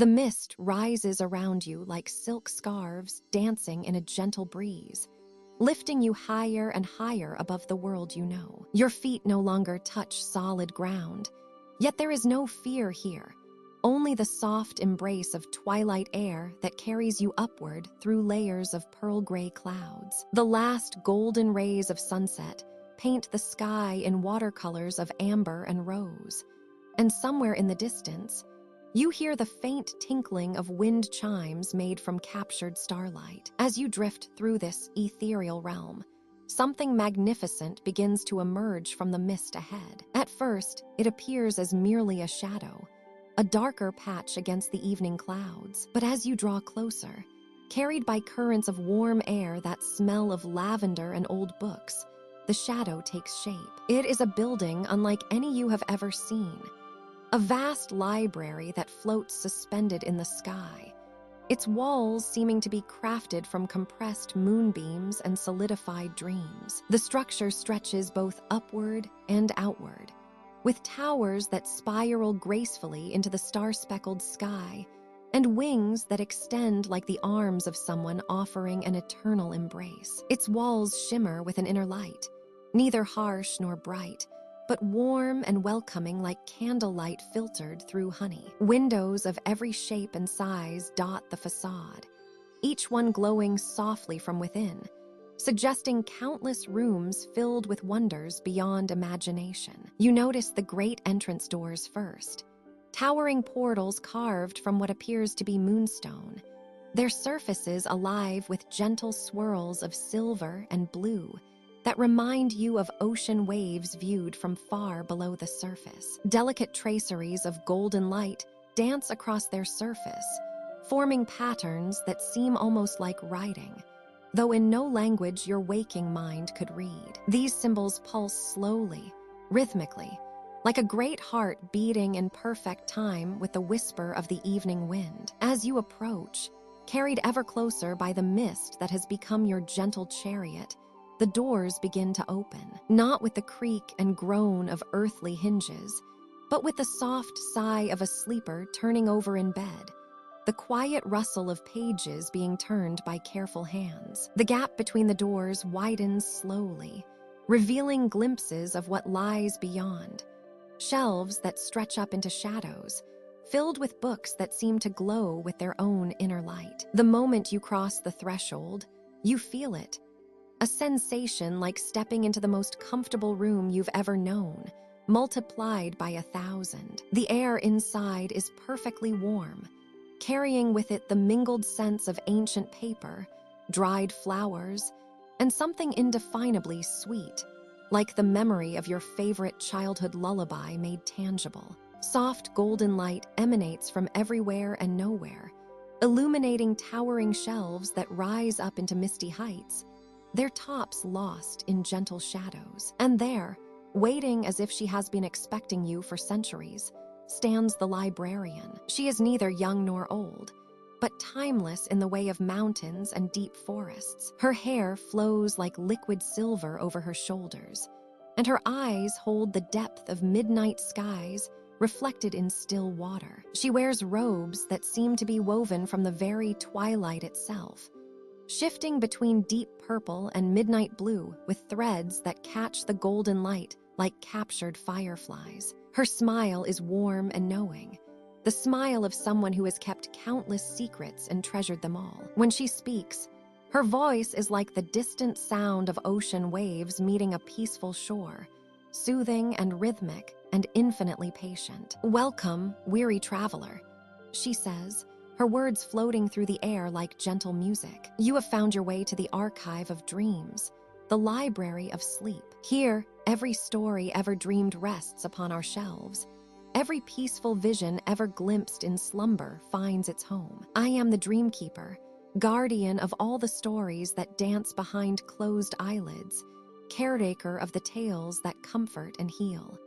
The mist rises around you like silk scarves dancing in a gentle breeze, lifting you higher and higher above the world you know. Your feet no longer touch solid ground, yet there is no fear here, only the soft embrace of twilight air that carries you upward through layers of pearl gray clouds. The last golden rays of sunset paint the sky in watercolors of amber and rose, and somewhere in the distance, you hear the faint tinkling of wind chimes made from captured starlight. As you drift through this ethereal realm, something magnificent begins to emerge from the mist ahead. At first, it appears as merely a shadow, a darker patch against the evening clouds. But as you draw closer, carried by currents of warm air that smell of lavender and old books, the shadow takes shape. It is a building unlike any you have ever seen. A vast library that floats suspended in the sky, its walls seeming to be crafted from compressed moonbeams and solidified dreams. The structure stretches both upward and outward, with towers that spiral gracefully into the star-speckled sky and wings that extend like the arms of someone offering an eternal embrace. Its walls shimmer with an inner light, neither harsh nor bright, but warm and welcoming like candlelight filtered through honey. Windows of every shape and size dot the facade, each one glowing softly from within, suggesting countless rooms filled with wonders beyond imagination. You notice the great entrance doors first, towering portals carved from what appears to be moonstone, their surfaces alive with gentle swirls of silver and blue that remind you of ocean waves viewed from far below the surface. Delicate traceries of golden light dance across their surface, forming patterns that seem almost like writing, though in no language your waking mind could read. These symbols pulse slowly, rhythmically, like a great heart beating in perfect time with the whisper of the evening wind. As you approach, carried ever closer by the mist that has become your gentle chariot, the doors begin to open, not with the creak and groan of earthly hinges, but with the soft sigh of a sleeper turning over in bed, the quiet rustle of pages being turned by careful hands. The gap between the doors widens slowly, revealing glimpses of what lies beyond. Shelves that stretch up into shadows, filled with books that seem to glow with their own inner light. The moment you cross the threshold, you feel it. A sensation like stepping into the most comfortable room you've ever known, multiplied by 1,000. The air inside is perfectly warm, carrying with it the mingled scents of ancient paper, dried flowers, and something indefinably sweet, like the memory of your favorite childhood lullaby made tangible. Soft golden light emanates from everywhere and nowhere, illuminating towering shelves that rise up into misty heights, their tops lost in gentle shadows. And there, waiting as if she has been expecting you for centuries, stands the librarian. She is neither young nor old, but timeless in the way of mountains and deep forests. Her hair flows like liquid silver over her shoulders, and her eyes hold the depth of midnight skies reflected in still water. She wears robes that seem to be woven from the very twilight itself, shifting between deep purple and midnight blue with threads that catch the golden light like captured fireflies. Her smile is warm and knowing, the smile of someone who has kept countless secrets and treasured them all. When she speaks, her voice is like the distant sound of ocean waves meeting a peaceful shore, soothing and rhythmic and infinitely patient. "Welcome, weary traveler," she says, her words floating through the air like gentle music. "You have found your way to the archive of dreams, the library of sleep. Here, every story ever dreamed rests upon our shelves. Every peaceful vision ever glimpsed in slumber finds its home. I am the Dreamkeeper, guardian of all the stories that dance behind closed eyelids, caretaker of the tales that comfort and heal."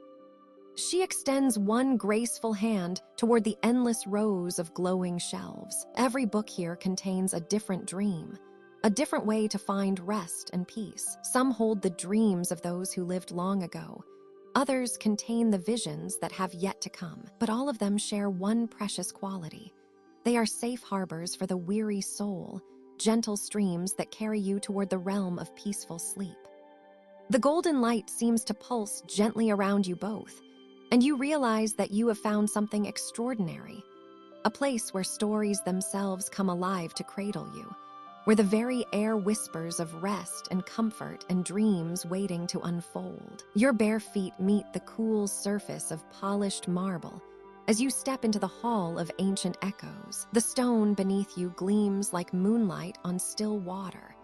She extends one graceful hand toward the endless rows of glowing shelves. Every book here contains a different dream, a different way to find rest and peace. Some hold the dreams of those who lived long ago. Others contain the visions that have yet to come. But all of them share one precious quality. They are safe harbors for the weary soul, gentle streams that carry you toward the realm of peaceful sleep. The golden light seems to pulse gently around you both, and you realize that you have found something extraordinary, a place where stories themselves come alive to cradle you, where the very air whispers of rest and comfort and dreams waiting to unfold. Your bare feet meet the cool surface of polished marble as you step into the hall of ancient echoes. The stone beneath you gleams like moonlight on still water,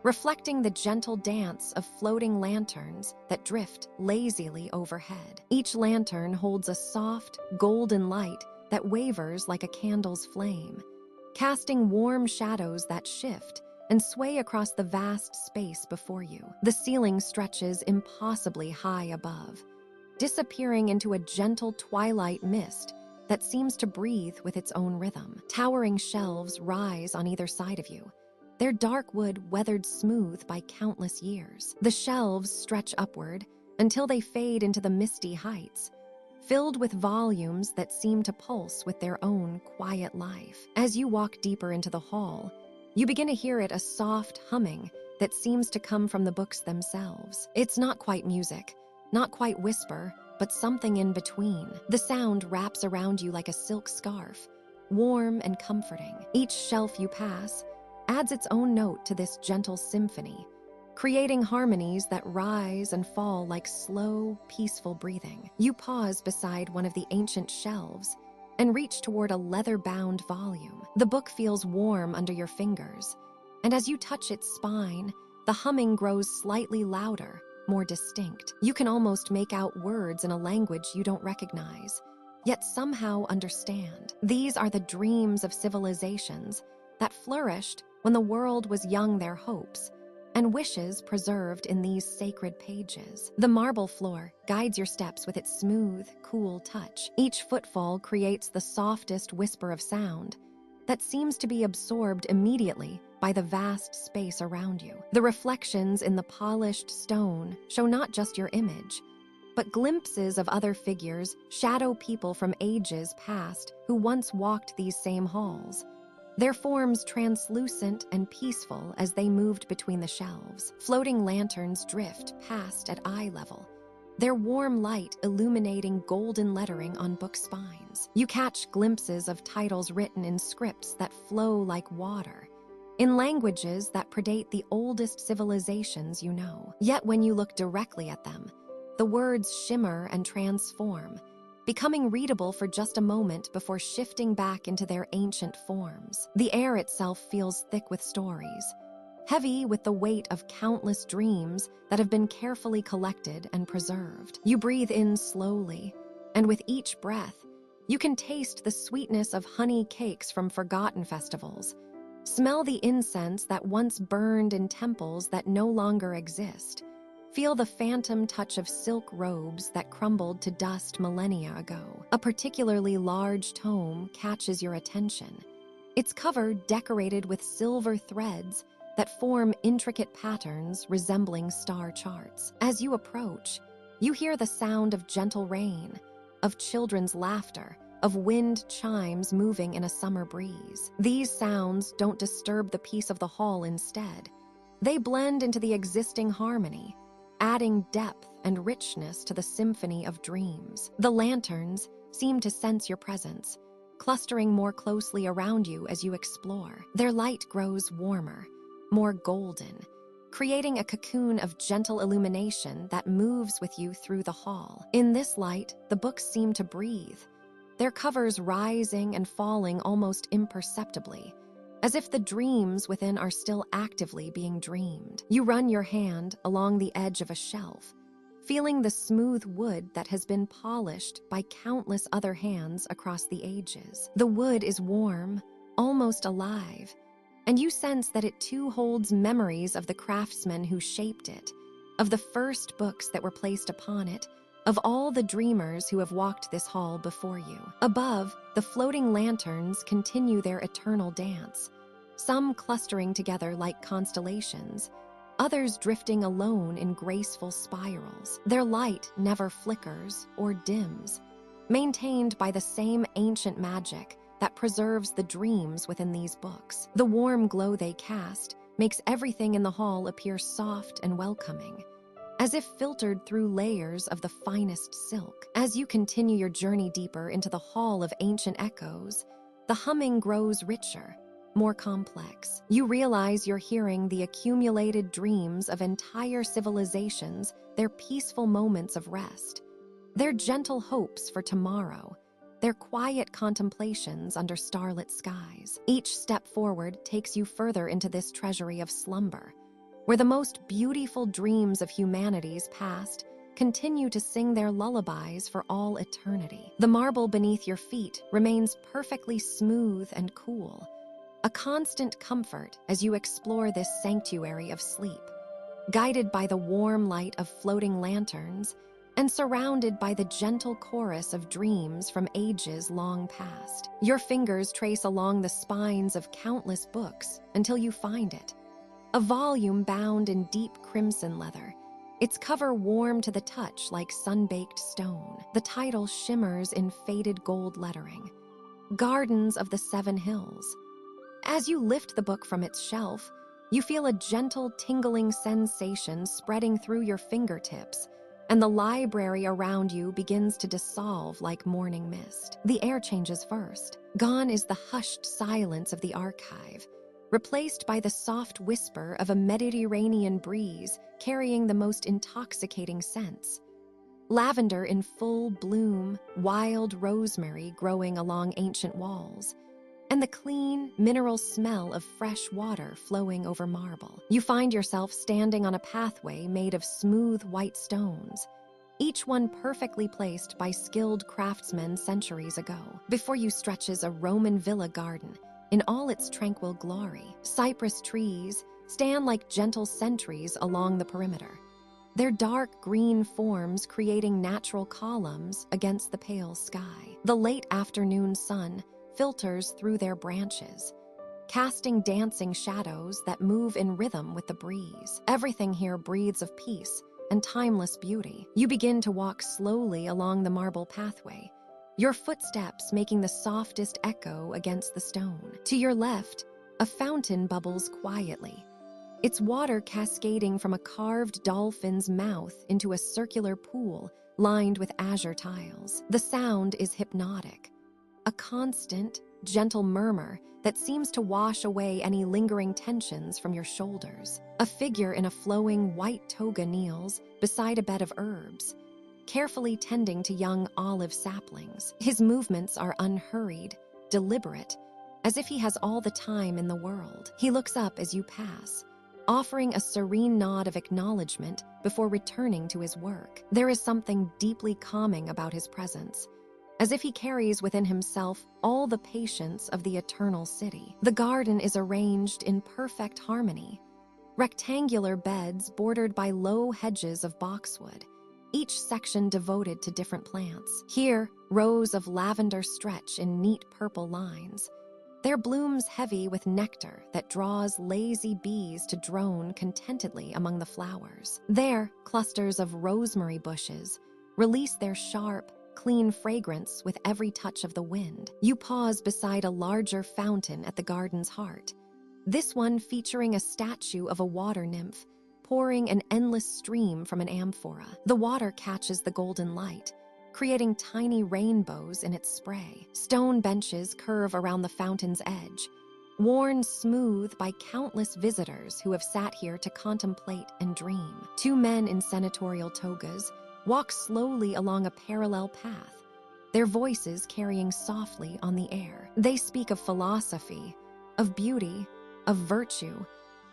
reflecting the gentle dance of floating lanterns that drift lazily overhead. Each lantern holds a soft, golden light that wavers like a candle's flame, casting warm shadows that shift and sway across the vast space before you. The ceiling stretches impossibly high above, disappearing into a gentle twilight mist that seems to breathe with its own rhythm. Towering shelves rise on either side of you, their dark wood weathered smooth by countless years. The shelves stretch upward until they fade into the misty heights, filled with volumes that seem to pulse with their own quiet life. As you walk deeper into the hall, you begin to hear it, a soft humming that seems to come from the books themselves. It's not quite music, not quite whisper, but something in between. The sound wraps around you like a silk scarf, warm and comforting. Each shelf you pass adds its own note to this gentle symphony, creating harmonies that rise and fall like slow, peaceful breathing. You pause beside one of the ancient shelves and reach toward a leather-bound volume. The book feels warm under your fingers, and as you touch its spine, the humming grows slightly louder, more distinct. You can almost make out words in a language you don't recognize, yet somehow understand. These are the dreams of civilizations that flourished when the world was young, their hopes and wishes preserved in these sacred pages. The marble floor guides your steps with its smooth, cool touch. Each footfall creates the softest whisper of sound that seems to be absorbed immediately by the vast space around you. The reflections in the polished stone show not just your image, but glimpses of other figures, shadow people from ages past who once walked these same halls, their forms translucent and peaceful as they moved between the shelves. Floating lanterns drift past at eye level, their warm light illuminating golden lettering on book spines. You catch glimpses of titles written in scripts that flow like water, in languages that predate the oldest civilizations you know. Yet when you look directly at them, the words shimmer and transform, becoming readable for just a moment before shifting back into their ancient forms. The air itself feels thick with stories, heavy with the weight of countless dreams that have been carefully collected and preserved. You breathe in slowly, and with each breath, you can taste the sweetness of honey cakes from forgotten festivals, smell the incense that once burned in temples that no longer exist, feel the phantom touch of silk robes that crumbled to dust millennia ago. A particularly large tome catches your attention, its cover decorated with silver threads that form intricate patterns resembling star charts. As you approach, you hear the sound of gentle rain, of children's laughter, of wind chimes moving in a summer breeze. These sounds don't disturb the peace of the hall. Instead, they blend into the existing harmony, adding depth and richness to the symphony of dreams. The lanterns seem to sense your presence, clustering more closely around you as you explore. Their light grows warmer, more golden, creating a cocoon of gentle illumination that moves with you through the hall. In this light, the books seem to breathe, their covers rising and falling almost imperceptibly, as if the dreams within are still actively being dreamed. You run your hand along the edge of a shelf, feeling the smooth wood that has been polished by countless other hands across the ages. The wood is warm, almost alive, and you sense that it too holds memories of the craftsmen who shaped it, of the first books that were placed upon it, of all the dreamers who have walked this hall before you. Above, the floating lanterns continue their eternal dance, some clustering together like constellations, others drifting alone in graceful spirals. Their light never flickers or dims, maintained by the same ancient magic that preserves the dreams within these books. The warm glow they cast makes everything in the hall appear soft and welcoming, as if filtered through layers of the finest silk. As you continue your journey deeper into the Hall of Ancient Echoes, the humming grows richer, more complex. You realize you're hearing the accumulated dreams of entire civilizations, their peaceful moments of rest, their gentle hopes for tomorrow, their quiet contemplations under starlit skies. Each step forward takes you further into this treasury of slumber, where the most beautiful dreams of humanity's past continue to sing their lullabies for all eternity. The marble beneath your feet remains perfectly smooth and cool, a constant comfort as you explore this sanctuary of sleep, guided by the warm light of floating lanterns and surrounded by the gentle chorus of dreams from ages long past. Your fingers trace along the spines of countless books until you find it. A volume bound in deep crimson leather, its cover warm to the touch like sun-baked stone. The title shimmers in faded gold lettering, Gardens of the Seven Hills. As you lift the book from its shelf, you feel a gentle, tingling sensation spreading through your fingertips, and the library around you begins to dissolve like morning mist. The air changes first. Gone is the hushed silence of the archive, replaced by the soft whisper of a Mediterranean breeze carrying the most intoxicating scents. Lavender in full bloom, wild rosemary growing along ancient walls, and the clean, mineral smell of fresh water flowing over marble. You find yourself standing on a pathway made of smooth white stones, each one perfectly placed by skilled craftsmen centuries ago. Before you stretches a Roman villa garden in all its tranquil glory. Cypress trees stand like gentle sentries along the perimeter, their dark green forms creating natural columns against the pale sky. The late afternoon sun filters through their branches, casting dancing shadows that move in rhythm with the breeze. Everything here breathes of peace and timeless beauty. You begin to walk slowly along the marble pathway, your footsteps making the softest echo against the stone. To your left, a fountain bubbles quietly, its water cascading from a carved dolphin's mouth into a circular pool lined with azure tiles. The sound is hypnotic, a constant, gentle murmur that seems to wash away any lingering tensions from your shoulders. A figure in a flowing white toga kneels beside a bed of herbs, carefully tending to young olive saplings. His movements are unhurried, deliberate, as if he has all the time in the world. He looks up as you pass, offering a serene nod of acknowledgement before returning to his work. There is something deeply calming about his presence, as if he carries within himself all the patience of the eternal city. The garden is arranged in perfect harmony, rectangular beds bordered by low hedges of boxwood, each section devoted to different plants. Here, rows of lavender stretch in neat purple lines, their blooms heavy with nectar that draws lazy bees to drone contentedly among the flowers. There, clusters of rosemary bushes release their sharp, clean fragrance with every touch of the wind. You pause beside a larger fountain at the garden's heart, this one featuring a statue of a water nymph pouring an endless stream from an amphora. The water catches the golden light, creating tiny rainbows in its spray. Stone benches curve around the fountain's edge, worn smooth by countless visitors who have sat here to contemplate and dream. Two men in senatorial togas walk slowly along a parallel path, their voices carrying softly on the air. They speak of philosophy, of beauty, of virtue,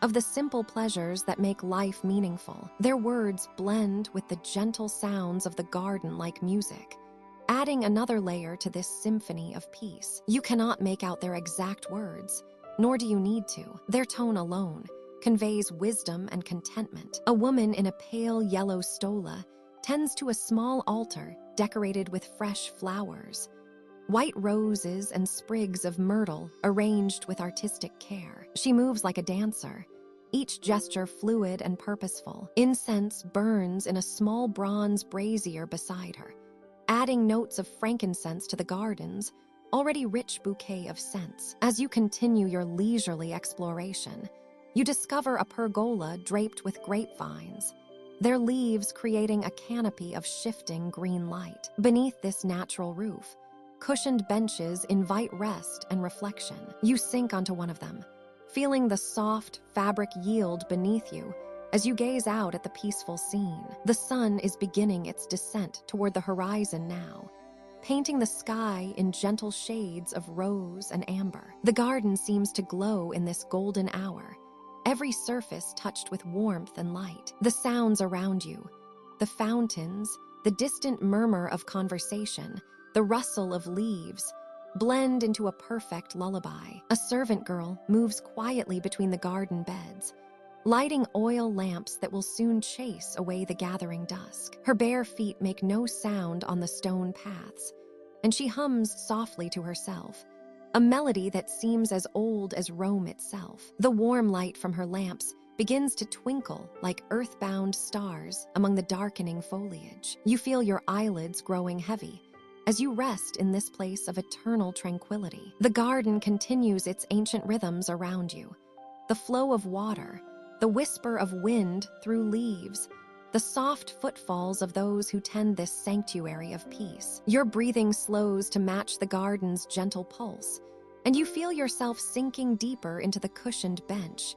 of the simple pleasures that make life meaningful. Their words blend with the gentle sounds of the garden like music, adding another layer to this symphony of peace. You cannot make out their exact words, nor do you need to. Their tone alone conveys wisdom and contentment. A woman in a pale yellow stola tends to a small altar decorated with fresh flowers, white roses and sprigs of myrtle arranged with artistic care. She moves like a dancer, each gesture fluid and purposeful. Incense burns in a small bronze brazier beside her, adding notes of frankincense to the gardens, already rich bouquet of scents. As you continue your leisurely exploration, you discover a pergola draped with grapevines, their leaves creating a canopy of shifting green light. Beneath this natural roof, cushioned benches invite rest and reflection. You sink onto one of them, feeling the soft fabric yield beneath you as you gaze out at the peaceful scene. The sun is beginning its descent toward the horizon now, painting the sky in gentle shades of rose and amber. The garden seems to glow in this golden hour, every surface touched with warmth and light. The sounds around you, the fountains, the distant murmur of conversation, the rustle of leaves, blend into a perfect lullaby. A servant girl moves quietly between the garden beds, lighting oil lamps that will soon chase away the gathering dusk. Her bare feet make no sound on the stone paths, and she hums softly to herself, a melody that seems as old as Rome itself. The warm light from her lamps begins to twinkle like earthbound stars among the darkening foliage. You feel your eyelids growing heavy as you rest in this place of eternal tranquility. The garden continues its ancient rhythms around you. The flow of water, the whisper of wind through leaves, the soft footfalls of those who tend this sanctuary of peace. Your breathing slows to match the garden's gentle pulse, and you feel yourself sinking deeper into the cushioned bench,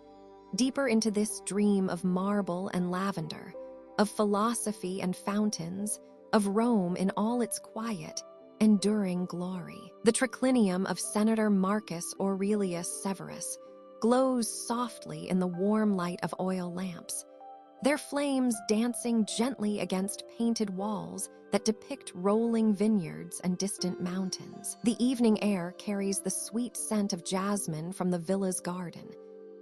deeper into this dream of marble and lavender, of philosophy and fountains, of Rome in all its quiet, enduring glory. The triclinium of Senator Marcus Aurelius Severus glows softly in the warm light of oil lamps, their flames dancing gently against painted walls that depict rolling vineyards and distant mountains. The evening air carries the sweet scent of jasmine from the villa's garden,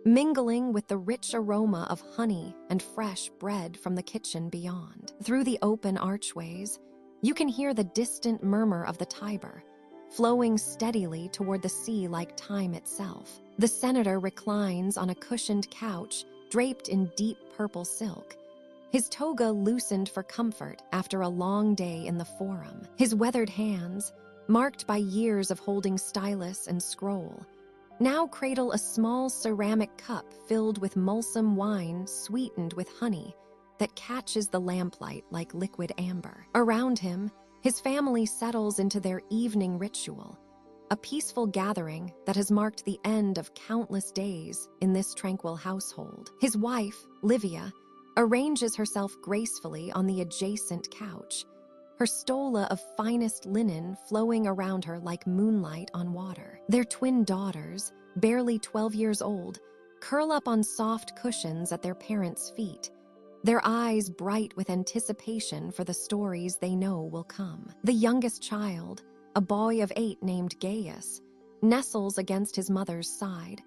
mingling with the rich aroma of honey and fresh bread from the kitchen beyond. Through the open archways, you can hear the distant murmur of the Tiber, flowing steadily toward the sea like time itself. The senator reclines on a cushioned couch draped in deep purple silk, his toga loosened for comfort after a long day in the forum. His weathered hands, marked by years of holding stylus and scroll, now cradle a small ceramic cup filled with mulsum wine sweetened with honey that catches the lamplight like liquid amber. Around him, his family settles into their evening ritual, a peaceful gathering that has marked the end of countless days in this tranquil household. His wife, Livia, arranges herself gracefully on the adjacent couch, her stola of finest linen flowing around her like moonlight on water. Their twin daughters, barely 12 years old, curl up on soft cushions at their parents' feet, their eyes bright with anticipation for the stories they know will come. The youngest child, a boy of 8 named Gaius, nestles against his mother's side,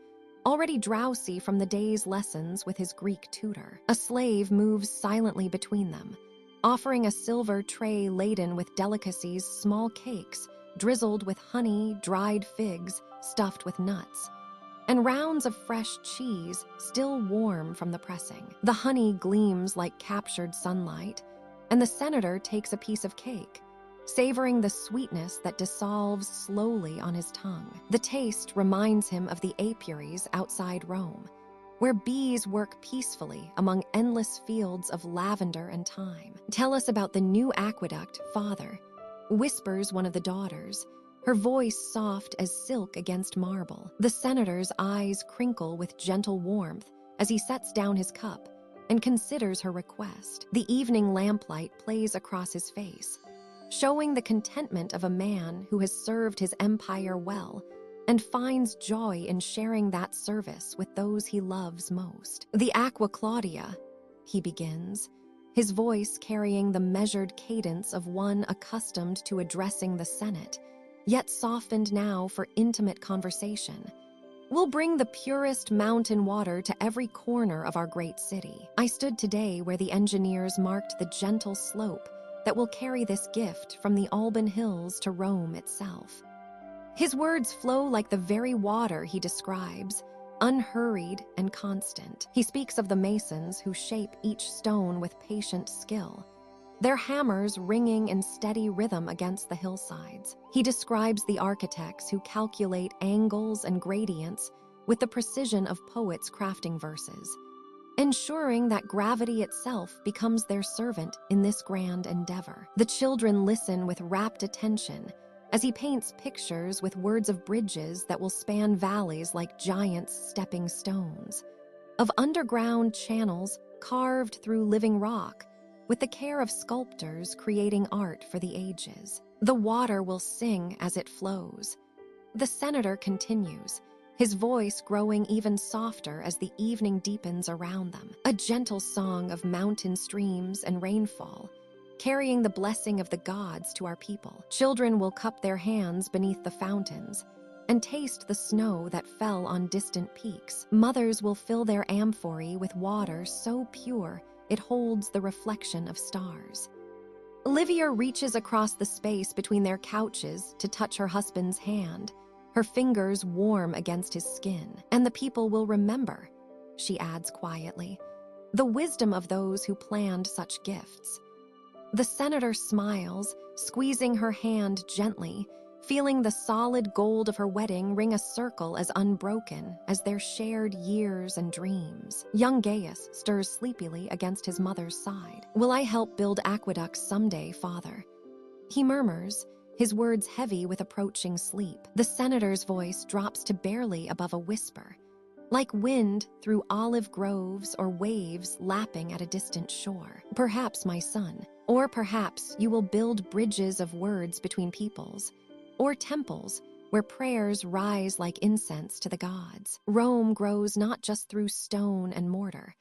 already drowsy from the day's lessons with his Greek tutor. A slave moves silently between them, offering a silver tray laden with delicacies, small cakes, drizzled with honey, dried figs, stuffed with nuts, and rounds of fresh cheese still warm from the pressing. The honey gleams like captured sunlight, and the senator takes a piece of cake, savoring the sweetness that dissolves slowly on his tongue. The taste reminds him of the apiaries outside Rome, where bees work peacefully among endless fields of lavender and thyme. "Tell us about the new aqueduct, father," whispers one of the daughters, her voice soft as silk against marble. The senator's eyes crinkle with gentle warmth as he sets down his cup and considers her request. The evening lamplight plays across his face, showing the contentment of a man who has served his empire well and finds joy in sharing that service with those he loves most. "The Aqua Claudia," he begins, his voice carrying the measured cadence of one accustomed to addressing the Senate, yet softened now for intimate conversation, "will bring the purest mountain water to every corner of our great city. I stood today where the engineers marked the gentle slope that will carry this gift from the Alban Hills to Rome itself." His words flow like the very water he describes, unhurried and constant. He speaks of the masons who shape each stone with patient skill, their hammers ringing in steady rhythm against the hillsides. He describes the architects who calculate angles and gradients with the precision of poets crafting verses, ensuring that gravity itself becomes their servant in this grand endeavor. The children listen with rapt attention as he paints pictures with words of bridges that will span valleys like giants stepping stones, of underground channels carved through living rock, with the care of sculptors creating art for the ages. The water will sing as it flows. The senator continues, his voice growing even softer as the evening deepens around them, a gentle song of mountain streams and rainfall, carrying the blessing of the gods to our people. Children will cup their hands beneath the fountains and taste the snow that fell on distant peaks. Mothers will fill their amphorae with water so pure it holds the reflection of stars. Olivia reaches across the space between their couches to touch her husband's hand, her fingers warm against his skin. And the people will remember, she adds quietly, the wisdom of those who planned such gifts. The senator smiles, squeezing her hand gently, feeling the solid gold of her wedding ring a circle as unbroken as their shared years and dreams. Young Gaius stirs sleepily against his mother's side. "Will I help build aqueducts someday, father?" he murmurs, his words heavy with approaching sleep. The senator's voice drops to barely above a whisper, like wind through olive groves or waves lapping at a distant shore. "Perhaps, my son, or perhaps you will build bridges of words between peoples, or temples where prayers rise like incense to the gods. Rome grows not just through stone and mortar,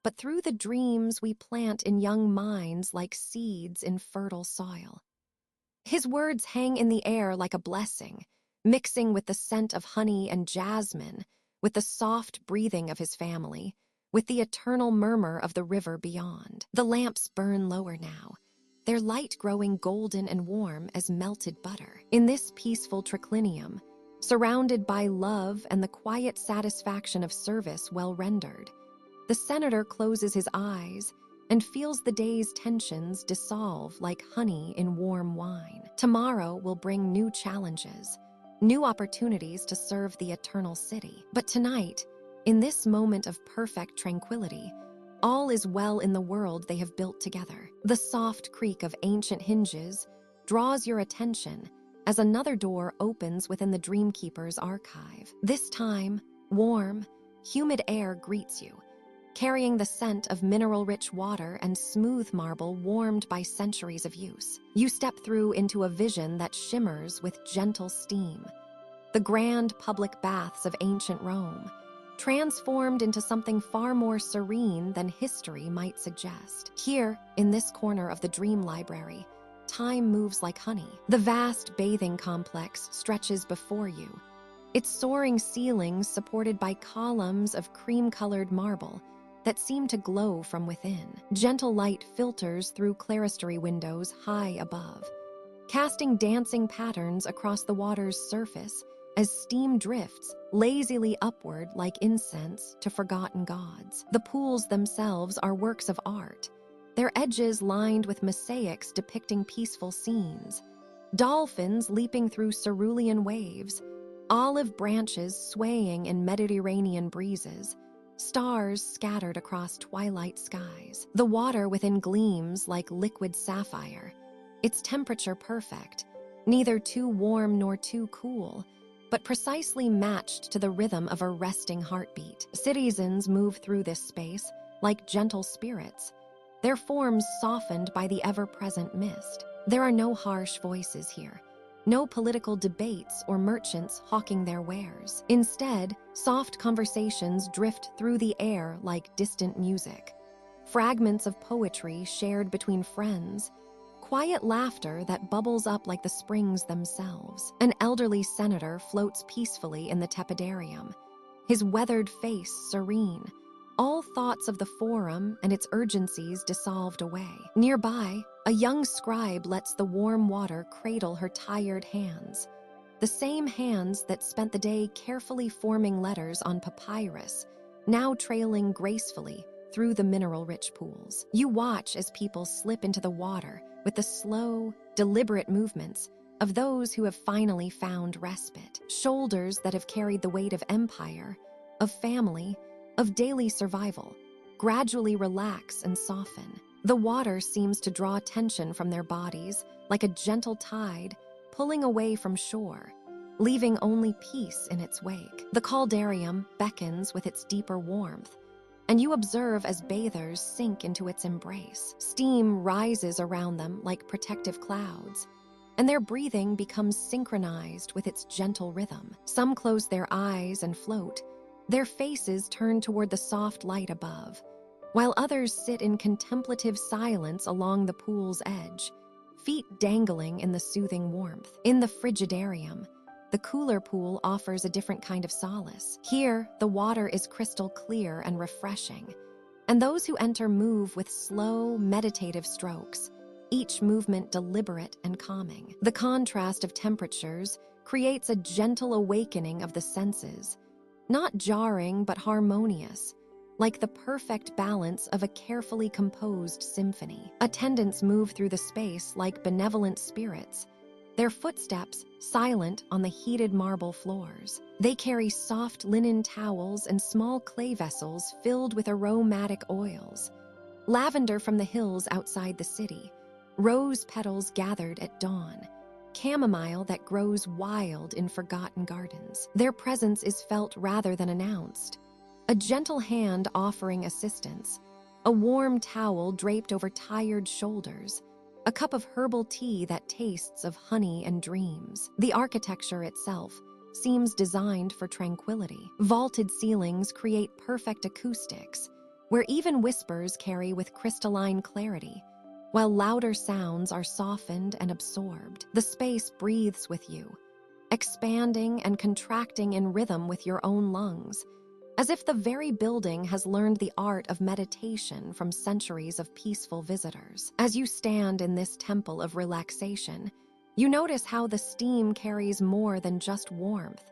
but through the dreams we plant in young minds like seeds in fertile soil." His words hang in the air like a blessing, mixing with the scent of honey and jasmine, with the soft breathing of his family, with the eternal murmur of the river beyond. The lamps burn lower now, their light growing golden and warm as melted butter. In this peaceful triclinium, surrounded by love and the quiet satisfaction of service well rendered, the senator closes his eyes and feels the day's tensions dissolve like honey in warm wine. Tomorrow will bring new challenges, new opportunities to serve the eternal city. But tonight, in this moment of perfect tranquility, all is well in the world they have built together. The soft creak of ancient hinges draws your attention as another door opens within the Dreamkeeper's archive. This time, warm, humid air greets you, carrying the scent of mineral-rich water and smooth marble warmed by centuries of use. You step through into a vision that shimmers with gentle steam, the grand public baths of ancient Rome, transformed into something far more serene than history might suggest. Here, in this corner of the Dream Library, time moves like honey. The vast bathing complex stretches before you, its soaring ceilings supported by columns of cream-colored marble that seem to glow from within. Gentle light filters through clerestory windows high above, casting dancing patterns across the water's surface as steam drifts lazily upward like incense to forgotten gods. The pools themselves are works of art, their edges lined with mosaics depicting peaceful scenes, dolphins leaping through cerulean waves, olive branches swaying in Mediterranean breezes, stars scattered across twilight skies. The water within gleams like liquid sapphire, its temperature perfect, neither too warm nor too cool, but precisely matched to the rhythm of a resting heartbeat. Citizens move through this space like gentle spirits, their forms softened by the ever-present mist. There are no harsh voices here, no political debates or merchants hawking their wares. Instead, soft conversations drift through the air like distant music, fragments of poetry shared between friends, quiet laughter that bubbles up like the springs themselves. An elderly senator floats peacefully in the tepidarium, his weathered face serene, all thoughts of the forum and its urgencies dissolved away. Nearby, a young scribe lets the warm water cradle her tired hands, the same hands that spent the day carefully forming letters on papyrus, now trailing gracefully through the mineral-rich pools. You watch as people slip into the water with the slow, deliberate movements of those who have finally found respite. Shoulders that have carried the weight of empire, of family, of daily survival, gradually relax and soften. The water seems to draw tension from their bodies like a gentle tide, pulling away from shore, leaving only peace in its wake. The caldarium beckons with its deeper warmth, and you observe as bathers sink into its embrace. Steam rises around them like protective clouds, and their breathing becomes synchronized with its gentle rhythm. Some close their eyes and float, their faces turned toward the soft light above, while others sit in contemplative silence along the pool's edge, feet dangling in the soothing warmth. In the frigidarium, the cooler pool offers a different kind of solace. Here, the water is crystal clear and refreshing, and those who enter move with slow, meditative strokes, each movement deliberate and calming. The contrast of temperatures creates a gentle awakening of the senses, not jarring but harmonious, like the perfect balance of a carefully composed symphony. Attendants move through the space like benevolent spirits, their footsteps silent on the heated marble floors. They carry soft linen towels and small clay vessels filled with aromatic oils, lavender from the hills outside the city, rose petals gathered at dawn, chamomile that grows wild in forgotten gardens. Their presence is felt rather than announced. A gentle hand offering assistance, a warm towel draped over tired shoulders, a cup of herbal tea that tastes of honey and dreams. The architecture itself seems designed for tranquility. Vaulted ceilings create perfect acoustics, where even whispers carry with crystalline clarity, while louder sounds are softened and absorbed. The space breathes with you, expanding and contracting in rhythm with your own lungs, as if the very building has learned the art of meditation from centuries of peaceful visitors. As you stand in this temple of relaxation, you notice how the steam carries more than just warmth.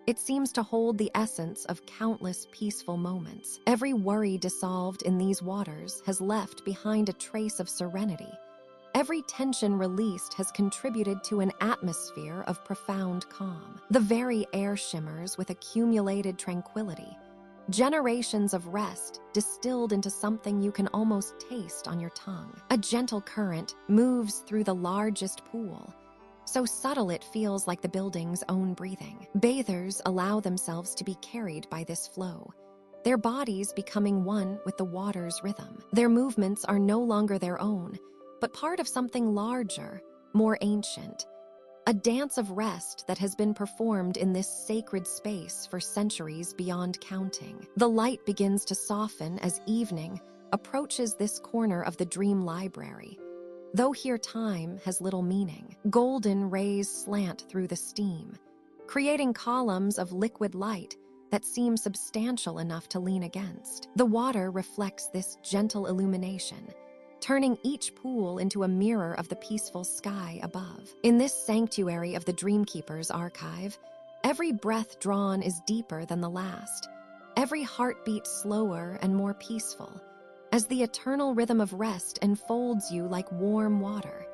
It seems to hold the essence of countless peaceful moments. Every worry dissolved in these waters has left behind a trace of serenity. Every tension released has contributed to an atmosphere of profound calm. The very air shimmers with accumulated tranquility, generations of rest distilled into something you can almost taste on your tongue. A gentle current moves through the largest pool, so subtle it feels like the building's own breathing. Bathers allow themselves to be carried by this flow, their bodies becoming one with the water's rhythm. Their movements are no longer their own, but part of something larger, more ancient, a dance of rest that has been performed in this sacred space for centuries beyond counting. The light begins to soften as evening approaches this corner of the dream library, though here time has little meaning. Golden rays slant through the steam, creating columns of liquid light that seem substantial enough to lean against. The water reflects this gentle illumination, turning each pool into a mirror of the peaceful sky above. In this sanctuary of the Dreamkeeper's archive, every breath drawn is deeper than the last, every heartbeat slower and more peaceful, as the eternal rhythm of rest enfolds you like warm water,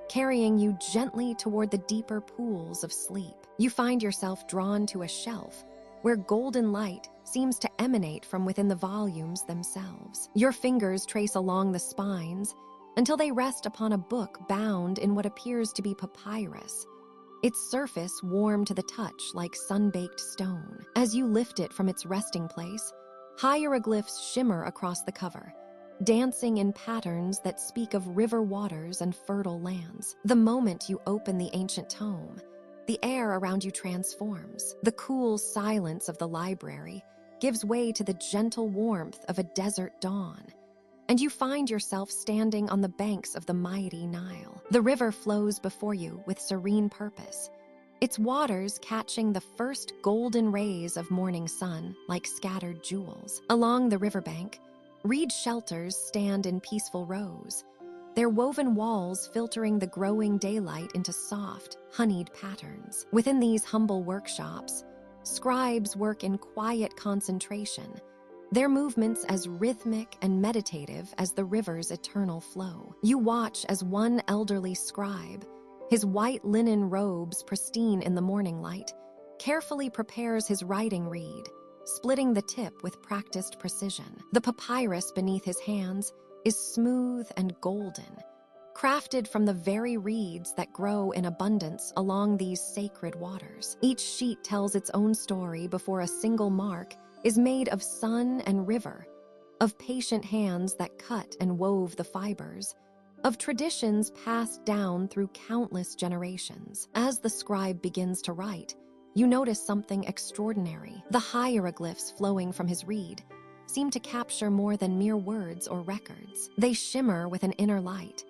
carrying you gently toward the deeper pools of sleep. You find yourself drawn to a shelf where golden light seems to emanate from within the volumes themselves. Your fingers trace along the spines until they rest upon a book bound in what appears to be papyrus, its surface warm to the touch like sun-baked stone. As you lift it from its resting place, hieroglyphs shimmer across the cover, dancing in patterns that speak of river waters and fertile lands. The moment you open the ancient tome, the air around you transforms. The cool silence of the library gives way to the gentle warmth of a desert dawn, and you find yourself standing on the banks of the mighty Nile. The river flows before you with serene purpose, its waters catching the first golden rays of morning sun like scattered jewels. Along the riverbank, reed shelters stand in peaceful rows, their woven walls filtering the growing daylight into soft, honeyed patterns. Within these humble workshops, scribes work in quiet concentration, their movements as rhythmic and meditative as the river's eternal flow. You watch as one elderly scribe, his white linen robes pristine in the morning light, carefully prepares his writing reed, splitting the tip with practiced precision. The papyrus beneath his hands is smooth and golden, crafted from the very reeds that grow in abundance along these sacred waters. Each sheet tells its own story before a single mark is made of sun and river, of patient hands that cut and wove the fibers, of traditions passed down through countless generations. As the scribe begins to write, you notice something extraordinary. The hieroglyphs flowing from his reed seem to capture more than mere words or records. They shimmer with an inner light,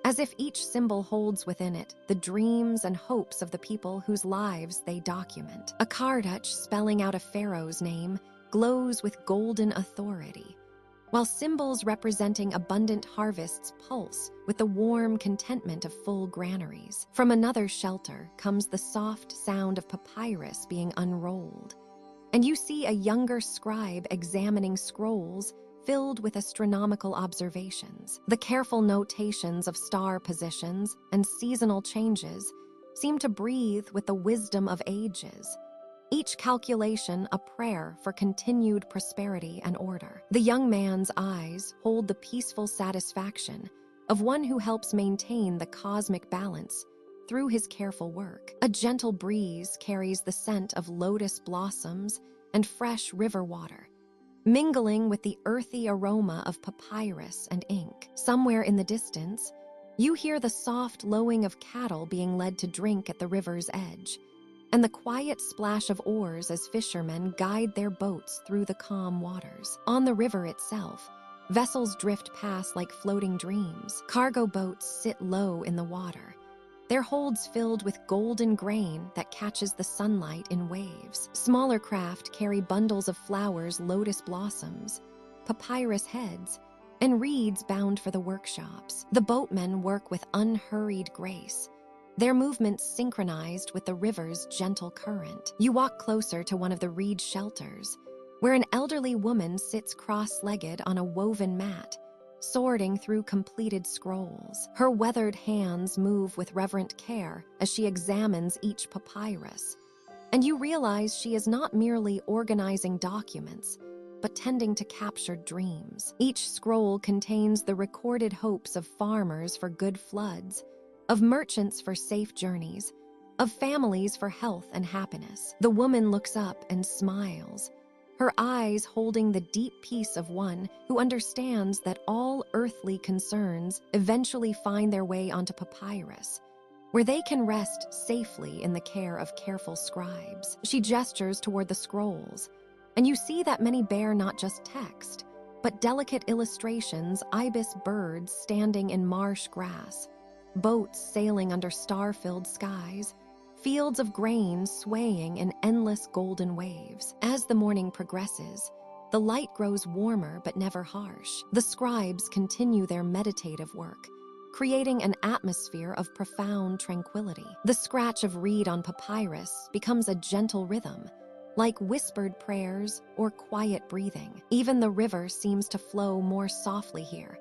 as if each symbol holds within it the dreams and hopes of the people whose lives they document. A cartouche spelling out a pharaoh's name glows with golden authority, while symbols representing abundant harvests pulse with the warm contentment of full granaries. From another shelter comes the soft sound of papyrus being unrolled, and you see a younger scribe examining scrolls filled with astronomical observations. The careful notations of star positions and seasonal changes seem to breathe with the wisdom of ages, each calculation a prayer for continued prosperity and order. The young man's eyes hold the peaceful satisfaction of one who helps maintain the cosmic balance through his careful work. A gentle breeze carries the scent of lotus blossoms and fresh river water, mingling with the earthy aroma of papyrus and ink. Somewhere in the distance, you hear the soft lowing of cattle being led to drink at the river's edge, and the quiet splash of oars as fishermen guide their boats through the calm waters. On the river itself, vessels drift past like floating dreams. Cargo boats sit low in the water, their holds filled with golden grain that catches the sunlight in waves. Smaller craft carry bundles of flowers, lotus blossoms, papyrus heads, and reeds bound for the workshops. The boatmen work with unhurried grace, their movements synchronized with the river's gentle current. You walk closer to one of the reed shelters, where an elderly woman sits cross-legged on a woven mat, sorting through completed scrolls. Her weathered hands move with reverent care as she examines each papyrus, and you realize she is not merely organizing documents, but tending to capture dreams. Each scroll contains the recorded hopes of farmers for good floods, of merchants for safe journeys, of families for health and happiness. The woman looks up and smiles, her eyes holding the deep peace of one who understands that all earthly concerns eventually find their way onto papyrus, where they can rest safely in the care of careful scribes. She gestures toward the scrolls, and you see that many bear not just text, but delicate illustrations: ibis birds standing in marsh grass, boats sailing under star-filled skies, fields of grain swaying in endless golden waves. As the morning progresses, the light grows warmer but never harsh. The scribes continue their meditative work, creating an atmosphere of profound tranquility. The scratch of reed on papyrus becomes a gentle rhythm, like whispered prayers or quiet breathing. Even the river seems to flow more softly here,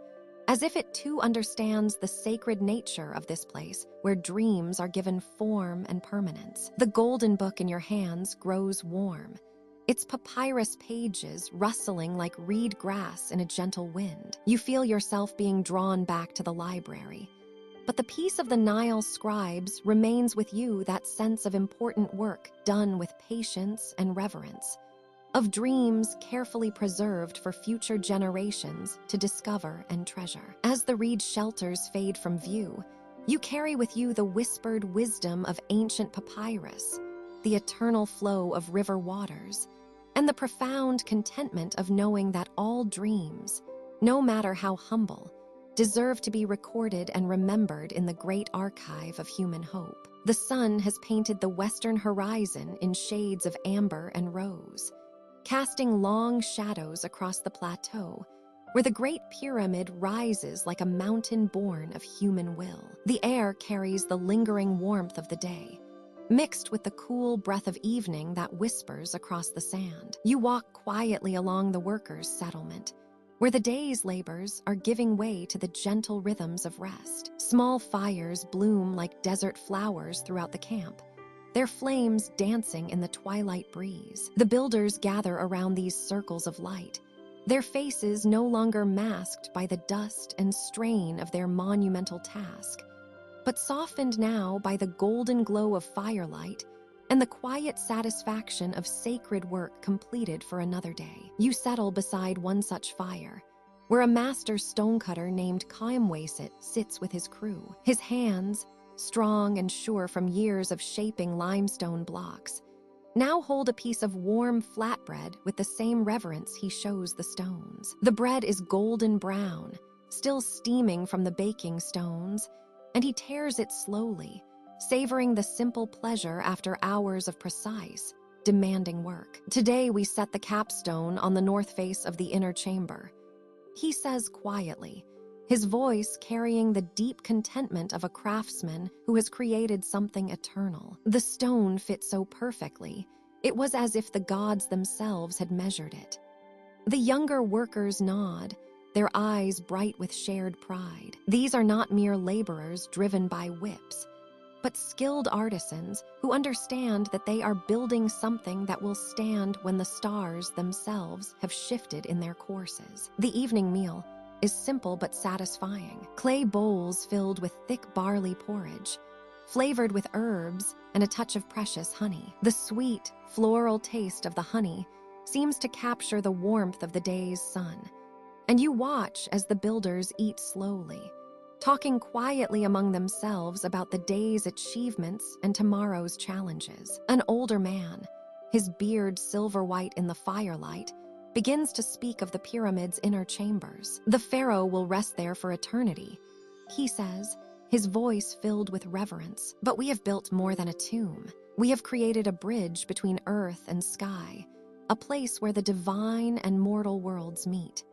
as if it too understands the sacred nature of this place where dreams are given form and permanence. The golden book in your hands grows warm, its papyrus pages rustling like reed grass in a gentle wind. You feel yourself being drawn back to the library, but the peace of the Nile scribes remains with you, that sense of important work done with patience and reverence, of dreams carefully preserved for future generations to discover and treasure. As the reed shelters fade from view, you carry with you the whispered wisdom of ancient papyrus, the eternal flow of river waters, and the profound contentment of knowing that all dreams, no matter how humble, deserve to be recorded and remembered in the great archive of human hope. The sun has painted the western horizon in shades of amber and rose, casting long shadows across the plateau, where the Great Pyramid rises like a mountain born of human will. The air carries the lingering warmth of the day, mixed with the cool breath of evening that whispers across the sand. You walk quietly along the workers' settlement, where the day's labors are giving way to the gentle rhythms of rest. Small fires bloom like desert flowers throughout the camp, their flames dancing in the twilight breeze. The builders gather around these circles of light, their faces no longer masked by the dust and strain of their monumental task, but softened now by the golden glow of firelight and the quiet satisfaction of sacred work completed for another day. You settle beside one such fire, where a master stonecutter named Kaimwasit sits with his crew. His hands, strong and sure from years of shaping limestone blocks, now hold a piece of warm flatbread with the same reverence he shows the stones. The bread is golden brown, still steaming from the baking stones, and he tears it slowly, savoring the simple pleasure after hours of precise, demanding work. Today we set the capstone on the north face of the inner chamber, he says quietly, his voice carrying the deep contentment of a craftsman who has created something eternal. The stone fit so perfectly, it was as if the gods themselves had measured it. The younger workers nod, their eyes bright with shared pride. These are not mere laborers driven by whips, but skilled artisans who understand that they are building something that will stand when the stars themselves have shifted in their courses. The evening meal is simple but satisfying. Clay bowls filled with thick barley porridge, flavored with herbs and a touch of precious honey. The sweet, floral taste of the honey seems to capture the warmth of the day's sun, and you watch as the builders eat slowly, talking quietly among themselves about the day's achievements and tomorrow's challenges. An older man, his beard silver white in the firelight, begins to speak of the pyramid's inner chambers. The pharaoh will rest there for eternity, he says, his voice filled with reverence. But we have built more than a tomb. We have created a bridge between earth and sky, a place where the divine and mortal worlds meet.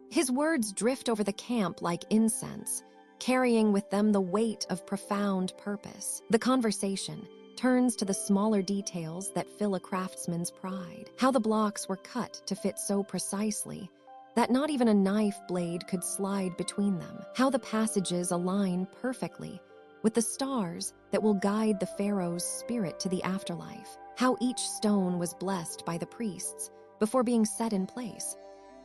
His words drift over the camp like incense, carrying with them the weight of profound purpose. The conversation turns to the smaller details that fill a craftsman's pride. How the blocks were cut to fit so precisely that not even a knife blade could slide between them. How the passages align perfectly with the stars that will guide the pharaoh's spirit to the afterlife. How each stone was blessed by the priests before being set in place,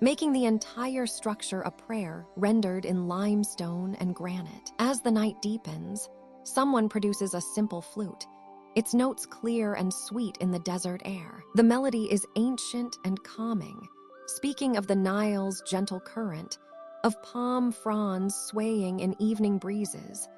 making the entire structure a prayer rendered in limestone and granite. As the night deepens, someone produces a simple flute, its notes clear and sweet in the desert air. The melody is ancient and calming, speaking of the Nile's gentle current, of palm fronds swaying in evening breezes,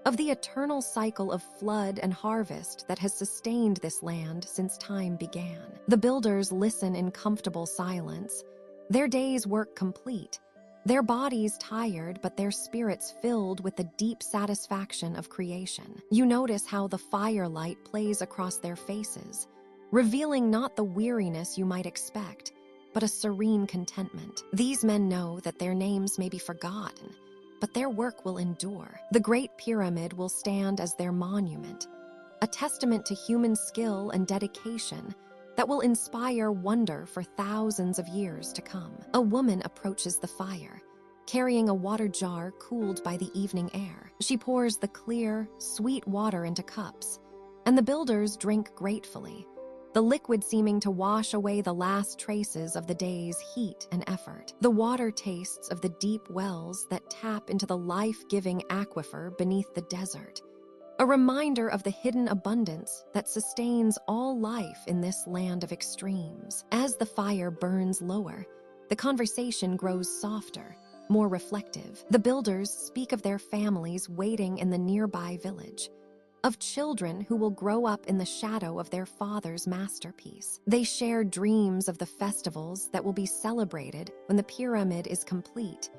of the eternal cycle of flood and harvest that has sustained this land since time began. The builders listen in comfortable silence, their day's work complete, their bodies tired but their spirits filled with the deep satisfaction of creation. You notice how the firelight plays across their faces, revealing not the weariness you might expect, but a serene contentment. These men know that their names may be forgotten, but their work will endure. The Great Pyramid will stand as their monument, a testament to human skill and dedication that will inspire wonder for thousands of years to come. A woman approaches the fire, carrying a water jar cooled by the evening air. She pours the clear, sweet water into cups, and the builders drink gratefully, the liquid seeming to wash away the last traces of the day's heat and effort. The water tastes of the deep wells that tap into the life-giving aquifer beneath the desert, a reminder of the hidden abundance that sustains all life in this land of extremes. As the fire burns lower, the conversation grows softer, more reflective. The builders speak of their families waiting in the nearby village, of children who will grow up in the shadow of their father's masterpiece. They share dreams of the festivals that will be celebrated when the pyramid is complete,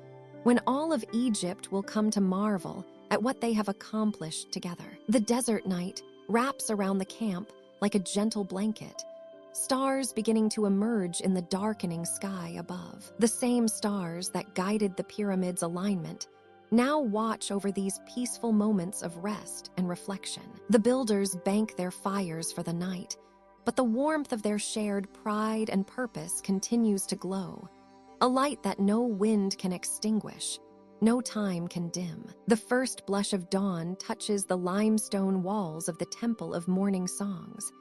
when all of Egypt will come to marvel at what they have accomplished together. The desert night wraps around the camp like a gentle blanket, stars beginning to emerge in the darkening sky above. The same stars that guided the pyramid's alignment now watch over these peaceful moments of rest and reflection. The builders bank their fires for the night, but the warmth of their shared pride and purpose continues to glow, a light that no wind can extinguish, no time can dim. The first blush of dawn touches the limestone walls of the Temple of Morning Songs,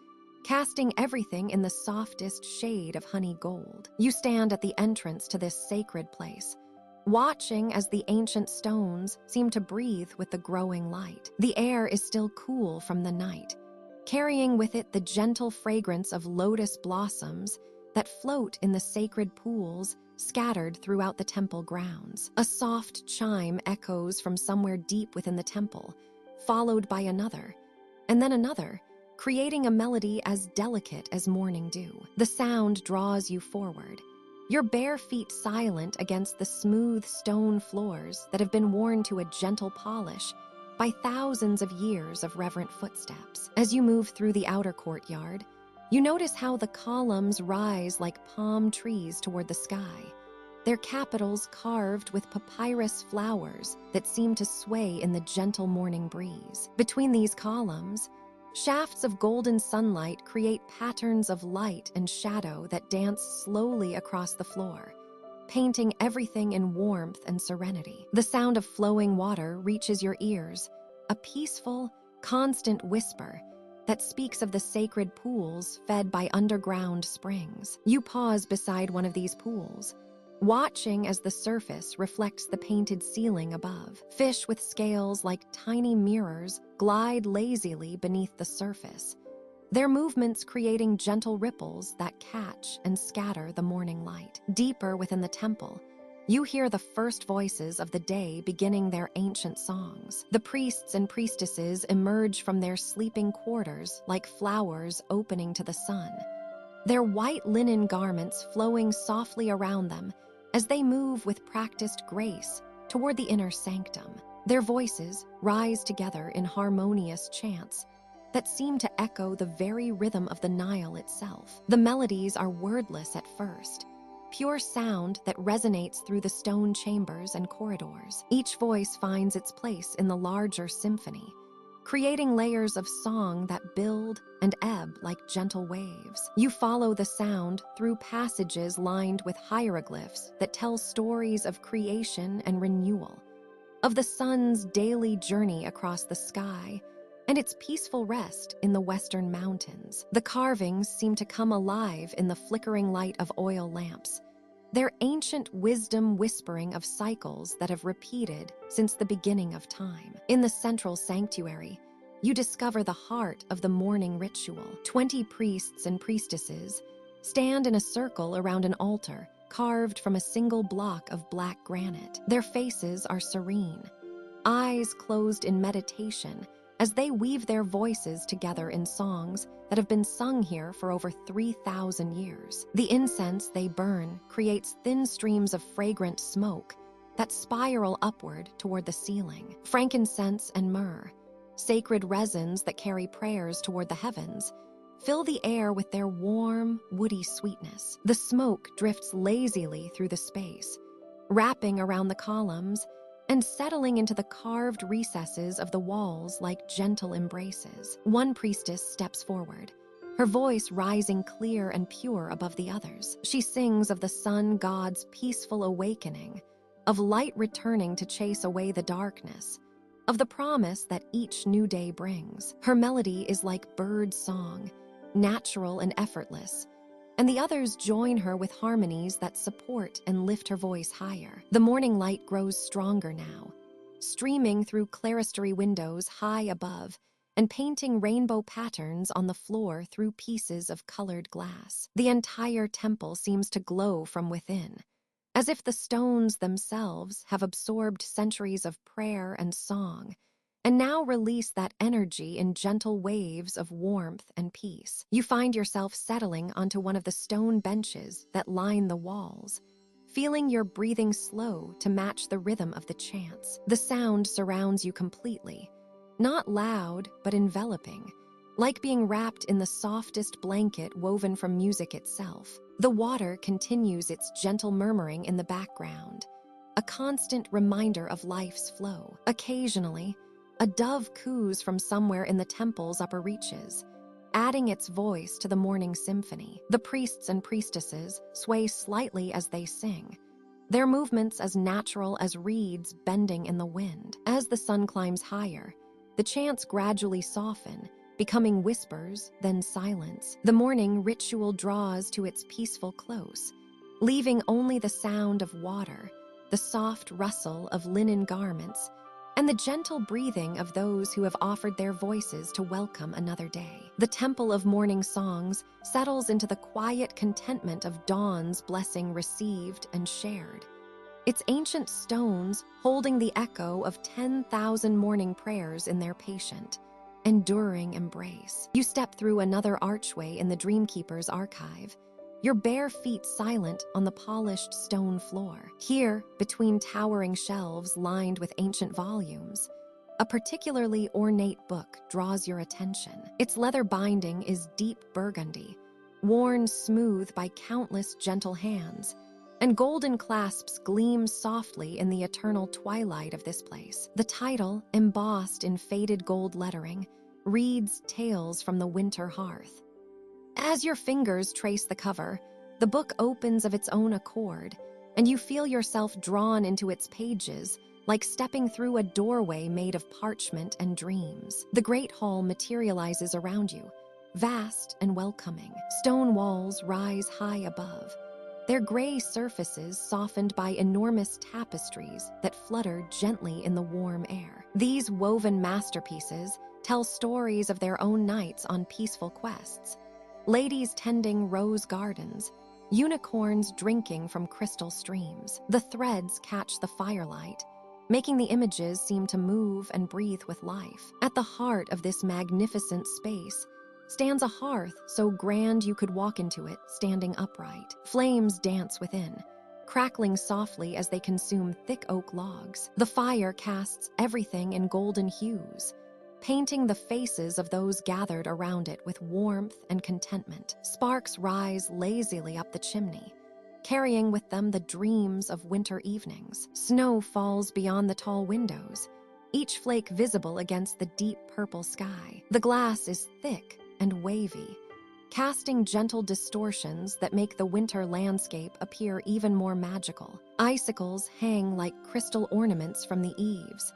casting everything in the softest shade of honey gold. You stand at the entrance to this sacred place, watching as the ancient stones seem to breathe with the growing light. The air is still cool from the night, carrying with it the gentle fragrance of lotus blossoms that float in the sacred pools scattered throughout the temple grounds. A soft chime echoes from somewhere deep within the temple, followed by another, and then another, creating a melody as delicate as morning dew. The sound draws you forward, your bare feet silent against the smooth stone floors that have been worn to a gentle polish by thousands of years of reverent footsteps. As you move through the outer courtyard, you notice how the columns rise like palm trees toward the sky, their capitals carved with papyrus flowers that seem to sway in the gentle morning breeze. Between these columns, shafts of golden sunlight create patterns of light and shadow that dance slowly across the floor, painting everything in warmth and serenity. The sound of flowing water reaches your ears, a peaceful, constant whisper that speaks of the sacred pools fed by underground springs. You pause beside one of these pools, watching as the surface reflects the painted ceiling above. Fish with scales like tiny mirrors glide lazily beneath the surface, their movements creating gentle ripples that catch and scatter the morning light. Deeper within the temple, you hear the first voices of the day beginning their ancient songs. The priests and priestesses emerge from their sleeping quarters like flowers opening to the sun, their white linen garments flowing softly around them as they move with practiced grace toward the inner sanctum. Their voices rise together in harmonious chants that seem to echo the very rhythm of the Nile itself. The melodies are wordless at first, pure sound that resonates through the stone chambers and corridors. Each voice finds its place in the larger symphony, creating layers of song that build and ebb like gentle waves. You follow the sound through passages lined with hieroglyphs that tell stories of creation and renewal, of the sun's daily journey across the sky, and its peaceful rest in the western mountains. The carvings seem to come alive in the flickering light of oil lamps, their ancient wisdom whispering of cycles that have repeated since the beginning of time. In the central sanctuary, you discover the heart of the morning ritual. 20 priests and priestesses stand in a circle around an altar carved from a single block of black granite. Their faces are serene, eyes closed in meditation, as they weave their voices together in songs that have been sung here for over 3,000 years. The incense they burn creates thin streams of fragrant smoke that spiral upward toward the ceiling. Frankincense and myrrh, sacred resins that carry prayers toward the heavens, fill the air with their warm, woody sweetness. The smoke drifts lazily through the space, wrapping around the columns and settling into the carved recesses of the walls like gentle embraces. One priestess steps forward, her voice rising clear and pure above the others. She sings of the sun god's peaceful awakening, of light returning to chase away the darkness, of the promise that each new day brings. Her melody is like bird song, natural and effortless, and the others join her with harmonies that support and lift her voice higher. The morning light grows stronger now, streaming through clerestory windows high above and painting rainbow patterns on the floor through pieces of colored glass. The entire temple seems to glow from within, as if the stones themselves have absorbed centuries of prayer and song, and now release that energy in gentle waves of warmth and peace. You find yourself settling onto one of the stone benches that line the walls, feeling your breathing slow to match the rhythm of the chants. The sound surrounds you completely, not loud but enveloping, like being wrapped in the softest blanket woven from music itself. The water continues its gentle murmuring in the background, a constant reminder of life's flow. Occasionally, a dove coos from somewhere in the temple's upper reaches, adding its voice to the morning symphony. The priests and priestesses sway slightly as they sing, their movements as natural as reeds bending in the wind. As the sun climbs higher, the chants gradually soften, becoming whispers, then silence. The morning ritual draws to its peaceful close, leaving only the sound of water, the soft rustle of linen garments, and the gentle breathing of those who have offered their voices to welcome another day. The temple of morning songs settles into the quiet contentment of dawn's blessing received and shared, its ancient stones holding the echo of 10,000 morning prayers in their patient, enduring embrace. You step through another archway in the Dreamkeeper's archive, your bare feet silent on the polished stone floor. Here, between towering shelves lined with ancient volumes, a particularly ornate book draws your attention. Its leather binding is deep burgundy, worn smooth by countless gentle hands, and golden clasps gleam softly in the eternal twilight of this place. The title, embossed in faded gold lettering, reads Tales from the Winter Hearth. As your fingers trace the cover, the book opens of its own accord, and you feel yourself drawn into its pages, like stepping through a doorway made of parchment and dreams. The great hall materializes around you, vast and welcoming. Stone walls rise high above, their gray surfaces softened by enormous tapestries that flutter gently in the warm air. These woven masterpieces tell stories of their own nights on peaceful quests, ladies tending rose gardens, unicorns drinking from crystal streams. The threads catch the firelight, making the images seem to move and breathe with life. At the heart of this magnificent space stands a hearth so grand you could walk into it standing upright. Flames dance within, crackling softly as they consume thick oak logs. The fire casts everything in golden hues, painting the faces of those gathered around it with warmth and contentment. Sparks rise lazily up the chimney, carrying with them the dreams of winter evenings. Snow falls beyond the tall windows, each flake visible against the deep purple sky. The glass is thick and wavy, casting gentle distortions that make the winter landscape appear even more magical. Icicles hang like crystal ornaments from the eaves,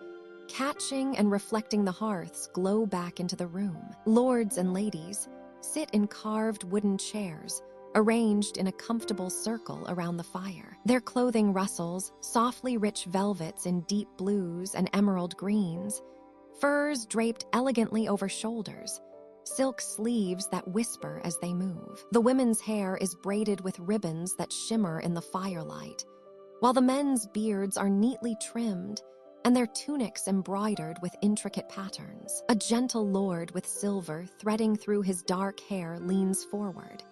catching and reflecting the hearth's glow back into the room. Lords and ladies sit in carved wooden chairs, arranged in a comfortable circle around the fire. Their clothing rustles softly rich velvets in deep blues and emerald greens, furs draped elegantly over shoulders, silk sleeves that whisper as they move. The women's hair is braided with ribbons that shimmer in the firelight, while the men's beards are neatly trimmed and their tunics embroidered with intricate patterns. A gentle lord with silver threading through his dark hair leans forward,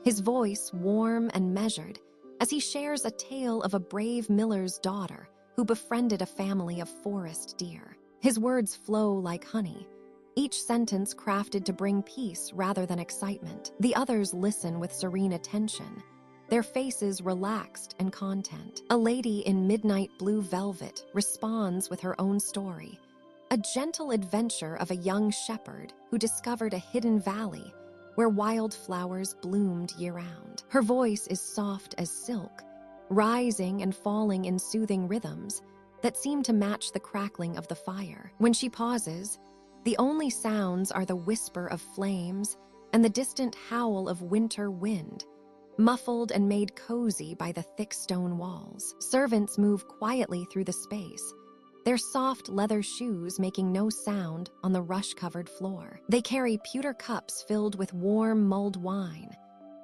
his voice warm and measured as he shares a tale of a brave miller's daughter who befriended a family of forest deer. His words flow like honey, each sentence crafted to bring peace rather than excitement. The others listen with serene attention, their faces relaxed and content. A lady in midnight blue velvet responds with her own story, a gentle adventure of a young shepherd who discovered a hidden valley where wildflowers bloomed year-round. Her voice is soft as silk, rising and falling in soothing rhythms that seem to match the crackling of the fire. When she pauses, the only sounds are the whisper of flames and the distant howl of winter wind, muffled and made cozy by the thick stone walls. Servants move quietly through the space, their soft leather shoes making no sound on the rush-covered floor. They carry pewter cups filled with warm mulled wine,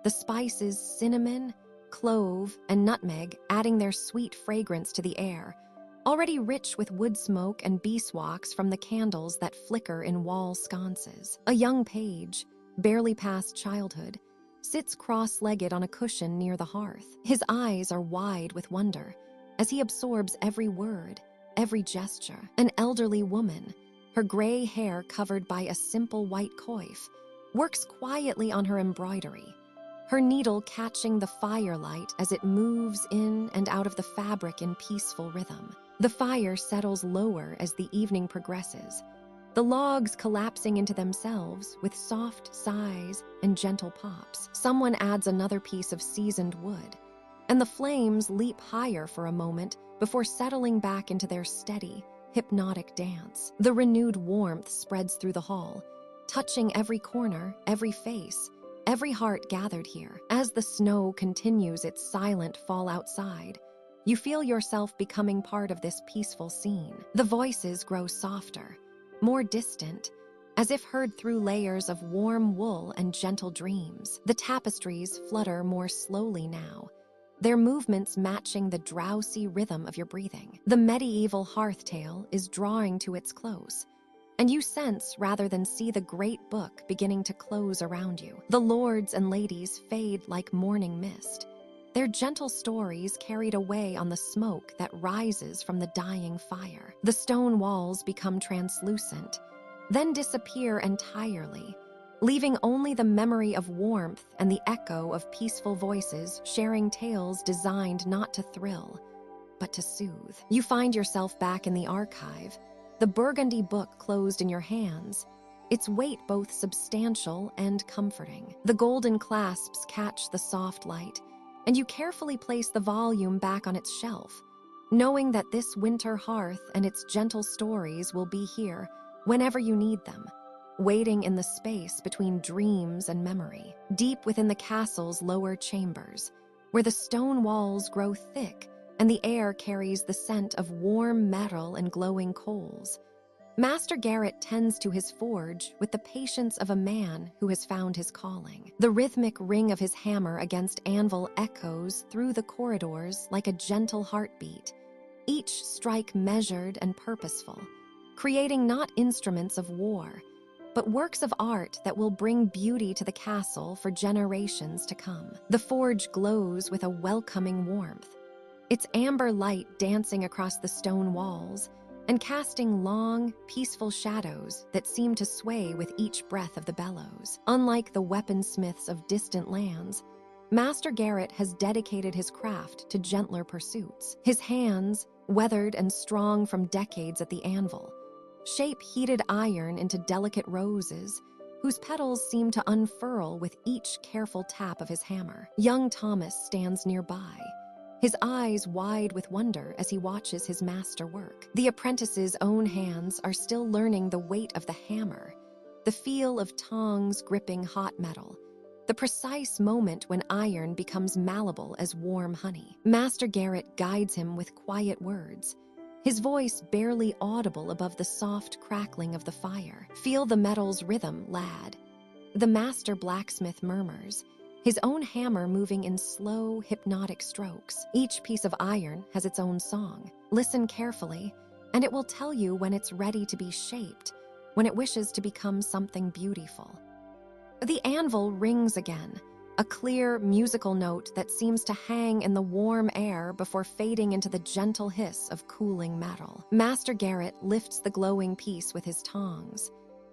the spices cinnamon, clove, and nutmeg adding their sweet fragrance to the air, already rich with wood smoke and beeswax from the candles that flicker in wall sconces. A young page, barely past childhood, sits cross-legged on a cushion near the hearth. His eyes are wide with wonder as he absorbs every word, every gesture. An elderly woman, her gray hair covered by a simple white coif, works quietly on her embroidery, her needle catching the firelight as it moves in and out of the fabric in peaceful rhythm. The fire settles lower as the evening progresses, the logs collapsing into themselves with soft sighs and gentle pops. Someone adds another piece of seasoned wood, and the flames leap higher for a moment before settling back into their steady, hypnotic dance. The renewed warmth spreads through the hall, touching every corner, every face, every heart gathered here. As the snow continues its silent fall outside, you feel yourself becoming part of this peaceful scene. The voices grow softer, more distant, as if heard through layers of warm wool and gentle dreams. The tapestries flutter more slowly now, their movements matching the drowsy rhythm of your breathing. The medieval hearth tale is drawing to its close, and you sense rather than see the great book beginning to close around you. The lords and ladies fade like morning mist, their gentle stories carried away on the smoke that rises from the dying fire. The stone walls become translucent, then disappear entirely, leaving only the memory of warmth and the echo of peaceful voices sharing tales designed not to thrill, but to soothe. You find yourself back in the archive, the burgundy book closed in your hands, its weight both substantial and comforting. The golden clasps catch the soft light, and you carefully place the volume back on its shelf, knowing that this winter hearth and its gentle stories will be here whenever you need them, waiting in the space between dreams and memory. Deep within the castle's lower chambers, where the stone walls grow thick and the air carries the scent of warm metal and glowing coals, Master Garrett tends to his forge with the patience of a man who has found his calling. The rhythmic ring of his hammer against anvil echoes through the corridors like a gentle heartbeat, each strike measured and purposeful, creating not instruments of war, but works of art that will bring beauty to the castle for generations to come. The forge glows with a welcoming warmth, its amber light dancing across the stone walls and casting long, peaceful shadows that seem to sway with each breath of the bellows. Unlike the weaponsmiths of distant lands, Master Garrett has dedicated his craft to gentler pursuits. His hands, weathered and strong from decades at the anvil, shape heated iron into delicate roses whose petals seem to unfurl with each careful tap of his hammer. Young Thomas stands nearby, his eyes wide with wonder as he watches his master work. The apprentice's own hands are still learning the weight of the hammer, the feel of tongs gripping hot metal, the precise moment when iron becomes malleable as warm honey. Master Garrett guides him with quiet words, his voice barely audible above the soft crackling of the fire. "Feel the metal's rhythm, lad," the master blacksmith murmurs, his own hammer moving in slow, hypnotic strokes. Each piece of iron has its own song. Listen carefully, and it will tell you when it's ready to be shaped, when it wishes to become something beautiful. The anvil rings again, a clear, musical note that seems to hang in the warm air before fading into the gentle hiss of cooling metal. Master Garrett lifts the glowing piece with his tongs,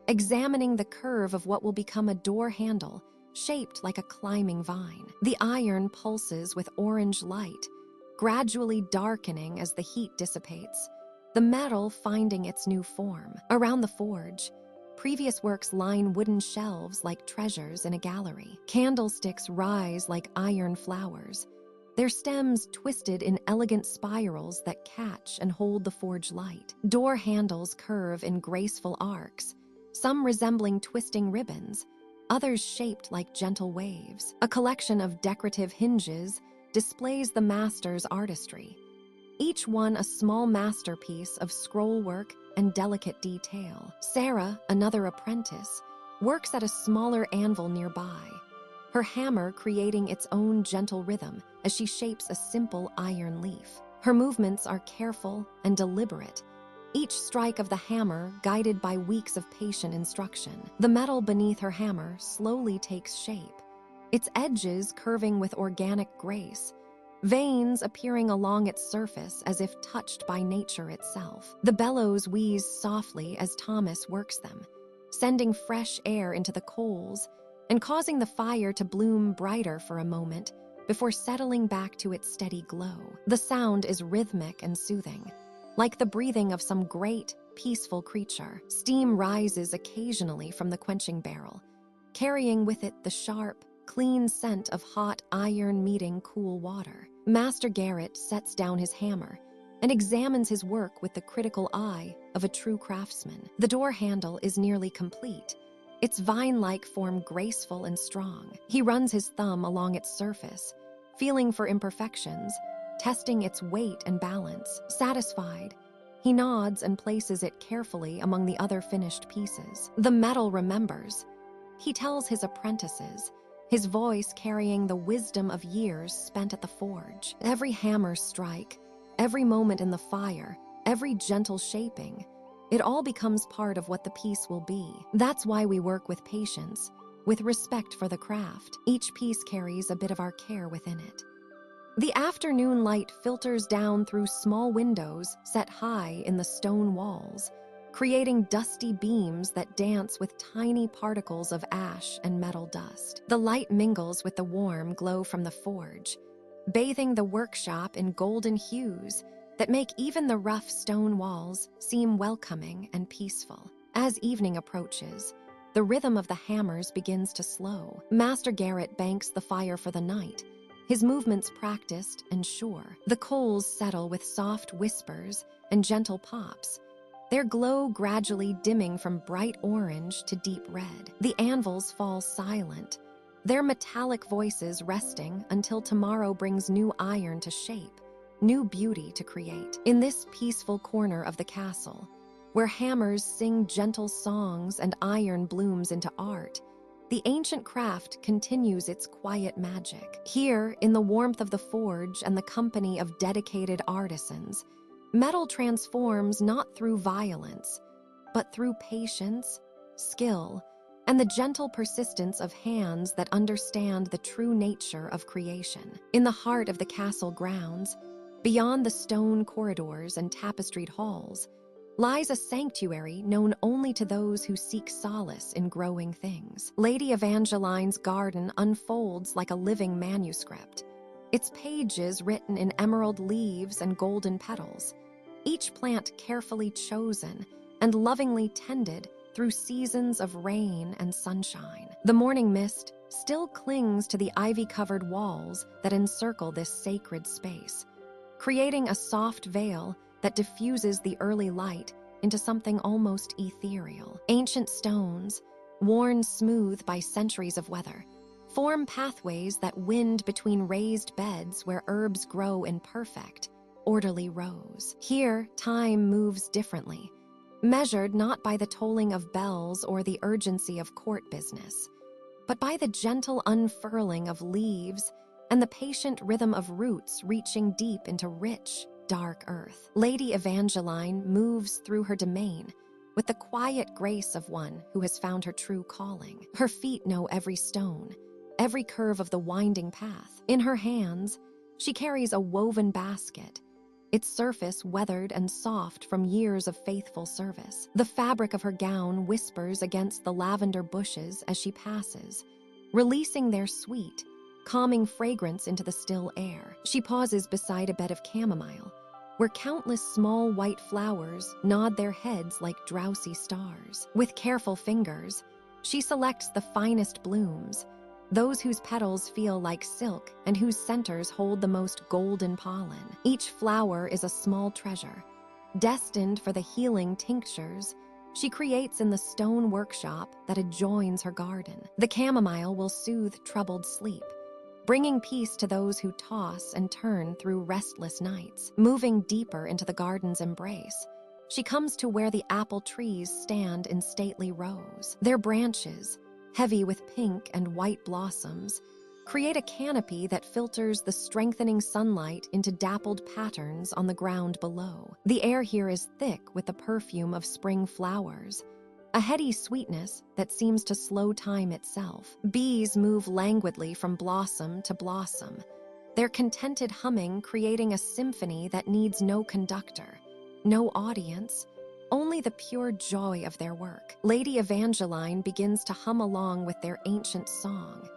examining the curve of what will become a door handle shaped like a climbing vine. The iron pulses with orange light, gradually darkening as the heat dissipates, the metal finding its new form. Around the forge, previous works line wooden shelves like treasures in a gallery. Candlesticks rise like iron flowers, their stems twisted in elegant spirals that catch and hold the forge light. Door handles curve in graceful arcs, some resembling twisting ribbons, others shaped like gentle waves. A collection of decorative hinges displays the master's artistry, each one a small masterpiece of scrollwork and delicate detail. Sarah, another apprentice, works at a smaller anvil nearby, her hammer creating its own gentle rhythm as she shapes a simple iron leaf. Her movements are careful and deliberate, each strike of the hammer guided by weeks of patient instruction. The metal beneath her hammer slowly takes shape, its edges curving with organic grace, veins appearing along its surface as if touched by nature itself. The bellows wheeze softly as Thomas works them, sending fresh air into the coals and causing the fire to bloom brighter for a moment before settling back to its steady glow. The sound is rhythmic and soothing, like the breathing of some great, peaceful creature. Steam rises occasionally from the quenching barrel, carrying with it the sharp, clean scent of hot iron meeting cool water. Master Garrett sets down his hammer and examines his work with the critical eye of a true craftsman. The door handle is nearly complete, its vine-like form graceful and strong. He runs his thumb along its surface, feeling for imperfections, testing its weight and balance. Satisfied, he nods and places it carefully among the other finished pieces. The metal remembers. He tells his apprentices, his voice carrying the wisdom of years spent at the forge. Every hammer strike, every moment in the fire, every gentle shaping, it all becomes part of what the piece will be. That's why we work with patience, with respect for the craft. Each piece carries a bit of our care within it. The afternoon light filters down through small windows set high in the stone walls, creating dusty beams that dance with tiny particles of ash and metal dust. The light mingles with the warm glow from the forge, bathing the workshop in golden hues that make even the rough stone walls seem welcoming and peaceful. As evening approaches, the rhythm of the hammers begins to slow. Master Garrett banks the fire for the night, his movements practiced and sure. The coals settle with soft whispers and gentle pops, their glow gradually dimming from bright orange to deep red. The anvils fall silent, their metallic voices resting until tomorrow brings new iron to shape, new beauty to create. In this peaceful corner of the castle, where hammers sing gentle songs and iron blooms into art, the ancient craft continues its quiet magic. Here, in the warmth of the forge and the company of dedicated artisans, metal transforms not through violence, but through patience, skill, and the gentle persistence of hands that understand the true nature of creation. In the heart of the castle grounds, beyond the stone corridors and tapestried halls, lies a sanctuary known only to those who seek solace in growing things. Lady Evangeline's garden unfolds like a living manuscript, its pages written in emerald leaves and golden petals, each plant carefully chosen and lovingly tended through seasons of rain and sunshine. The morning mist still clings to the ivy-covered walls that encircle this sacred space, creating a soft veil that diffuses the early light into something almost ethereal. Ancient stones, worn smooth by centuries of weather, form pathways that wind between raised beds where herbs grow in perfect, orderly rows. Here, time moves differently, measured not by the tolling of bells or the urgency of court business, but by the gentle unfurling of leaves and the patient rhythm of roots reaching deep into rich, dark earth. Lady Evangeline moves through her domain with the quiet grace of one who has found her true calling. Her feet know every stone, every curve of the winding path. In her hands, she carries a woven basket, its surface weathered and soft from years of faithful service. The fabric of her gown whispers against the lavender bushes as she passes, releasing their sweet, calming fragrance into the still air. She pauses beside a bed of chamomile, where countless small white flowers nod their heads like drowsy stars. With careful fingers, she selects the finest blooms, those whose petals feel like silk and whose centers hold the most golden pollen. Each flower is a small treasure, destined for the healing tinctures she creates in the stone workshop that adjoins her garden. The chamomile will soothe troubled sleep, bringing peace to those who toss and turn through restless nights. Moving deeper into the garden's embrace, she comes to where the apple trees stand in stately rows. Their branches, heavy with pink and white blossoms, create a canopy that filters the strengthening sunlight into dappled patterns on the ground below. The air here is thick with the perfume of spring flowers, a heady sweetness that seems to slow time itself. Bees move languidly from blossom to blossom, their contented humming creating a symphony that needs no conductor, no audience, only the pure joy of their work. Lady Evangeline begins to hum along with their ancient song,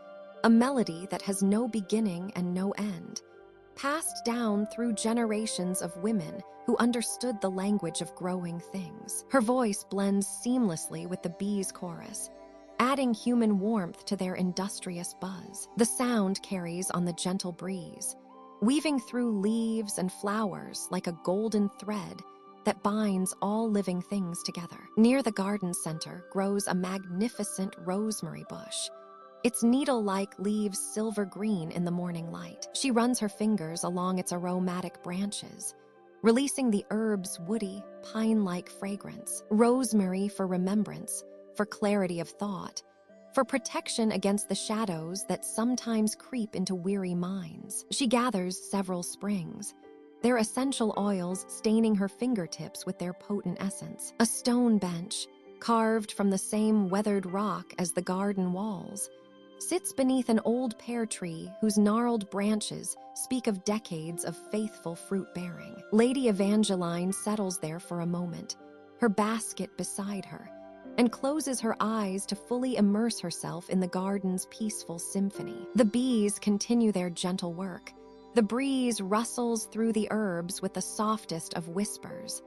a melody that has no beginning and no end, passed down through generations of women who understood the language of growing things. Her voice blends seamlessly with the bees' chorus, adding human warmth to their industrious buzz. The sound carries on the gentle breeze, weaving through leaves and flowers like a golden thread that binds all living things together. Near the garden center grows a magnificent rosemary bush, its needle-like leaves silver green in the morning light. She runs her fingers along its aromatic branches, releasing the herb's woody, pine-like fragrance. Rosemary for remembrance, for clarity of thought, for protection against the shadows that sometimes creep into weary minds. She gathers several sprigs, their essential oils staining her fingertips with their potent essence. A stone bench, carved from the same weathered rock as the garden walls, sits beneath an old pear tree whose gnarled branches speak of decades of faithful fruit-bearing. Lady Evangeline settles there for a moment, her basket beside her, and closes her eyes to fully immerse herself in the garden's peaceful symphony. The bees continue their gentle work. The breeze rustles through the herbs with the softest of whispers,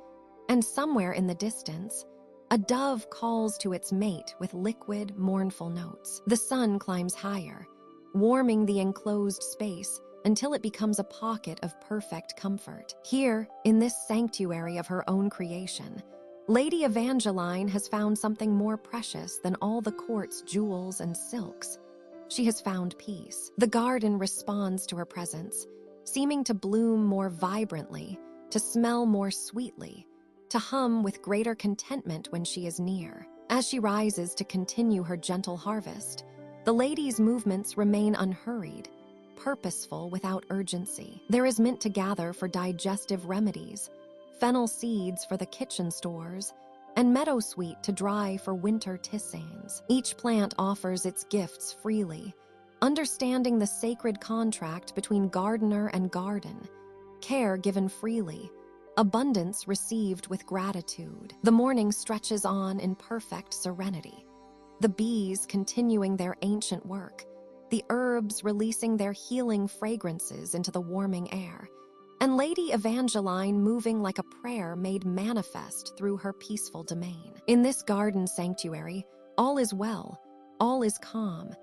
and somewhere in the distance, a dove calls to its mate with liquid, mournful notes. The sun climbs higher, warming the enclosed space until it becomes a pocket of perfect comfort. Here, in this sanctuary of her own creation, Lady Evangeline has found something more precious than all the court's jewels and silks. She has found peace. The garden responds to her presence, seeming to bloom more vibrantly, to smell more sweetly, to hum with greater contentment when she is near. As she rises to continue her gentle harvest, the lady's movements remain unhurried, purposeful without urgency. There is mint to gather for digestive remedies, fennel seeds for the kitchen stores, and meadowsweet to dry for winter tisanes. Each plant offers its gifts freely, understanding the sacred contract between gardener and garden, care given freely, abundance received with gratitude. The morning stretches on in perfect serenity, the bees continuing their ancient work, the herbs releasing their healing fragrances into the warming air, and Lady Evangeline moving like a prayer made manifest through her peaceful domain. In this garden sanctuary, all is well, all is calm,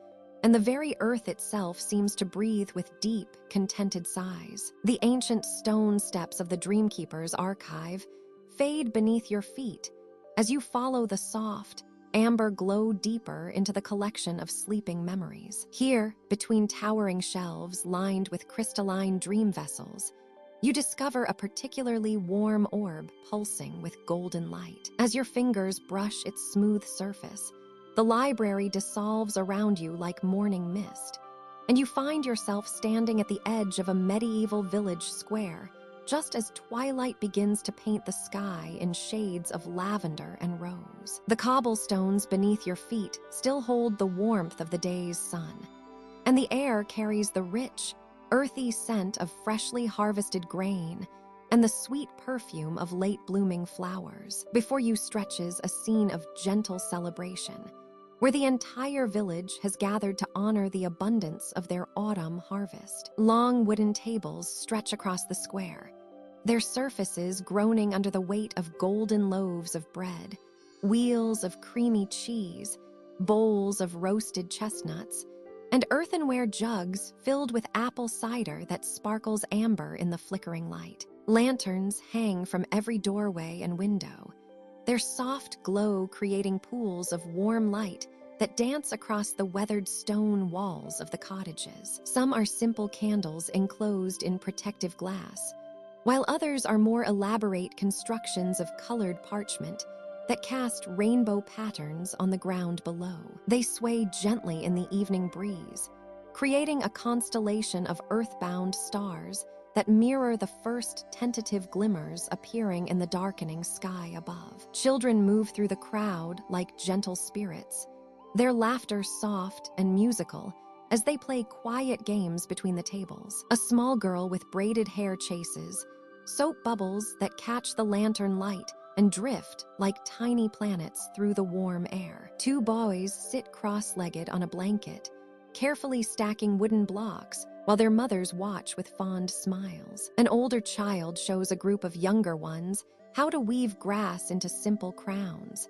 and the very earth itself seems to breathe with deep, contented sighs. The ancient stone steps of the Dreamkeeper's archive fade beneath your feet as you follow the soft, amber glow deeper into the collection of sleeping memories. Here, between towering shelves lined with crystalline dream vessels, you discover a particularly warm orb pulsing with golden light. As your fingers brush its smooth surface, the library dissolves around you like morning mist, and you find yourself standing at the edge of a medieval village square, just as twilight begins to paint the sky in shades of lavender and rose. The cobblestones beneath your feet still hold the warmth of the day's sun, and the air carries the rich, earthy scent of freshly harvested grain and the sweet perfume of late-blooming flowers. Before you stretches a scene of gentle celebration, where the entire village has gathered to honor the abundance of their autumn harvest. Long wooden tables stretch across the square, their surfaces groaning under the weight of golden loaves of bread, wheels of creamy cheese, bowls of roasted chestnuts, and earthenware jugs filled with apple cider that sparkles amber in the flickering light. Lanterns hang from every doorway and window, their soft glow creating pools of warm light that dance across the weathered stone walls of the cottages. Some are simple candles enclosed in protective glass, while others are more elaborate constructions of colored parchment that cast rainbow patterns on the ground below. They sway gently in the evening breeze, creating a constellation of earthbound stars that mirror the first tentative glimmers appearing in the darkening sky above. Children move through the crowd like gentle spirits, their laughter soft and musical as they play quiet games between the tables. A small girl with braided hair chases soap bubbles that catch the lantern light and drift like tiny planets through the warm air. Two boys sit cross-legged on a blanket, carefully stacking wooden blocks while their mothers watch with fond smiles. An older child shows a group of younger ones how to weave grass into simple crowns,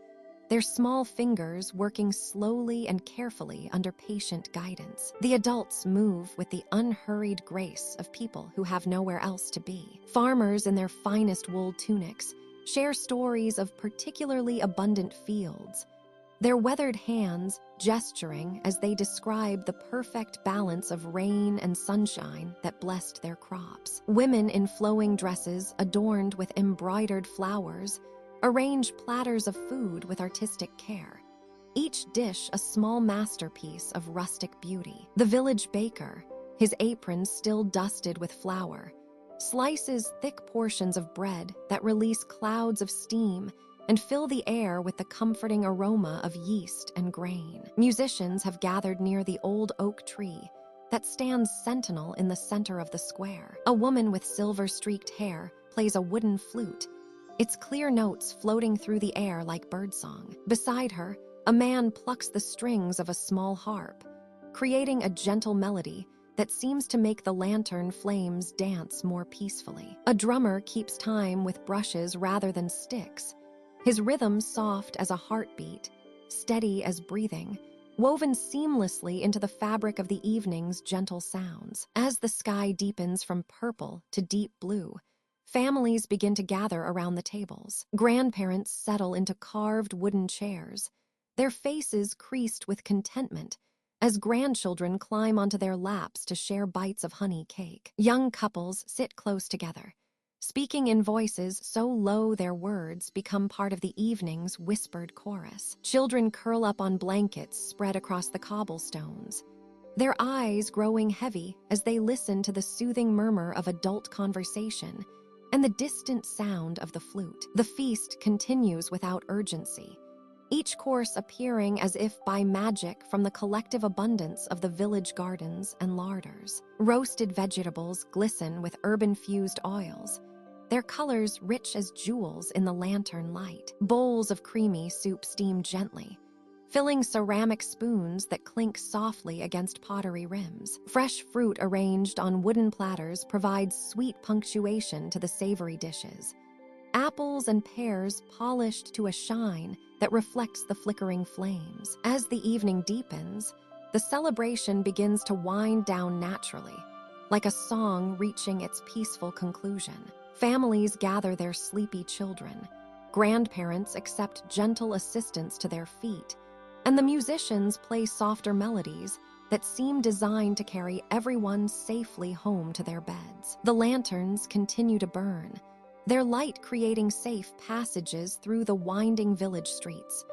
their small fingers working slowly and carefully under patient guidance. The adults move with the unhurried grace of people who have nowhere else to be. Farmers in their finest wool tunics share stories of particularly abundant fields, their weathered hands gesturing as they describe the perfect balance of rain and sunshine that blessed their crops. Women in flowing dresses adorned with embroidered flowers arrange platters of food with artistic care, each dish a small masterpiece of rustic beauty. The village baker, his apron still dusted with flour, slices thick portions of bread that release clouds of steam and fill the air with the comforting aroma of yeast and grain. Musicians have gathered near the old oak tree that stands sentinel in the center of the square. A woman with silver-streaked hair plays a wooden flute, its clear notes floating through the air like birdsong. Beside her, a man plucks the strings of a small harp, creating a gentle melody that seems to make the lantern flames dance more peacefully. A drummer keeps time with brushes rather than sticks, his rhythm soft as a heartbeat, steady as breathing, woven seamlessly into the fabric of the evening's gentle sounds. As the sky deepens from purple to deep blue, families begin to gather around the tables. Grandparents settle into carved wooden chairs, their faces creased with contentment as grandchildren climb onto their laps to share bites of honey cake. Young couples sit close together, speaking in voices so low their words become part of the evening's whispered chorus. Children curl up on blankets spread across the cobblestones, their eyes growing heavy as they listen to the soothing murmur of adult conversation and the distant sound of the flute. The feast continues without urgency, each course appearing as if by magic from the collective abundance of the village gardens and larders. Roasted vegetables glisten with herb-infused oils, their colors rich as jewels in the lantern light. Bowls of creamy soup steam gently, filling ceramic spoons that clink softly against pottery rims. Fresh fruit arranged on wooden platters provides sweet punctuation to the savory dishes. Apples and pears polished to a shine that reflects the flickering flames. As the evening deepens, the celebration begins to wind down naturally, like a song reaching its peaceful conclusion. Families gather their sleepy children, grandparents accept gentle assistance to their feet, and the musicians play softer melodies that seem designed to carry everyone safely home to their beds. The lanterns continue to burn, their light creating safe passages through the winding village streets,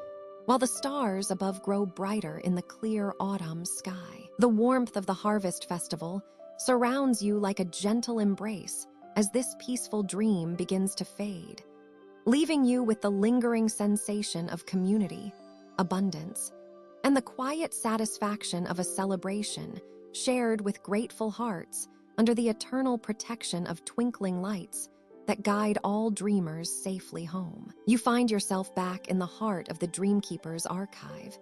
while the stars above grow brighter in the clear autumn sky. The warmth of the harvest festival surrounds you like a gentle embrace as this peaceful dream begins to fade, leaving you with the lingering sensation of community, abundance, and the quiet satisfaction of a celebration shared with grateful hearts under the eternal protection of twinkling lights that guide all dreamers safely home. You find yourself back in the heart of the Dreamkeeper's archive,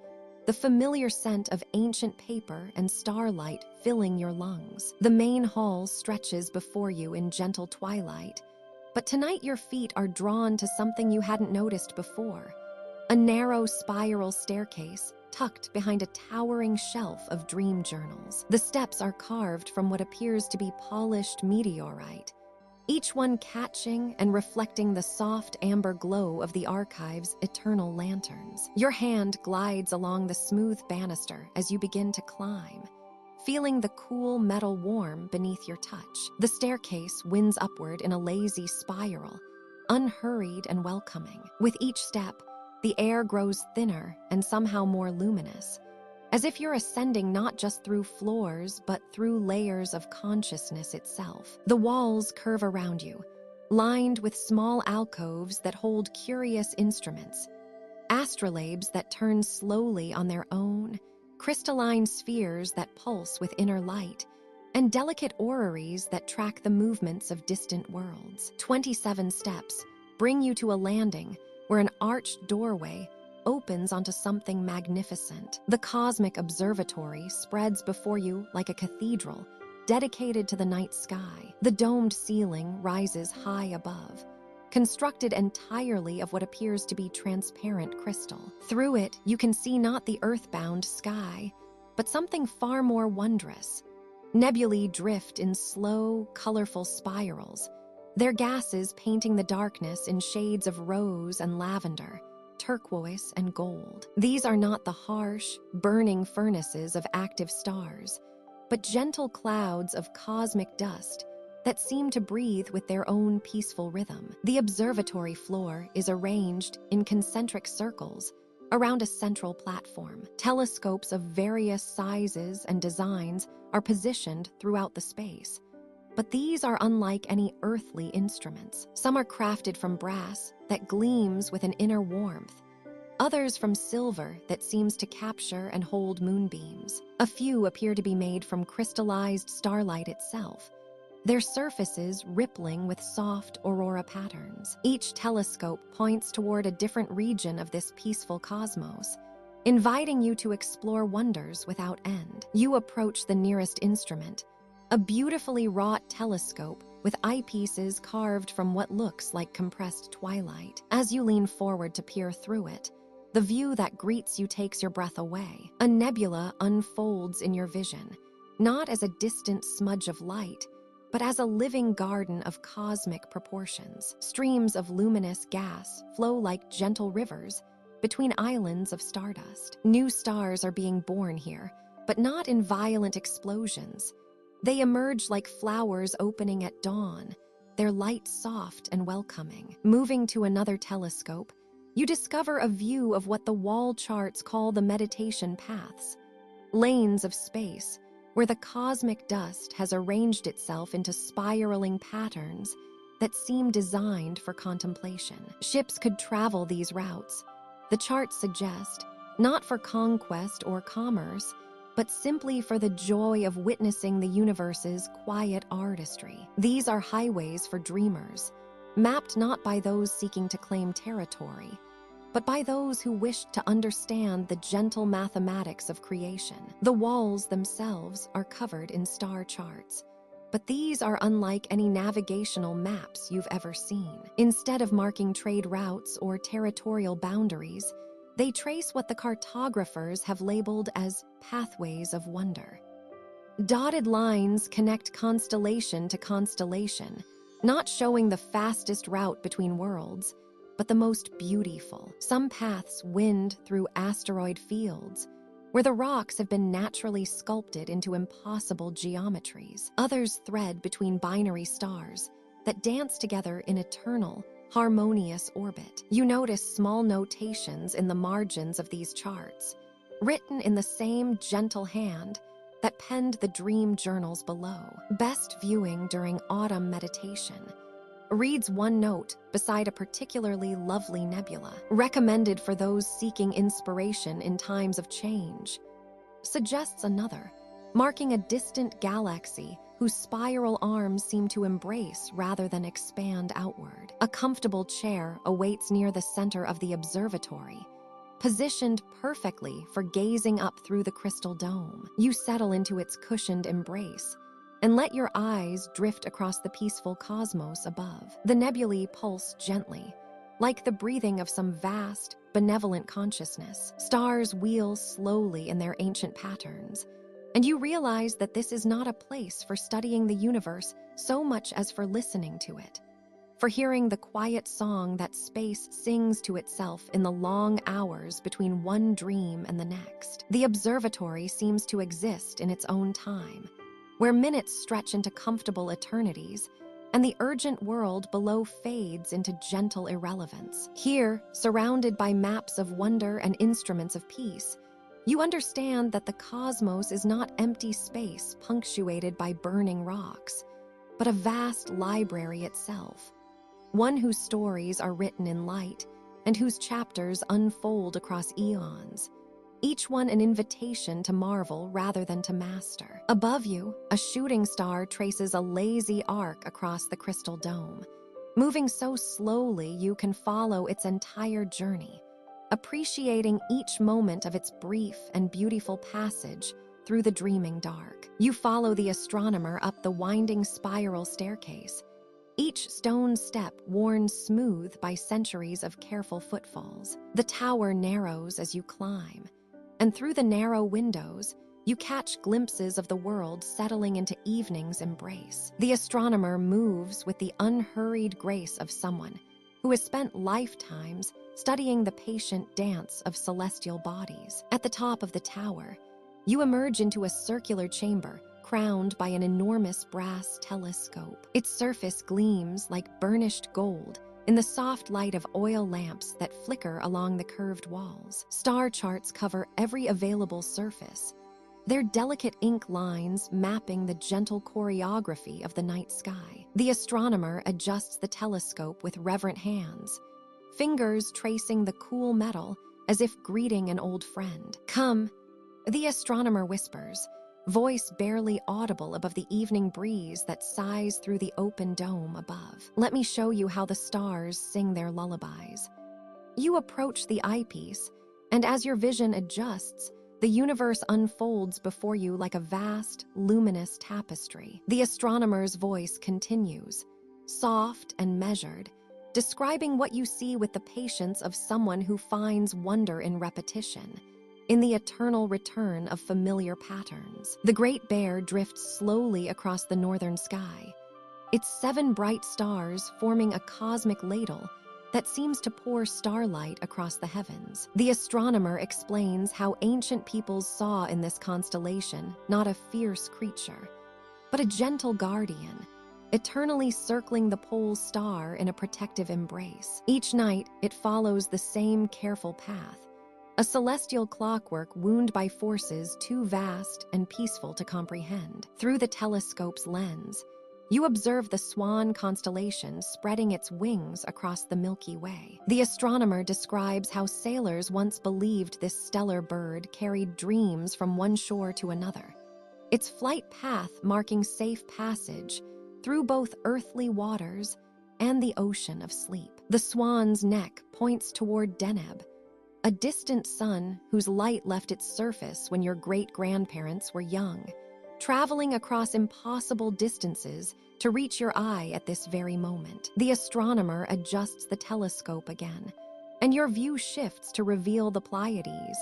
the familiar scent of ancient paper and starlight filling your lungs. The main hall stretches before you in gentle twilight, but tonight your feet are drawn to something you hadn't noticed before: a narrow spiral staircase tucked behind a towering shelf of dream journals. The steps are carved from what appears to be polished meteorite, each one catching and reflecting the soft amber glow of the archive's eternal lanterns. Your hand glides along the smooth banister as you begin to climb, feeling the cool metal warm beneath your touch. The staircase winds upward in a lazy spiral, unhurried and welcoming. With each step, the air grows thinner and somehow more luminous, as if you're ascending not just through floors, but through layers of consciousness itself. The walls curve around you, lined with small alcoves that hold curious instruments, astrolabes that turn slowly on their own, crystalline spheres that pulse with inner light, and delicate orreries that track the movements of distant worlds. 27 steps bring you to a landing where an arched doorway opens onto something magnificent. The cosmic observatory spreads before you like a cathedral, dedicated to the night sky. The domed ceiling rises high above, constructed entirely of what appears to be transparent crystal. Through it, you can see not the earthbound sky, but something far more wondrous. Nebulae drift in slow, colorful spirals, their gases painting the darkness in shades of rose and lavender, turquoise and gold. These are not the harsh, burning furnaces of active stars, but gentle clouds of cosmic dust that seem to breathe with their own peaceful rhythm. The observatory floor is arranged in concentric circles around a central platform. Telescopes of various sizes and designs are positioned throughout the space, but these are unlike any earthly instruments. Some are crafted from brass that gleams with an inner warmth, others from silver that seems to capture and hold moonbeams. A few appear to be made from crystallized starlight itself, their surfaces rippling with soft aurora patterns. Each telescope points toward a different region of this peaceful cosmos, inviting you to explore wonders without end. You approach the nearest instrument, a beautifully wrought telescope with eyepieces carved from what looks like compressed twilight. As you lean forward to peer through it, the view that greets you takes your breath away. A nebula unfolds in your vision, not as a distant smudge of light, but as a living garden of cosmic proportions. Streams of luminous gas flow like gentle rivers between islands of stardust. New stars are being born here, but not in violent explosions. They emerge like flowers opening at dawn, their light soft and welcoming. Moving to another telescope, you discover a view of what the wall charts call the meditation paths, lanes of space where the cosmic dust has arranged itself into spiraling patterns that seem designed for contemplation. Ships could travel these routes, the charts suggest, not for conquest or commerce, but simply for the joy of witnessing the universe's quiet artistry. These are highways for dreamers, mapped not by those seeking to claim territory, but by those who wish to understand the gentle mathematics of creation. The walls themselves are covered in star charts, but these are unlike any navigational maps you've ever seen. Instead of marking trade routes or territorial boundaries, they trace what the cartographers have labeled as pathways of wonder. Dotted lines connect constellation to constellation, not showing the fastest route between worlds, but the most beautiful. Some paths wind through asteroid fields, where the rocks have been naturally sculpted into impossible geometries. Others thread between binary stars that dance together in eternal, harmonious orbit. You notice small notations in the margins of these charts, written in the same gentle hand that penned the dream journals below. Best viewing during autumn meditation reads one note beside a particularly lovely nebula. Recommended for those seeking inspiration in times of change. Suggests another, marking a distant galaxy whose spiral arms seem to embrace rather than expand outward. A comfortable chair awaits near the center of the observatory, positioned perfectly for gazing up through the crystal dome. You settle into its cushioned embrace and let your eyes drift across the peaceful cosmos above. The nebulae pulse gently, like the breathing of some vast, benevolent consciousness. Stars wheel slowly in their ancient patterns, and you realize that this is not a place for studying the universe so much as for listening to it, for hearing the quiet song that space sings to itself in the long hours between one dream and the next. The observatory seems to exist in its own time, where minutes stretch into comfortable eternities, and the urgent world below fades into gentle irrelevance. Here, surrounded by maps of wonder and instruments of peace, you understand that the cosmos is not empty space punctuated by burning rocks, but a vast library itself, one whose stories are written in light and whose chapters unfold across eons, each one an invitation to marvel rather than to master. Above you, a shooting star traces a lazy arc across the crystal dome, Moving so slowly you can follow its entire journey, appreciating each moment of its brief and beautiful passage through the dreaming dark. You follow the astronomer up the winding spiral staircase, each stone step worn smooth by centuries of careful footfalls. The tower narrows as you climb, and through the narrow windows, you catch glimpses of the world settling into evening's embrace. The astronomer moves with the unhurried grace of someone who has spent lifetimes studying the patient dance of celestial bodies. At the top of the tower, you emerge into a circular chamber crowned by an enormous brass telescope. Its surface gleams like burnished gold in the soft light of oil lamps that flicker along the curved walls. Star charts cover every available surface, their delicate ink lines mapping the gentle choreography of the night sky. The astronomer adjusts the telescope with reverent hands, fingers tracing the cool metal as if greeting an old friend. "Come," the astronomer whispers, voice barely audible above the evening breeze that sighs through the open dome above. "Let me show you how the stars sing their lullabies." You approach the eyepiece, and as your vision adjusts, the universe unfolds before you like a vast, luminous tapestry. The astronomer's voice continues, soft and measured, describing what you see with the patience of someone who finds wonder in repetition, in the eternal return of familiar patterns. The Great Bear drifts slowly across the northern sky, its 7 bright stars forming a cosmic ladle that seems to pour starlight across the heavens. The astronomer explains how ancient peoples saw in this constellation not a fierce creature, but a gentle guardian, eternally circling the pole star in a protective embrace. Each night, it follows the same careful path, a celestial clockwork wound by forces too vast and peaceful to comprehend. Through the telescope's lens, you observe the Swan constellation spreading its wings across the Milky Way. The astronomer describes how sailors once believed this stellar bird carried dreams from one shore to another, its flight path marking safe passage through both earthly waters and the ocean of sleep. The swan's neck points toward Deneb, a distant sun whose light left its surface when your great-grandparents were young, traveling across impossible distances to reach your eye at this very moment. The astronomer adjusts the telescope again, and your view shifts to reveal the Pleiades,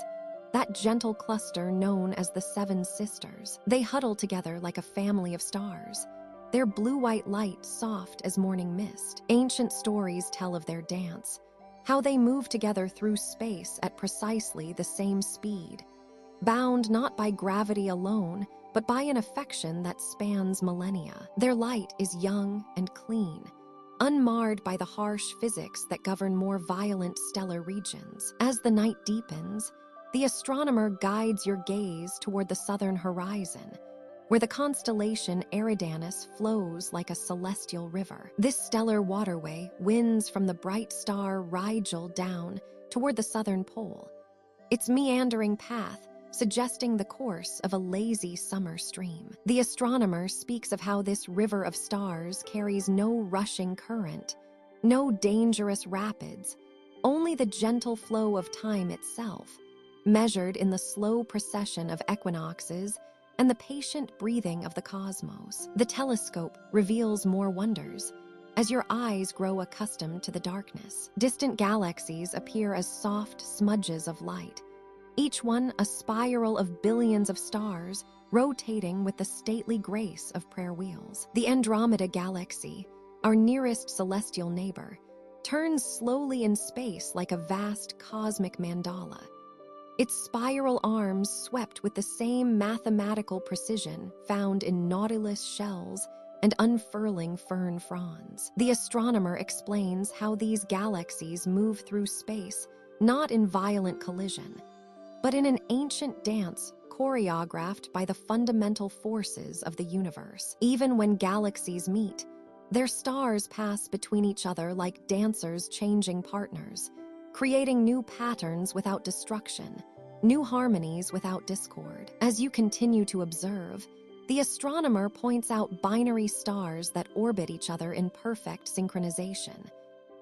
that gentle cluster known as the Seven Sisters. They huddle together like a family of stars, their blue-white light soft as morning mist. Ancient stories tell of their dance, how they move together through space at precisely the same speed, bound not by gravity alone, but by an affection that spans millennia. Their light is young and clean, unmarred by the harsh physics that govern more violent stellar regions. As the night deepens, the astronomer guides your gaze toward the southern horizon, where the constellation Eridanus flows like a celestial river. This stellar waterway winds from the bright star Rigel down toward the southern pole, its meandering path suggesting the course of a lazy summer stream. The astronomer speaks of how this river of stars carries no rushing current, no dangerous rapids, only the gentle flow of time itself, measured in the slow procession of equinoxes and the patient breathing of the cosmos. The telescope reveals more wonders as your eyes grow accustomed to the darkness. Distant galaxies appear as soft smudges of light, each one a spiral of billions of stars rotating with the stately grace of prayer wheels. The Andromeda Galaxy, our nearest celestial neighbor, turns slowly in space like a vast cosmic mandala, its spiral arms swept with the same mathematical precision found in nautilus shells and unfurling fern fronds. The astronomer explains how these galaxies move through space not in violent collision, but in an ancient dance choreographed by the fundamental forces of the universe. Even when galaxies meet, their stars pass between each other like dancers changing partners, creating new patterns without destruction, new harmonies without discord. As you continue to observe, The astronomer points out binary stars that orbit each other in perfect synchronization,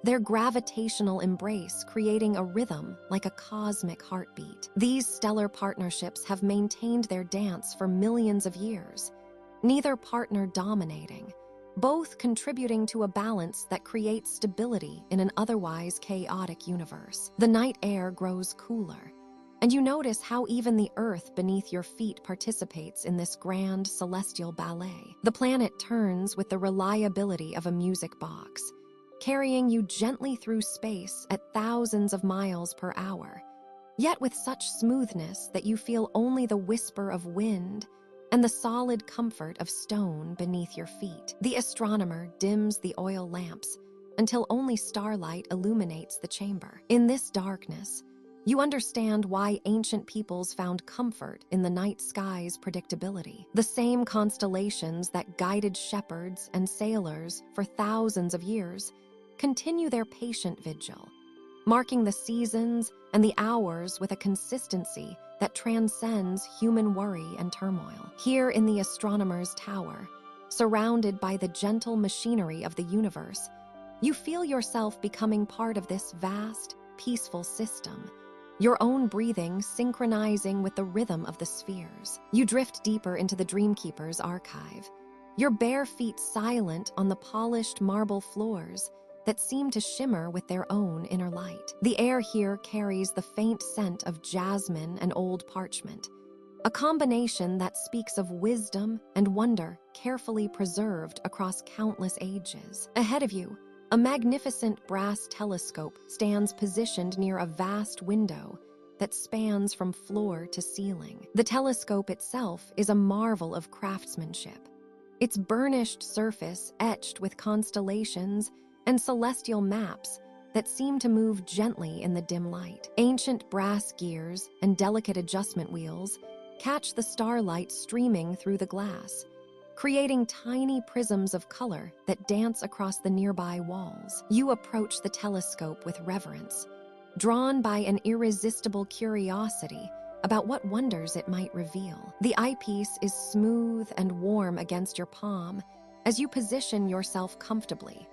their gravitational embrace creating a rhythm like a cosmic heartbeat. These stellar partnerships have maintained their dance for millions of years, neither partner dominating, both contributing to a balance that creates stability in an otherwise chaotic universe. The night air grows cooler, and you notice how even the earth beneath your feet participates in this grand celestial ballet. The planet turns with the reliability of a music box, carrying you gently through space at thousands of miles per hour, yet with such smoothness that you feel only the whisper of wind and the solid comfort of stone beneath your feet. The astronomer dims the oil lamps until only starlight illuminates the chamber. In this darkness, you understand why ancient peoples found comfort in the night sky's predictability. The same constellations that guided shepherds and sailors for thousands of years continue their patient vigil, marking the seasons and the hours with a consistency that transcends human worry and turmoil. Here in the astronomer's tower, surrounded by the gentle machinery of the universe, you feel yourself becoming part of this vast, peaceful system, your own breathing synchronizing with the rhythm of the spheres. You drift deeper into the Dreamkeeper's archive, your bare feet silent on the polished marble floors that seem to shimmer with their own inner light. The air here carries the faint scent of jasmine and old parchment, a combination that speaks of wisdom and wonder carefully preserved across countless ages. Ahead of you, a magnificent brass telescope stands positioned near a vast window that spans from floor to ceiling. The telescope itself is a marvel of craftsmanship, its burnished surface etched with constellations and celestial maps that seem to move gently in the dim light. Ancient brass gears and delicate adjustment wheels catch the starlight streaming through the glass, creating tiny prisms of color that dance across the nearby walls. You approach the telescope with reverence, drawn by an irresistible curiosity about what wonders it might reveal. The eyepiece is smooth and warm against your palm as you position yourself comfortably,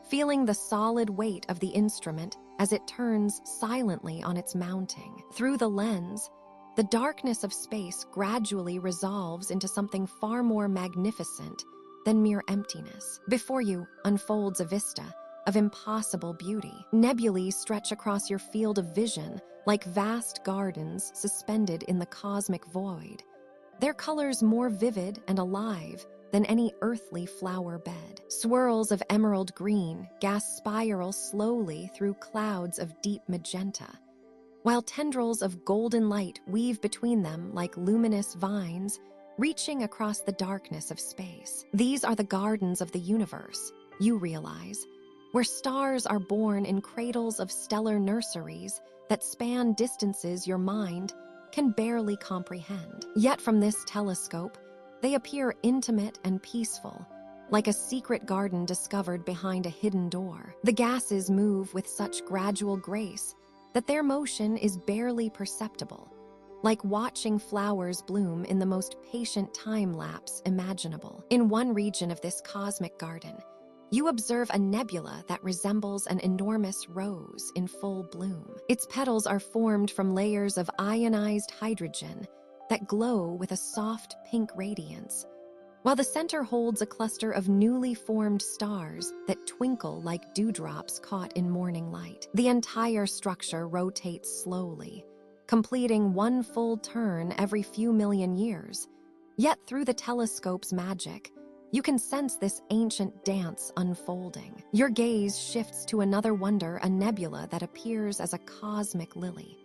feeling the solid weight of the instrument as it turns silently on its mounting. Through the lens, the darkness of space gradually resolves into something far more magnificent than mere emptiness. Before you unfolds a vista of impossible beauty. Nebulae stretch across your field of vision like vast gardens suspended in the cosmic void, their colors more vivid and alive than any earthly flower bed. Swirls of emerald green gas spiral slowly through clouds of deep magenta, while tendrils of golden light weave between them like luminous vines reaching across the darkness of space. These are the gardens of the universe, you realize, where stars are born in cradles of stellar nurseries that span distances your mind can barely comprehend. Yet from this telescope, they appear intimate and peaceful, like a secret garden discovered behind a hidden door. The gases move with such gradual grace that their motion is barely perceptible, like watching flowers bloom in the most patient time lapse imaginable. In one region of this cosmic garden, you observe a nebula that resembles an enormous rose in full bloom. Its petals are formed from layers of ionized hydrogen that glow with a soft pink radiance, while the center holds a cluster of newly formed stars that twinkle like dewdrops caught in morning light. The entire structure rotates slowly, completing one full turn every few million years. Yet through the telescope's magic, you can sense this ancient dance unfolding. Your gaze shifts to another wonder, a nebula that appears as a cosmic lily,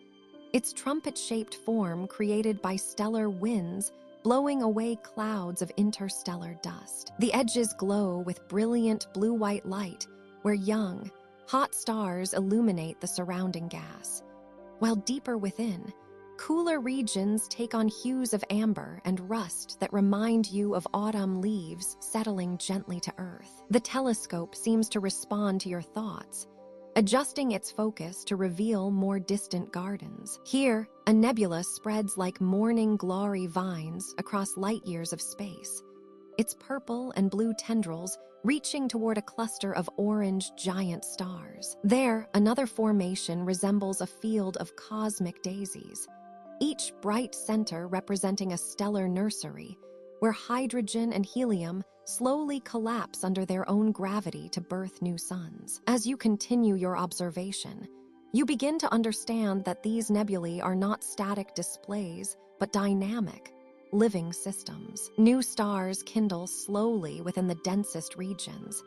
its trumpet-shaped form created by stellar winds blowing away clouds of interstellar dust. The edges glow with brilliant blue-white light where young, hot stars illuminate the surrounding gas, while deeper within, cooler regions take on hues of amber and rust that remind you of autumn leaves settling gently to earth. The telescope seems to respond to your thoughts, adjusting its focus to reveal more distant gardens. Here, a nebula spreads like morning glory vines across light years of space, its purple and blue tendrils reaching toward a cluster of orange giant stars. There, another formation resembles a field of cosmic daisies, each bright center representing a stellar nursery, where hydrogen and helium slowly collapse under their own gravity to birth new suns. As you continue your observation, you begin to understand that these nebulae are not static displays, but dynamic, living systems. New stars kindle slowly within the densest regions,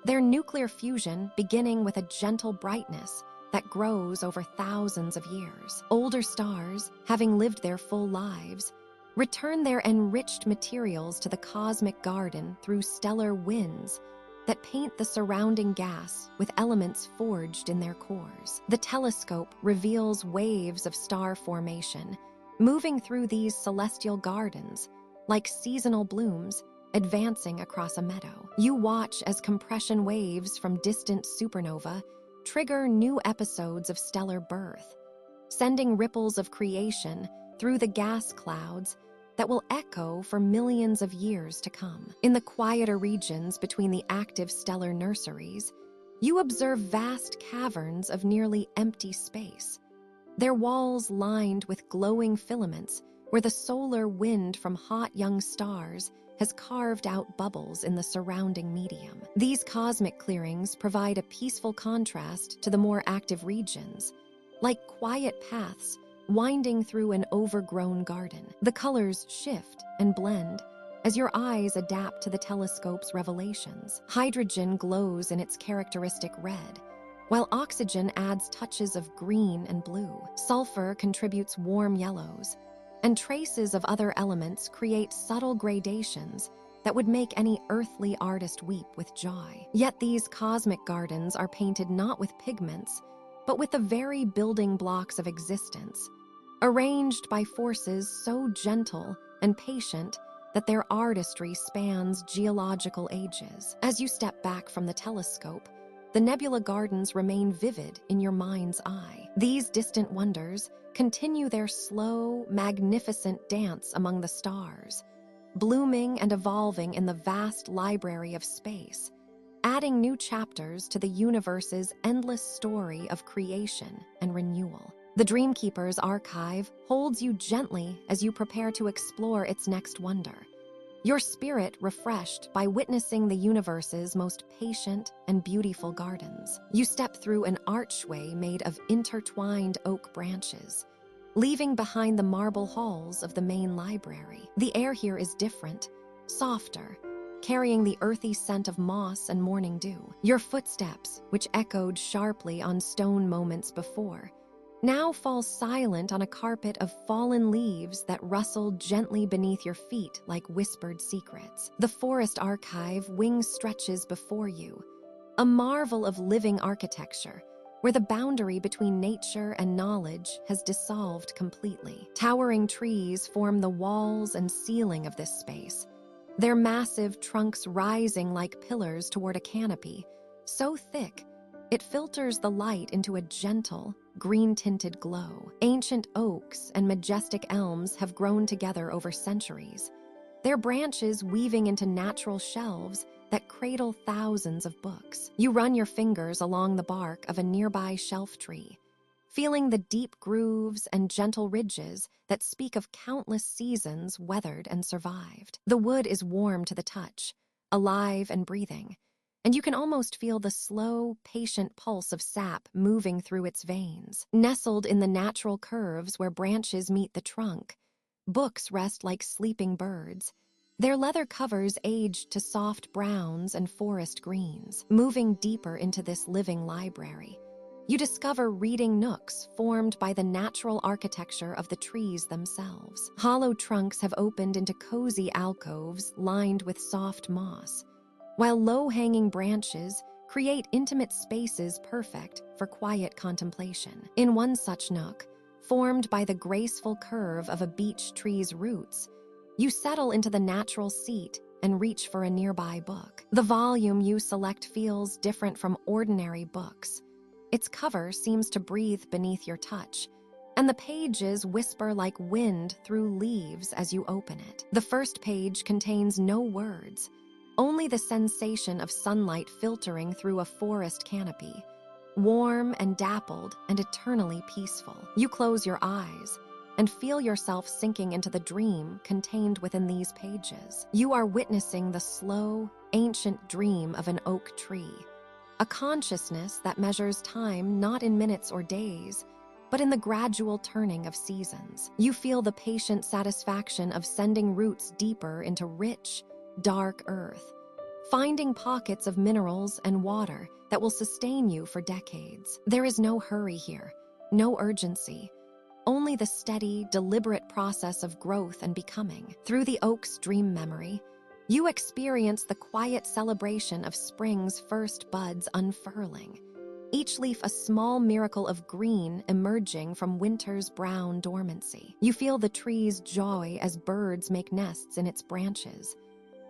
their nuclear fusion beginning with a gentle brightness that grows over thousands of years. Older stars, having lived their full lives, return their enriched materials to the cosmic garden through stellar winds that paint the surrounding gas with elements forged in their cores. The telescope reveals waves of star formation, moving through these celestial gardens like seasonal blooms advancing across a meadow. You watch as compression waves from distant supernova trigger new episodes of stellar birth, sending ripples of creation through the gas clouds that will echo for millions of years to come. In the quieter regions between the active stellar nurseries, you observe vast caverns of nearly empty space, their walls lined with glowing filaments where the solar wind from hot young stars has carved out bubbles in the surrounding medium. These cosmic clearings provide a peaceful contrast to the more active regions, like quiet paths winding through an overgrown garden. The colors shift and blend as your eyes adapt to the telescope's revelations. Hydrogen glows in its characteristic red, while oxygen adds touches of green and blue. Sulfur contributes warm yellows, and traces of other elements create subtle gradations that would make any earthly artist weep with joy. Yet these cosmic gardens are painted not with pigments, but with the very building blocks of existence, arranged by forces so gentle and patient that their artistry spans geological ages. As you step back from the telescope, the nebula gardens remain vivid in your mind's eye. These distant wonders continue their slow, magnificent dance among the stars, blooming and evolving in the vast library of space, adding new chapters to the universe's endless story of creation and renewal. The Dreamkeeper's archive holds you gently as you prepare to explore its next wonder, your spirit refreshed by witnessing the universe's most patient and beautiful gardens. You step through an archway made of intertwined oak branches, leaving behind the marble halls of the main library. The air here is different, softer, carrying the earthy scent of moss and morning dew. Your footsteps, which echoed sharply on stone moments before, now fall silent on a carpet of fallen leaves that rustle gently beneath your feet like whispered secrets. The forest archive wing stretches before you, a marvel of living architecture, where the boundary between nature and knowledge has dissolved completely. Towering trees form the walls and ceiling of this space, their massive trunks rising like pillars toward a canopy, so thick it filters the light into a gentle, green-tinted glow. Ancient oaks and majestic elms have grown together over centuries, their branches weaving into natural shelves that cradle thousands of books. You run your fingers along the bark of a nearby shelf tree, feeling the deep grooves and gentle ridges that speak of countless seasons weathered and survived. The wood is warm to the touch, alive and breathing, and you can almost feel the slow, patient pulse of sap moving through its veins. Nestled in the natural curves where branches meet the trunk, books rest like sleeping birds, their leather covers aged to soft browns and forest greens. Moving deeper into this living library, you discover reading nooks formed by the natural architecture of the trees themselves. Hollow trunks have opened into cozy alcoves lined with soft moss, while low-hanging branches create intimate spaces perfect for quiet contemplation. In one such nook, formed by the graceful curve of a beech tree's roots, you settle into the natural seat and reach for a nearby book. The volume you select feels different from ordinary books, Its cover seems to breathe beneath your touch, and the pages whisper like wind through leaves as you open it. The first page contains no words, only the sensation of sunlight filtering through a forest canopy, warm and dappled and eternally peaceful. You close your eyes and feel yourself sinking into the dream contained within these pages. You are witnessing the slow, ancient dream of an oak tree, a consciousness that measures time not in minutes or days, but in the gradual turning of seasons. You feel the patient satisfaction of sending roots deeper into rich, dark earth, finding pockets of minerals and water that will sustain you for decades. There is no hurry here, no urgency, only the steady, deliberate process of growth and becoming. Through the oak's dream memory, you experience the quiet celebration of spring's first buds unfurling, each leaf a small miracle of green emerging from winter's brown dormancy. You feel the tree's joy as birds make nests in its branches,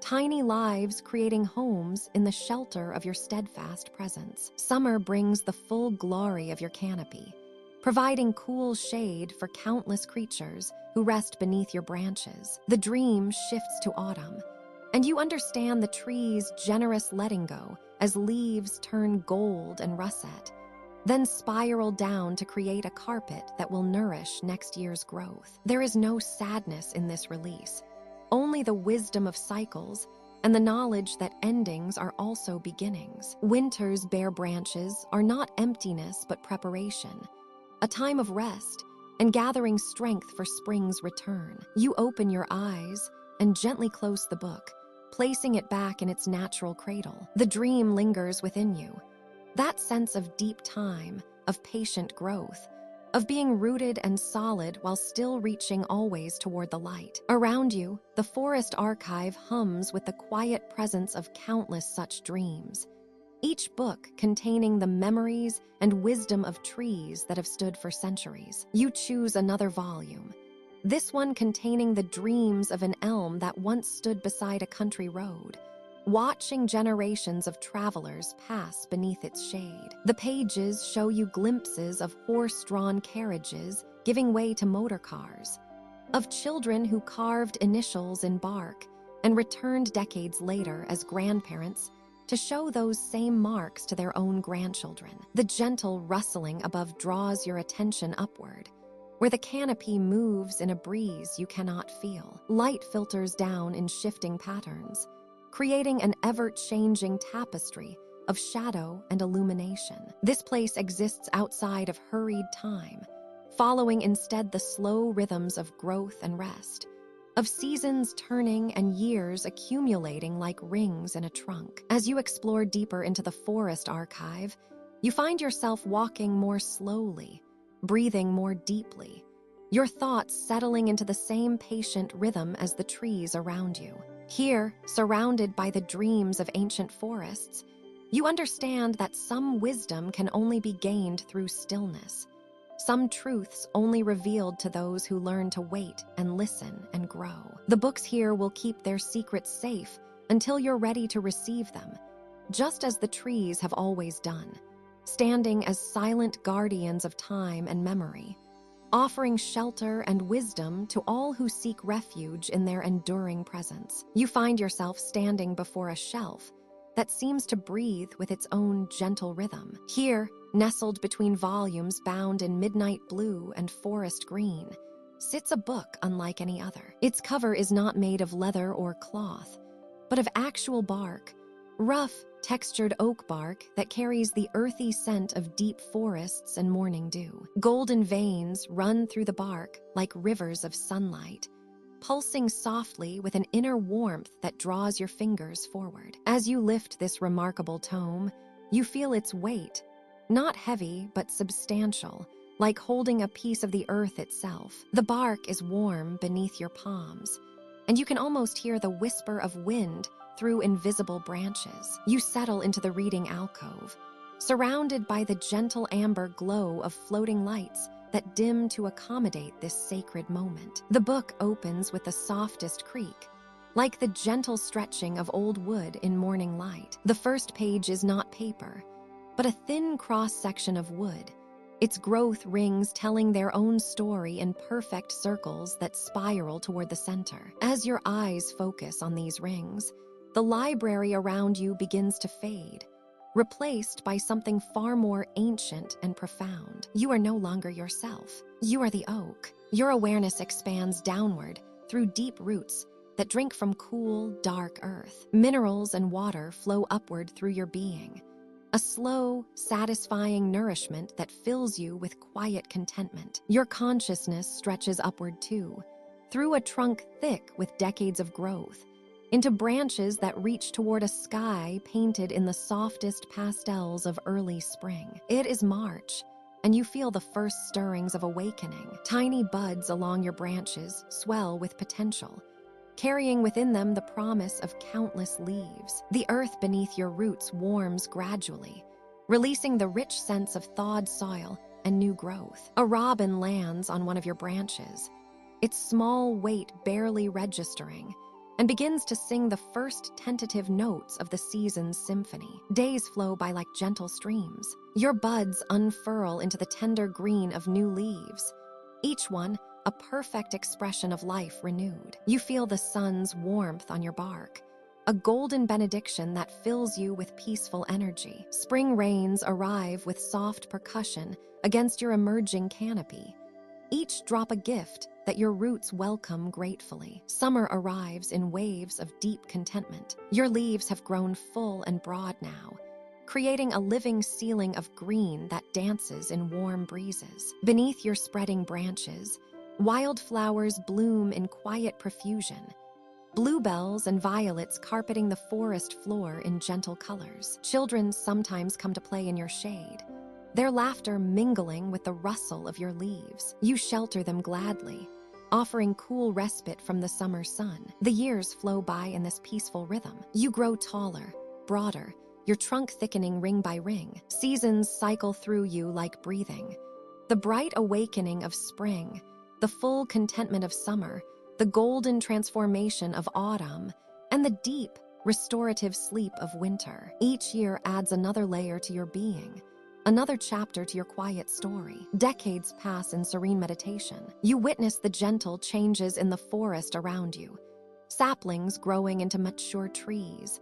tiny lives creating homes in the shelter of your steadfast presence. Summer brings the full glory of your canopy, providing cool shade for countless creatures who rest beneath your branches. The dream shifts to autumn, and you understand the tree's generous letting go as leaves turn gold and russet, then spiral down to create a carpet that will nourish next year's growth. There is no sadness in this release, only the wisdom of cycles and the knowledge that endings are also beginnings. Winter's bare branches are not emptiness but preparation, a time of rest and gathering strength for spring's return. You open your eyes and gently close the book, placing it back in its natural cradle. The dream lingers within you, that sense of deep time, of patient growth, of being rooted and solid while still reaching always toward the light. Around you, the forest archive hums with the quiet presence of countless such dreams, each book containing the memories and wisdom of trees that have stood for centuries. You choose another volume, this one containing the dreams of an elm that once stood beside a country road, watching generations of travelers pass beneath its shade. The pages show you glimpses of horse-drawn carriages giving way to motor cars, of children who carved initials in bark and returned decades later as grandparents to show those same marks to their own grandchildren. The gentle rustling above draws your attention upward, where the canopy moves in a breeze you cannot feel. Light filters down in shifting patterns, creating an ever-changing tapestry of shadow and illumination. This place exists outside of hurried time, following instead the slow rhythms of growth and rest, of seasons turning and years accumulating like rings in a trunk. As you explore deeper into the forest archive, you find yourself walking more slowly, breathing more deeply, your thoughts settling into the same patient rhythm as the trees around you. Here, surrounded by the dreams of ancient forests, you understand that some wisdom can only be gained through stillness, some truths only revealed to those who learn to wait and listen and grow. The books here will keep their secrets safe until you're ready to receive them, just as the trees have always done, standing as silent guardians of time and memory, offering shelter and wisdom to all who seek refuge in their enduring presence. You find yourself standing before a shelf that seems to breathe with its own gentle rhythm. Here, nestled between volumes bound in midnight blue and forest green, sits a book unlike any other. Its cover is not made of leather or cloth, but of actual bark, rough, textured oak bark that carries the earthy scent of deep forests and morning dew. Golden veins run through the bark like rivers of sunlight, pulsing softly with an inner warmth that draws your fingers forward. As you lift this remarkable tome, you feel its weight, not heavy but substantial, like holding a piece of the earth itself. The bark is warm beneath your palms, and you can almost hear the whisper of wind through invisible branches. You settle into the reading alcove, surrounded by the gentle amber glow of floating lights that dim to accommodate this sacred moment. The book opens with the softest creak, like the gentle stretching of old wood in morning light. The first page is not paper, but a thin cross-section of wood, its growth rings telling their own story in perfect circles that spiral toward the center. As your eyes focus on these rings, the library around you begins to fade, replaced by something far more ancient and profound. You are no longer yourself. You are the oak. Your awareness expands downward through deep roots that drink from cool, dark earth. Minerals and water flow upward through your being, a slow, satisfying nourishment that fills you with quiet contentment. Your consciousness stretches upward too, through a trunk thick with decades of growth, into branches that reach toward a sky painted in the softest pastels of early spring. It is March, and you feel the first stirrings of awakening. Tiny buds along your branches swell with potential, carrying within them the promise of countless leaves. The earth beneath your roots warms gradually, releasing the rich sense of thawed soil and new growth. A robin lands on one of your branches, its small weight barely registering, and begins to sing the first tentative notes of the season's symphony. Days flow by like gentle streams. Your buds unfurl into the tender green of new leaves, each one a perfect expression of life renewed. You feel the sun's warmth on your bark, a golden benediction that fills you with peaceful energy. Spring rains arrive with soft percussion against your emerging canopy, each drop a gift that your roots welcome gratefully. Summer arrives in waves of deep contentment. Your leaves have grown full and broad now, creating a living ceiling of green that dances in warm breezes. Beneath your spreading branches, wildflowers bloom in quiet profusion, bluebells and violets carpeting the forest floor in gentle colors. Children sometimes come to play in your shade, their laughter mingling with the rustle of your leaves. You shelter them gladly, offering cool respite from the summer sun. The years flow by in this peaceful rhythm. You grow taller, broader, your trunk thickening ring by ring. Seasons cycle through you like breathing. The bright awakening of spring, the full contentment of summer, the golden transformation of autumn, and the deep, restorative sleep of winter. Each year adds another layer to your being, another chapter to your quiet story. Decades pass in serene meditation. You witness the gentle changes in the forest around you, saplings growing into mature trees,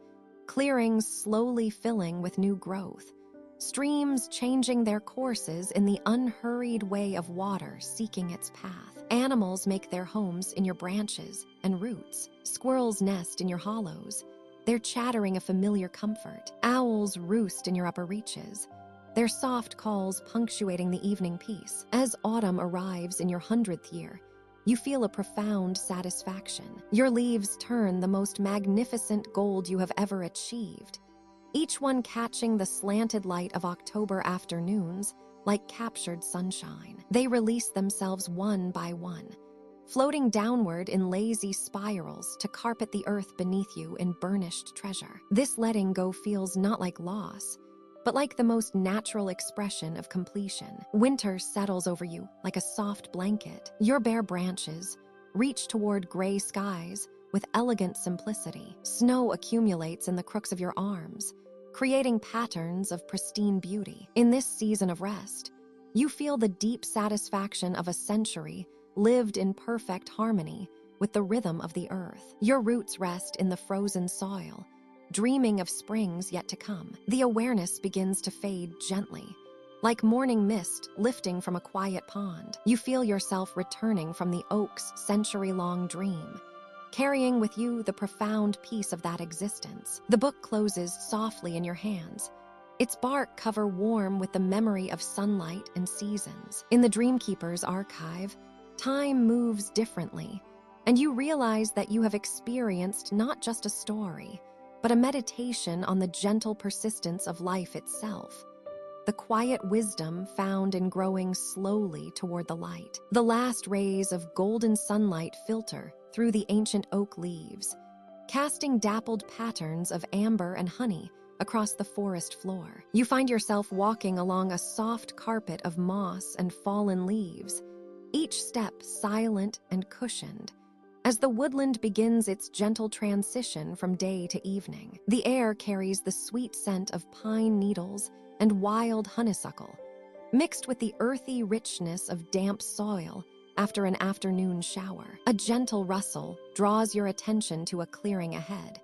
clearings slowly filling with new growth, streams changing their courses in the unhurried way of water seeking its path. Animals make their homes in your branches and roots. Squirrels nest in your hollows, their chattering a familiar comfort. Owls roost in your upper reaches, their soft calls punctuating the evening peace. As autumn arrives in your 100th year, you feel a profound satisfaction. Your leaves turn the most magnificent gold you have ever achieved, each one catching the slanted light of October afternoons like captured sunshine. They release themselves one by one, floating downward in lazy spirals to carpet the earth beneath you in burnished treasure. This letting go feels not like loss, but like the most natural expression of completion. Winter settles over you like a soft blanket. Your bare branches reach toward gray skies with elegant simplicity. Snow accumulates in the crooks of your arms, creating patterns of pristine beauty. In this season of rest, you feel the deep satisfaction of a century lived in perfect harmony with the rhythm of the earth. Your roots rest in the frozen soil, dreaming of springs yet to come. The awareness begins to fade gently, like morning mist lifting from a quiet pond. You feel yourself returning from the oak's century-long dream, carrying with you the profound peace of that existence. The book closes softly in your hands, its bark cover warm with the memory of sunlight and seasons. In the Dreamkeeper's archive, time moves differently, and you realize that you have experienced not just a story, but a meditation on the gentle persistence of life itself, the quiet wisdom found in growing slowly toward the light. The last rays of golden sunlight filter through the ancient oak leaves, casting dappled patterns of amber and honey across the forest floor. You find yourself walking along a soft carpet of moss and fallen leaves, each step silent and cushioned, as the woodland begins its gentle transition from day to evening. The air carries the sweet scent of pine needles and wild honeysuckle, mixed with the earthy richness of damp soil after an afternoon shower. A gentle rustle draws your attention to a clearing ahead,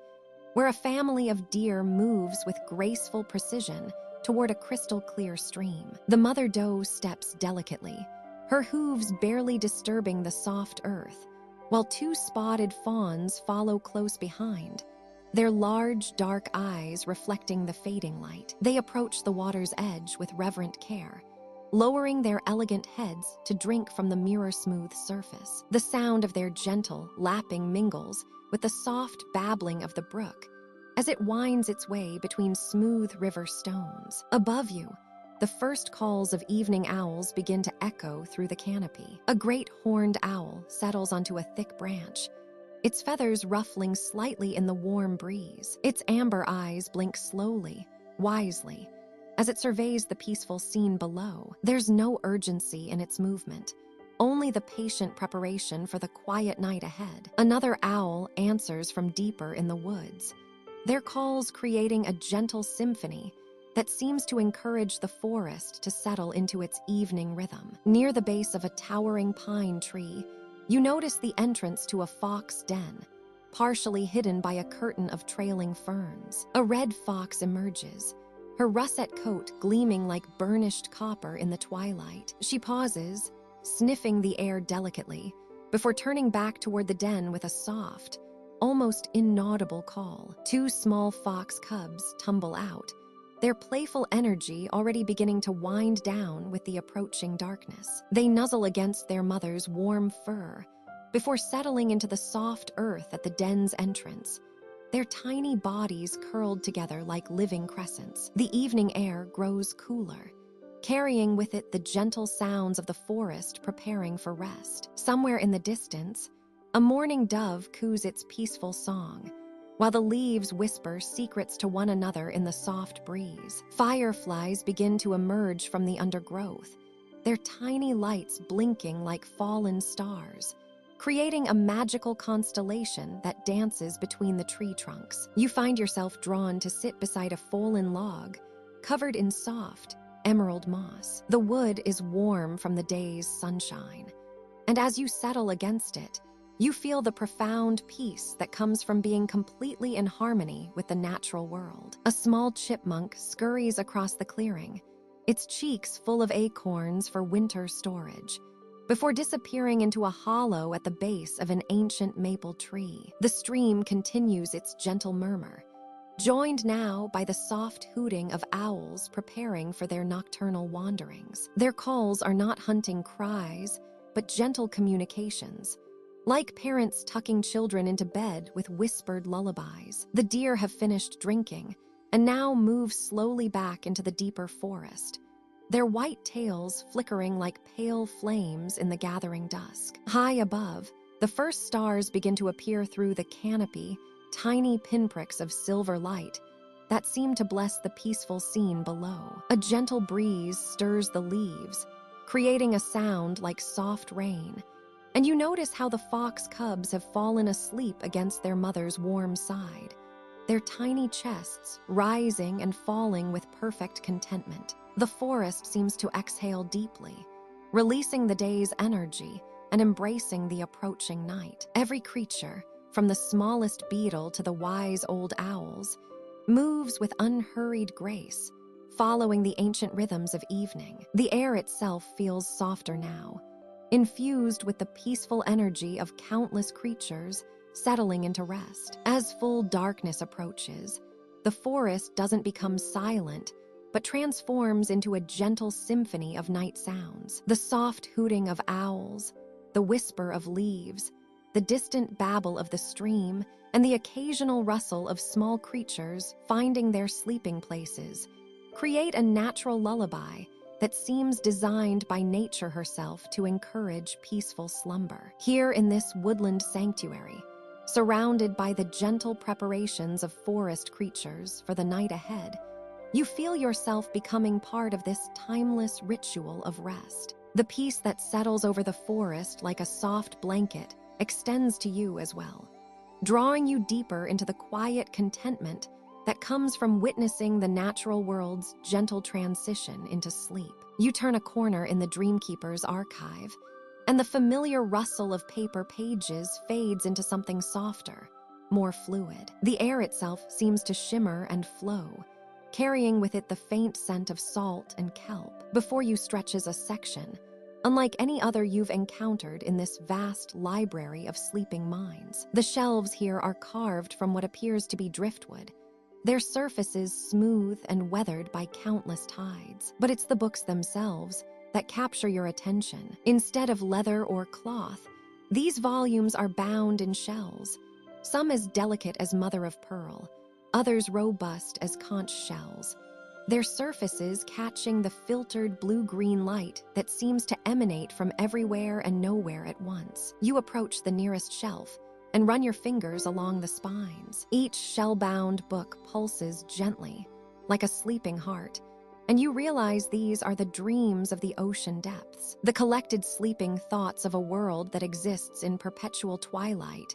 where a family of deer moves with graceful precision toward a crystal-clear stream. The mother doe steps delicately, her hooves barely disturbing the soft earth, while two spotted fawns follow close behind, their large, dark eyes reflecting the fading light. They approach the water's edge with reverent care, lowering their elegant heads to drink from the mirror-smooth surface. The sound of their gentle, lapping mingles with the soft babbling of the brook as it winds its way between smooth river stones. Above you, the first calls of evening owls begin to echo through the canopy. A great horned owl settles onto a thick branch, its feathers ruffling slightly in the warm breeze. Its amber eyes blink slowly, wisely, as it surveys the peaceful scene below. There's no urgency in its movement, only the patient preparation for the quiet night ahead. Another owl answers from deeper in the woods, their calls creating a gentle symphony that seems to encourage the forest to settle into its evening rhythm. Near the base of a towering pine tree, you notice the entrance to a fox den, partially hidden by a curtain of trailing ferns. A red fox emerges, her russet coat gleaming like burnished copper in the twilight. She pauses, sniffing the air delicately, before turning back toward the den with a soft, almost inaudible call. Two small fox cubs tumble out, their playful energy already beginning to wind down with the approaching darkness. They nuzzle against their mother's warm fur before settling into the soft earth at the den's entrance, their tiny bodies curled together like living crescents. The evening air grows cooler, carrying with it the gentle sounds of the forest preparing for rest. Somewhere in the distance, a mourning dove coos its peaceful song, while the leaves whisper secrets to one another in the soft breeze. Fireflies begin to emerge from the undergrowth, their tiny lights blinking like fallen stars, creating a magical constellation that dances between the tree trunks. You find yourself drawn to sit beside a fallen log, covered in soft, emerald moss. The wood is warm from the day's sunshine, and as you settle against it, you feel the profound peace that comes from being completely in harmony with the natural world. A small chipmunk scurries across the clearing, its cheeks full of acorns for winter storage, before disappearing into a hollow at the base of an ancient maple tree. The stream continues its gentle murmur, joined now by the soft hooting of owls preparing for their nocturnal wanderings. Their calls are not hunting cries, but gentle communications, like parents tucking children into bed with whispered lullabies. The deer have finished drinking and now move slowly back into the deeper forest, their white tails flickering like pale flames in the gathering dusk. High above, the first stars begin to appear through the canopy, tiny pinpricks of silver light that seem to bless the peaceful scene below. A gentle breeze stirs the leaves, creating a sound like soft rain, and you notice how the fox cubs have fallen asleep against their mother's warm side, their tiny chests rising and falling with perfect contentment. The forest seems to exhale deeply, releasing the day's energy and embracing the approaching night. Every creature, from the smallest beetle to the wise old owls, moves with unhurried grace, following the ancient rhythms of evening. The air itself feels softer now, infused with the peaceful energy of countless creatures settling into rest. As full darkness approaches, the forest doesn't become silent, but transforms into a gentle symphony of night sounds. The soft hooting of owls, the whisper of leaves, the distant babble of the stream, and the occasional rustle of small creatures finding their sleeping places create a natural lullaby that seems designed by nature herself to encourage peaceful slumber. Here in this woodland sanctuary, surrounded by the gentle preparations of forest creatures for the night ahead, you feel yourself becoming part of this timeless ritual of rest. The peace that settles over the forest like a soft blanket extends to you as well, drawing you deeper into the quiet contentment that comes from witnessing the natural world's gentle transition into sleep. You turn a corner in the Dreamkeeper's archive, and the familiar rustle of paper pages fades into something softer, more fluid. The air itself seems to shimmer and flow, carrying with it the faint scent of salt and kelp. Before you stretches a section, unlike any other you've encountered in this vast library of sleeping minds. The shelves here are carved from what appears to be driftwood, their surfaces smooth and weathered by countless tides. But it's the books themselves that capture your attention. Instead of leather or cloth, these volumes are bound in shells, some as delicate as mother of pearl, others robust as conch shells, their surfaces catching the filtered blue-green light that seems to emanate from everywhere and nowhere at once. You approach the nearest shelf and run your fingers along the spines. Each shell-bound book pulses gently, like a sleeping heart, and you realize these are the dreams of the ocean depths, the collected sleeping thoughts of a world that exists in perpetual twilight,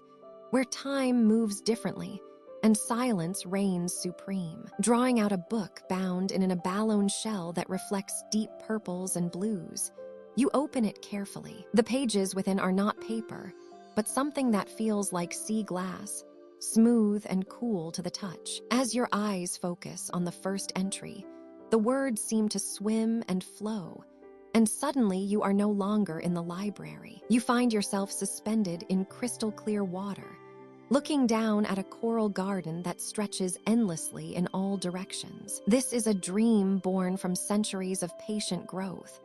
where time moves differently and silence reigns supreme. Drawing out a book bound in an abalone shell that reflects deep purples and blues, you open it carefully. The pages within are not paper, but something that feels like sea glass, smooth and cool to the touch. As your eyes focus on the first entry, the words seem to swim and flow, and suddenly you are no longer in the library. You find yourself suspended in crystal clear water, looking down at a coral garden that stretches endlessly in all directions. This is a dream born from centuries of patient growth,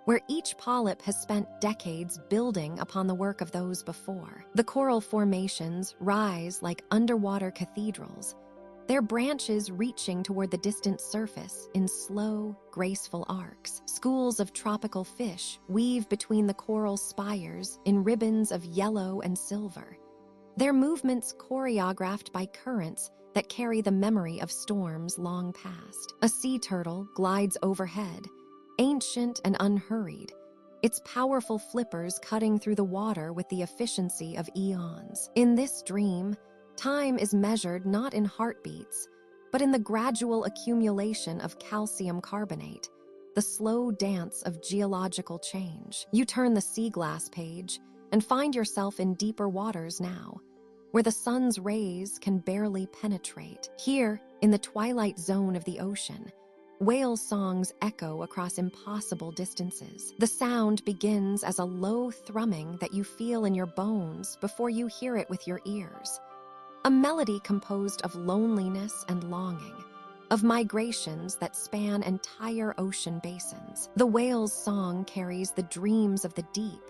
where each polyp has spent decades building upon the work of those before. The coral formations rise like underwater cathedrals, their branches reaching toward the distant surface in slow, graceful arcs. Schools of tropical fish weave between the coral spires in ribbons of yellow and silver, their movements choreographed by currents that carry the memory of storms long past. A sea turtle glides overhead, ancient and unhurried, its powerful flippers cutting through the water with the efficiency of eons. In this dream, time is measured not in heartbeats, but in the gradual accumulation of calcium carbonate, the slow dance of geological change. You turn the sea glass page and find yourself in deeper waters now, where the sun's rays can barely penetrate. Here, in the twilight zone of the ocean, whale songs echo across impossible distances. The sound begins as a low thrumming that you feel in your bones before you hear it with your ears. A melody composed of loneliness and longing, of migrations that span entire ocean basins. The whale's song carries the dreams of the deep,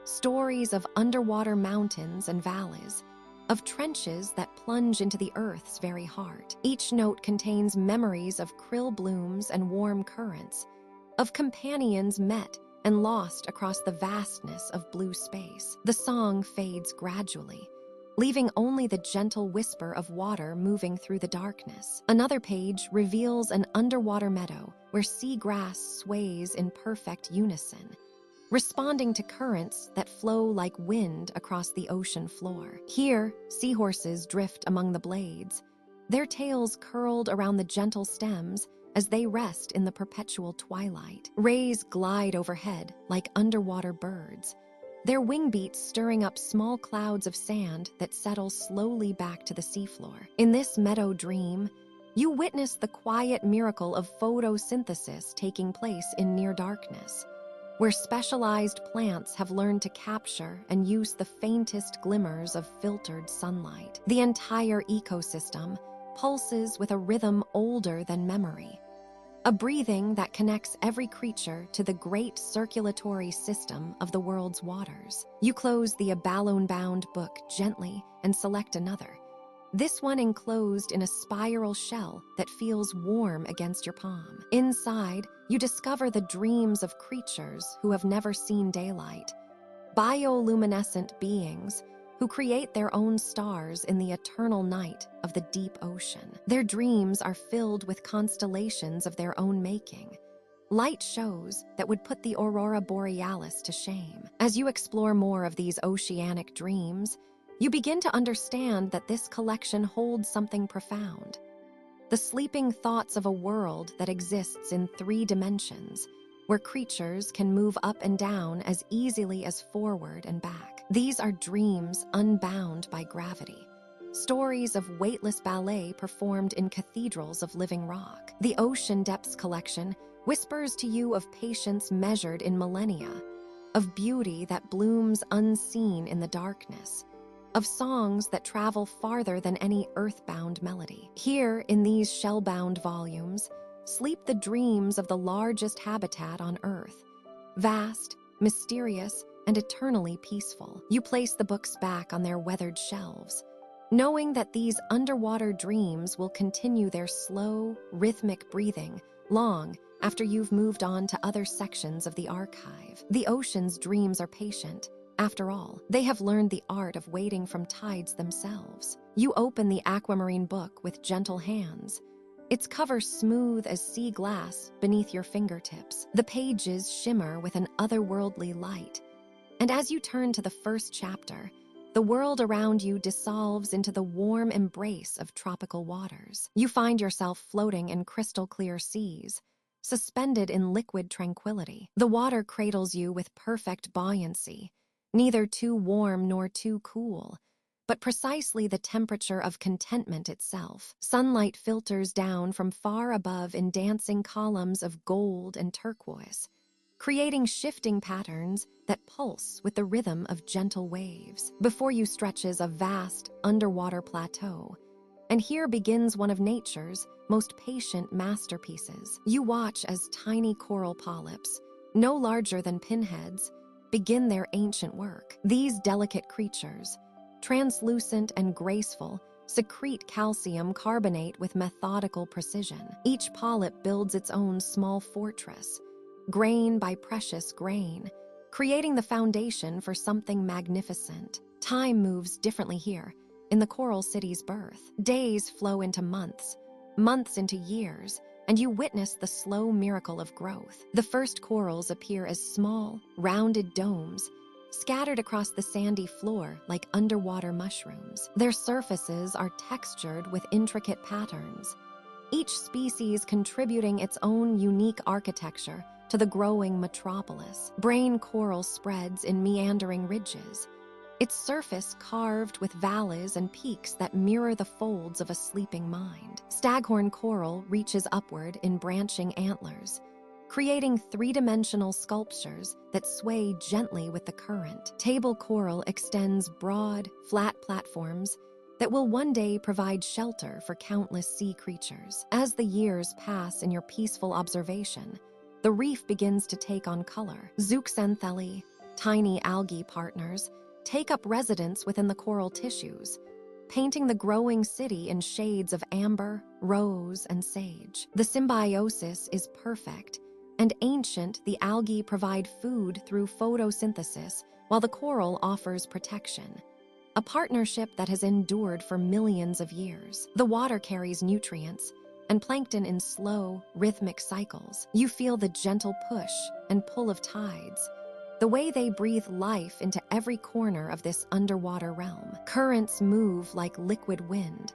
stories of underwater mountains and valleys, of trenches that plunge into the earth's very heart. Each note contains memories of krill blooms and warm currents, of companions met and lost across the vastness of blue space. The song fades gradually, leaving only the gentle whisper of water moving through the darkness. Another page reveals an underwater meadow where seagrass sways in perfect unison, responding to currents that flow like wind across the ocean floor. Here, seahorses drift among the blades, their tails curled around the gentle stems as they rest in the perpetual twilight. Rays glide overhead like underwater birds, their wing beats stirring up small clouds of sand that settle slowly back to the seafloor. In this meadow dream, you witness the quiet miracle of photosynthesis taking place in near darkness, where specialized plants have learned to capture and use the faintest glimmers of filtered sunlight. The entire ecosystem pulses with a rhythm older than memory, a breathing that connects every creature to the great circulatory system of the world's waters. You close the abalone-bound book gently and select another, this one enclosed in a spiral shell that feels warm against your palm. Inside, you discover the dreams of creatures who have never seen daylight, bioluminescent beings who create their own stars in the eternal night of the deep ocean. Their dreams are filled with constellations of their own making, light shows that would put the aurora borealis to shame. As you explore more of these oceanic dreams, you begin to understand that this collection holds something profound. the sleeping thoughts of a world that exists in 3 dimensions, where creatures can move up and down as easily as forward and back. These are dreams unbound by gravity. Stories of weightless ballet performed in cathedrals of living rock. The Ocean Depths collection whispers to you of patience measured in millennia, of beauty that blooms unseen in the darkness, of songs that travel farther than any earthbound melody. Here, in these shell-bound volumes, sleep the dreams of the largest habitat on Earth, vast, mysterious, and eternally peaceful. You place the books back on their weathered shelves, knowing that these underwater dreams will continue their slow, rhythmic breathing long after you've moved on to other sections of the archive. The ocean's dreams are patient. After all, they have learned the art of waiting from tides themselves. You open the aquamarine book with gentle hands, its cover smooth as sea glass beneath your fingertips. The pages shimmer with an otherworldly light, and as you turn to the first chapter, the world around you dissolves into the warm embrace of tropical waters. You find yourself floating in crystal-clear seas, suspended in liquid tranquility. The water cradles you with perfect buoyancy, neither too warm nor too cool, but precisely the temperature of contentment itself. Sunlight filters down from far above in dancing columns of gold and turquoise, creating shifting patterns that pulse with the rhythm of gentle waves. Before you stretches a vast underwater plateau, and here begins one of nature's most patient masterpieces. You watch as tiny coral polyps, no larger than pinheads, begin their ancient work. These delicate creatures, translucent and graceful, secrete calcium carbonate with methodical precision. Each polyp builds its own small fortress, grain by precious grain, creating the foundation for something magnificent. Time moves differently here, in the coral city's birth. Days flow into months, months into years, and you witness the slow miracle of growth. The first corals appear as small, rounded domes, scattered across the sandy floor like underwater mushrooms. Their surfaces are textured with intricate patterns, each species contributing its own unique architecture to the growing metropolis. Brain coral spreads in meandering ridges, its surface carved with valleys and peaks that mirror the folds of a sleeping mind. Staghorn coral reaches upward in branching antlers, creating 3-dimensional sculptures that sway gently with the current. Table coral extends broad, flat platforms that will one day provide shelter for countless sea creatures. As the years pass in your peaceful observation, the reef begins to take on color. Zooxanthellae, tiny algae partners, take up residence within the coral tissues, painting the growing city in shades of amber, rose, and sage. The symbiosis is perfect, and ancient, the algae provide food through photosynthesis, while the coral offers protection. A partnership that has endured for millions of years. The water carries nutrients, and plankton in slow, rhythmic cycles. You feel the gentle push and pull of tides, the way they breathe life into every corner of this underwater realm. Currents move like liquid wind,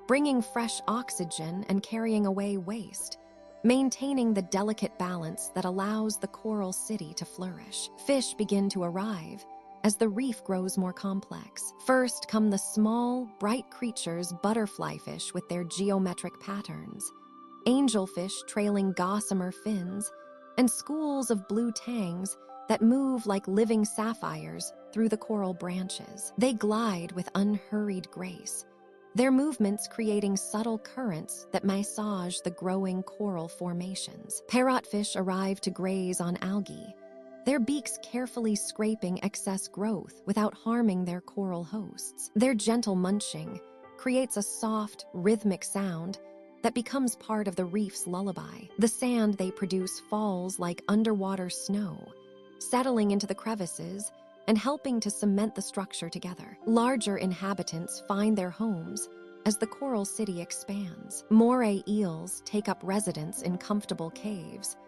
bringing fresh oxygen and carrying away waste, maintaining the delicate balance that allows the coral city to flourish. Fish begin to arrive as the reef grows more complex. First come the small, bright creatures, butterfly fish with their geometric patterns, angelfish trailing gossamer fins, and schools of blue tangs that move like living sapphires through the coral branches. They glide with unhurried grace, their movements creating subtle currents that massage the growing coral formations. Parrotfish arrive to graze on algae, their beaks carefully scraping excess growth without harming their coral hosts. Their gentle munching creates a soft, rhythmic sound that becomes part of the reef's lullaby. The sand they produce falls like underwater snow, settling into the crevices and helping to cement the structure together. Larger inhabitants find their homes as the coral city expands. Moray eels take up residence in comfortable caves,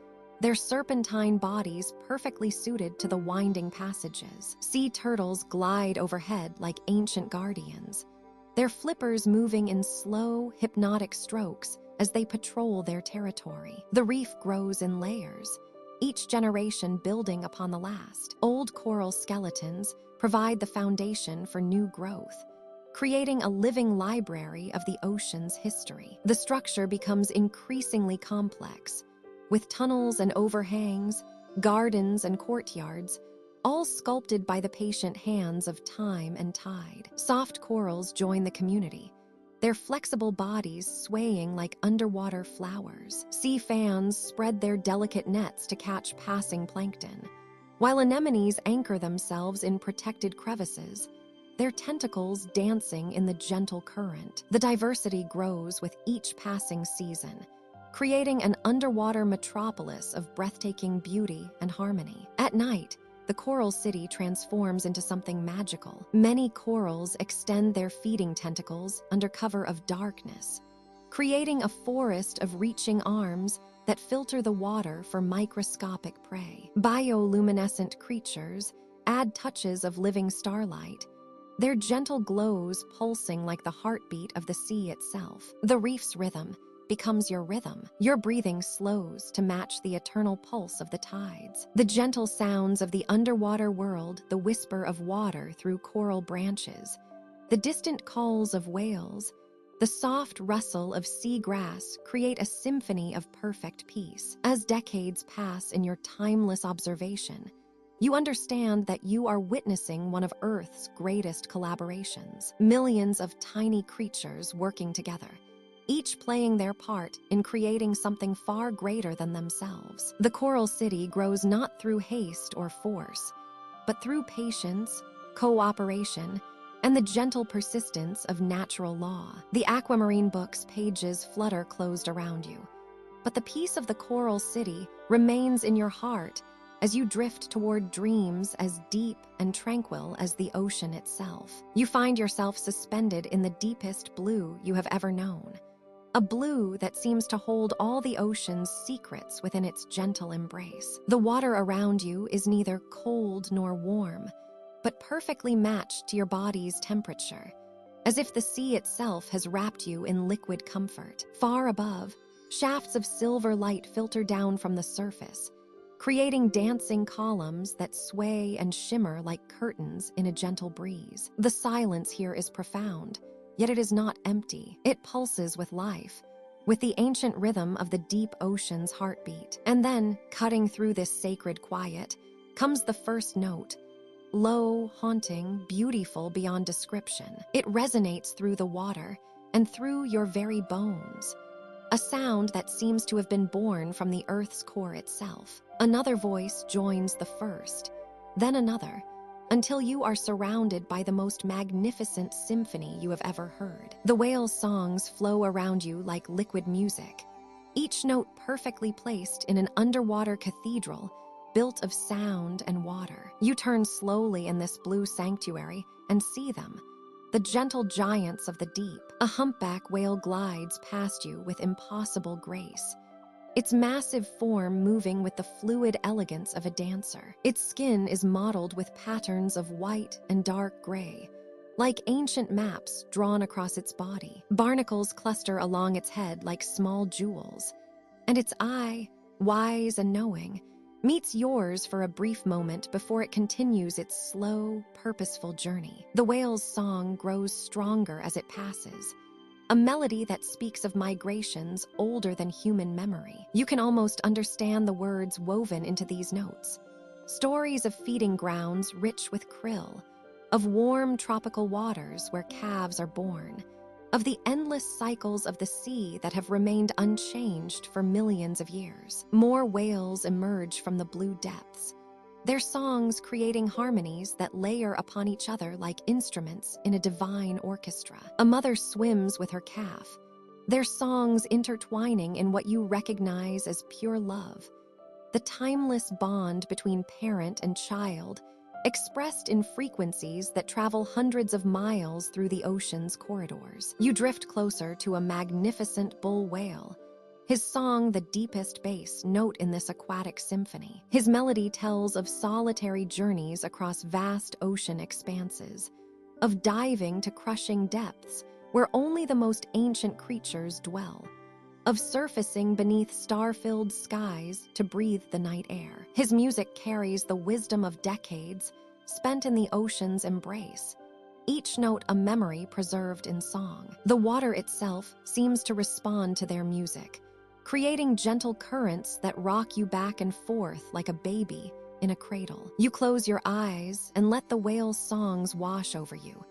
their serpentine bodies perfectly suited to the winding passages. Sea turtles glide overhead like ancient guardians, their flippers moving in slow, hypnotic strokes as they patrol their territory. The reef grows in layers, each generation building upon the last. Old coral skeletons provide the foundation for new growth, creating a living library of the ocean's history. The structure becomes increasingly complex, with tunnels and overhangs, gardens and courtyards, all sculpted by the patient hands of time and tide. Soft corals join the community, their flexible bodies swaying like underwater flowers. Sea fans spread their delicate nets to catch passing plankton, while anemones anchor themselves in protected crevices, their tentacles dancing in the gentle current. The diversity grows with each passing season, creating an underwater metropolis of breathtaking beauty and harmony. At night, the coral city transforms into something magical. Many corals extend their feeding tentacles under cover of darkness, creating a forest of reaching arms that filter the water for microscopic prey. Bioluminescent creatures add touches of living starlight, their gentle glows pulsing like the heartbeat of the sea itself. The reef's rhythm becomes your rhythm. Your breathing slows to match the eternal pulse of the tides. The gentle sounds of the underwater world, the whisper of water through coral branches, the distant calls of whales, the soft rustle of sea grass create a symphony of perfect peace. As decades pass in your timeless observation, you understand that you are witnessing one of Earth's greatest collaborations. Millions of tiny creatures working together, each playing their part in creating something far greater than themselves. The coral city grows not through haste or force, but through patience, cooperation, and the gentle persistence of natural law. The aquamarine book's pages flutter closed around you, but the peace of the coral city remains in your heart as you drift toward dreams as deep and tranquil as the ocean itself. You find yourself suspended in the deepest blue you have ever known, a blue that seems to hold all the ocean's secrets within its gentle embrace. The water around you is neither cold nor warm, but perfectly matched to your body's temperature, as if the sea itself has wrapped you in liquid comfort. Far above, shafts of silver light filter down from the surface, creating dancing columns that sway and shimmer like curtains in a gentle breeze. The silence here is profound, yet it is not empty. It pulses with life, with the ancient rhythm of the deep ocean's heartbeat. And then, cutting through this sacred quiet, comes the first note, low, haunting, beautiful beyond description. It resonates through the water and through your very bones, a sound that seems to have been born from the Earth's core itself. Another voice joins the first, then another, until you are surrounded by the most magnificent symphony you have ever heard. The whale's songs flow around you like liquid music, each note perfectly placed in an underwater cathedral built of sound and water. You turn slowly in this blue sanctuary and see them, the gentle giants of the deep. A humpback whale glides past you with impossible grace, its massive form moving with the fluid elegance of a dancer. Its skin is mottled with patterns of white and dark gray, like ancient maps drawn across its body. Barnacles cluster along its head like small jewels, and its eye, wise and knowing, meets yours for a brief moment before it continues its slow, purposeful journey. The whale's song grows stronger as it passes, a melody that speaks of migrations older than human memory. You can almost understand the words woven into these notes. Stories of feeding grounds rich with krill, of warm tropical waters where calves are born, of the endless cycles of the sea that have remained unchanged for millions of years. More whales emerge from the blue depths, their songs creating harmonies that layer upon each other like instruments in a divine orchestra. A mother swims with her calf, their songs intertwining in what you recognize as pure love, the timeless bond between parent and child, expressed in frequencies that travel hundreds of miles through the ocean's corridors. You drift closer to a magnificent bull whale, his song the deepest bass note in this aquatic symphony. His melody tells of solitary journeys across vast ocean expanses, of diving to crushing depths where only the most ancient creatures dwell. of surfacing beneath star-filled skies to breathe the night air. His music carries the wisdom of decades spent in the ocean's embrace, each note a memory preserved in song. The water itself seems to respond to their music, creating gentle currents that rock you back and forth like a baby in a cradle. You close your eyes and let the whale's songs wash over you,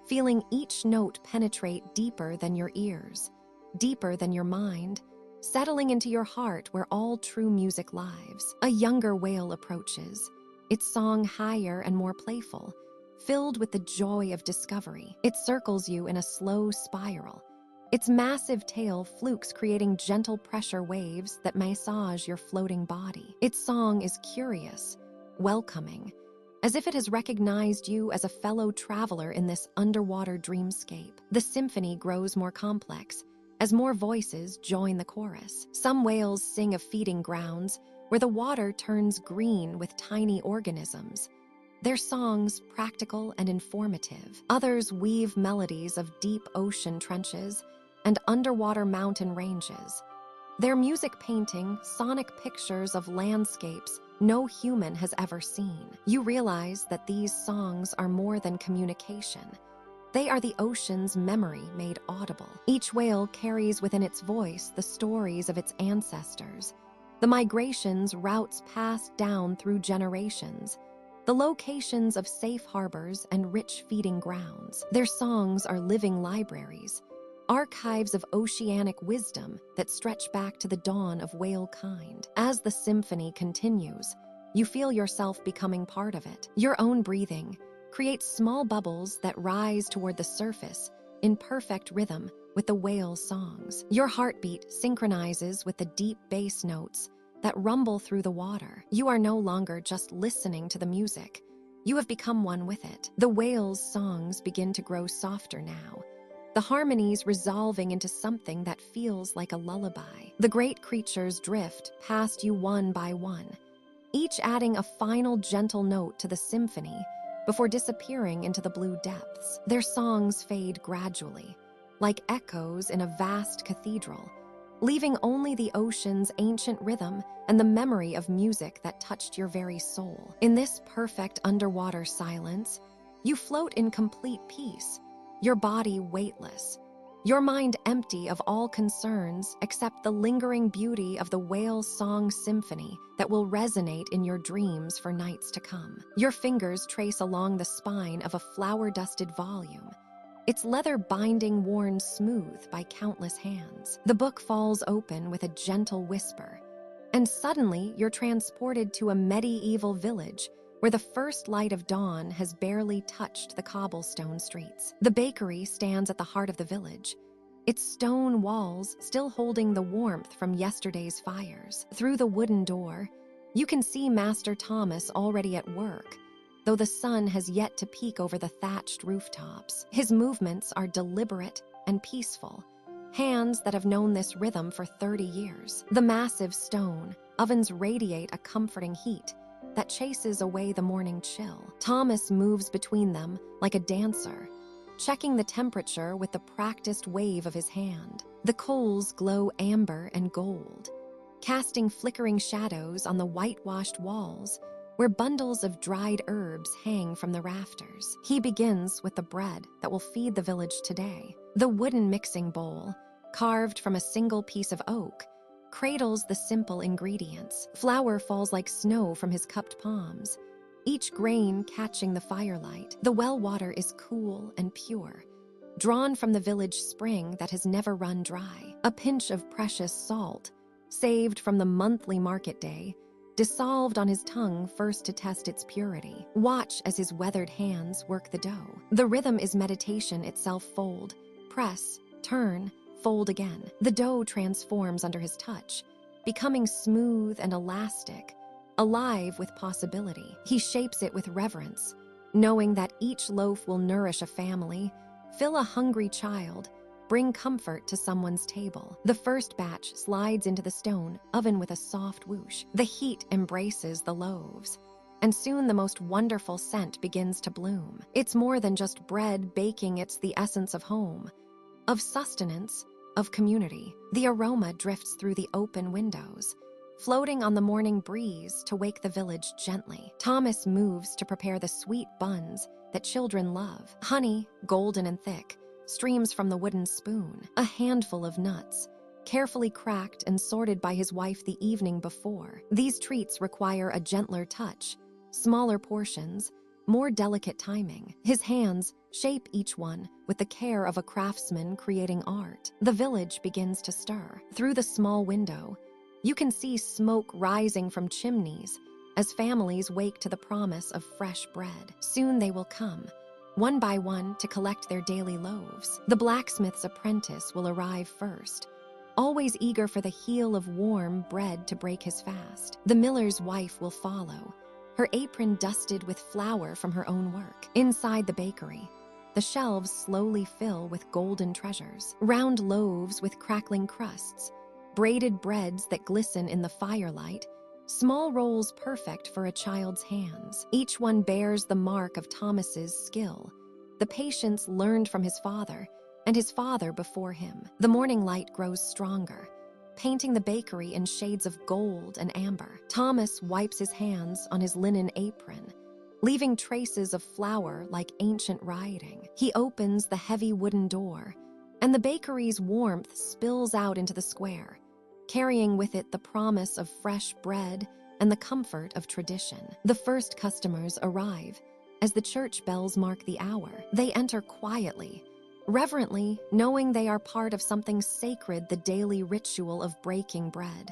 feeling each note penetrate deeper than your ears, deeper than your mind, settling into your heart where all true music lives. A younger whale approaches, its song higher and more playful, filled with the joy of discovery. It circles you in a slow spiral, its massive tail flukes creating gentle pressure waves that massage your floating body. Its song is curious, welcoming, as if it has recognized you as a fellow traveler in this underwater dreamscape. The symphony grows more complex as more voices join the chorus. Some whales sing of feeding grounds where the water turns green with tiny organisms, their songs practical and informative. Others weave melodies of deep ocean trenches and underwater mountain ranges, their music painting sonic pictures of landscapes no human has ever seen. You realize that these songs are more than communication. They are the ocean's memory made audible. Each whale carries within its voice the stories of its ancestors, the migrations routes passed down through generations, the locations of safe harbors and rich feeding grounds. Their songs are living libraries, archives of oceanic wisdom that stretch back to the dawn of whale kind. As the symphony continues, you feel yourself becoming part of it. Your own breathing creates small bubbles that rise toward the surface in perfect rhythm with the whale's songs. Your heartbeat synchronizes with the deep bass notes that rumble through the water. You are no longer just listening to the music. You have become one with it. The whale's songs begin to grow softer now, the harmonies resolving into something that feels like a lullaby. The great creatures drift past you one by one, each adding a final gentle note to the symphony before disappearing into the blue depths. Their songs fade gradually, like echoes in a vast cathedral, leaving only the ocean's ancient rhythm and the memory of music that touched your very soul. In this perfect underwater silence, you float in complete peace, your body weightless, your mind empty of all concerns except the lingering beauty of the whale song symphony that will resonate in your dreams for nights to come. Your fingers trace along the spine of a flower-dusted volume, its leather binding worn smooth by countless hands. The book falls open with a gentle whisper, and suddenly you're transported to a medieval village where the first light of dawn has barely touched the cobblestone streets. The bakery stands at the heart of the village, its stone walls still holding the warmth from yesterday's fires. Through the wooden door, you can see Master Thomas already at work, though the sun has yet to peek over the thatched rooftops. His movements are deliberate and peaceful, hands that have known this rhythm for 30 years. The massive stone ovens radiate a comforting heat that chases away the morning chill. Thomas moves between them like a dancer, checking the temperature with the practiced wave of his hand. The coals glow amber and gold, casting flickering shadows on the whitewashed walls where bundles of dried herbs hang from the rafters. He begins with the bread that will feed the village today. The wooden mixing bowl, carved from a single piece of oak, cradles the simple ingredients. Flour falls like snow from his cupped palms, each grain catching the firelight. The well water is cool and pure, drawn from the village spring that has never run dry. A pinch of precious salt, saved from the monthly market day, dissolved on his tongue first to test its purity. Watch as his weathered hands work the dough. The rhythm is meditation itself. Fold, press, turn, fold again. The dough transforms under his touch, becoming smooth and elastic, alive with possibility. He shapes it with reverence, knowing that each loaf will nourish a family, fill a hungry child, bring comfort to someone's table. The first batch slides into the stone oven with a soft whoosh. The heat embraces the loaves, and soon the most wonderful scent begins to bloom. It's more than just bread baking, it's the essence of home, of sustenance, of community. The aroma drifts through the open windows, floating on the morning breeze to wake the village gently. Thomas moves to prepare the sweet buns that children love. Honey, golden and thick, streams from the wooden spoon. A handful of nuts, carefully cracked and sorted by his wife the evening before. These treats require a gentler touch, smaller portions, more delicate timing. His hands shape each one with the care of a craftsman creating art. The village begins to stir. Through the small window, you can see smoke rising from chimneys as families wake to the promise of fresh bread. Soon they will come, one by one, to collect their daily loaves. The blacksmith's apprentice will arrive first, always eager for the heel of warm bread to break his fast. The miller's wife will follow, her apron dusted with flour from her own work. Inside the bakery, the shelves slowly fill with golden treasures. Round loaves with crackling crusts, braided breads that glisten in the firelight, small rolls perfect for a child's hands. Each one bears the mark of Thomas's skill, the patience learned from his father and his father before him. The morning light grows stronger, painting the bakery in shades of gold and amber. Thomas wipes his hands on his linen apron, leaving traces of flour like ancient writing. He opens the heavy wooden door, and the bakery's warmth spills out into the square, carrying with it the promise of fresh bread and the comfort of tradition. The first customers arrive as the church bells mark the hour. They enter quietly, reverently, knowing they are part of something sacred, the daily ritual of breaking bread,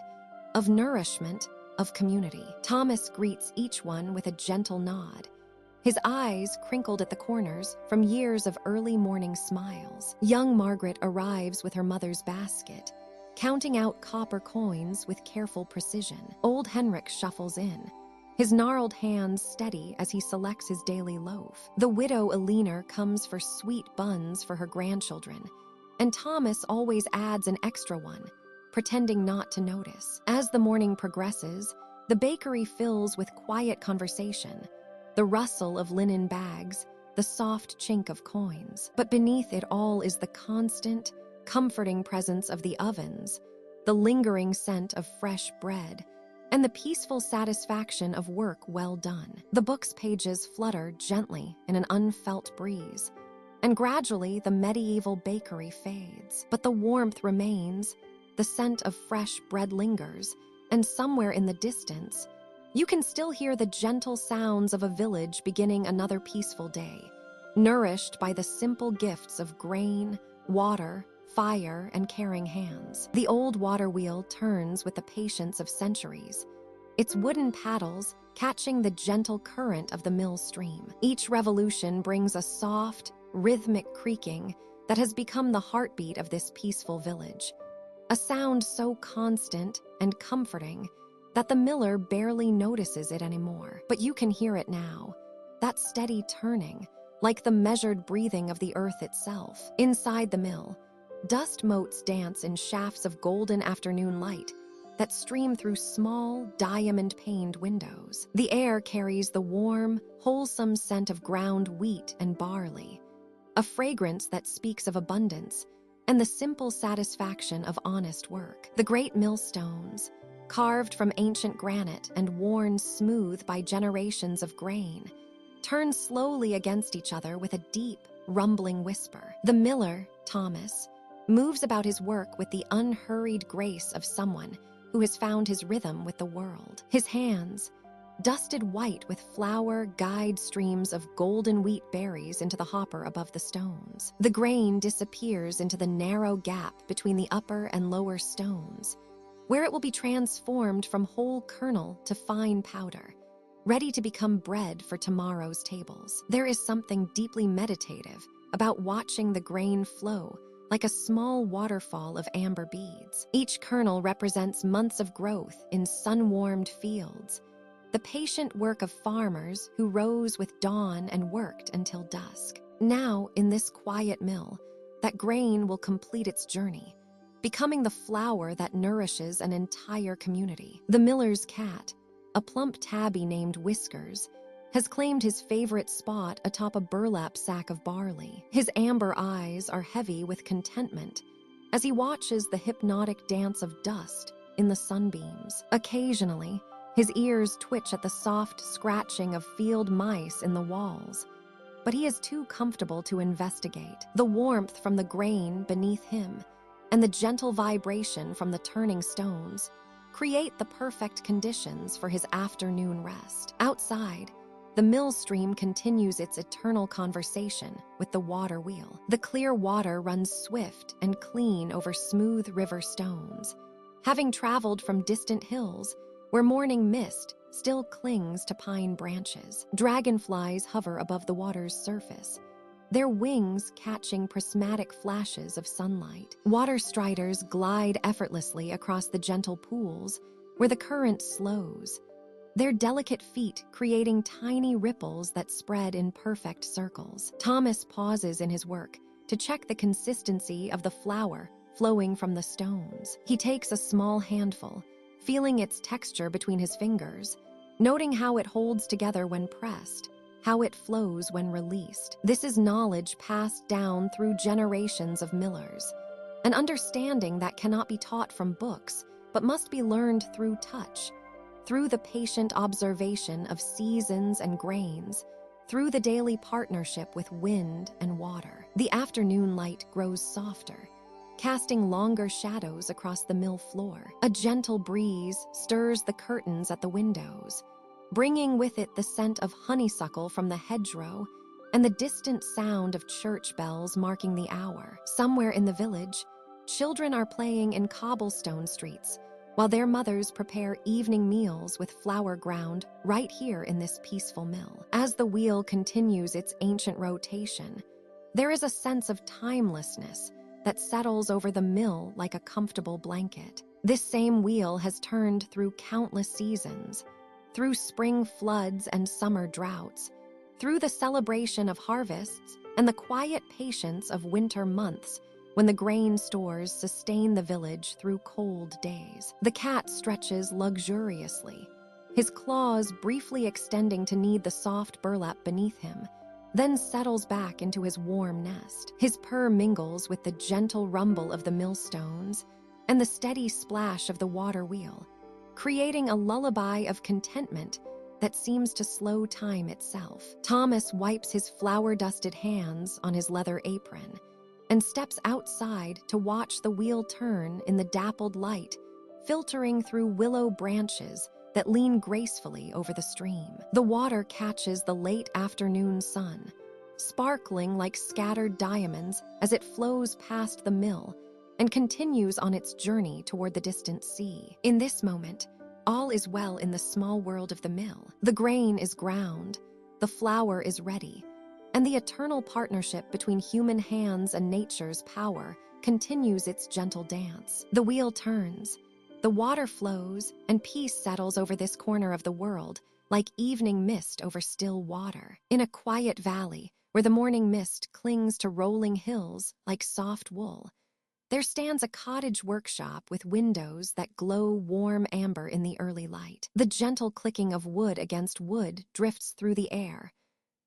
of nourishment, of community. Thomas greets each one with a gentle nod, his eyes crinkled at the corners from years of early morning smiles. Young Margaret arrives with her mother's basket, counting out copper coins with careful precision. Old Henrik shuffles in, his gnarled hands steady as he selects his daily loaf. The widow Elena comes for sweet buns for her grandchildren, and Thomas always adds an extra one, pretending not to notice. As the morning progresses, the bakery fills with quiet conversation, the rustle of linen bags, the soft chink of coins. But beneath it all is the constant, comforting presence of the ovens, the lingering scent of fresh bread, and the peaceful satisfaction of work well done. The book's pages flutter gently in an unfelt breeze, and gradually the medieval bakery fades. But the warmth remains, the scent of fresh bread lingers, and somewhere in the distance, you can still hear the gentle sounds of a village beginning another peaceful day, nourished by the simple gifts of grain, water, fire, and caring hands. The old water wheel turns with the patience of centuries, its wooden paddles catching the gentle current of the mill stream. Each revolution brings a soft, rhythmic creaking that has become the heartbeat of this peaceful village, a sound so constant and comforting that the miller barely notices it anymore. But you can hear it now, that steady turning, like the measured breathing of the earth itself. Inside the mill, dust motes dance in shafts of golden afternoon light that stream through small, diamond-paned windows. The air carries the warm, wholesome scent of ground wheat and barley, a fragrance that speaks of abundance and the simple satisfaction of honest work. The great millstones, carved from ancient granite and worn smooth by generations of grain, turn slowly against each other with a deep, rumbling whisper. The miller, Thomas, moves about his work with the unhurried grace of someone who has found his rhythm with the world. His hands, dusted white with flour, guide streams of golden wheat berries into the hopper above the stones. The grain disappears into the narrow gap between the upper and lower stones, where it will be transformed from whole kernel to fine powder, ready to become bread for tomorrow's tables. There is something deeply meditative about watching the grain flow like a small waterfall of amber beads. Each kernel represents months of growth in sun-warmed fields, the patient work of farmers who rose with dawn and worked until dusk. Now, in this quiet mill, that grain will complete its journey, becoming the flour that nourishes an entire community. The miller's cat, a plump tabby named Whiskers, has claimed his favorite spot atop a burlap sack of barley. His amber eyes are heavy with contentment as he watches the hypnotic dance of dust in the sunbeams. Occasionally, his ears twitch at the soft scratching of field mice in the walls, but he is too comfortable to investigate. The warmth from the grain beneath him and the gentle vibration from the turning stones create the perfect conditions for his afternoon rest. Outside, the mill stream continues its eternal conversation with the water wheel. The clear water runs swift and clean over smooth river stones. Having traveled from distant hills where morning mist still clings to pine branches, dragonflies hover above the water's surface, their wings catching prismatic flashes of sunlight. Water striders glide effortlessly across the gentle pools where the current slows, their delicate feet creating tiny ripples that spread in perfect circles. Thomas pauses in his work to check the consistency of the flour flowing from the stones. He takes a small handful, feeling its texture between his fingers, noting how it holds together when pressed, how it flows when released. This is knowledge passed down through generations of millers, an understanding that cannot be taught from books, but must be learned through touch, through the patient observation of seasons and grains, through the daily partnership with wind and water. The afternoon light grows softer, casting longer shadows across the mill floor. A gentle breeze stirs the curtains at the windows, bringing with it the scent of honeysuckle from the hedgerow and the distant sound of church bells marking the hour. Somewhere in the village, children are playing in cobblestone streets, while their mothers prepare evening meals with flour ground right here in this peaceful mill. As the wheel continues its ancient rotation, there is a sense of timelessness that settles over the mill like a comfortable blanket. This same wheel has turned through countless seasons, through spring floods and summer droughts, through the celebration of harvests and the quiet patience of winter months when the grain stores sustain the village through cold days. The cat stretches luxuriously, his claws briefly extending to knead the soft burlap beneath him, then settles back into his warm nest. His purr mingles with the gentle rumble of the millstones and the steady splash of the water wheel, creating a lullaby of contentment that seems to slow time itself. Thomas wipes his flour-dusted hands on his leather apron and steps outside to watch the wheel turn in the dappled light, filtering through willow branches that lean gracefully over the stream. The water catches the late afternoon sun, sparkling like scattered diamonds as it flows past the mill and continues on its journey toward the distant sea. In this moment, all is well in the small world of the mill. The grain is ground, the flour is ready, and the eternal partnership between human hands and nature's power continues its gentle dance. The wheel turns, the water flows, and peace settles over this corner of the world like evening mist over still water. In a quiet valley where the morning mist clings to rolling hills like soft wool, there stands a cottage workshop with windows that glow warm amber in the early light. The gentle clicking of wood against wood drifts through the air,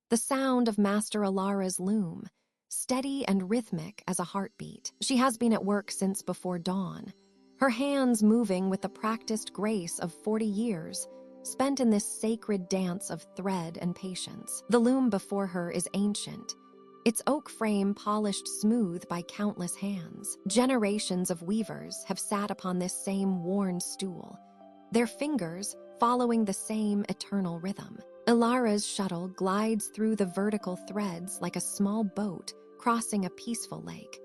the sound of Master Alara's loom, steady and rhythmic as a heartbeat. She has been at work since before dawn, her hands moving with the practiced grace of 40 years, spent in this sacred dance of thread and patience. The loom before her is ancient, its oak frame polished smooth by countless hands. Generations of weavers have sat upon this same worn stool, their fingers following the same eternal rhythm. Ilara's shuttle glides through the vertical threads like a small boat crossing a peaceful lake,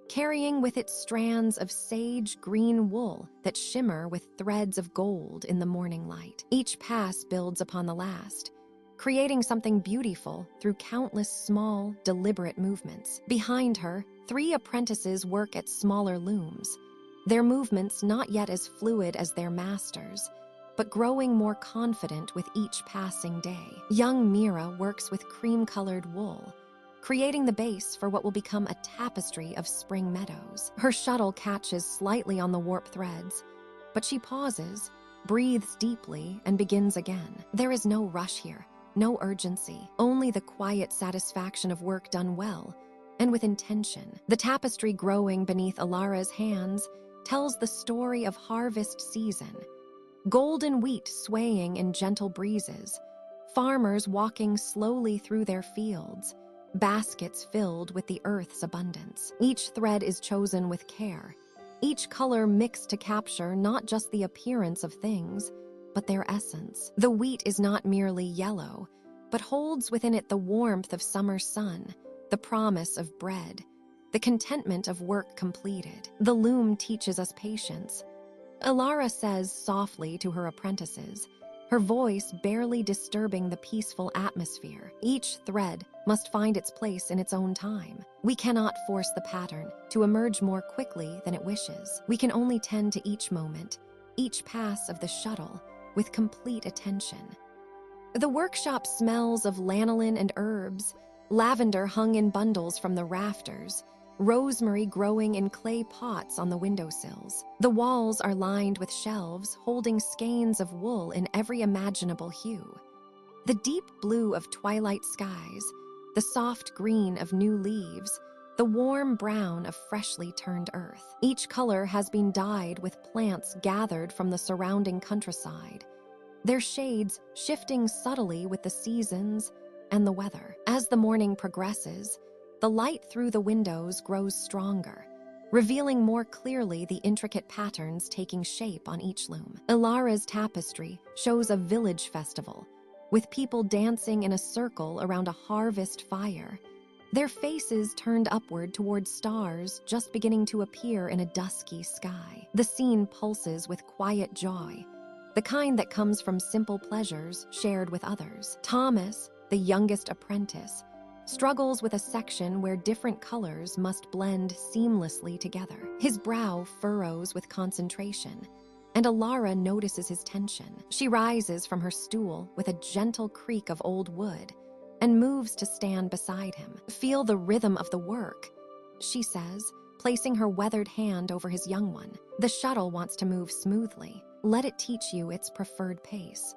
carrying with it strands of sage green wool that shimmer with threads of gold in the morning light. Each pass builds upon the last, creating something beautiful through countless small, deliberate movements. Behind her, 3 apprentices work at smaller looms, their movements not yet as fluid as their masters, but growing more confident with each passing day. Young Mira works with cream-colored wool, creating the base for what will become a tapestry of spring meadows. Her shuttle catches slightly on the warp threads, but she pauses, breathes deeply, and begins again. There is no rush here, no urgency, only the quiet satisfaction of work done well, and with intention. The tapestry growing beneath Alara's hands tells the story of harvest season. Golden wheat swaying in gentle breezes, farmers walking slowly through their fields, baskets filled with the earth's abundance. Each thread is chosen with care, each color mixed to capture not just the appearance of things, but their essence. The wheat is not merely yellow, but holds within it the warmth of summer sun, the promise of bread, the contentment of work completed. The loom teaches us patience. Alara says softly to her apprentices, her voice barely disturbing the peaceful atmosphere. Each thread must find its place in its own time. We cannot force the pattern to emerge more quickly than it wishes. We can only tend to each moment, each pass of the shuttle, with complete attention. The workshop smells of lanolin and herbs, lavender hung in bundles from the rafters, rosemary growing in clay pots on the windowsills. The walls are lined with shelves holding skeins of wool in every imaginable hue. The deep blue of twilight skies, the soft green of new leaves, the warm brown of freshly turned earth. Each color has been dyed with plants gathered from the surrounding countryside, their shades shifting subtly with the seasons and the weather. As the morning progresses, the light through the windows grows stronger, revealing more clearly the intricate patterns taking shape on each loom. Ilara's tapestry shows a village festival, with people dancing in a circle around a harvest fire, their faces turned upward toward stars just beginning to appear in a dusky sky. The scene pulses with quiet joy, the kind that comes from simple pleasures shared with others. Thomas, the youngest apprentice, struggles with a section where different colors must blend seamlessly together. His brow furrows with concentration, and Alara notices his tension. She rises from her stool with a gentle creak of old wood and moves to stand beside him. "Feel the rhythm of the work," she says, placing her weathered hand over his young one. "The shuttle wants to move smoothly. Let it teach you its preferred pace."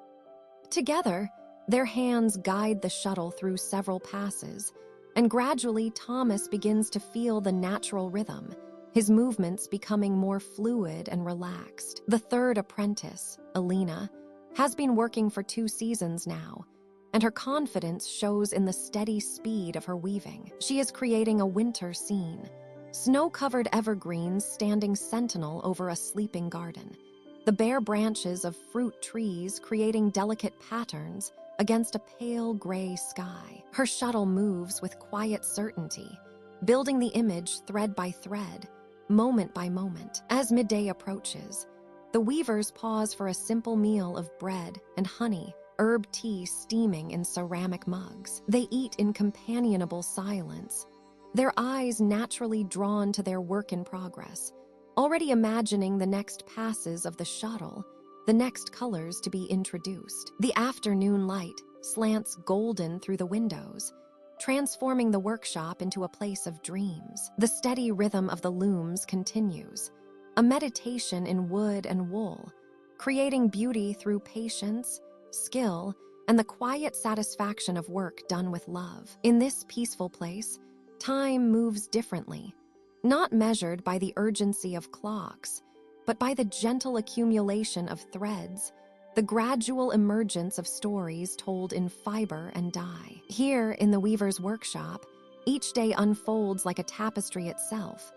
Together, their hands guide the shuttle through several passes, and gradually Thomas begins to feel the natural rhythm, his movements becoming more fluid and relaxed. The third apprentice, Alina, has been working for 2 seasons now, and her confidence shows in the steady speed of her weaving. She is creating a winter scene, snow-covered evergreens standing sentinel over a sleeping garden, the bare branches of fruit trees creating delicate patterns against a pale gray sky. Her shuttle moves with quiet certainty, building the image thread by thread, moment by moment. As midday approaches, the weavers pause for a simple meal of bread and honey, herb tea steaming in ceramic mugs. They eat in companionable silence, their eyes naturally drawn to their work in progress, already imagining the next passes of the shuttle, the next colors to be introduced. The afternoon light slants golden through the windows, transforming the workshop into a place of dreams. The steady rhythm of the looms continues, a meditation in wood and wool, creating beauty through patience, skill, and the quiet satisfaction of work done with love. In this peaceful place, time moves differently, not measured by the urgency of clocks, but by the gentle accumulation of threads, the gradual emergence of stories told in fiber and dye. Here, in the weaver's workshop, each day unfolds like a tapestry itself,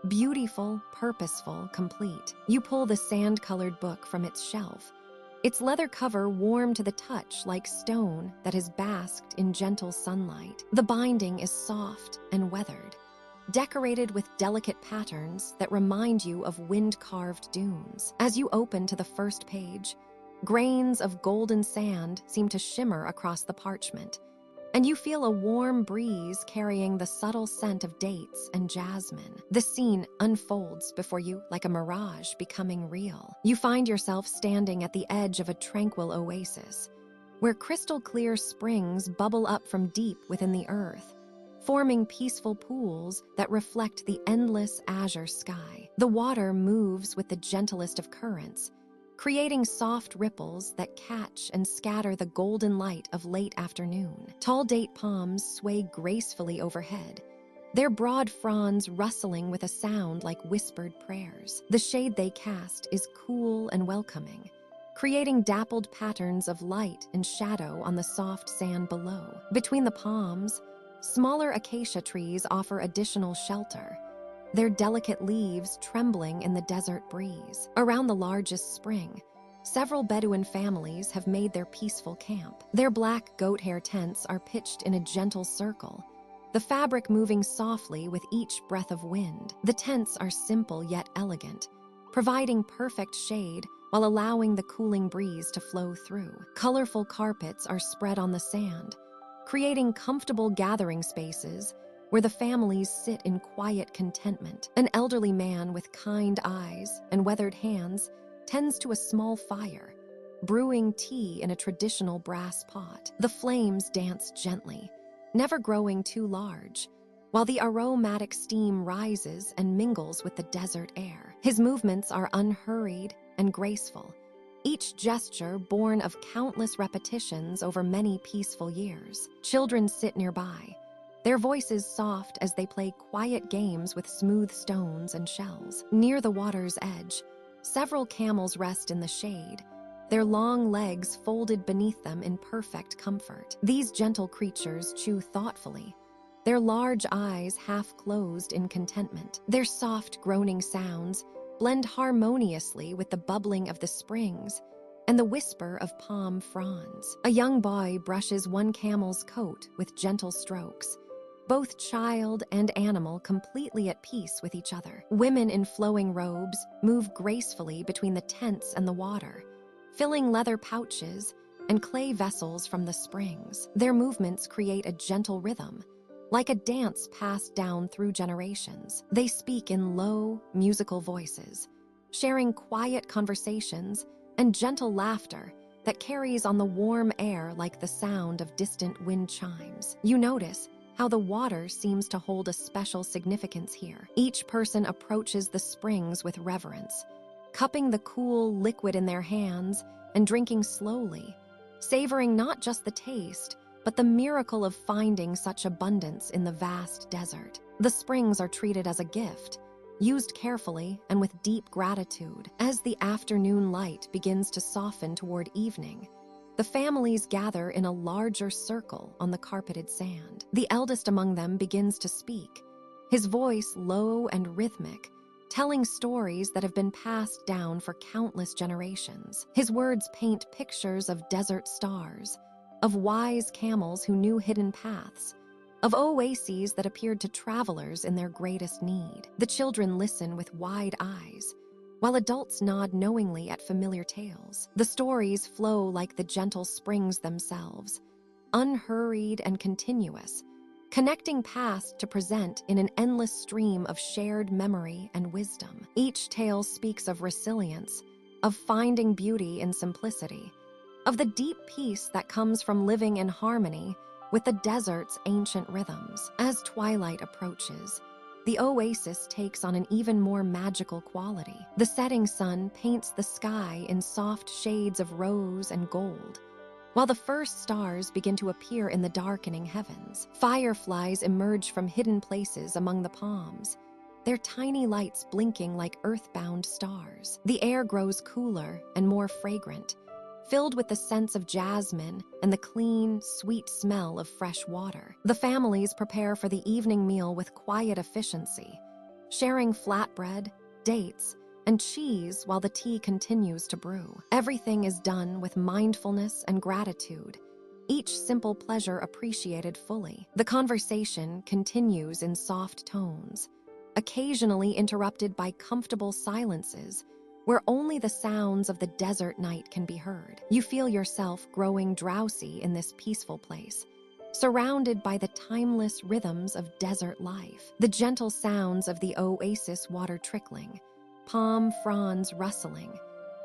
beautiful, purposeful, complete. You pull the sand-colored book from its shelf, its leather cover warm to the touch like stone that has basked in gentle sunlight. The binding is soft and weathered, decorated with delicate patterns that remind you of wind-carved dunes. As you open to the first page, grains of golden sand seem to shimmer across the parchment, and you feel a warm breeze carrying the subtle scent of dates and jasmine. The scene unfolds before you like a mirage becoming real. You find yourself standing at the edge of a tranquil oasis, where crystal-clear springs bubble up from deep within the earth, forming peaceful pools that reflect the endless azure sky. The water moves with the gentlest of currents, creating soft ripples that catch and scatter the golden light of late afternoon. Tall date palms sway gracefully overhead, their broad fronds rustling with a sound like whispered prayers. The shade they cast is cool and welcoming, creating dappled patterns of light and shadow on the soft sand below. Between the palms, smaller acacia trees offer additional shelter, their delicate leaves trembling in the desert breeze. Around the largest spring, several Bedouin families have made their peaceful camp. Their black goat hair tents are pitched in a gentle circle, the fabric moving softly with each breath of wind. The tents are simple yet elegant, providing perfect shade while allowing the cooling breeze to flow through. Colorful carpets are spread on the sand, creating comfortable gathering spaces where the families sit in quiet contentment. An elderly man with kind eyes and weathered hands tends to a small fire, brewing tea in a traditional brass pot. The flames dance gently, never growing too large, while the aromatic steam rises and mingles with the desert air. His movements are unhurried and graceful, each gesture born of countless repetitions over many peaceful years. Children sit nearby, their voices soft as they play quiet games with smooth stones and shells. Near the water's edge, several camels rest in the shade, their long legs folded beneath them in perfect comfort. These gentle creatures chew thoughtfully, their large eyes half closed in contentment. Their soft, groaning sounds blend harmoniously with the bubbling of the springs and the whisper of palm fronds. A young boy brushes one camel's coat with gentle strokes, both child and animal completely at peace with each other. Women in flowing robes move gracefully between the tents and the water, filling leather pouches and clay vessels from the springs. Their movements create a gentle rhythm, like a dance passed down through generations. They speak in low, musical voices, sharing quiet conversations and gentle laughter that carries on the warm air like the sound of distant wind chimes. You notice how the water seems to hold a special significance here. Each person approaches the springs with reverence, cupping the cool liquid in their hands and drinking slowly, savoring not just the taste, but the miracle of finding such abundance in the vast desert. The springs are treated as a gift, used carefully and with deep gratitude. As the afternoon light begins to soften toward evening, the families gather in a larger circle on the carpeted sand. The eldest among them begins to speak, his voice low and rhythmic, telling stories that have been passed down for countless generations. His words paint pictures of desert stars, of wise camels who knew hidden paths, of oases that appeared to travelers in their greatest need. The children listen with wide eyes, while adults nod knowingly at familiar tales. The stories flow like the gentle springs themselves, unhurried and continuous, connecting past to present in an endless stream of shared memory and wisdom. Each tale speaks of resilience, of finding beauty in simplicity, of the deep peace that comes from living in harmony with the desert's ancient rhythms. As twilight approaches, the oasis takes on an even more magical quality. The setting sun paints the sky in soft shades of rose and gold, while the first stars begin to appear in the darkening heavens. Fireflies emerge from hidden places among the palms, their tiny lights blinking like earthbound stars. The air grows cooler and more fragrant, filled with the scents of jasmine and the clean, sweet smell of fresh water. The families prepare for the evening meal with quiet efficiency, sharing flatbread, dates, and cheese while the tea continues to brew. Everything is done with mindfulness and gratitude, each simple pleasure appreciated fully. The conversation continues in soft tones, occasionally interrupted by comfortable silences where only the sounds of the desert night can be heard. You feel yourself growing drowsy in this peaceful place, surrounded by the timeless rhythms of desert life. The gentle sounds of the oasis water trickling, palm fronds rustling,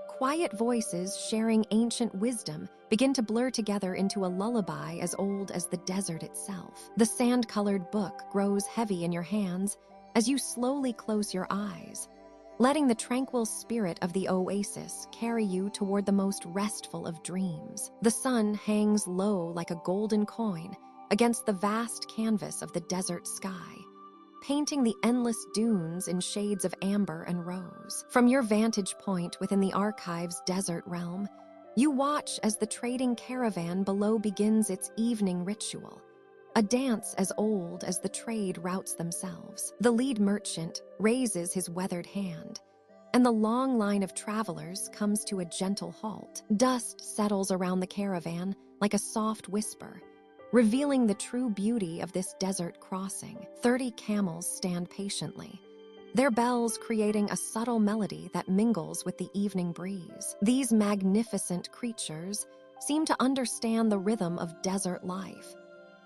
quiet voices sharing ancient wisdom begin to blur together into a lullaby as old as the desert itself. The sand-colored book grows heavy in your hands as you slowly close your eyes, letting the tranquil spirit of the oasis carry you toward the most restful of dreams. The sun hangs low like a golden coin against the vast canvas of the desert sky, painting the endless dunes in shades of amber and rose. From your vantage point within the archive's desert realm, you watch as the trading caravan below begins its evening ritual, a dance as old as the trade routes themselves. The lead merchant raises his weathered hand, and the long line of travelers comes to a gentle halt. Dust settles around the caravan like a soft whisper, revealing the true beauty of this desert crossing. 30 camels stand patiently, their bells creating a subtle melody that mingles with the evening breeze. These magnificent creatures seem to understand the rhythm of desert life,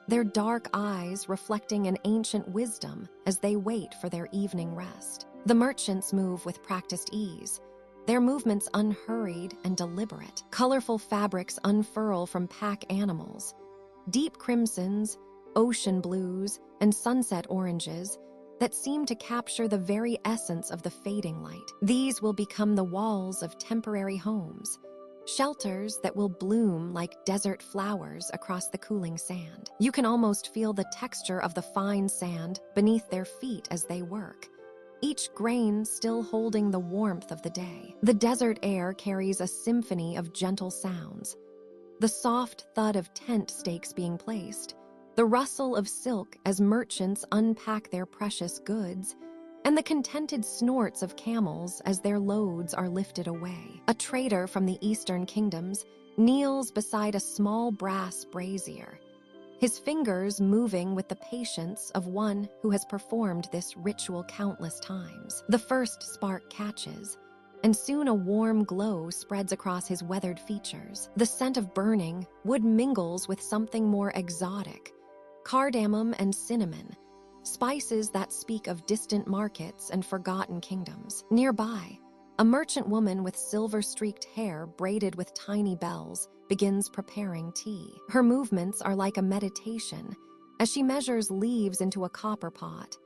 their dark eyes reflecting an ancient wisdom as they wait for their evening rest. The merchants move with practiced ease, their movements unhurried and deliberate. Colorful fabrics unfurl from pack animals, deep crimsons, ocean blues, and sunset oranges that seem to capture the very essence of the fading light. These will become the walls of temporary homes, shelters that will bloom like desert flowers across the cooling sand. You can almost feel the texture of the fine sand beneath their feet as they work, each grain still holding the warmth of the day. The desert air carries a symphony of gentle sounds, the soft thud of tent stakes being placed, the rustle of silk as merchants unpack their precious goods, and the contented snorts of camels as their loads are lifted away. A trader from the eastern kingdoms kneels beside a small brass brazier, his fingers moving with the patience of one who has performed this ritual countless times. The first spark catches, and soon a warm glow spreads across his weathered features. The scent of burning wood mingles with something more exotic, cardamom and cinnamon, spices that speak of distant markets and forgotten kingdoms. Nearby, a merchant woman with silver-streaked hair braided with tiny bells begins preparing tea. Her movements are like a meditation as she measures leaves into a copper pot,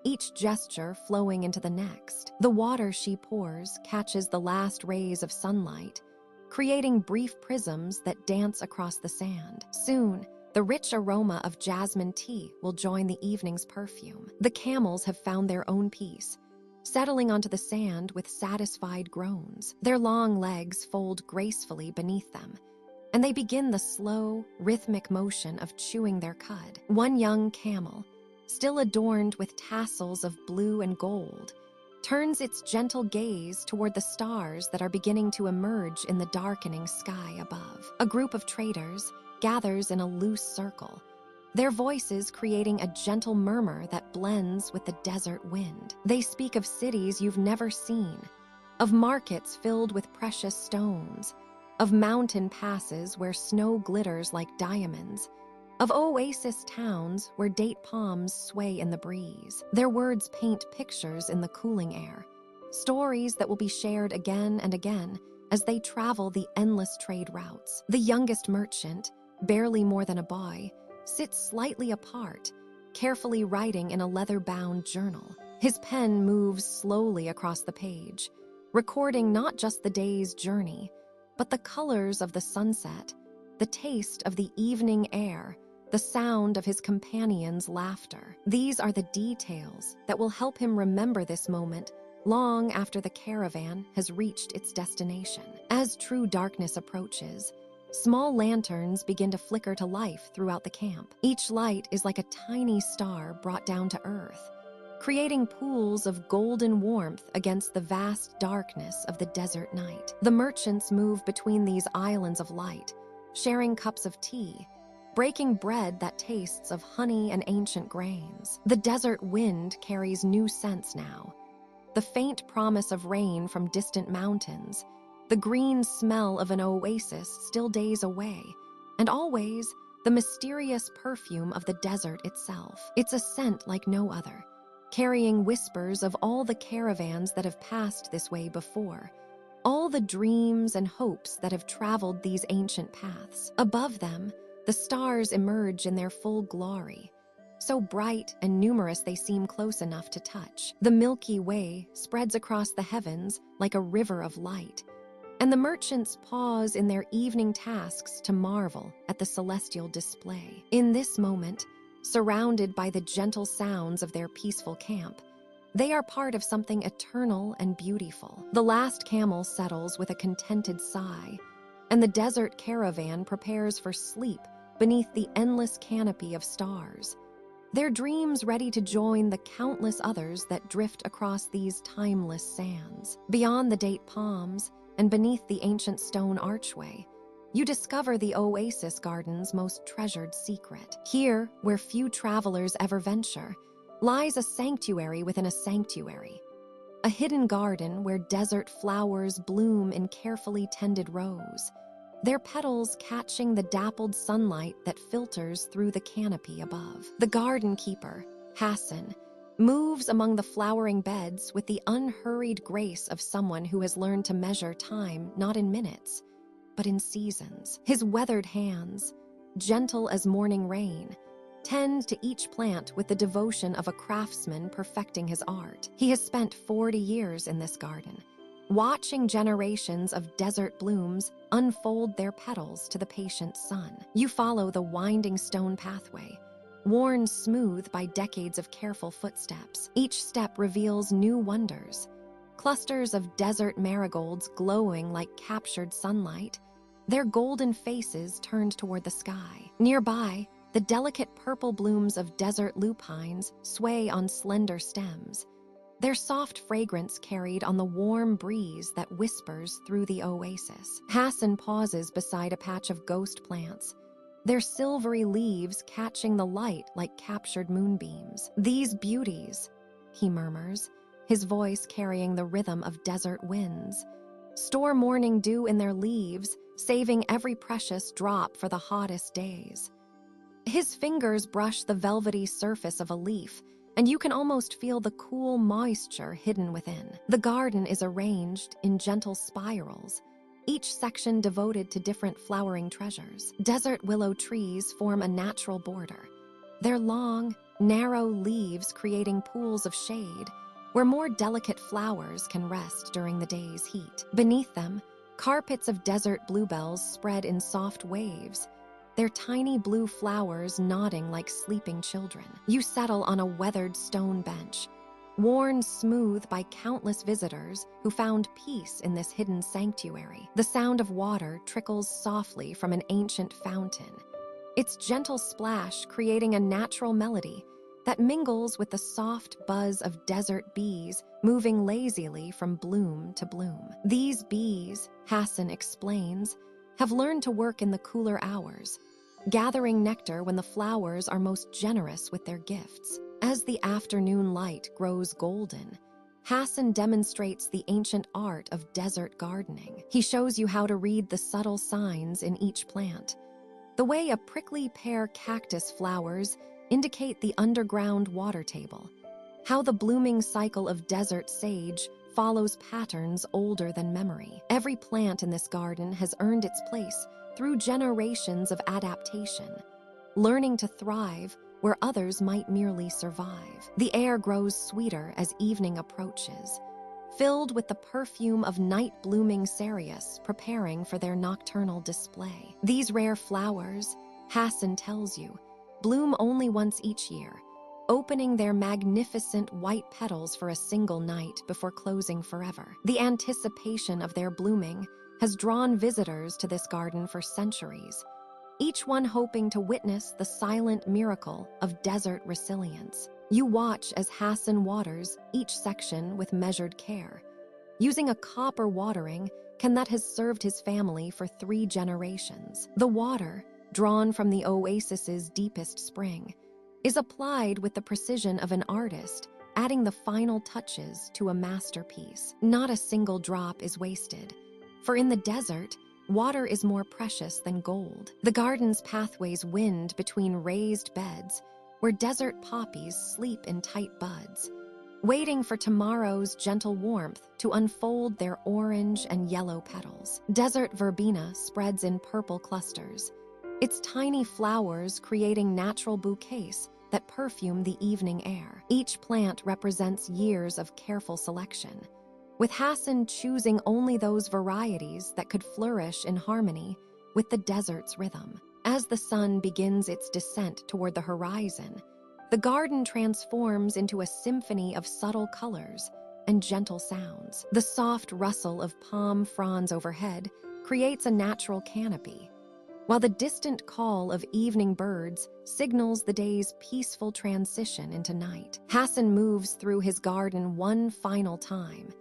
each gesture flowing into the next. The water she pours catches the last rays of sunlight, creating brief prisms that dance across the sand. Soon, the rich aroma of jasmine tea will join the evening's perfume. The camels have found their own peace, settling onto the sand with satisfied groans. Their long legs fold gracefully beneath them, and they begin the slow, rhythmic motion of chewing their cud. One young camel, still adorned with tassels of blue and gold, turns its gentle gaze toward the stars that are beginning to emerge in the darkening sky above. A group of traders gathers in a loose circle, their voices creating a gentle murmur that blends with the desert wind. They speak of cities you've never seen, of markets filled with precious stones, of mountain passes where snow glitters like diamonds, of oasis towns where date palms sway in the breeze. Their words paint pictures in the cooling air, stories that will be shared again and again as they travel the endless trade routes. The youngest merchant, barely more than a boy, sits slightly apart, carefully writing in a leather-bound journal. His pen moves slowly across the page, recording not just the day's journey, but the colors of the sunset, the taste of the evening air, the sound of his companions' laughter. These are the details that will help him remember this moment long after the caravan has reached its destination. As true darkness approaches, small lanterns begin to flicker to life throughout the camp. Each light is like a tiny star brought down to earth, creating pools of golden warmth against the vast darkness of the desert night. The merchants move between these islands of light, sharing cups of tea, breaking bread that tastes of honey and ancient grains. The desert wind carries new scents now, the faint promise of rain from distant mountains, the green smell of an oasis still days away, and always the mysterious perfume of the desert itself. It's a scent like no other, carrying whispers of all the caravans that have passed this way before, all the dreams and hopes that have traveled these ancient paths. Above them, the stars emerge in their full glory, so bright and numerous they seem close enough to touch. The Milky Way spreads across the heavens like a river of light, and the merchants pause in their evening tasks to marvel at the celestial display. In this moment, surrounded by the gentle sounds of their peaceful camp. They are part of something eternal and beautiful. The last camel settles with a contented sigh, and the desert caravan prepares for sleep beneath the endless canopy of stars, their dreams ready to join the countless others that drift across these timeless sands. Beyond the date palms and beneath the ancient stone archway, you discover the oasis garden's most treasured secret. Here, where few travelers ever venture, lies a sanctuary within a sanctuary. A hidden garden where desert flowers bloom in carefully tended rows, their petals catching the dappled sunlight that filters through the canopy above. The garden keeper, Hassan, moves among the flowering beds with the unhurried grace of someone who has learned to measure time not in minutes, but in seasons. His weathered hands, gentle as morning rain, tend to each plant with the devotion of a craftsman perfecting his art. He has spent 40 years in this garden, watching generations of desert blooms unfold their petals to the patient sun. You follow the winding stone pathway, worn smooth by decades of careful footsteps. Each step reveals new wonders. Clusters of desert marigolds glowing like captured sunlight, their golden faces turned toward the sky. Nearby, the delicate purple blooms of desert lupines sway on slender stems, their soft fragrance carried on the warm breeze that whispers through the oasis. Hassan pauses beside a patch of ghost plants, their silvery leaves catching the light like captured moonbeams. "These beauties," he murmurs, his voice carrying the rhythm of desert winds, "store morning dew in their leaves, saving every precious drop for the hottest days." His fingers brush the velvety surface of a leaf, and you can almost feel the cool moisture hidden within. The garden is arranged in gentle spirals, each section devoted to different flowering treasures. Desert willow trees form a natural border, their long, narrow leaves creating pools of shade where more delicate flowers can rest during the day's heat. Beneath them, carpets of desert bluebells spread in soft waves, their tiny blue flowers nodding like sleeping children. You settle on a weathered stone bench, worn smooth by countless visitors who found peace in this hidden sanctuary. The sound of water trickles softly from an ancient fountain, its gentle splash creating a natural melody that mingles with the soft buzz of desert bees moving lazily from bloom to bloom. These bees, Hassan explains, have learned to work in the cooler hours, gathering nectar when the flowers are most generous with their gifts. As the afternoon light grows golden, Hassan demonstrates the ancient art of desert gardening. He shows you how to read the subtle signs in each plant, the way a prickly pear cactus flowers indicate the underground water table, how the blooming cycle of desert sage follows patterns older than memory. Every plant in this garden has earned its place through generations of adaptation, learning to thrive where others might merely survive. The air grows sweeter as evening approaches, filled with the perfume of night-blooming cereus preparing for their nocturnal display. These rare flowers, Hassan tells you, bloom only once each year, opening their magnificent white petals for a single night before closing forever. The anticipation of their blooming has drawn visitors to this garden for centuries, each one hoping to witness the silent miracle of desert resilience. You watch as Hassan waters each section with measured care, using a copper watering can that has served his family for 3 generations. The water, drawn from the oasis's deepest spring, is applied with the precision of an artist, adding the final touches to a masterpiece. Not a single drop is wasted, for in the desert, water is more precious than gold. The garden's pathways wind between raised beds where desert poppies sleep in tight buds, waiting for tomorrow's gentle warmth to unfold their orange and yellow petals. Desert verbena spreads in purple clusters, its tiny flowers creating natural bouquets that perfume the evening air. Each plant represents years of careful selection, with Hassan choosing only those varieties that could flourish in harmony with the desert's rhythm. As the sun begins its descent toward the horizon, the garden transforms into a symphony of subtle colors and gentle sounds. The soft rustle of palm fronds overhead creates a natural canopy, while the distant call of evening birds signals the day's peaceful transition into night. Hassan moves through his garden one final time,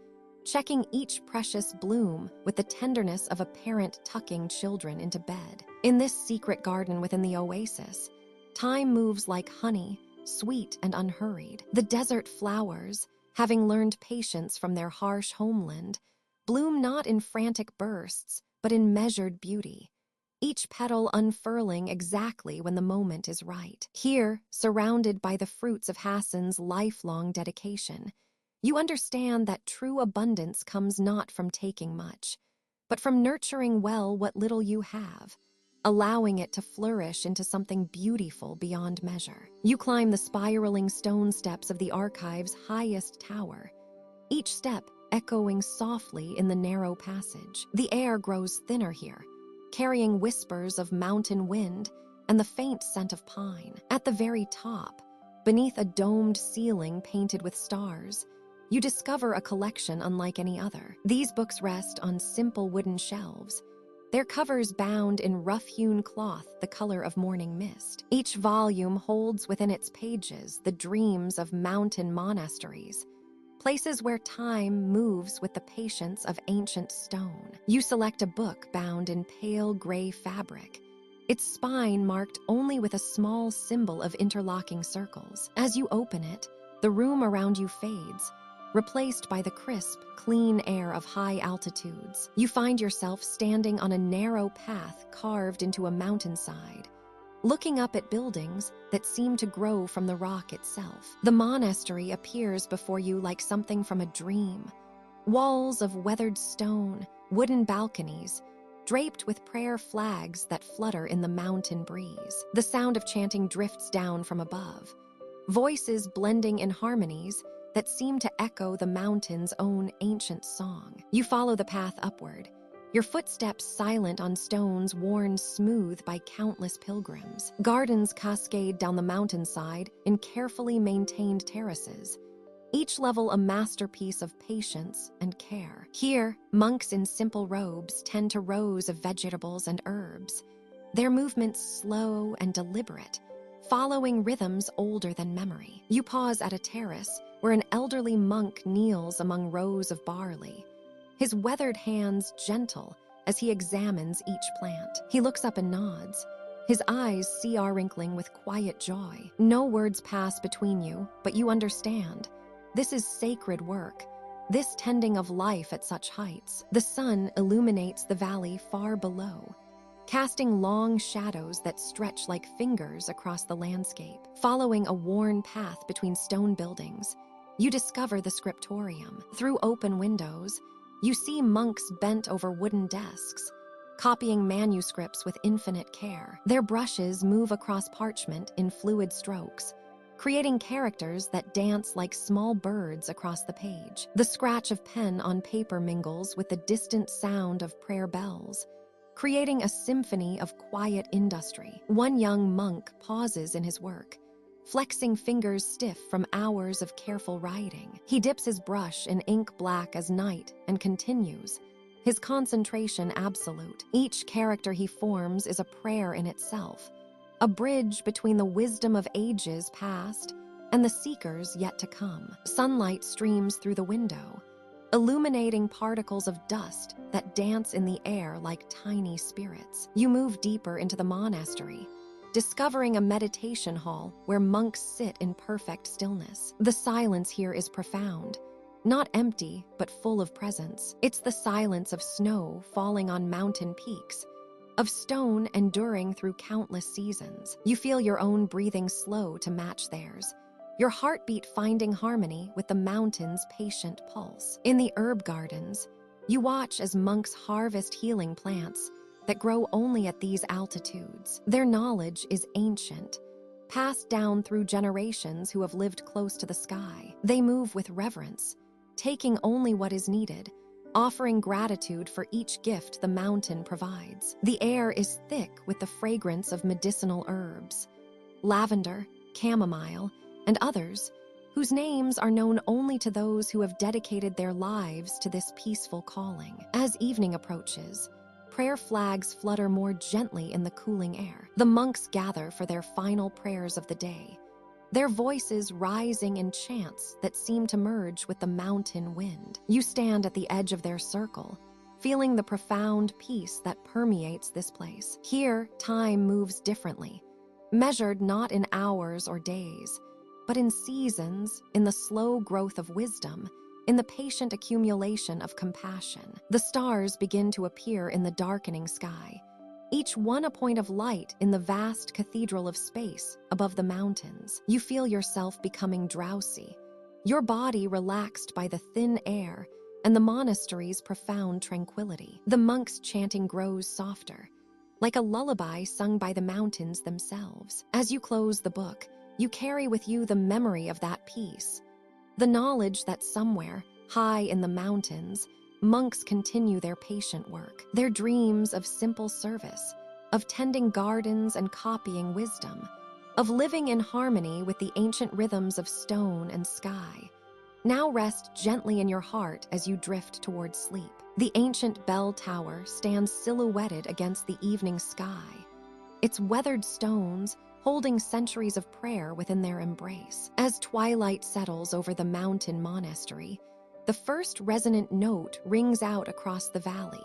checking each precious bloom with the tenderness of a parent tucking children into bed. In this secret garden within the oasis, time moves like honey, sweet and unhurried. The desert flowers, having learned patience from their harsh homeland, bloom not in frantic bursts, but in measured beauty, each petal unfurling exactly when the moment is right. Here, surrounded by the fruits of Hassan's lifelong dedication, you understand that true abundance comes not from taking much, but from nurturing well what little you have, allowing it to flourish into something beautiful beyond measure. You climb the spiraling stone steps of the archive's highest tower, each step echoing softly in the narrow passage. The air grows thinner here, carrying whispers of mountain wind and the faint scent of pine. At the very top, beneath a domed ceiling painted with stars, you discover a collection unlike any other. These books rest on simple wooden shelves, their covers bound in rough-hewn cloth the color of morning mist. Each volume holds within its pages the dreams of mountain monasteries, places where time moves with the patience of ancient stone. You select a book bound in pale gray fabric, its spine marked only with a small symbol of interlocking circles. As you open it, the room around you fades, replaced by the crisp, clean air of high altitudes. You find yourself standing on a narrow path carved into a mountainside, looking up at buildings that seem to grow from the rock itself. The monastery appears before you like something from a dream. Walls of weathered stone, wooden balconies, draped with prayer flags that flutter in the mountain breeze. The sound of chanting drifts down from above, voices blending in harmonies that seem to echo the mountain's own ancient song. You follow the path upward, your footsteps silent on stones worn smooth by countless pilgrims. Gardens cascade down the mountainside in carefully maintained terraces, each level a masterpiece of patience and care. Here, monks in simple robes tend to rows of vegetables and herbs, their movements slow and deliberate, following rhythms older than memory. You pause at a terrace where an elderly monk kneels among rows of barley, his weathered hands gentle as he examines each plant. He looks up and nods, his eyes sea-wrinkling with quiet joy. No words pass between you, but you understand. This is sacred work, this tending of life at such heights. The sun illuminates the valley far below, casting long shadows that stretch like fingers across the landscape. Following a worn path between stone buildings, you discover the scriptorium. Through open windows, you see monks bent over wooden desks, copying manuscripts with infinite care. Their brushes move across parchment in fluid strokes, creating characters that dance like small birds across the page. The scratch of pen on paper mingles with the distant sound of prayer bells, creating a symphony of quiet industry. One young monk pauses in his work, flexing fingers stiff from hours of careful writing. He dips his brush in ink black as night and continues, his concentration absolute. Each character he forms is a prayer in itself, a bridge between the wisdom of ages past and the seekers yet to come. Sunlight streams through the window, illuminating particles of dust that dance in the air like tiny spirits. You move deeper into the monastery, discovering a meditation hall where monks sit in perfect stillness. The silence here is profound, not empty, but full of presence. It's the silence of snow falling on mountain peaks, of stone enduring through countless seasons. You feel your own breathing slow to match theirs, your heartbeat finding harmony with the mountain's patient pulse. In the herb gardens, you watch as monks harvest healing plants that grow only at these altitudes. Their knowledge is ancient, passed down through generations who have lived close to the sky. They move with reverence, taking only what is needed, offering gratitude for each gift the mountain provides. The air is thick with the fragrance of medicinal herbs, lavender, chamomile, and others, whose names are known only to those who have dedicated their lives to this peaceful calling. As evening approaches, prayer flags flutter more gently in the cooling air. The monks gather for their final prayers of the day, their voices rising in chants that seem to merge with the mountain wind. You stand at the edge of their circle, feeling the profound peace that permeates this place. Here, time moves differently, measured not in hours or days, but in seasons, in the slow growth of wisdom, in the patient accumulation of compassion. The stars begin to appear in the darkening sky, each one a point of light in the vast cathedral of space above the mountains. You feel yourself becoming drowsy, your body relaxed by the thin air and the monastery's profound tranquility. The monks' chanting grows softer, like a lullaby sung by the mountains themselves. As you close the book, you carry with you the memory of that peace, the knowledge that somewhere, high in the mountains, monks continue their patient work, their dreams of simple service, of tending gardens and copying wisdom, of living in harmony with the ancient rhythms of stone and sky, now rest gently in your heart as you drift towards sleep. The ancient bell tower stands silhouetted against the evening sky, its weathered stones holding centuries of prayer within their embrace. As twilight settles over the mountain monastery, the first resonant note rings out across the valley,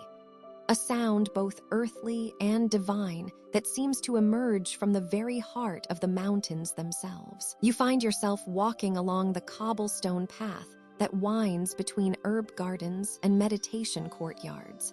a sound both earthly and divine that seems to emerge from the very heart of the mountains themselves. You find yourself walking along the cobblestone path that winds between herb gardens and meditation courtyards,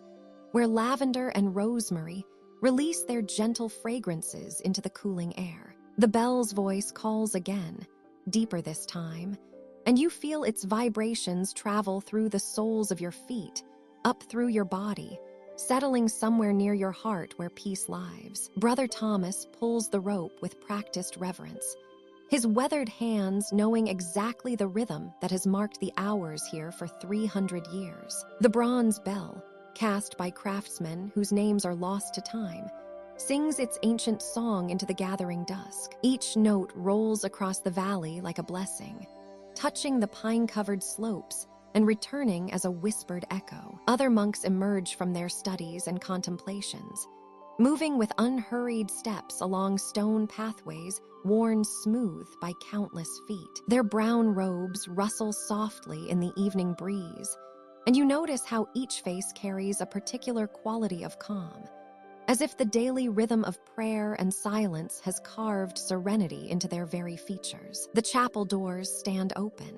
where lavender and rosemary release their gentle fragrances into the cooling air. The bell's voice calls again, deeper this time, and you feel its vibrations travel through the soles of your feet, up through your body, settling somewhere near your heart where peace lives. Brother Thomas pulls the rope with practiced reverence, his weathered hands knowing exactly the rhythm that has marked the hours here for 300 years. The bronze bell, cast by craftsmen whose names are lost to time, sings its ancient song into the gathering dusk. Each note rolls across the valley like a blessing, touching the pine-covered slopes and returning as a whispered echo. Other monks emerge from their studies and contemplations, moving with unhurried steps along stone pathways worn smooth by countless feet. Their brown robes rustle softly in the evening breeze, and you notice how each face carries a particular quality of calm, as if the daily rhythm of prayer and silence has carved serenity into their very features. The chapel doors stand open,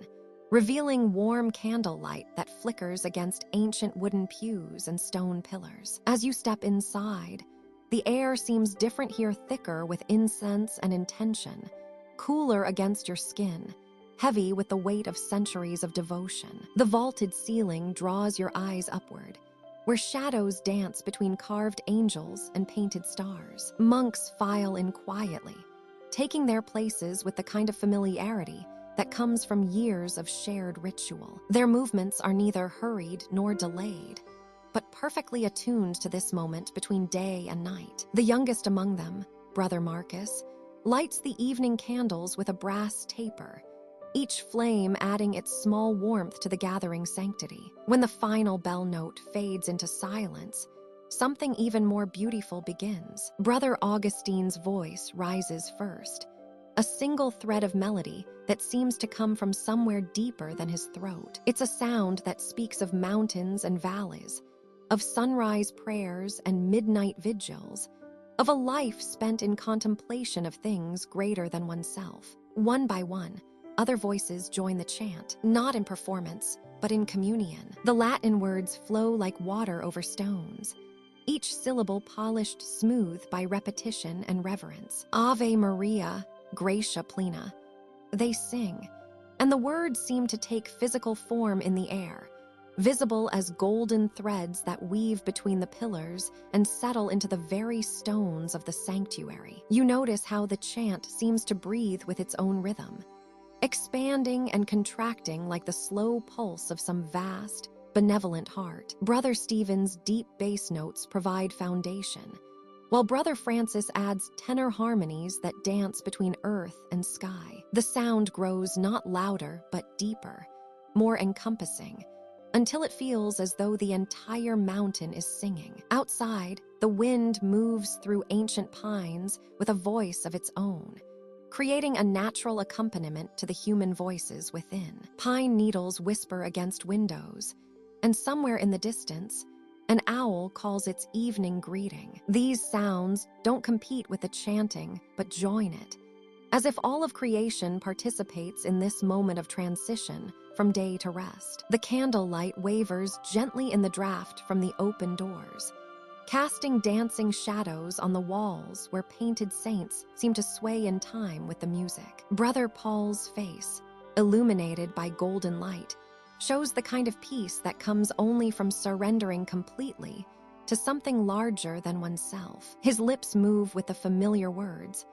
revealing warm candlelight that flickers against ancient wooden pews and stone pillars. As you step inside, the air seems different here, thicker with incense and intention, cooler against your skin, heavy with the weight of centuries of devotion. The vaulted ceiling draws your eyes upward, where shadows dance between carved angels and painted stars. Monks file in quietly, taking their places with the kind of familiarity that comes from years of shared ritual. Their movements are neither hurried nor delayed, but perfectly attuned to this moment between day and night. The youngest among them, Brother Marcus, lights the evening candles with a brass taper, each flame adding its small warmth to the gathering sanctity. When the final bell note fades into silence, something even more beautiful begins. Brother Augustine's voice rises first, a single thread of melody that seems to come from somewhere deeper than his throat. It's a sound that speaks of mountains and valleys, of sunrise prayers and midnight vigils, of a life spent in contemplation of things greater than oneself. One by one, other voices join the chant, not in performance, but in communion. The Latin words flow like water over stones, each syllable polished smooth by repetition and reverence. Ave Maria, Gratia Plena. They sing, and the words seem to take physical form in the air, visible as golden threads that weave between the pillars and settle into the very stones of the sanctuary. You notice how the chant seems to breathe with its own rhythm, expanding and contracting like the slow pulse of some vast, benevolent heart. Brother Stephen's deep bass notes provide foundation, while Brother Francis adds tenor harmonies that dance between earth and sky. The sound grows not louder but deeper, more encompassing, until it feels as though the entire mountain is singing. Outside, the wind moves through ancient pines with a voice of its own, creating a natural accompaniment to the human voices within. Pine needles whisper against windows, and somewhere in the distance, an owl calls its evening greeting. These sounds don't compete with the chanting, but join it, as if all of creation participates in this moment of transition from day to rest. The candlelight wavers gently in the draft from the open doors, casting dancing shadows on the walls where painted saints seem to sway in time with the music. Brother Paul's face, illuminated by golden light, shows the kind of peace that comes only from surrendering completely to something larger than oneself. His lips move with the familiar words,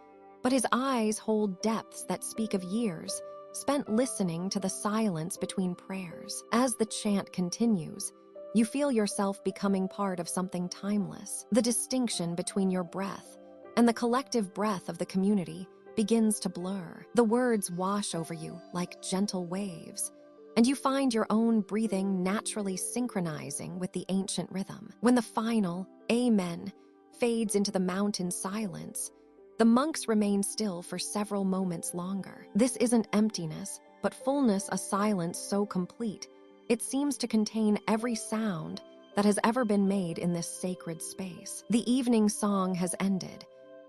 but his eyes hold depths that speak of years spent listening to the silence between prayers. As the chant continues, you feel yourself becoming part of something timeless. The distinction between your breath and the collective breath of the community begins to blur. The words wash over you like gentle waves, and you find your own breathing naturally synchronizing with the ancient rhythm. When the final Amen fades into the mountain silence, the monks remain still for several moments longer. This isn't emptiness, but fullness, a silence so complete it seems to contain every sound that has ever been made in this sacred space. The evening song has ended,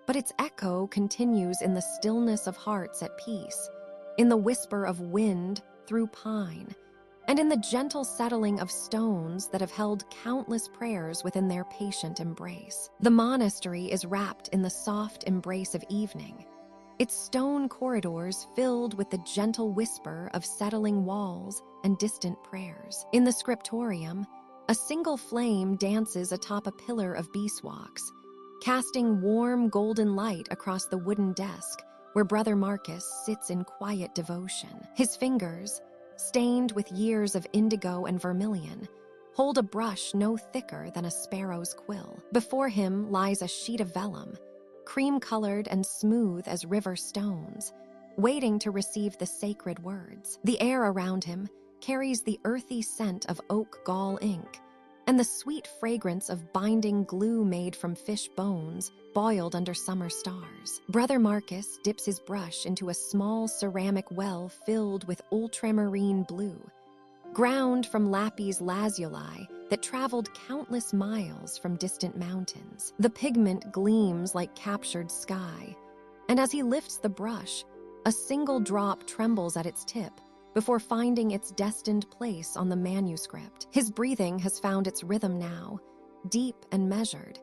but its echo continues in the stillness of hearts at peace, in the whisper of wind through pine, and in the gentle settling of stones that have held countless prayers within their patient embrace. The monastery is wrapped in the soft embrace of evening, its stone corridors filled with the gentle whisper of settling walls and distant prayers. In the scriptorium, a single flame dances atop a pillar of beeswax, casting warm golden light across the wooden desk where Brother Marcus sits in quiet devotion. His fingers, stained with years of indigo and vermilion, hold a brush no thicker than a sparrow's quill. Before him lies a sheet of vellum, cream-colored and smooth as river stones, waiting to receive the sacred words. The air around him carries the earthy scent of oak gall ink and the sweet fragrance of binding glue made from fish bones boiled under summer stars. Brother Marcus dips his brush into a small ceramic well filled with ultramarine blue, ground from lapis lazuli that traveled countless miles from distant mountains. The pigment gleams like captured sky, and as he lifts the brush, a single drop trembles at its tip before finding its destined place on the manuscript. His breathing has found its rhythm now, deep and measured,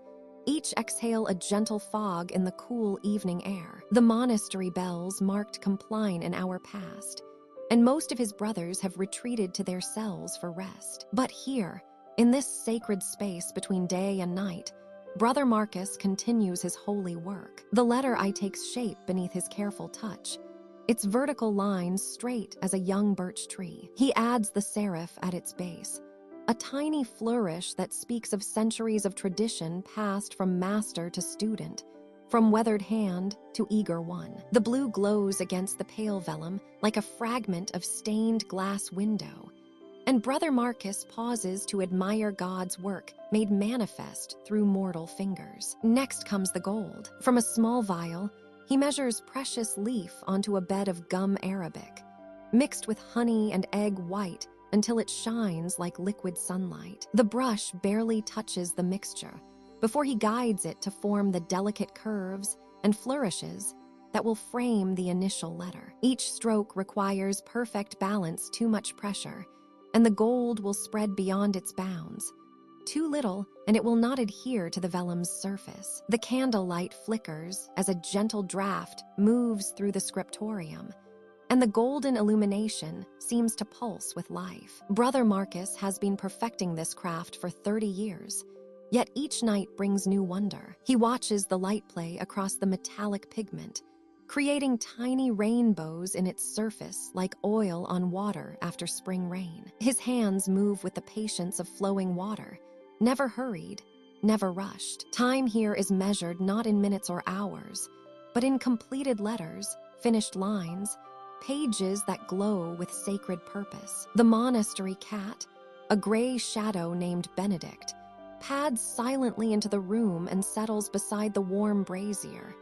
each exhale a gentle fog in the cool evening air. The monastery bells marked compline an hour past, and most of his brothers have retreated to their cells for rest. But here, in this sacred space between day and night, Brother Marcus continues his holy work. The letter I takes shape beneath his careful touch, its vertical lines straight as a young birch tree. He adds the serif at its base, a tiny flourish that speaks of centuries of tradition passed from master to student, from weathered hand to eager one. The blue glows against the pale vellum like a fragment of stained glass window, and Brother Marcus pauses to admire God's work made manifest through mortal fingers. Next comes the gold. From a small vial, he measures precious leaf onto a bed of gum arabic, mixed with honey and egg white until it shines like liquid sunlight. The brush barely touches the mixture before he guides it to form the delicate curves and flourishes that will frame the initial letter. Each stroke requires perfect balance, too much pressure, and the gold will spread beyond its bounds. Too little, and it will not adhere to the vellum's surface. The candlelight flickers as a gentle draft moves through the scriptorium, and the golden illumination seems to pulse with life. Brother Marcus has been perfecting this craft for 30 years, yet each night brings new wonder. He watches the light play across the metallic pigment, creating tiny rainbows in its surface like oil on water after spring rain. His hands move with the patience of flowing water, never hurried, never rushed. Time here is measured not in minutes or hours, but in completed letters, finished lines, pages that glow with sacred purpose. The monastery cat, a gray shadow named Benedict, pads silently into the room and settles beside the warm brazier,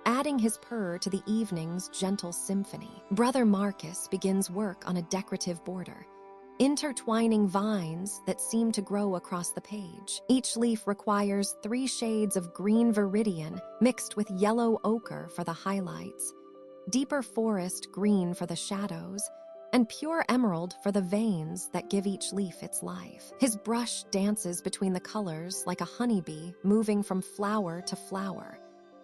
adding his purr to the evening's gentle symphony. Brother Marcus begins work on a decorative border, intertwining vines that seem to grow across the page. Each leaf requires 3 shades of green viridian mixed with yellow ochre for the highlights, deeper forest green for the shadows, and pure emerald for the veins that give each leaf its life. His brush dances between the colors like a honeybee moving from flower to flower,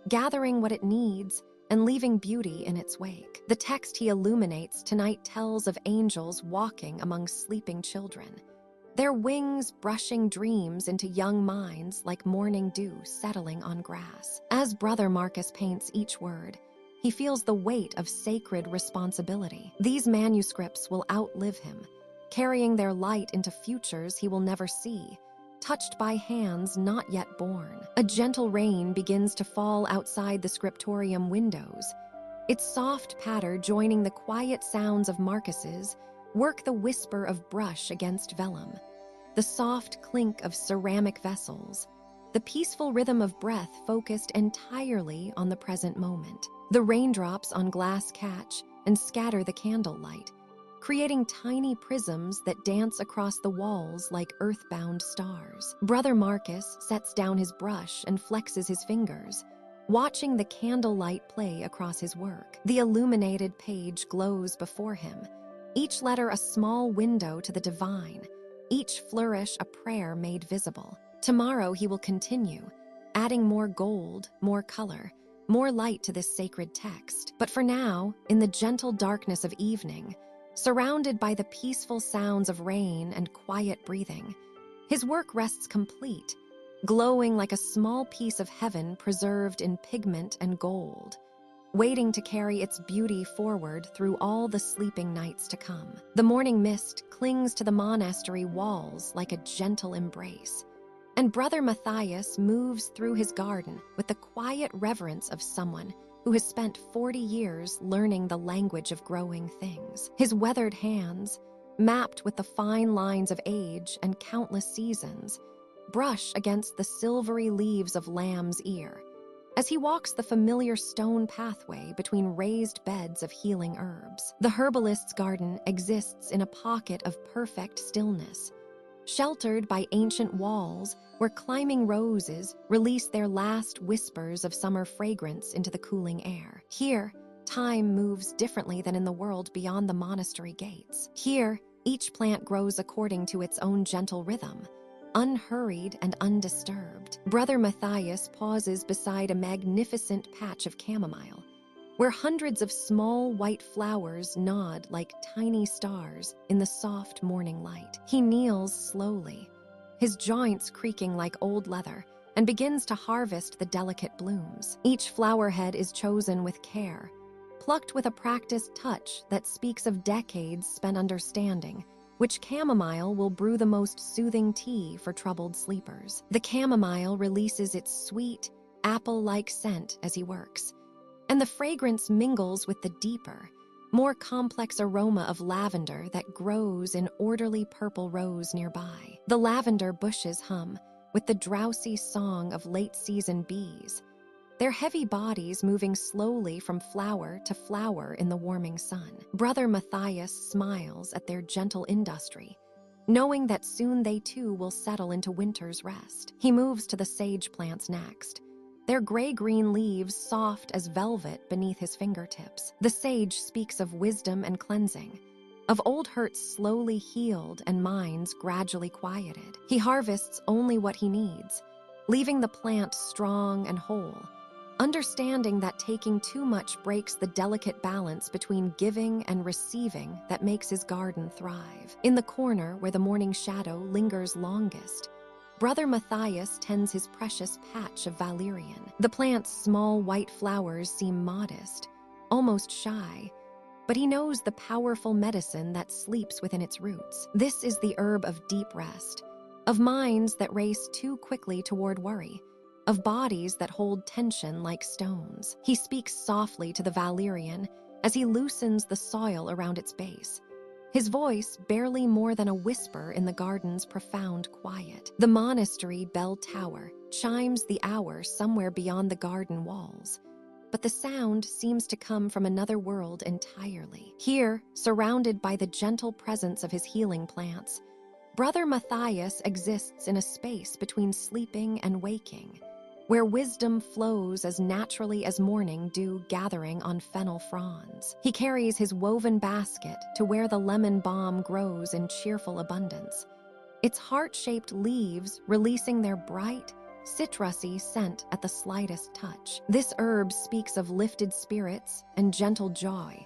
gathering what it needs and leaving beauty in its wake. The text he illuminates tonight tells of angels walking among sleeping children, their wings brushing dreams into young minds like morning dew settling on grass. As Brother Marcus paints each word, he feels the weight of sacred responsibility. These manuscripts will outlive him, carrying their light into futures he will never see, touched by hands not yet born. A gentle rain begins to fall outside the scriptorium windows, its soft patter joining the quiet sounds of Marcus's work, the whisper of brush against vellum, the soft clink of ceramic vessels, the peaceful rhythm of breath focused entirely on the present moment. The raindrops on glass catch and scatter the candlelight, creating tiny prisms that dance across the walls like earthbound stars. Brother Marcus sets down his brush and flexes his fingers, watching the candlelight play across his work. The illuminated page glows before him, each letter a small window to the divine, each flourish a prayer made visible. Tomorrow he will continue, adding more gold, more color, more light to this sacred text. But for now, in the gentle darkness of evening, surrounded by the peaceful sounds of rain and quiet breathing, his work rests complete, glowing like a small piece of heaven preserved in pigment and gold, waiting to carry its beauty forward through all the sleeping nights to come. The morning mist clings to the monastery walls like a gentle embrace, and Brother Matthias moves through his garden with the quiet reverence of someone who has spent 40 years learning the language of growing things. His weathered hands, mapped with the fine lines of age and countless seasons, brush against the silvery leaves of lamb's ear as he walks the familiar stone pathway between raised beds of healing herbs. The herbalist's garden exists in a pocket of perfect stillness, sheltered by ancient walls where climbing roses release their last whispers of summer fragrance into the cooling air. Here, time moves differently than in the world beyond the monastery gates. Here, each plant grows according to its own gentle rhythm, unhurried and undisturbed. Brother Matthias pauses beside a magnificent patch of chamomile, where hundreds of small white flowers nod like tiny stars in the soft morning light. He kneels slowly, his joints creaking like old leather, and begins to harvest the delicate blooms. Each flower head is chosen with care, plucked with a practiced touch that speaks of decades spent understanding which chamomile will brew the most soothing tea for troubled sleepers. The chamomile releases its sweet, apple-like scent as he works, and the fragrance mingles with the deeper, more complex aroma of lavender that grows in orderly purple rows nearby. The lavender bushes hum with the drowsy song of late-season bees, their heavy bodies moving slowly from flower to flower in the warming sun. Brother Matthias smiles at their gentle industry, knowing that soon they too will settle into winter's rest. He moves to the sage plants next, their gray-green leaves soft as velvet beneath his fingertips. The sage speaks of wisdom and cleansing, of old hurts slowly healed and minds gradually quieted. He harvests only what he needs, leaving the plant strong and whole, understanding that taking too much breaks the delicate balance between giving and receiving that makes his garden thrive. In the corner where the morning shadow lingers longest, Brother Matthias tends his precious patch of valerian. The plant's small white flowers seem modest, almost shy, but he knows the powerful medicine that sleeps within its roots. This is the herb of deep rest, of minds that race too quickly toward worry, of bodies that hold tension like stones. He speaks softly to the valerian as he loosens the soil around its base, his voice barely more than a whisper in the garden's profound quiet. The monastery bell tower chimes the hour somewhere beyond the garden walls, but the sound seems to come from another world entirely. Here, surrounded by the gentle presence of his healing plants, Brother Matthias exists in a space between sleeping and waking, where wisdom flows as naturally as morning dew gathering on fennel fronds. He carries his woven basket to where the lemon balm grows in cheerful abundance, its heart-shaped leaves releasing their bright, citrusy scent at the slightest touch. This herb speaks of lifted spirits and gentle joy,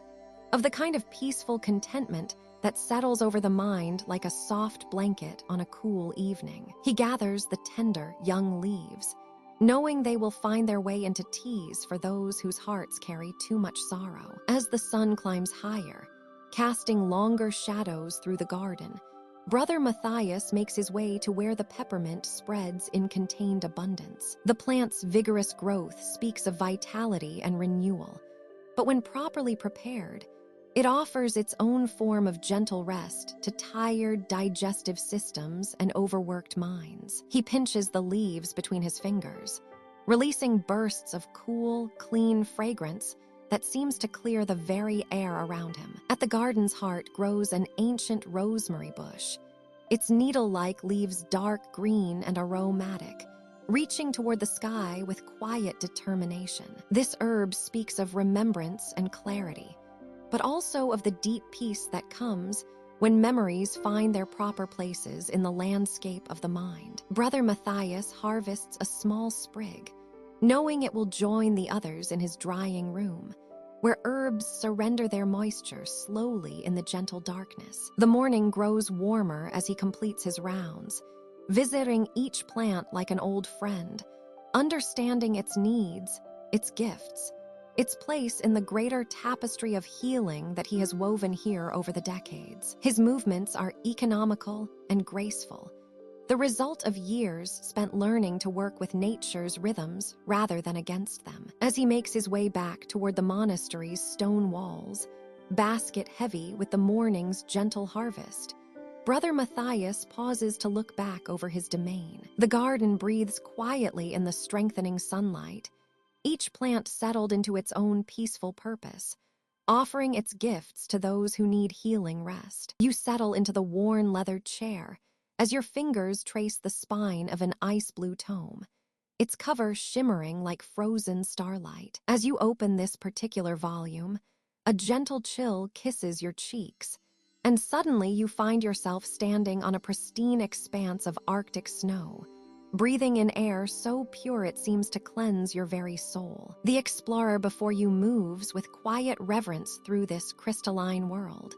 of the kind of peaceful contentment that settles over the mind like a soft blanket on a cool evening. He gathers the tender, young leaves, knowing they will find their way into teas for those whose hearts carry too much sorrow. As the sun climbs higher, casting longer shadows through the garden, Brother Matthias makes his way to where the peppermint spreads in contained abundance. The plant's vigorous growth speaks of vitality and renewal, but when properly prepared, it offers its own form of gentle rest to tired digestive systems and overworked minds. He pinches the leaves between his fingers, releasing bursts of cool, clean fragrance that seems to clear the very air around him. At the garden's heart grows an ancient rosemary bush, its needle-like leaves dark green and aromatic, reaching toward the sky with quiet determination. This herb speaks of remembrance and clarity, but also of the deep peace that comes when memories find their proper places in the landscape of the mind. Brother Matthias harvests a small sprig, knowing it will join the others in his drying room, where herbs surrender their moisture slowly in the gentle darkness. The morning grows warmer as he completes his rounds, visiting each plant like an old friend, understanding its needs, its gifts, its place in the greater tapestry of healing that he has woven here over the decades. His movements are economical and graceful, the result of years spent learning to work with nature's rhythms rather than against them. As he makes his way back toward the monastery's stone walls, basket heavy with the morning's gentle harvest, Brother Matthias pauses to look back over his domain. The garden breathes quietly in the strengthening sunlight, each plant settled into its own peaceful purpose, offering its gifts to those who need healing rest. You settle into the worn leather chair as your fingers trace the spine of an ice-blue tome, its cover shimmering like frozen starlight. As you open this particular volume, a gentle chill kisses your cheeks, and suddenly you find yourself standing on a pristine expanse of Arctic snow, breathing in air so pure it seems to cleanse your very soul. The explorer before you moves with quiet reverence through this crystalline world,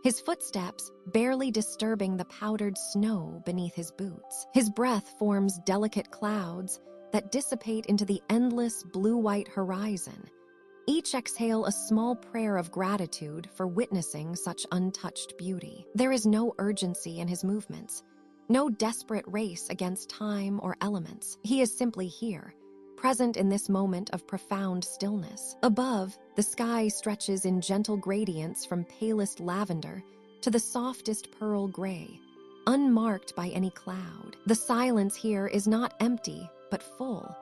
his footsteps barely disturbing the powdered snow beneath his boots. His breath forms delicate clouds that dissipate into the endless blue-white horizon, each exhale a small prayer of gratitude for witnessing such untouched beauty. There is no urgency in his movements, no desperate race against time or elements. He is simply here, present in this moment of profound stillness. Above, the sky stretches in gentle gradients from palest lavender to the softest pearl gray, unmarked by any cloud. The silence here is not empty, but full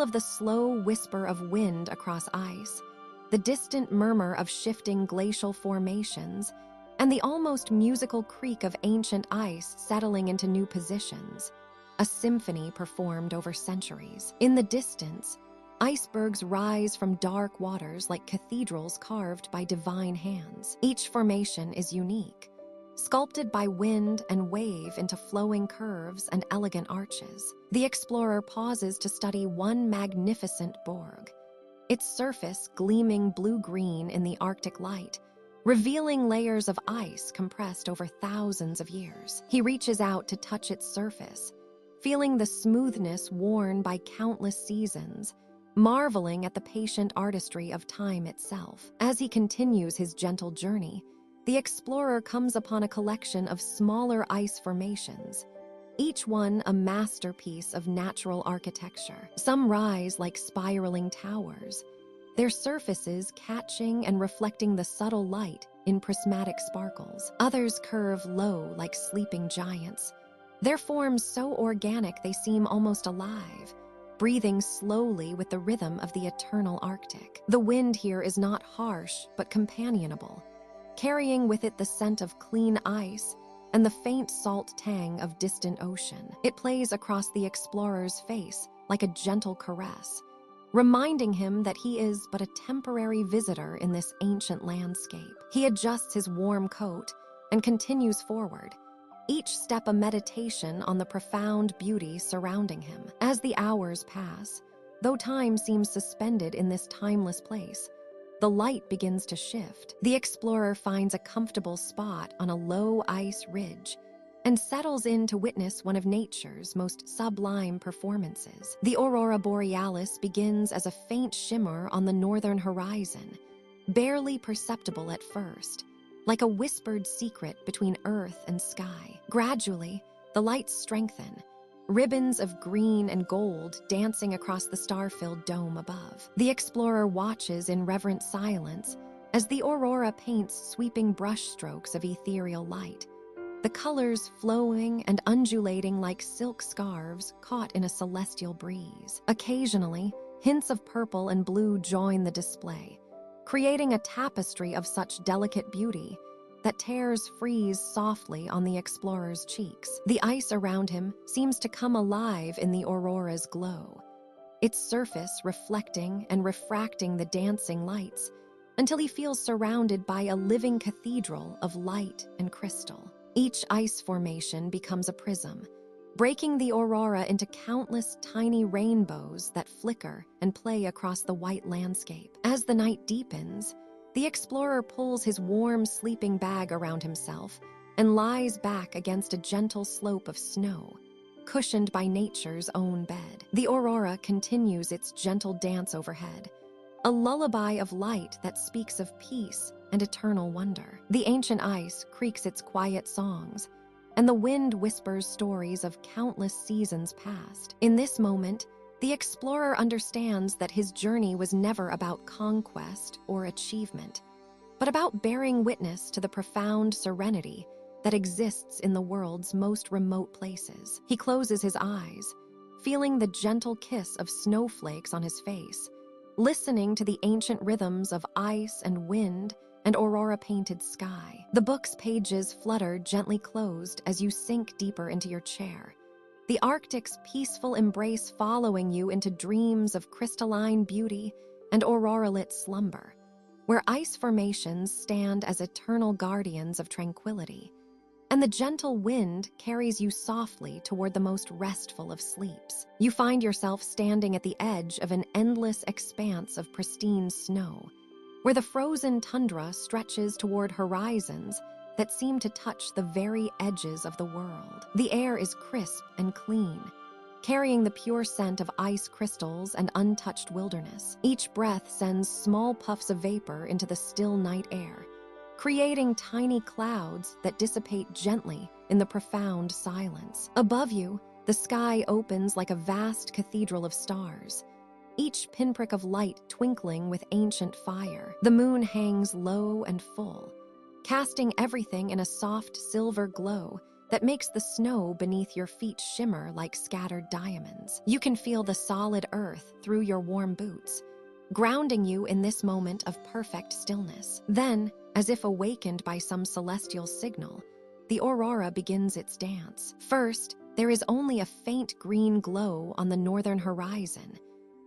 of the slow whisper of wind across ice, the distant murmur of shifting glacial formations, and the almost musical creak of ancient ice settling into new positions, a symphony performed over centuries. In the distance, icebergs rise from dark waters like cathedrals carved by divine hands. Each formation is unique, sculpted by wind and wave into flowing curves and elegant arches. The explorer pauses to study one magnificent borg, its surface gleaming blue-green in the Arctic light, revealing layers of ice compressed over thousands of years. He reaches out to touch its surface, feeling the smoothness worn by countless seasons, marveling at the patient artistry of time itself. As he continues his gentle journey, the explorer comes upon a collection of smaller ice formations, each one a masterpiece of natural architecture. Some rise like spiraling towers, their surfaces catching and reflecting the subtle light in prismatic sparkles. Others curve low like sleeping giants, their forms so organic they seem almost alive, breathing slowly with the rhythm of the eternal Arctic. The wind here is not harsh but companionable, carrying with it the scent of clean ice and the faint salt tang of distant ocean. It plays across the explorer's face like a gentle caress, reminding him that he is but a temporary visitor in this ancient landscape. He adjusts his warm coat and continues forward, each step a meditation on the profound beauty surrounding him. As the hours pass, though time seems suspended in this timeless place, the light begins to shift. The explorer finds a comfortable spot on a low ice ridge and settles in to witness one of nature's most sublime performances. The aurora borealis begins as a faint shimmer on the northern horizon, barely perceptible at first, like a whispered secret between earth and sky. Gradually, the lights strengthen, ribbons of green and gold dancing across the star-filled dome above. The explorer watches in reverent silence as the aurora paints sweeping brushstrokes of ethereal light, the colors flowing and undulating like silk scarves caught in a celestial breeze. Occasionally, hints of purple and blue join the display, creating a tapestry of such delicate beauty that tears freeze softly on the explorer's cheeks. The ice around him seems to come alive in the aurora's glow, its surface reflecting and refracting the dancing lights until he feels surrounded by a living cathedral of light and crystal. Each ice formation becomes a prism, breaking the aurora into countless tiny rainbows that flicker and play across the white landscape. As the night deepens, the explorer pulls his warm sleeping bag around himself and lies back against a gentle slope of snow, cushioned by nature's own bed. The aurora continues its gentle dance overhead, a lullaby of light that speaks of peace and eternal wonder. The ancient ice creaks its quiet songs, and the wind whispers stories of countless seasons past. In this moment, the explorer understands that his journey was never about conquest or achievement, but about bearing witness to the profound serenity that exists in the world's most remote places. He closes his eyes, feeling the gentle kiss of snowflakes on his face, listening to the ancient rhythms of ice and wind and aurora-painted sky. The book's pages flutter gently closed as you sink deeper into your chair, the Arctic's peaceful embrace following you into dreams of crystalline beauty and aurora-lit slumber, where ice formations stand as eternal guardians of tranquility, and the gentle wind carries you softly toward the most restful of sleeps. You find yourself standing at the edge of an endless expanse of pristine snow, where the frozen tundra stretches toward horizons that seem to touch the very edges of the world. The air is crisp and clean, carrying the pure scent of ice crystals and untouched wilderness. Each breath sends small puffs of vapor into the still night air, creating tiny clouds that dissipate gently in the profound silence. Above you, the sky opens like a vast cathedral of stars, each pinprick of light twinkling with ancient fire. The moon hangs low and full, casting everything in a soft silver glow that makes the snow beneath your feet shimmer like scattered diamonds. You can feel the solid earth through your warm boots, grounding you in this moment of perfect stillness. Then, as if awakened by some celestial signal, the aurora begins its dance. First, there is only a faint green glow on the northern horizon,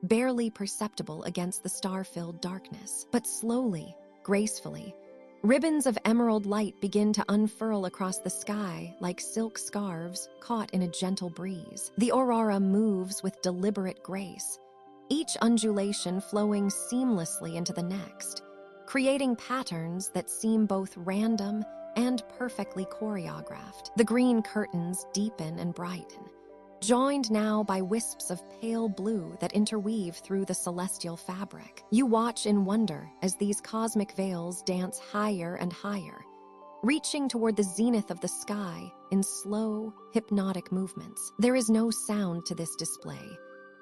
barely perceptible against the star-filled darkness. But slowly, gracefully, ribbons of emerald light begin to unfurl across the sky like silk scarves caught in a gentle breeze. The aurora moves with deliberate grace, each undulation flowing seamlessly into the next, creating patterns that seem both random and perfectly choreographed. The green curtains deepen and brighten, joined now by wisps of pale blue that interweave through the celestial fabric. You watch in wonder as these cosmic veils dance higher and higher, reaching toward the zenith of the sky in slow, hypnotic movements. There is no sound to this display,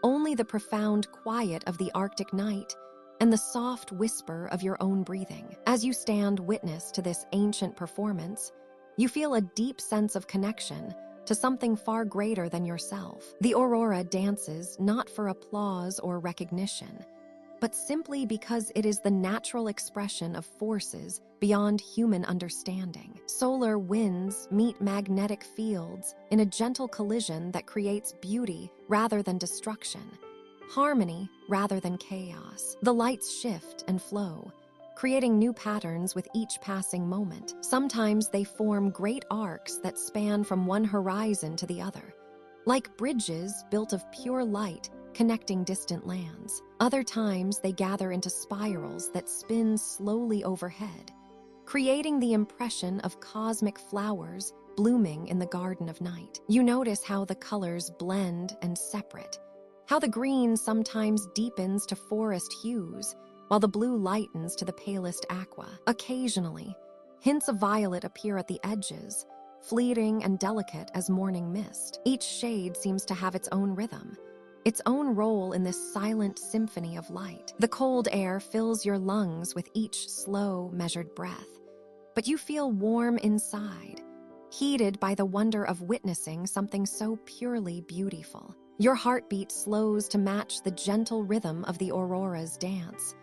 only the profound quiet of the Arctic night and the soft whisper of your own breathing. As you stand witness to this ancient performance, you feel a deep sense of connection to something far greater than yourself. The aurora dances not for applause or recognition, but simply because it is the natural expression of forces beyond human understanding. Solar winds meet magnetic fields in a gentle collision that creates beauty rather than destruction, harmony rather than chaos. The lights shift and flow, creating new patterns with each passing moment. Sometimes they form great arcs that span from one horizon to the other, like bridges built of pure light connecting distant lands. Other times they gather into spirals that spin slowly overhead, creating the impression of cosmic flowers blooming in the garden of night. You notice how the colors blend and separate, how the green sometimes deepens to forest hues, while the blue lightens to the palest aqua. Occasionally, hints of violet appear at the edges, fleeting and delicate as morning mist. Each shade seems to have its own rhythm, its own role in this silent symphony of light. The cold air fills your lungs with each slow, measured breath, but you feel warm inside, heated by the wonder of witnessing something so purely beautiful. Your heartbeat slows to match the gentle rhythm of the aurora's dance,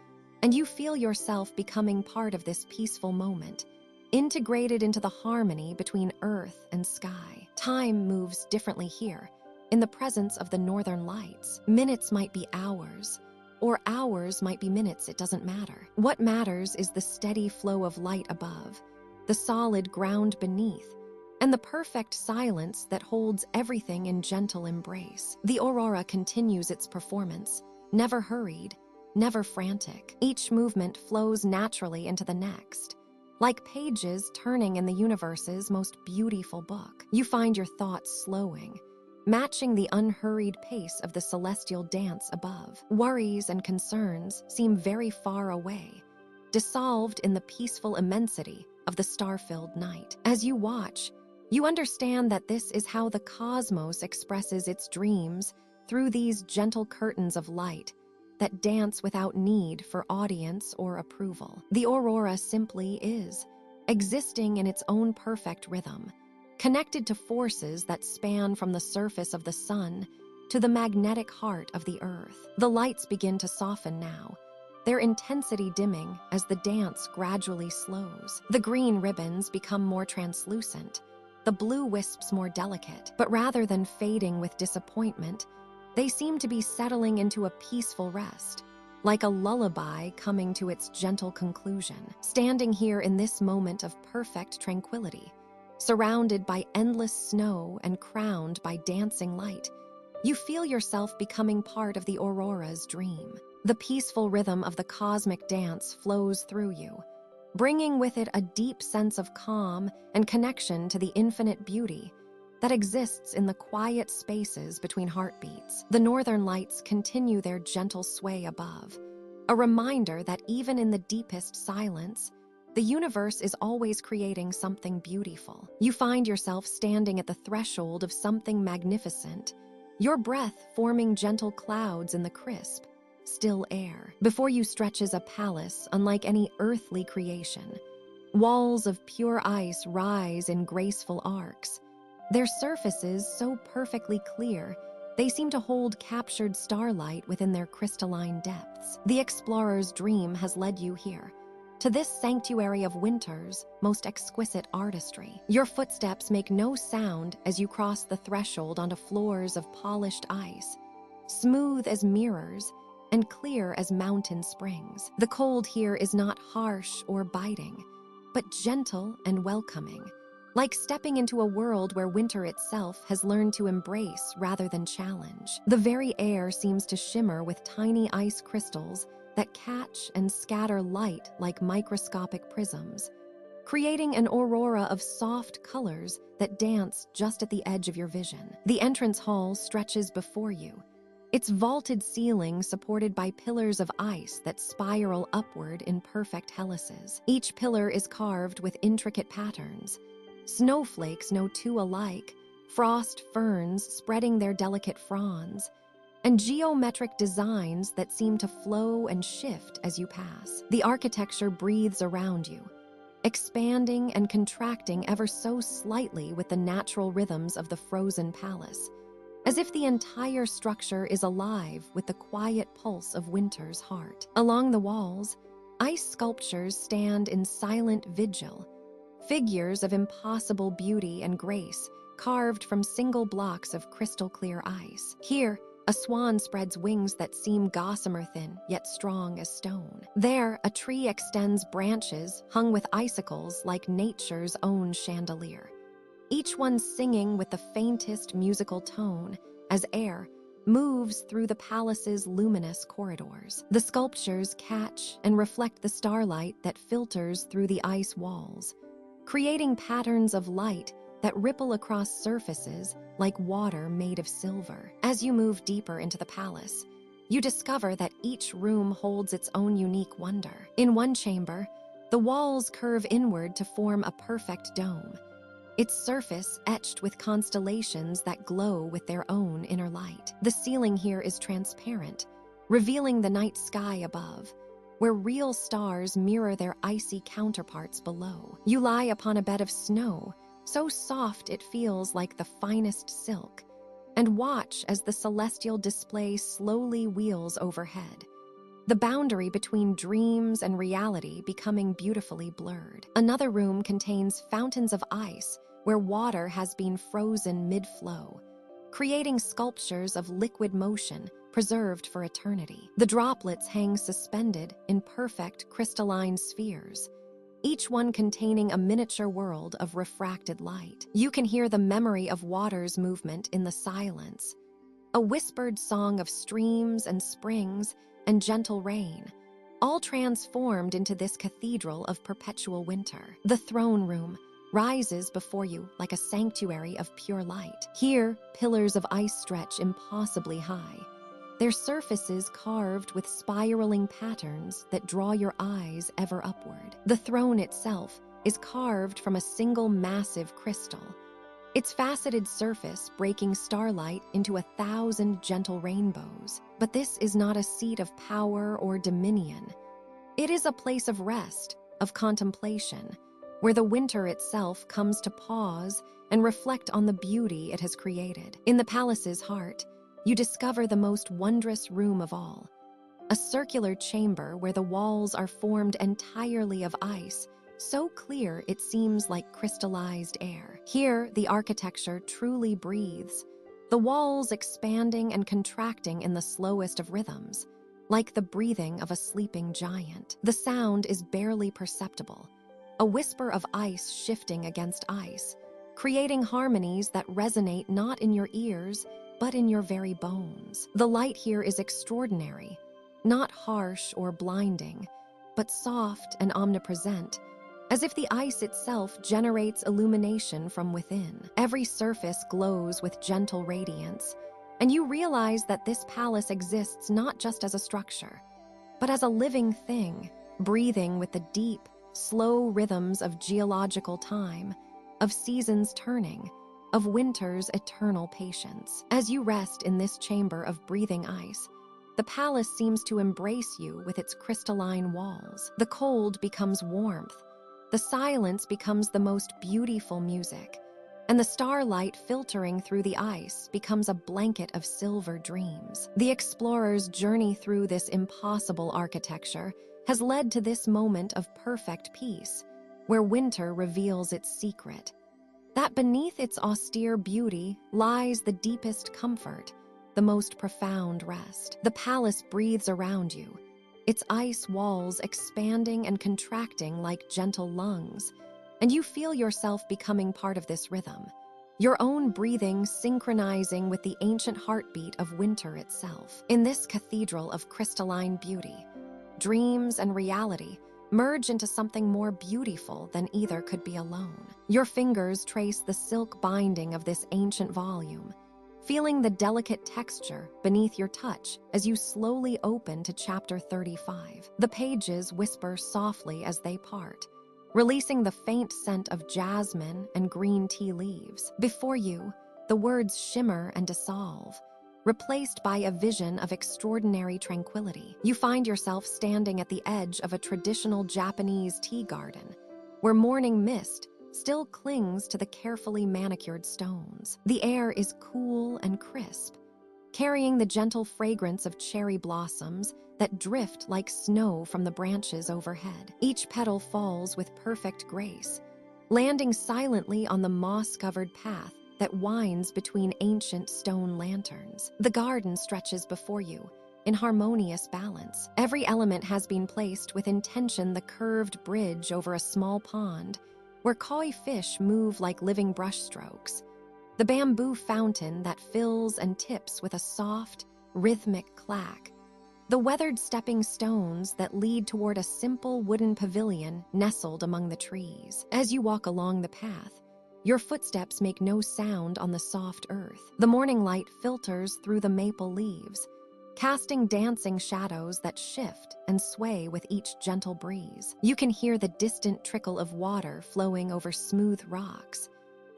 and you feel yourself becoming part of this peaceful moment, integrated into the harmony between earth and sky. Time moves differently here. In the presence of the northern lights, minutes might be hours, or hours might be minutes, it doesn't matter. What matters is the steady flow of light above, the solid ground beneath, and the perfect silence that holds everything in gentle embrace. The aurora continues its performance, never hurried, never frantic. Each movement flows naturally into the next, like pages turning in the universe's most beautiful book. You find your thoughts slowing, matching the unhurried pace of the celestial dance above. Worries and concerns seem very far away, dissolved in the peaceful immensity of the star-filled night. As you watch, you understand that this is how the cosmos expresses its dreams through these gentle curtains of light that dance without need for audience or approval. The aurora simply is, existing in its own perfect rhythm, connected to forces that span from the surface of the sun to the magnetic heart of the earth. The lights begin to soften now, their intensity dimming as the dance gradually slows. The green ribbons become more translucent, the blue wisps more delicate, but rather than fading with disappointment, they seem to be settling into a peaceful rest, like a lullaby coming to its gentle conclusion. Standing here in this moment of perfect tranquility, surrounded by endless snow and crowned by dancing light, you feel yourself becoming part of the aurora's dream. The peaceful rhythm of the cosmic dance flows through you, bringing with it a deep sense of calm and connection to the infinite beauty that exists in the quiet spaces between heartbeats. The northern lights continue their gentle sway above, a reminder that even in the deepest silence, the universe is always creating something beautiful. You find yourself standing at the threshold of something magnificent, your breath forming gentle clouds in the crisp, still air. Before you stretches a palace unlike any earthly creation. Walls of pure ice rise in graceful arcs, their surfaces so perfectly clear they seem to hold captured starlight within their crystalline depths. The explorer's dream has led you here, to this sanctuary of winter's most exquisite artistry. Your footsteps make no sound as you cross the threshold onto floors of polished ice, smooth as mirrors and clear as mountain springs. The cold here is not harsh or biting, but gentle and welcoming, like stepping into a world where winter itself has learned to embrace rather than challenge. The very air seems to shimmer with tiny ice crystals that catch and scatter light like microscopic prisms, creating an aurora of soft colors that dance just at the edge of your vision. The entrance hall stretches before you, its vaulted ceiling supported by pillars of ice that spiral upward in perfect helices. Each pillar is carved with intricate patterns, snowflakes no two alike, frost ferns spreading their delicate fronds, and geometric designs that seem to flow and shift as you pass. The architecture breathes around you, expanding and contracting ever so slightly with the natural rhythms of the frozen palace, as if the entire structure is alive with the quiet pulse of winter's heart. Along the walls, ice sculptures stand in silent vigil, figures of impossible beauty and grace carved from single blocks of crystal-clear ice. Here, a swan spreads wings that seem gossamer thin, yet strong as stone. There, a tree extends branches hung with icicles like nature's own chandelier, each one singing with the faintest musical tone as air moves through the palace's luminous corridors. The sculptures catch and reflect the starlight that filters through the ice walls, creating patterns of light that ripple across surfaces like water made of silver. As you move deeper into the palace, you discover that each room holds its own unique wonder. In one chamber, the walls curve inward to form a perfect dome, its surface etched with constellations that glow with their own inner light. The ceiling here is transparent, revealing the night sky above, where real stars mirror their icy counterparts below. You lie upon a bed of snow, so soft it feels like the finest silk, and watch as the celestial display slowly wheels overhead, the boundary between dreams and reality becoming beautifully blurred. Another room contains fountains of ice where water has been frozen mid-flow, creating sculptures of liquid motion preserved for eternity. The droplets hang suspended in perfect crystalline spheres, each one containing a miniature world of refracted light. You can hear the memory of water's movement in the silence, a whispered song of streams and springs and gentle rain, all transformed into this cathedral of perpetual winter. The throne room rises before you like a sanctuary of pure light. Here, pillars of ice stretch impossibly high, their surfaces carved with spiraling patterns that draw your eyes ever upward. The throne itself is carved from a single massive crystal, its faceted surface breaking starlight into 1,000 gentle rainbows. But this is not a seat of power or dominion. It is a place of rest, of contemplation, where the winter itself comes to pause and reflect on the beauty it has created. In the palace's heart, you discover the most wondrous room of all, a circular chamber where the walls are formed entirely of ice, so clear it seems like crystallized air. Here, the architecture truly breathes, the walls expanding and contracting in the slowest of rhythms, like the breathing of a sleeping giant. The sound is barely perceptible, a whisper of ice shifting against ice, creating harmonies that resonate not in your ears, but in your very bones. The light here is extraordinary, not harsh or blinding, but soft and omnipresent, as if the ice itself generates illumination from within. Every surface glows with gentle radiance, and you realize that this palace exists not just as a structure, but as a living thing, breathing with the deep, slow rhythms of geological time, of seasons turning, of winter's eternal patience. As you rest in this chamber of breathing ice, the palace seems to embrace you with its crystalline walls. The cold becomes warmth, the silence becomes the most beautiful music, and the starlight filtering through the ice becomes a blanket of silver dreams. The explorer's journey through this impossible architecture has led to this moment of perfect peace, where winter reveals its secret, that beneath its austere beauty lies the deepest comfort, the most profound rest. The palace breathes around you, its ice walls expanding and contracting like gentle lungs, and you feel yourself becoming part of this rhythm, your own breathing synchronizing with the ancient heartbeat of winter itself. In this cathedral of crystalline beauty, dreams and reality merge into something more beautiful than either could be alone. Your fingers trace the silk binding of this ancient volume, feeling the delicate texture beneath your touch as you slowly open to chapter 35. The pages whisper softly as they part, releasing the faint scent of jasmine and green tea leaves. Before you, the words shimmer and dissolve, replaced by a vision of extraordinary tranquility. You find yourself standing at the edge of a traditional Japanese tea garden, where morning mist still clings to the carefully manicured stones. The air is cool and crisp, carrying the gentle fragrance of cherry blossoms that drift like snow from the branches overhead. Each petal falls with perfect grace, landing silently on the moss-covered path that winds between ancient stone lanterns. The garden stretches before you, in harmonious balance. Every element has been placed with intention: the curved bridge over a small pond, where koi fish move like living brushstrokes; the bamboo fountain that fills and tips with a soft, rhythmic clack; the weathered stepping stones that lead toward a simple wooden pavilion nestled among the trees. As you walk along the path, your footsteps make no sound on the soft earth. The morning light filters through the maple leaves, casting dancing shadows that shift and sway with each gentle breeze. You can hear the distant trickle of water flowing over smooth rocks,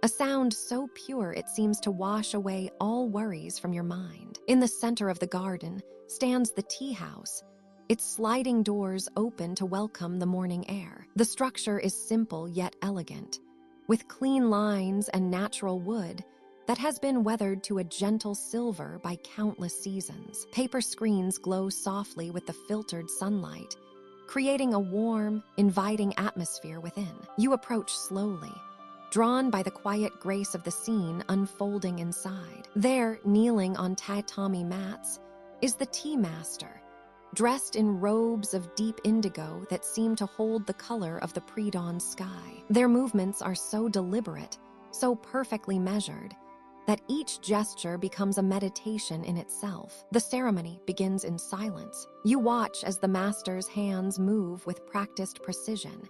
a sound so pure it seems to wash away all worries from your mind. In the center of the garden stands the tea house, its sliding doors open to welcome the morning air. The structure is simple yet elegant, with clean lines and natural wood that has been weathered to a gentle silver by countless seasons. Paper screens glow softly with the filtered sunlight, creating a warm, inviting atmosphere within. You approach slowly, drawn by the quiet grace of the scene unfolding inside. There, kneeling on tatami mats, is the tea master, dressed in robes of deep indigo that seem to hold the color of the pre-dawn sky. Their movements are so deliberate, so perfectly measured, that each gesture becomes a meditation in itself. The ceremony begins in silence. You watch as the master's hands move with practiced precision,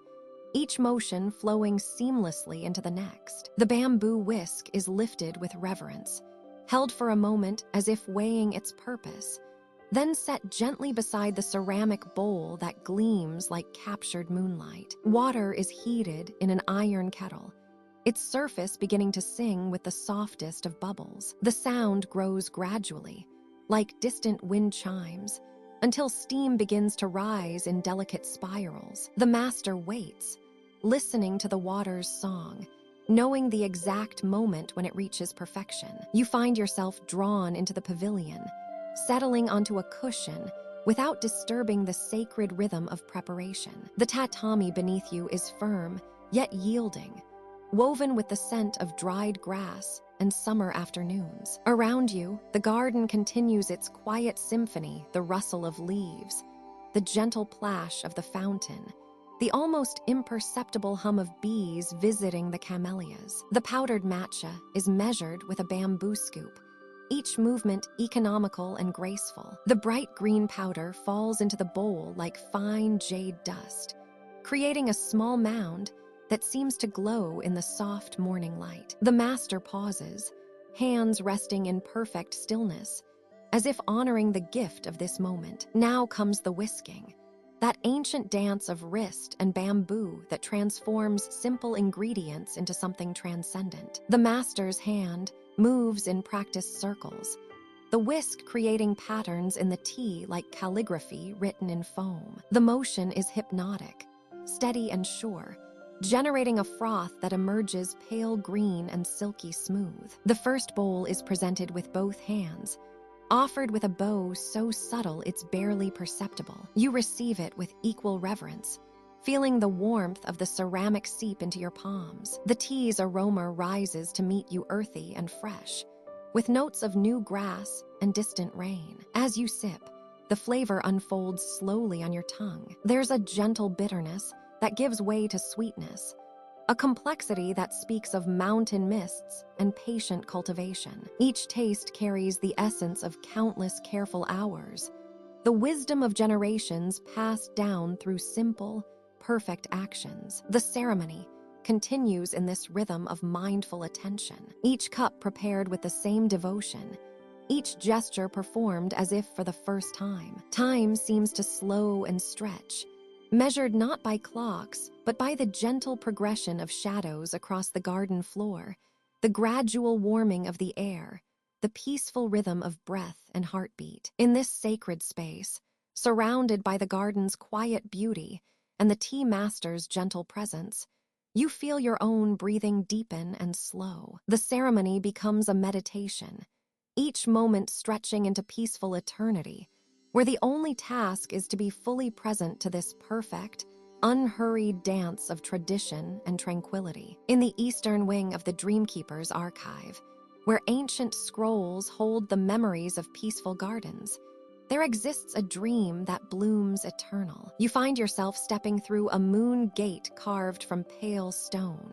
each motion flowing seamlessly into the next. The bamboo whisk is lifted with reverence, held for a moment as if weighing its purpose, then set gently beside the ceramic bowl that gleams like captured moonlight. Water is heated in an iron kettle, its surface beginning to sing with the softest of bubbles. The sound grows gradually, like distant wind chimes, until steam begins to rise in delicate spirals. The master waits, listening to the water's song, knowing the exact moment when it reaches perfection. You find yourself drawn into the pavilion, settling onto a cushion without disturbing the sacred rhythm of preparation. The tatami beneath you is firm, yet yielding, woven with the scent of dried grass and summer afternoons. Around you, the garden continues its quiet symphony: the rustle of leaves, the gentle plash of the fountain, the almost imperceptible hum of bees visiting the camellias. The powdered matcha is measured with a bamboo scoop, each movement economical and graceful. The bright green powder falls into the bowl like fine jade dust, creating a small mound that seems to glow in the soft morning light. The master pauses, hands resting in perfect stillness, as if honoring the gift of this moment. Now comes the whisking, that ancient dance of wrist and bamboo that transforms simple ingredients into something transcendent. The master's hand moves in practiced circles, the whisk creating patterns in the tea like calligraphy written in foam. The motion is hypnotic, steady and sure, generating a froth that emerges pale green and silky smooth. The first bowl is presented with both hands, offered with a bow so subtle it's barely perceptible. You receive it with equal reverence, feeling the warmth of the ceramic seep into your palms. The tea's aroma rises to meet you earthy and fresh, with notes of new grass and distant rain. As you sip, the flavor unfolds slowly on your tongue. There's a gentle bitterness that gives way to sweetness, a complexity that speaks of mountain mists and patient cultivation. Each taste carries the essence of countless careful hours, the wisdom of generations passed down through simple, perfect actions. The ceremony continues in this rhythm of mindful attention, each cup prepared with the same devotion, each gesture performed as if for the first time. Time seems to slow and stretch, measured not by clocks, but by the gentle progression of shadows across the garden floor, the gradual warming of the air, the peaceful rhythm of breath and heartbeat. In this sacred space, surrounded by the garden's quiet beauty and the tea master's gentle presence, you feel your own breathing deepen and slow. The ceremony becomes a meditation, each moment stretching into peaceful eternity, where the only task is to be fully present to this perfect, unhurried dance of tradition and tranquility. In the eastern wing of the Dreamkeeper's archive, where ancient scrolls hold the memories of peaceful gardens, there exists a dream that blooms eternal. You find yourself stepping through a moon gate carved from pale stone,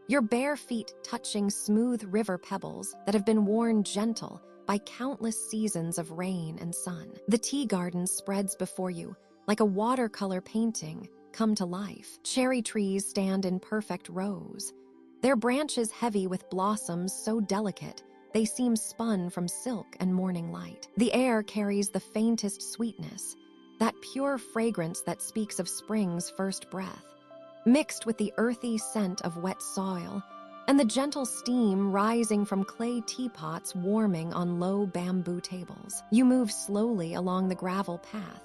your bare feet touching smooth river pebbles that have been worn gentle by countless seasons of rain and sun. The tea garden spreads before you like a watercolor painting come to life. Cherry trees stand in perfect rows, their branches heavy with blossoms so delicate they seem spun from silk and morning light. The air carries the faintest sweetness, that pure fragrance that speaks of spring's first breath, mixed with the earthy scent of wet soil and the gentle steam rising from clay teapots warming on low bamboo tables. You move slowly along the gravel path,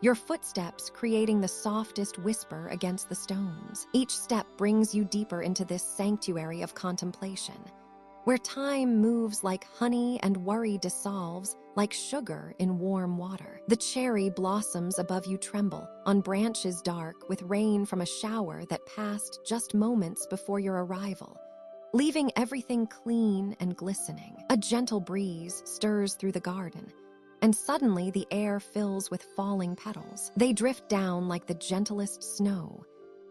your footsteps creating the softest whisper against the stones. Each step brings you deeper into this sanctuary of contemplation, where time moves like honey and worry dissolves like sugar in warm water. The cherry blossoms above you tremble on branches dark with rain from a shower that passed just moments before your arrival, leaving everything clean and glistening. A gentle breeze stirs through the garden, and suddenly the air fills with falling petals. They drift down like the gentlest snow,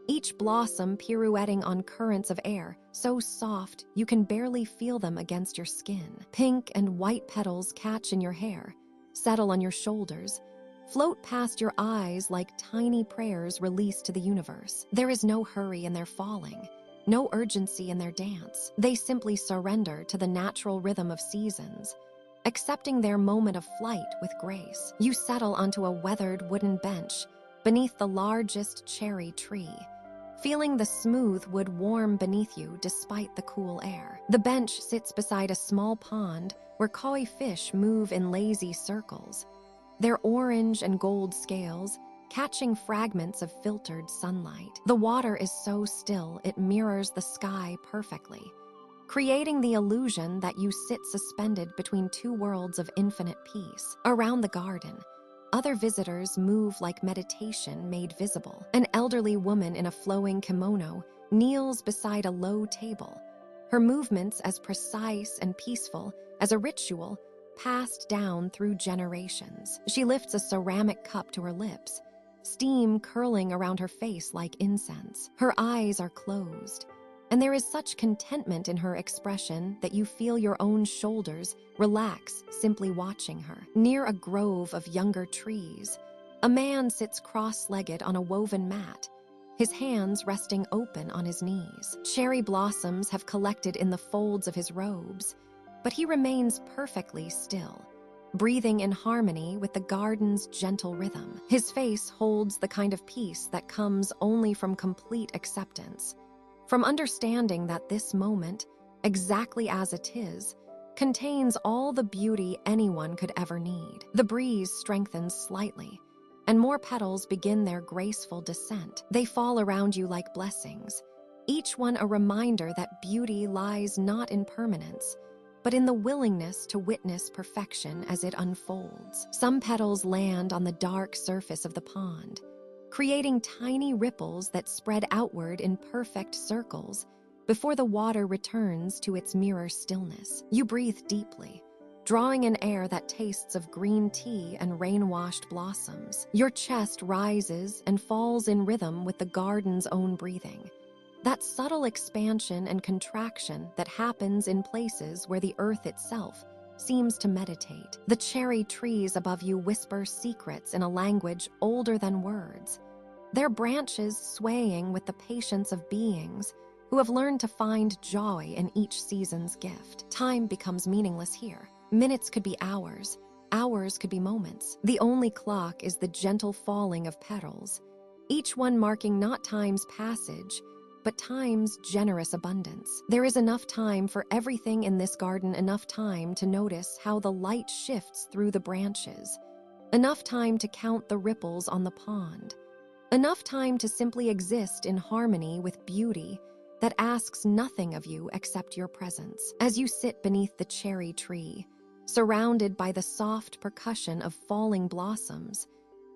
each blossom pirouetting on currents of air so soft you can barely feel them against your skin. Pink and white petals catch in your hair, settle on your shoulders, float past your eyes like tiny prayers released to the universe. There is no hurry in their falling, no urgency in their dance. They simply surrender to the natural rhythm of seasons, accepting their moment of flight with grace. You settle onto a weathered wooden bench beneath the largest cherry tree, feeling the smooth wood warm beneath you despite the cool air. The bench sits beside a small pond where koi fish move in lazy circles, their orange and gold scales catching fragments of filtered sunlight. The water is so still it mirrors the sky perfectly, creating the illusion that you sit suspended between two worlds of infinite peace. Around the garden, other visitors move like meditation made visible. An elderly woman in a flowing kimono kneels beside a low table, her movements as precise and peaceful as a ritual passed down through generations. She lifts a ceramic cup to her lips, steam curling around her face like incense. Her eyes are closed, and there is such contentment in her expression that you feel your own shoulders relax simply watching her. Near a grove of younger trees, a man sits cross-legged on a woven mat, his hands resting open on his knees. Cherry blossoms have collected in the folds of his robes, but he remains perfectly still, breathing in harmony with the garden's gentle rhythm. His face holds the kind of peace that comes only from complete acceptance, from understanding that this moment, exactly as it is, contains all the beauty anyone could ever need. The breeze strengthens slightly, and more petals begin their graceful descent. They fall around you like blessings, each one a reminder that beauty lies not in permanence, but in the willingness to witness perfection as it unfolds. Some petals land on the dark surface of the pond, creating tiny ripples that spread outward in perfect circles before the water returns to its mirror stillness. You breathe deeply, drawing in air that tastes of green tea and rain-washed blossoms. Your chest rises and falls in rhythm with the garden's own breathing, that subtle expansion and contraction that happens in places where the earth itself seems to meditate. The cherry trees above you whisper secrets in a language older than words, their branches swaying with the patience of beings who have learned to find joy in each season's gift. Time becomes meaningless here. Minutes could be hours. Hours could be moments. The only clock is the gentle falling of petals, each one marking not time's passage, but time's generous abundance. There is enough time for everything in this garden, enough time to notice how the light shifts through the branches, enough time to count the ripples on the pond, enough time to simply exist in harmony with beauty that asks nothing of you except your presence. As you sit beneath the cherry tree, surrounded by the soft percussion of falling blossoms,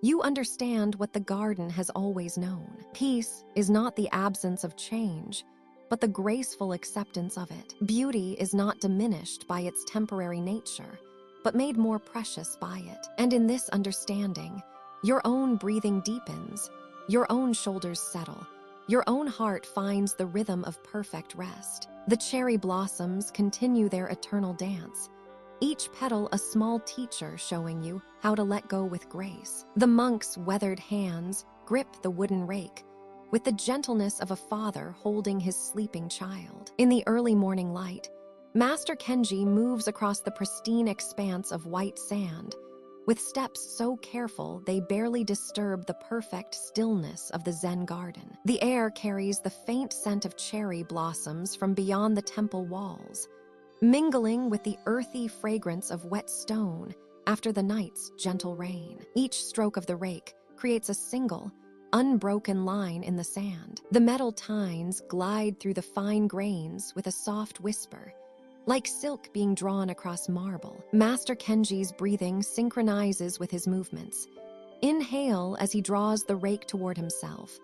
you understand what the garden has always known. Peace is not the absence of change, but the graceful acceptance of it. Beauty is not diminished by its temporary nature, but made more precious by it. And in this understanding, your own breathing deepens, your own shoulders settle, your own heart finds the rhythm of perfect rest. The cherry blossoms continue their eternal dance, each petal a small teacher showing you how to let go with grace. The monk's weathered hands grip the wooden rake with the gentleness of a father holding his sleeping child. In the early morning light, Master Kenji moves across the pristine expanse of white sand, with steps so careful they barely disturb the perfect stillness of the Zen garden. The air carries the faint scent of cherry blossoms from beyond the temple walls, mingling with the earthy fragrance of wet stone after the night's gentle rain. Each stroke of the rake creates a single, unbroken line in the sand. The metal tines glide through the fine grains with a soft whisper, like silk being drawn across marble. Master Kenji's breathing synchronizes with his movements. Inhale as he draws the rake toward himself.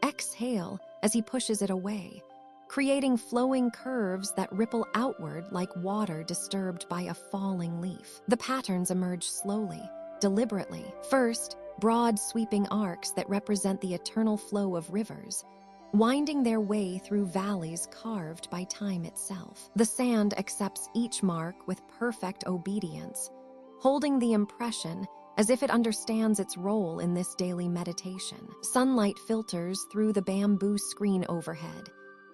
Exhale as he pushes it away, creating flowing curves that ripple outward like water disturbed by a falling leaf. The patterns emerge slowly, deliberately. First, broad sweeping arcs that represent the eternal flow of rivers, winding their way through valleys carved by time itself. The sand accepts each mark with perfect obedience, holding the impression as if it understands its role in this daily meditation. Sunlight filters through the bamboo screen overhead,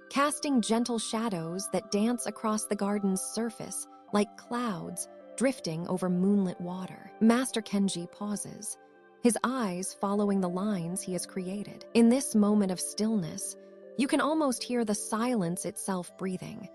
casting gentle shadows that dance across the garden's surface like clouds drifting over moonlit water. Master Kenji pauses, his eyes following the lines he has created. In this moment of stillness, you can almost hear the silence itself breathing,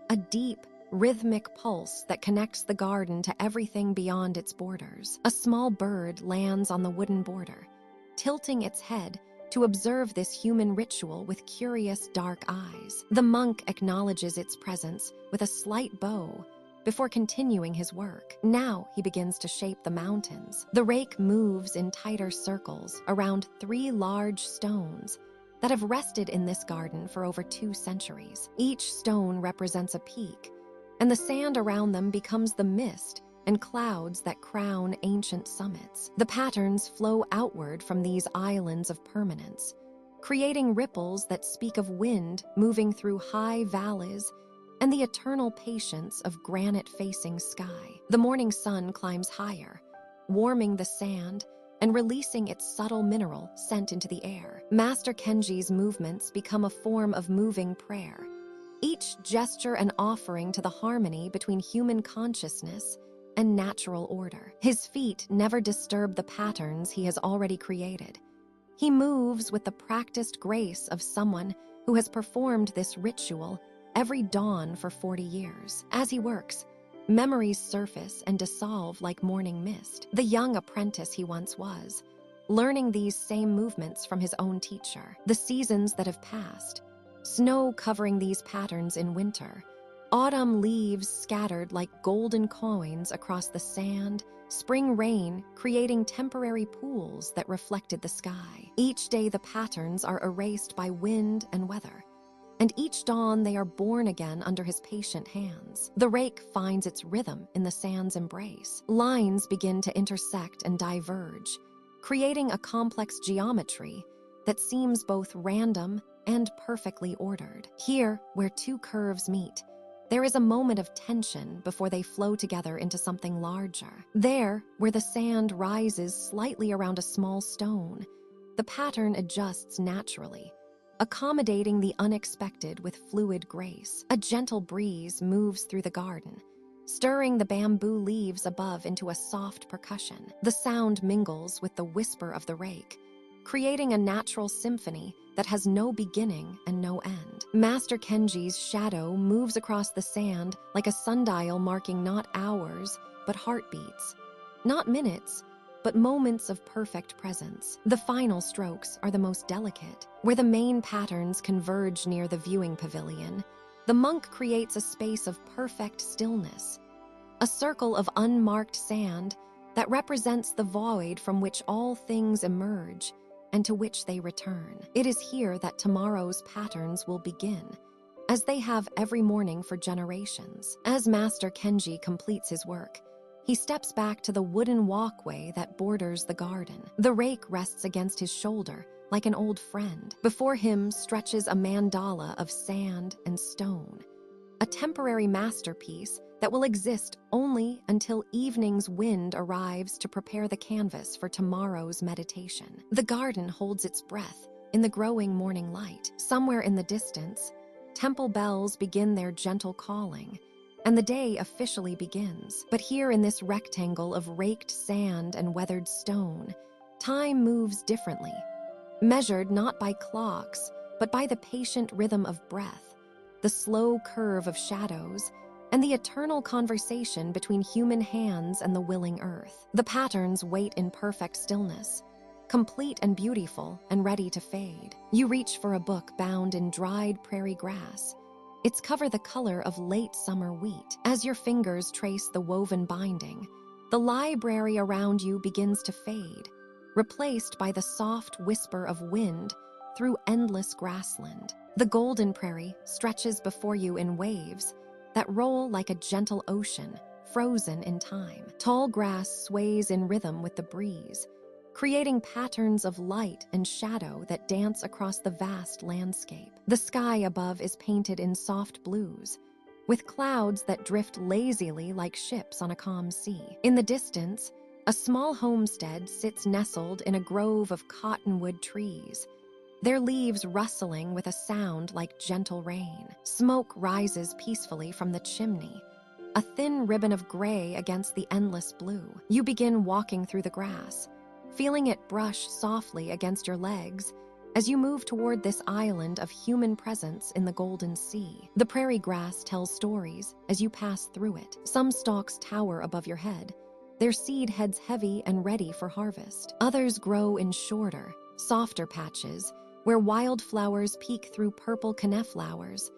a deep, rhythmic pulse that connects the garden to everything beyond its borders. A small bird lands on the wooden border, tilting its head to observe this human ritual with curious dark eyes. The monk acknowledges its presence with a slight bow before continuing his work. Now he begins to shape the mountains. The rake moves in tighter circles around 3 large stones that have rested in this garden for over 2 centuries. Each stone represents a peak, and the sand around them becomes the mist and clouds that crown ancient summits. The patterns flow outward from these islands of permanence, creating ripples that speak of wind moving through high valleys and the eternal patience of granite-facing sky. The morning sun climbs higher, warming the sand and releasing its subtle mineral scent into the air. Master Kenji's movements become a form of moving prayer, each gesture an offering to the harmony between human consciousness and natural order. His feet never disturb the patterns he has already created. He moves with the practiced grace of someone who has performed this ritual every dawn for 40 years. As he works, memories surface and dissolve like morning mist. The young apprentice he once was, learning these same movements from his own teacher. The seasons that have passed, snow covering these patterns in winter, autumn leaves scattered like golden coins across the sand, spring rain creating temporary pools that reflected the sky. Each day the patterns are erased by wind and weather, and each dawn they are born again under his patient hands. The rake finds its rhythm in the sand's embrace. Lines begin to intersect and diverge, creating a complex geometry that seems both random and perfectly ordered. Here, where 2 curves meet, there is a moment of tension before they flow together into something larger. There, where the sand rises slightly around a small stone, the pattern adjusts naturally, accommodating the unexpected with fluid grace. A gentle breeze moves through the garden, stirring the bamboo leaves above into a soft percussion. The sound mingles with the whisper of the rake, creating a natural symphony that has no beginning and no end. Master Kenji's shadow moves across the sand like a sundial, marking not hours, but heartbeats. Not minutes, but moments of perfect presence. The final strokes are the most delicate. Where the main patterns converge near the viewing pavilion, the monk creates a space of perfect stillness, a circle of unmarked sand that represents the void from which all things emerge and to which they return. It is here that tomorrow's patterns will begin, as they have every morning for generations. As Master Kenji completes his work, he steps back to the wooden walkway that borders the garden. The rake rests against his shoulder like an old friend. Before him stretches a mandala of sand and stone, a temporary masterpiece that will exist only until evening's wind arrives to prepare the canvas for tomorrow's meditation. The garden holds its breath in the growing morning light. Somewhere in the distance, temple bells begin their gentle calling, and the day officially begins. But here in this rectangle of raked sand and weathered stone, time moves differently, measured not by clocks, but by the patient rhythm of breath, the slow curve of shadows, and the eternal conversation between human hands and the willing earth. The patterns wait in perfect stillness, complete and beautiful and ready to fade. You reach for a book bound in dried prairie grass, its cover the color of late summer wheat. As your fingers trace the woven binding, the library around you begins to fade, replaced by the soft whisper of wind through endless grassland. The golden prairie stretches before you in waves that roll like a gentle ocean, frozen in time. Tall grass sways in rhythm with the breeze, creating patterns of light and shadow that dance across the vast landscape. The sky above is painted in soft blues, with clouds that drift lazily like ships on a calm sea. In the distance, a small homestead sits nestled in a grove of cottonwood trees, their leaves rustling with a sound like gentle rain. Smoke rises peacefully from the chimney, a thin ribbon of gray against the endless blue. You begin walking through the grass, feeling it brush softly against your legs as you move toward this island of human presence in the golden sea. The prairie grass tells stories as you pass through it. Some stalks tower above your head, their seed heads heavy and ready for harvest. Others grow in shorter, softer patches where wildflowers peek through purple coneflowers,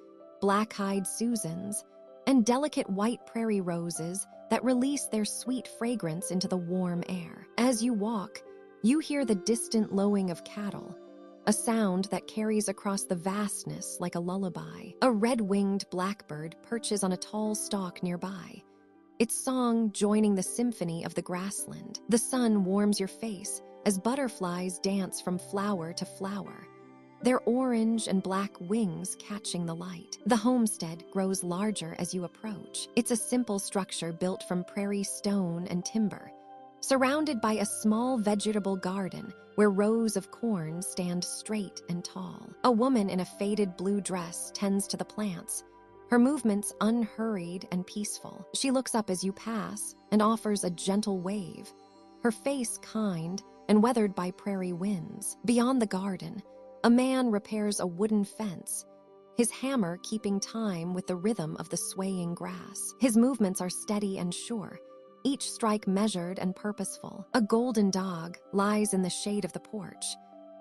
black-eyed Susans, and delicate white prairie roses that release their sweet fragrance into the warm air. As you walk, you hear the distant lowing of cattle, a sound that carries across the vastness like a lullaby. A red-winged blackbird perches on a tall stalk nearby, its song joining the symphony of the grassland. The sun warms your face as butterflies dance from flower to flower, their orange and black wings catching the light. The homestead grows larger as you approach. It's a simple structure built from prairie stone and timber, surrounded by a small vegetable garden where rows of corn stand straight and tall. A woman in a faded blue dress tends to the plants, her movements unhurried and peaceful. She looks up as you pass and offers a gentle wave, her face kind and weathered by prairie winds. Beyond the garden, a man repairs a wooden fence, his hammer keeping time with the rhythm of the swaying grass. His movements are steady and sure, each strike measured and purposeful. A golden dog lies in the shade of the porch,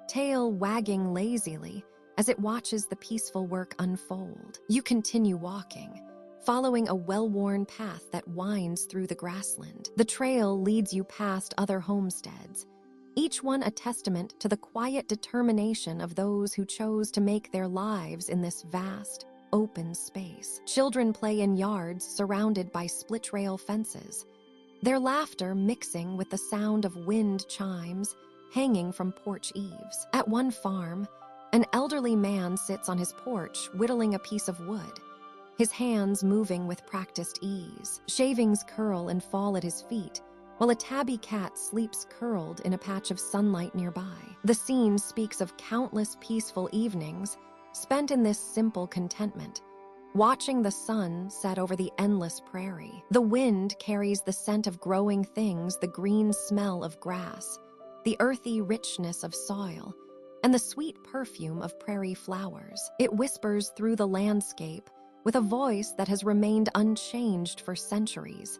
tail wagging lazily as it watches the peaceful work unfold. You continue walking, following a well-worn path that winds through the grassland. The trail leads you past other homesteads, each one a testament to the quiet determination of those who chose to make their lives in this vast, open space. Children play in yards surrounded by split-rail fences, their laughter mixing with the sound of wind chimes hanging from porch eaves. At one farm, an elderly man sits on his porch whittling a piece of wood, his hands moving with practiced ease. Shavings curl and fall at his feet while a tabby cat sleeps curled in a patch of sunlight nearby. The scene speaks of countless peaceful evenings spent in this simple contentment, watching the sun set over the endless prairie. The wind carries the scent of growing things, the green smell of grass, the earthy richness of soil, and the sweet perfume of prairie flowers. It whispers through the landscape with a voice that has remained unchanged for centuries,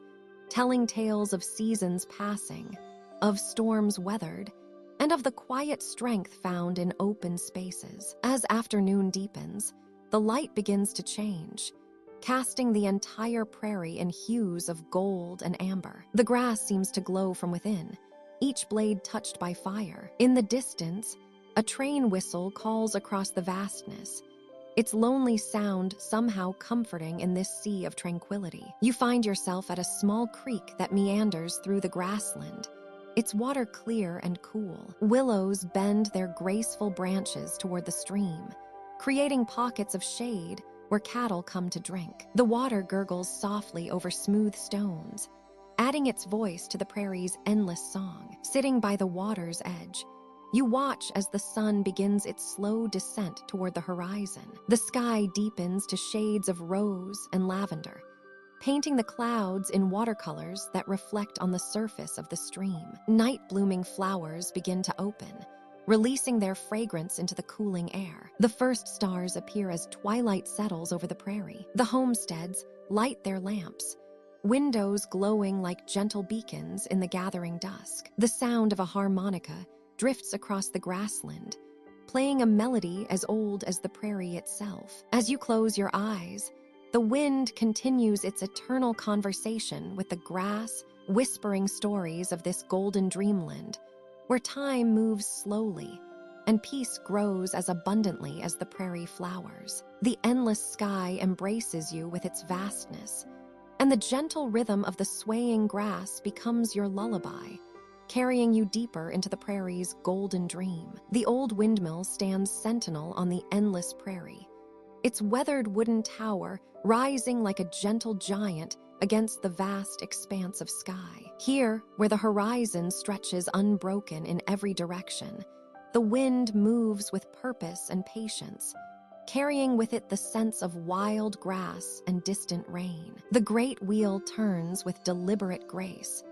telling tales of seasons passing, of storms weathered, and of the quiet strength found in open spaces. As afternoon deepens, the light begins to change, casting the entire prairie in hues of gold and amber. The grass seems to glow from within, each blade touched by fire. In the distance, a train whistle calls across the vastness, its lonely sound somehow comforting in this sea of tranquility. You find yourself at a small creek that meanders through the grassland, its water clear and cool. Willows bend their graceful branches toward the stream, creating pockets of shade where cattle come to drink. The water gurgles softly over smooth stones, adding its voice to the prairie's endless song. Sitting by the water's edge, you watch as the sun begins its slow descent toward the horizon. The sky deepens to shades of rose and lavender, painting the clouds in watercolors that reflect on the surface of the stream. Night-blooming flowers begin to open, releasing their fragrance into the cooling air. The first stars appear as twilight settles over the prairie. The homesteads light their lamps, windows glowing like gentle beacons in the gathering dusk. The sound of a harmonica drifts across the grassland, playing a melody as old as the prairie itself. As you close your eyes, the wind continues its eternal conversation with the grass, whispering stories of this golden dreamland, where time moves slowly and peace grows as abundantly as the prairie flowers. The endless sky embraces you with its vastness, and the gentle rhythm of the swaying grass becomes your lullaby, carrying you deeper into the prairie's golden dream. The old windmill stands sentinel on the endless prairie, its weathered wooden tower rising like a gentle giant against the vast expanse of sky. Here, where the horizon stretches unbroken in every direction, the wind moves with purpose and patience, carrying with it the sense of wild grass and distant rain. The great wheel turns with deliberate grace,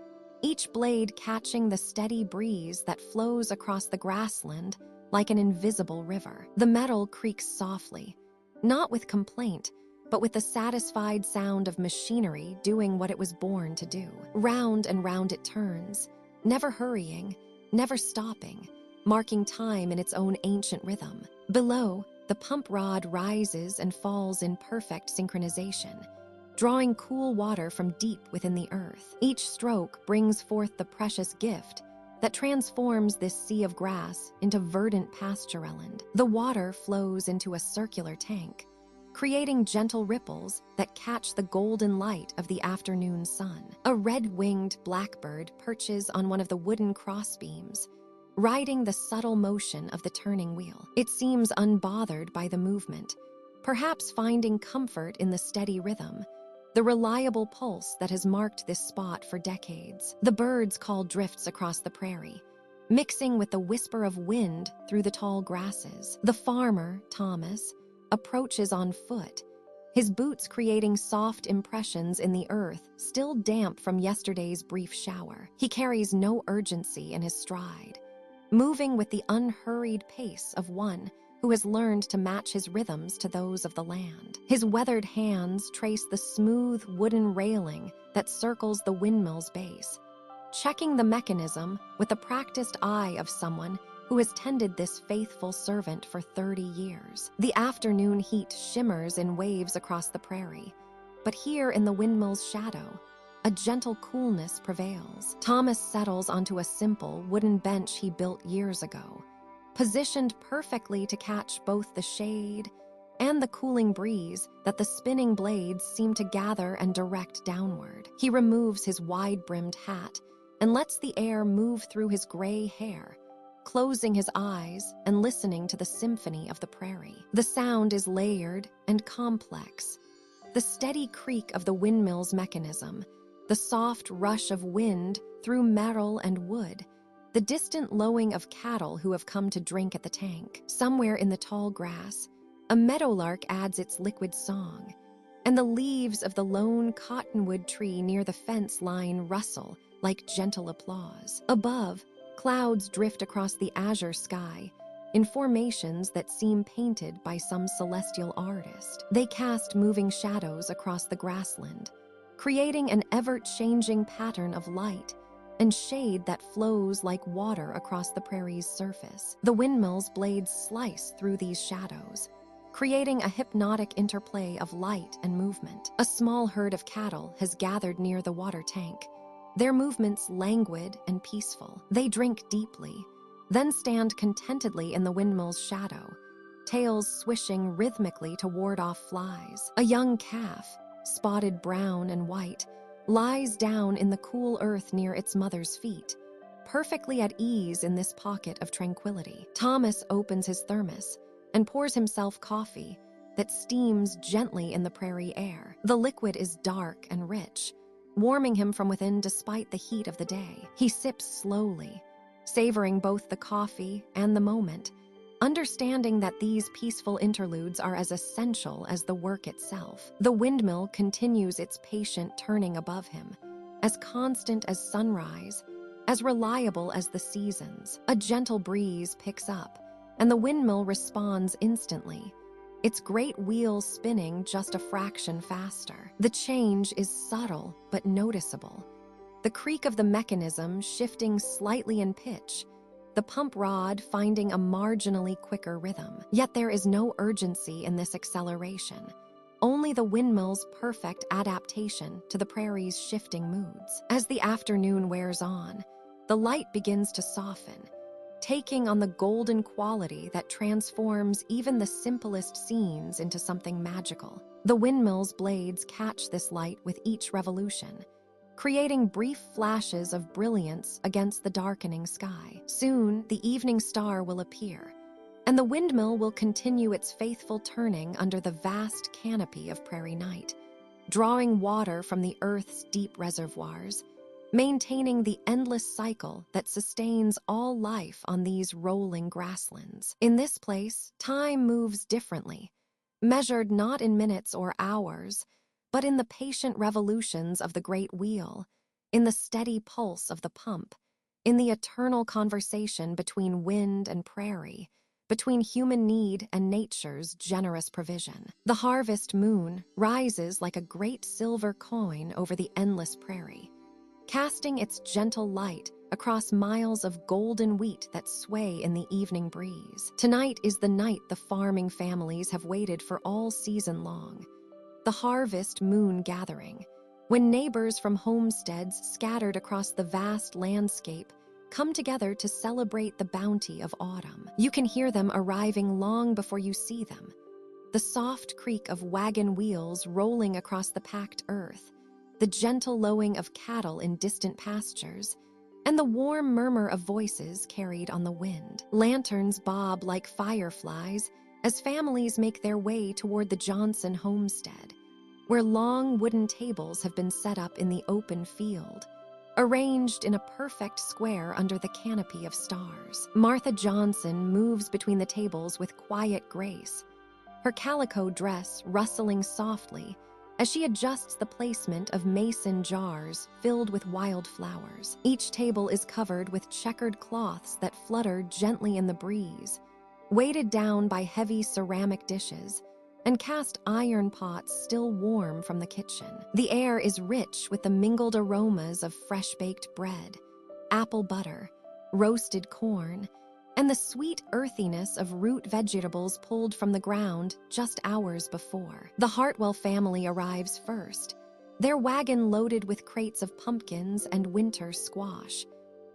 each blade catching the steady breeze that flows across the grassland like an invisible river. The metal creaks softly, not with complaint, but with the satisfied sound of machinery doing what it was born to do. Round and round it turns, never hurrying, never stopping, marking time in its own ancient rhythm. Below, the pump rod rises and falls in perfect synchronization, drawing cool water from deep within the earth. Each stroke brings forth the precious gift that transforms this sea of grass into verdant pastureland. The water flows into a circular tank, creating gentle ripples that catch the golden light of the afternoon sun. A red-winged blackbird perches on one of the wooden crossbeams, riding the subtle motion of the turning wheel. It seems unbothered by the movement, perhaps finding comfort in the steady rhythm, the reliable pulse that has marked this spot for decades. The bird's call drifts across the prairie, mixing with the whisper of wind through the tall grasses. The farmer, Thomas, approaches on foot, his boots creating soft impressions in the earth still damp from yesterday's brief shower. He carries no urgency in his stride, moving with the unhurried pace of one who has learned to match his rhythms to those of the land. His weathered hands trace the smooth wooden railing that circles the windmill's base, checking the mechanism with the practiced eye of someone who has tended this faithful servant for 30 years. The afternoon heat shimmers in waves across the prairie, but here in the windmill's shadow, a gentle coolness prevails. Thomas settles onto a simple wooden bench he built years ago, positioned perfectly to catch both the shade and the cooling breeze that the spinning blades seem to gather and direct downward. He removes his wide-brimmed hat and lets the air move through his gray hair, closing his eyes and listening to the symphony of the prairie. The sound is layered and complex. The steady creak of the windmill's mechanism, the soft rush of wind through metal and wood, the distant lowing of cattle who have come to drink at the tank. Somewhere in the tall grass, a meadowlark adds its liquid song, and the leaves of the lone cottonwood tree near the fence line rustle like gentle applause. Above, clouds drift across the azure sky in formations that seem painted by some celestial artist. They cast moving shadows across the grassland, creating an ever-changing pattern of light and shade that flows like water across the prairie's surface. The windmill's blades slice through these shadows, creating a hypnotic interplay of light and movement. A small herd of cattle has gathered near the water tank, their movements languid and peaceful. They drink deeply, then stand contentedly in the windmill's shadow, tails swishing rhythmically to ward off flies. A young calf, spotted brown and white, lies down in the cool earth near its mother's feet, perfectly at ease in this pocket of tranquility. Thomas opens his thermos and pours himself coffee that steams gently in the prairie air. The liquid is dark and rich, warming him from within despite the heat of the day. He sips slowly, savoring both the coffee and the moment, understanding that these peaceful interludes are as essential as the work itself. The windmill continues its patient turning above him, as constant as sunrise, as reliable as the seasons. A gentle breeze picks up, and the windmill responds instantly, its great wheels spinning just a fraction faster. The change is subtle but noticeable, the creak of the mechanism shifting slightly in pitch, the pump rod finding a marginally quicker rhythm. Yet there is no urgency in this acceleration, only the windmill's perfect adaptation to the prairie's shifting moods. As the afternoon wears on, the light begins to soften, taking on the golden quality that transforms even the simplest scenes into something magical. The windmill's blades catch this light with each revolution, creating brief flashes of brilliance against the darkening sky. Soon, the evening star will appear, and the windmill will continue its faithful turning under the vast canopy of prairie night, drawing water from the earth's deep reservoirs, maintaining the endless cycle that sustains all life on these rolling grasslands. In this place, time moves differently, measured not in minutes or hours, but in the patient revolutions of the great wheel, in the steady pulse of the pump, in the eternal conversation between wind and prairie, between human need and nature's generous provision. The harvest moon rises like a great silver coin over the endless prairie, casting its gentle light across miles of golden wheat that sway in the evening breeze. Tonight is the night the farming families have waited for all season long, the harvest moon gathering, when neighbors from homesteads scattered across the vast landscape come together to celebrate the bounty of autumn. You can hear them arriving long before you see them, the soft creak of wagon wheels rolling across the packed earth, the gentle lowing of cattle in distant pastures, and the warm murmur of voices carried on the wind. Lanterns bob like fireflies as families make their way toward the Johnson homestead, where long wooden tables have been set up in the open field, arranged in a perfect square under the canopy of stars. Martha Johnson moves between the tables with quiet grace, her calico dress rustling softly as she adjusts the placement of mason jars filled with wildflowers. Each table is covered with checkered cloths that flutter gently in the breeze, weighted down by heavy ceramic dishes and cast iron pots still warm from the kitchen. The air is rich with the mingled aromas of fresh-baked bread, apple butter, roasted corn, and the sweet earthiness of root vegetables pulled from the ground just hours before. The Hartwell family arrives first, their wagon loaded with crates of pumpkins and winter squash,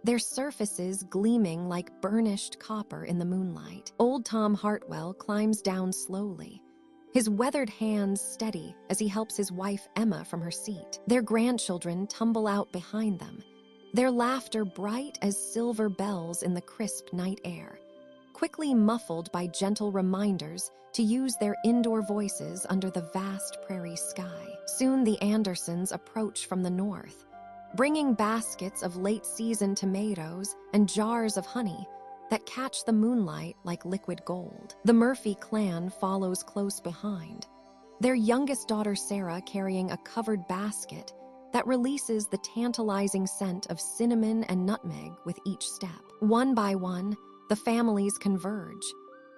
their surfaces gleaming like burnished copper in the moonlight. Old Tom Hartwell climbs down slowly, his weathered hands steady as he helps his wife Emma from her seat. Their grandchildren tumble out behind them, their laughter bright as silver bells in the crisp night air, quickly muffled by gentle reminders to use their indoor voices under the vast prairie sky. Soon the Andersons approach from the north, bringing baskets of late-season tomatoes and jars of honey that catch the moonlight like liquid gold. The Murphy clan follows close behind, their youngest daughter Sarah carrying a covered basket that releases the tantalizing scent of cinnamon and nutmeg with each step. One by one, the families converge,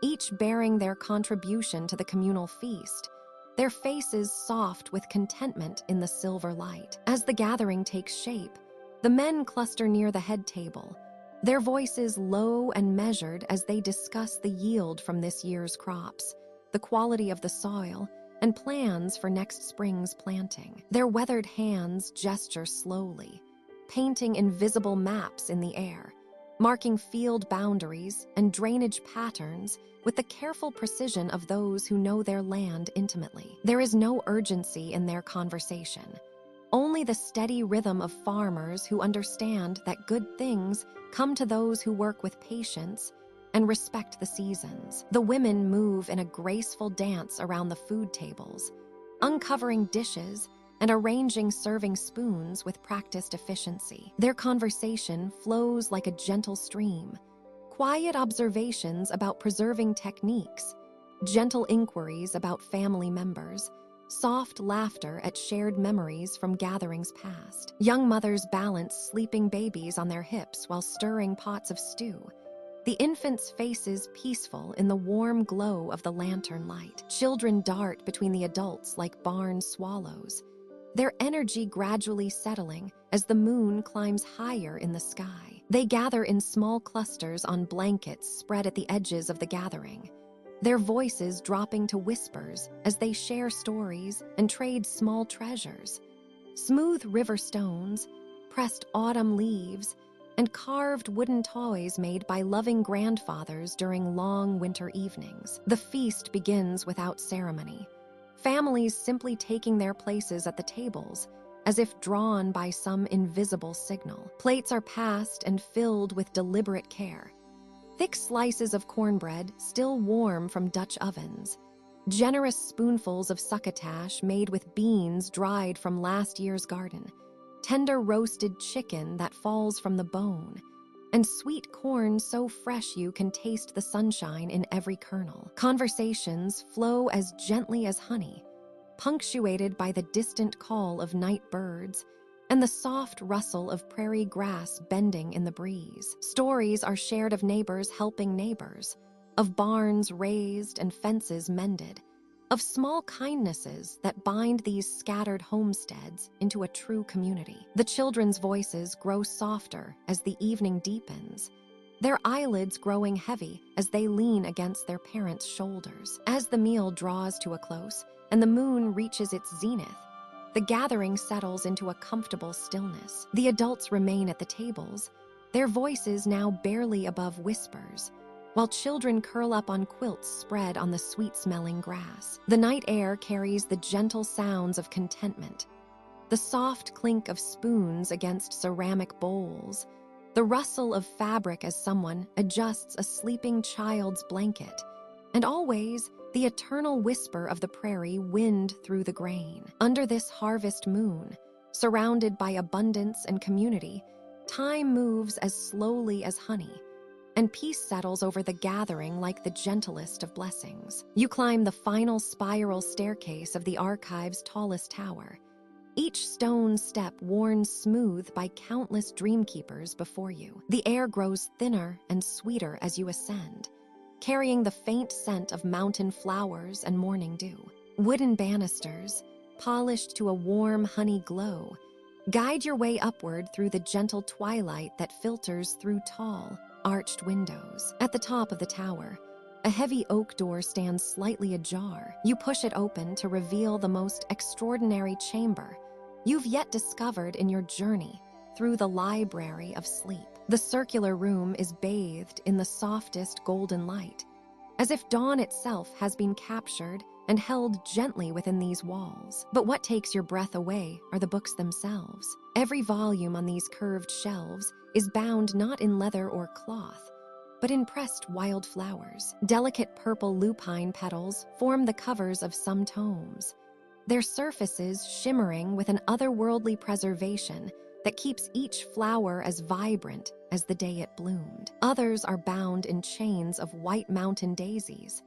each bearing their contribution to the communal feast, their faces soft with contentment in the silver light. As the gathering takes shape, the men cluster near the head table, their voices low and measured as they discuss the yield from this year's crops, the quality of the soil, and plans for next spring's planting. Their weathered hands gesture slowly, painting invisible maps in the air, marking field boundaries and drainage patterns with the careful precision of those who know their land intimately. There is no urgency in their conversation, only the steady rhythm of farmers who understand that good things come to those who work with patience and respect the seasons. The women move in a graceful dance around the food tables, uncovering dishes and arranging serving spoons with practiced efficiency. Their conversation flows like a gentle stream, quiet observations about preserving techniques, gentle inquiries about family members, soft laughter at shared memories from gatherings past. Young mothers balance sleeping babies on their hips while stirring pots of stew, the infants' faces peaceful in the warm glow of the lantern light. Children dart between the adults like barn swallows, their energy gradually settling as the moon climbs higher in the sky. They gather in small clusters on blankets spread at the edges of the gathering, their voices dropping to whispers as they share stories and trade small treasures. Smooth river stones, pressed autumn leaves, and carved wooden toys made by loving grandfathers during long winter evenings. The feast begins without ceremony, families simply taking their places at the tables, as if drawn by some invisible signal. Plates are passed and filled with deliberate care. Thick slices of cornbread still warm from Dutch ovens, generous spoonfuls of succotash made with beans dried from last year's garden, tender roasted chicken that falls from the bone, and sweet corn so fresh you can taste the sunshine in every kernel. Conversations flow as gently as honey, punctuated by the distant call of night birds and the soft rustle of prairie grass bending in the breeze. Stories are shared of neighbors helping neighbors, of barns raised and fences mended, of small kindnesses that bind these scattered homesteads into a true community. The children's voices grow softer as the evening deepens, their eyelids growing heavy as they lean against their parents' shoulders. As the meal draws to a close and the moon reaches its zenith, the gathering settles into a comfortable stillness. The adults remain at the tables, their voices now barely above whispers, while children curl up on quilts spread on the sweet-smelling grass. The night air carries the gentle sounds of contentment, the soft clink of spoons against ceramic bowls, the rustle of fabric as someone adjusts a sleeping child's blanket, and always the eternal whisper of the prairie wind through the grain. Under this harvest moon, surrounded by abundance and community, time moves as slowly as honey, and peace settles over the gathering like the gentlest of blessings. You climb the final spiral staircase of the archive's tallest tower, each stone step worn smooth by countless dreamkeepers before you. The air grows thinner and sweeter as you ascend, carrying the faint scent of mountain flowers and morning dew. Wooden banisters, polished to a warm honey glow, guide your way upward through the gentle twilight that filters through tall, arched windows. At the top of the tower, a heavy oak door stands slightly ajar. You push it open to reveal the most extraordinary chamber you've yet discovered in your journey through the library of sleep. The circular room is bathed in the softest golden light, as if dawn itself has been captured and held gently within these walls. But what takes your breath away are the books themselves. Every volume on these curved shelves is bound not in leather or cloth, but in pressed wild flowers. Delicate purple lupine petals form the covers of some tomes, their surfaces shimmering with an otherworldly preservation that keeps each flower as vibrant as the day it bloomed. Others are bound in chains of white mountain daisies,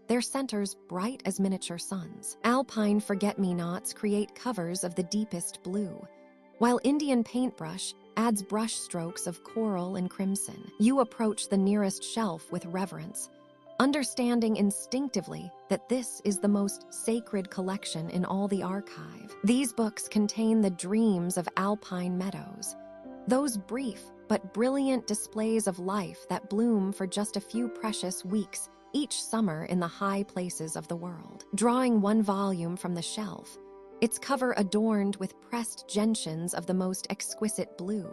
their centers bright as miniature suns. Alpine forget-me-nots create covers of the deepest blue, while Indian paintbrush adds brush strokes of coral and crimson. You approach the nearest shelf with reverence, understanding instinctively that this is the most sacred collection in all the archive. These books contain the dreams of alpine meadows, those brief but brilliant displays of life that bloom for just a few precious weeks each summer in the high places of the world. Drawing one volume from the shelf, its cover adorned with pressed gentians of the most exquisite blue,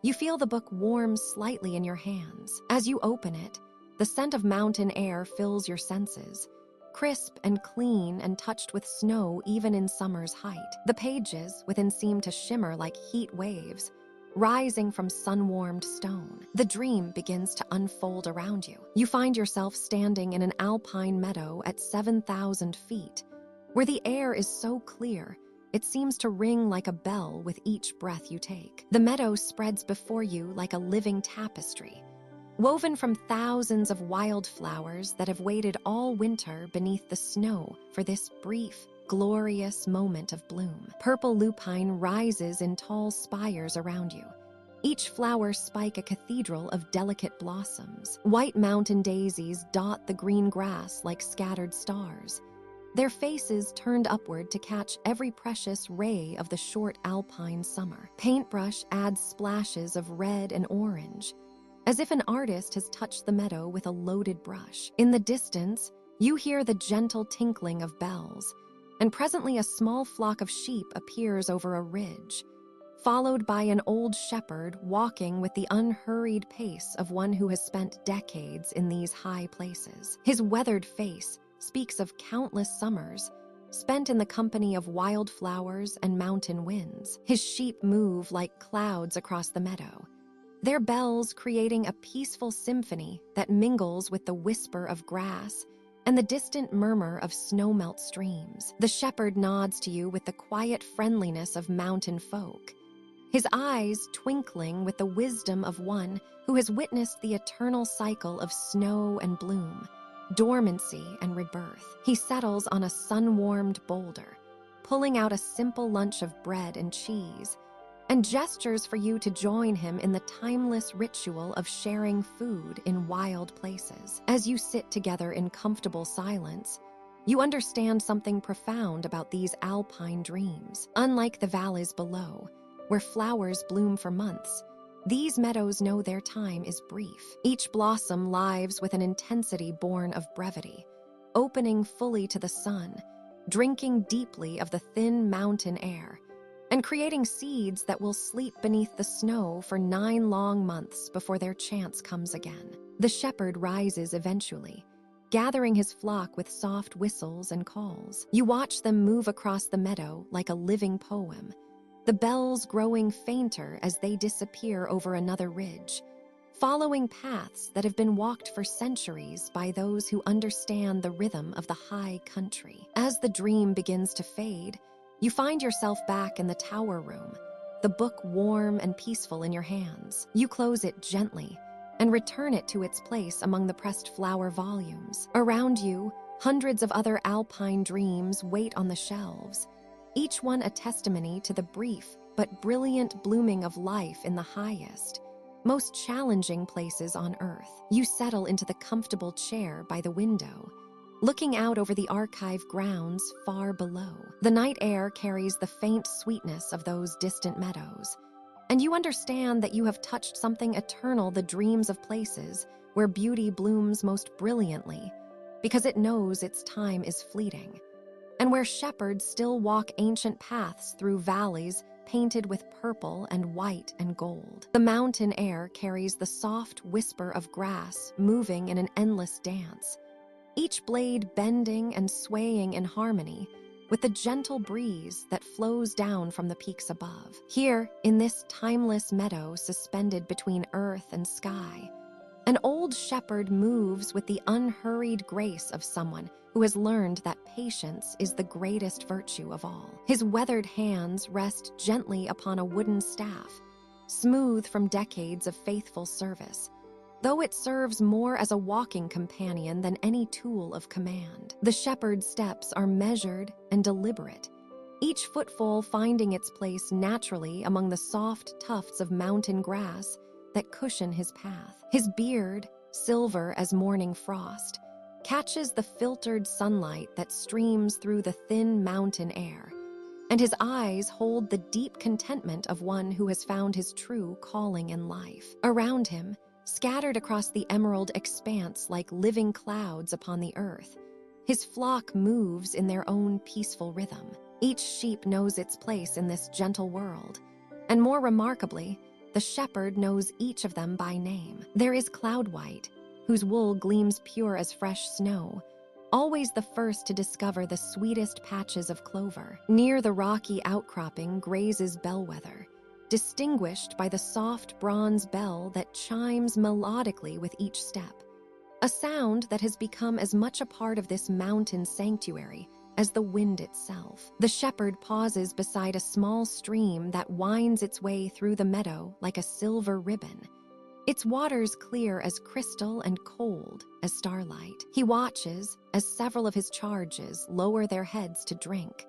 you feel the book warm slightly in your hands. As you open it, the scent of mountain air fills your senses, crisp and clean and touched with snow even in summer's height. The pages within seem to shimmer like heat waves, rising from sun-warmed stone. The dream begins to unfold around you. You find yourself standing in an alpine meadow at 7,000 feet, where the air is so clear, it seems to ring like a bell with each breath you take. The meadow spreads before you like a living tapestry, woven from thousands of wildflowers that have waited all winter beneath the snow for this brief, glorious moment of bloom. Purple lupine rises in tall spires around you, each flower spike a cathedral of delicate blossoms. White mountain daisies dot the green grass like scattered stars, their faces turned upward to catch every precious ray of the short alpine summer. Paintbrush adds splashes of red and orange, as if an artist has touched the meadow with a loaded brush. In the distance, you hear the gentle tinkling of bells, and presently a small flock of sheep appears over a ridge, followed by an old shepherd walking with the unhurried pace of one who has spent decades in these high places. His weathered face speaks of countless summers spent in the company of wildflowers and mountain winds. His sheep move like clouds across the meadow, their bells creating a peaceful symphony that mingles with the whisper of grass and the distant murmur of snowmelt streams. The shepherd nods to you with the quiet friendliness of mountain folk, his eyes twinkling with the wisdom of one who has witnessed the eternal cycle of snow and bloom, dormancy and rebirth. He settles on a sun-warmed boulder, pulling out a simple lunch of bread and cheese, and gestures for you to join him in the timeless ritual of sharing food in wild places. As you sit together in comfortable silence, you understand something profound about these alpine dreams. Unlike the valleys below, where flowers bloom for months, these meadows know their time is brief. Each blossom lives with an intensity born of brevity, opening fully to the sun, drinking deeply of the thin mountain air, and creating seeds that will sleep beneath the snow for 9 long months before their chance comes again. The shepherd rises eventually, gathering his flock with soft whistles and calls. You watch them move across the meadow like a living poem, the bells growing fainter as they disappear over another ridge, following paths that have been walked for centuries by those who understand the rhythm of the high country. As the dream begins to fade, you find yourself back in the tower room, the book warm and peaceful in your hands. You close it gently and return it to its place among the pressed flower volumes. Around you, hundreds of other alpine dreams wait on the shelves, each one a testimony to the brief but brilliant blooming of life in the highest, most challenging places on earth. You settle into the comfortable chair by the window, looking out over the archive grounds far below. The night air carries the faint sweetness of those distant meadows, and you understand that you have touched something eternal, the dreams of places where beauty blooms most brilliantly, because it knows its time is fleeting, and where shepherds still walk ancient paths through valleys painted with purple and white and gold. The mountain air carries the soft whisper of grass moving in an endless dance, each blade bending and swaying in harmony with the gentle breeze that flows down from the peaks above. Here, in this timeless meadow suspended between earth and sky, an old shepherd moves with the unhurried grace of someone who has learned that patience is the greatest virtue of all. His weathered hands rest gently upon a wooden staff, smooth from decades of faithful service, though it serves more as a walking companion than any tool of command. The shepherd's steps are measured and deliberate, each footfall finding its place naturally among the soft tufts of mountain grass that cushion his path. His beard, silver as morning frost, catches the filtered sunlight that streams through the thin mountain air, and his eyes hold the deep contentment of one who has found his true calling in life. Around him, scattered across the emerald expanse like living clouds upon the earth, his flock moves in their own peaceful rhythm. Each sheep knows its place in this gentle world, and more remarkably, the shepherd knows each of them by name. There is Cloudwhite, whose wool gleams pure as fresh snow, always the first to discover the sweetest patches of clover. Near the rocky outcropping grazes Bellwether, distinguished by the soft bronze bell that chimes melodically with each step, a sound that has become as much a part of this mountain sanctuary as the wind itself. The shepherd pauses beside a small stream that winds its way through the meadow like a silver ribbon, its waters clear as crystal and cold as starlight. He watches as several of his charges lower their heads to drink,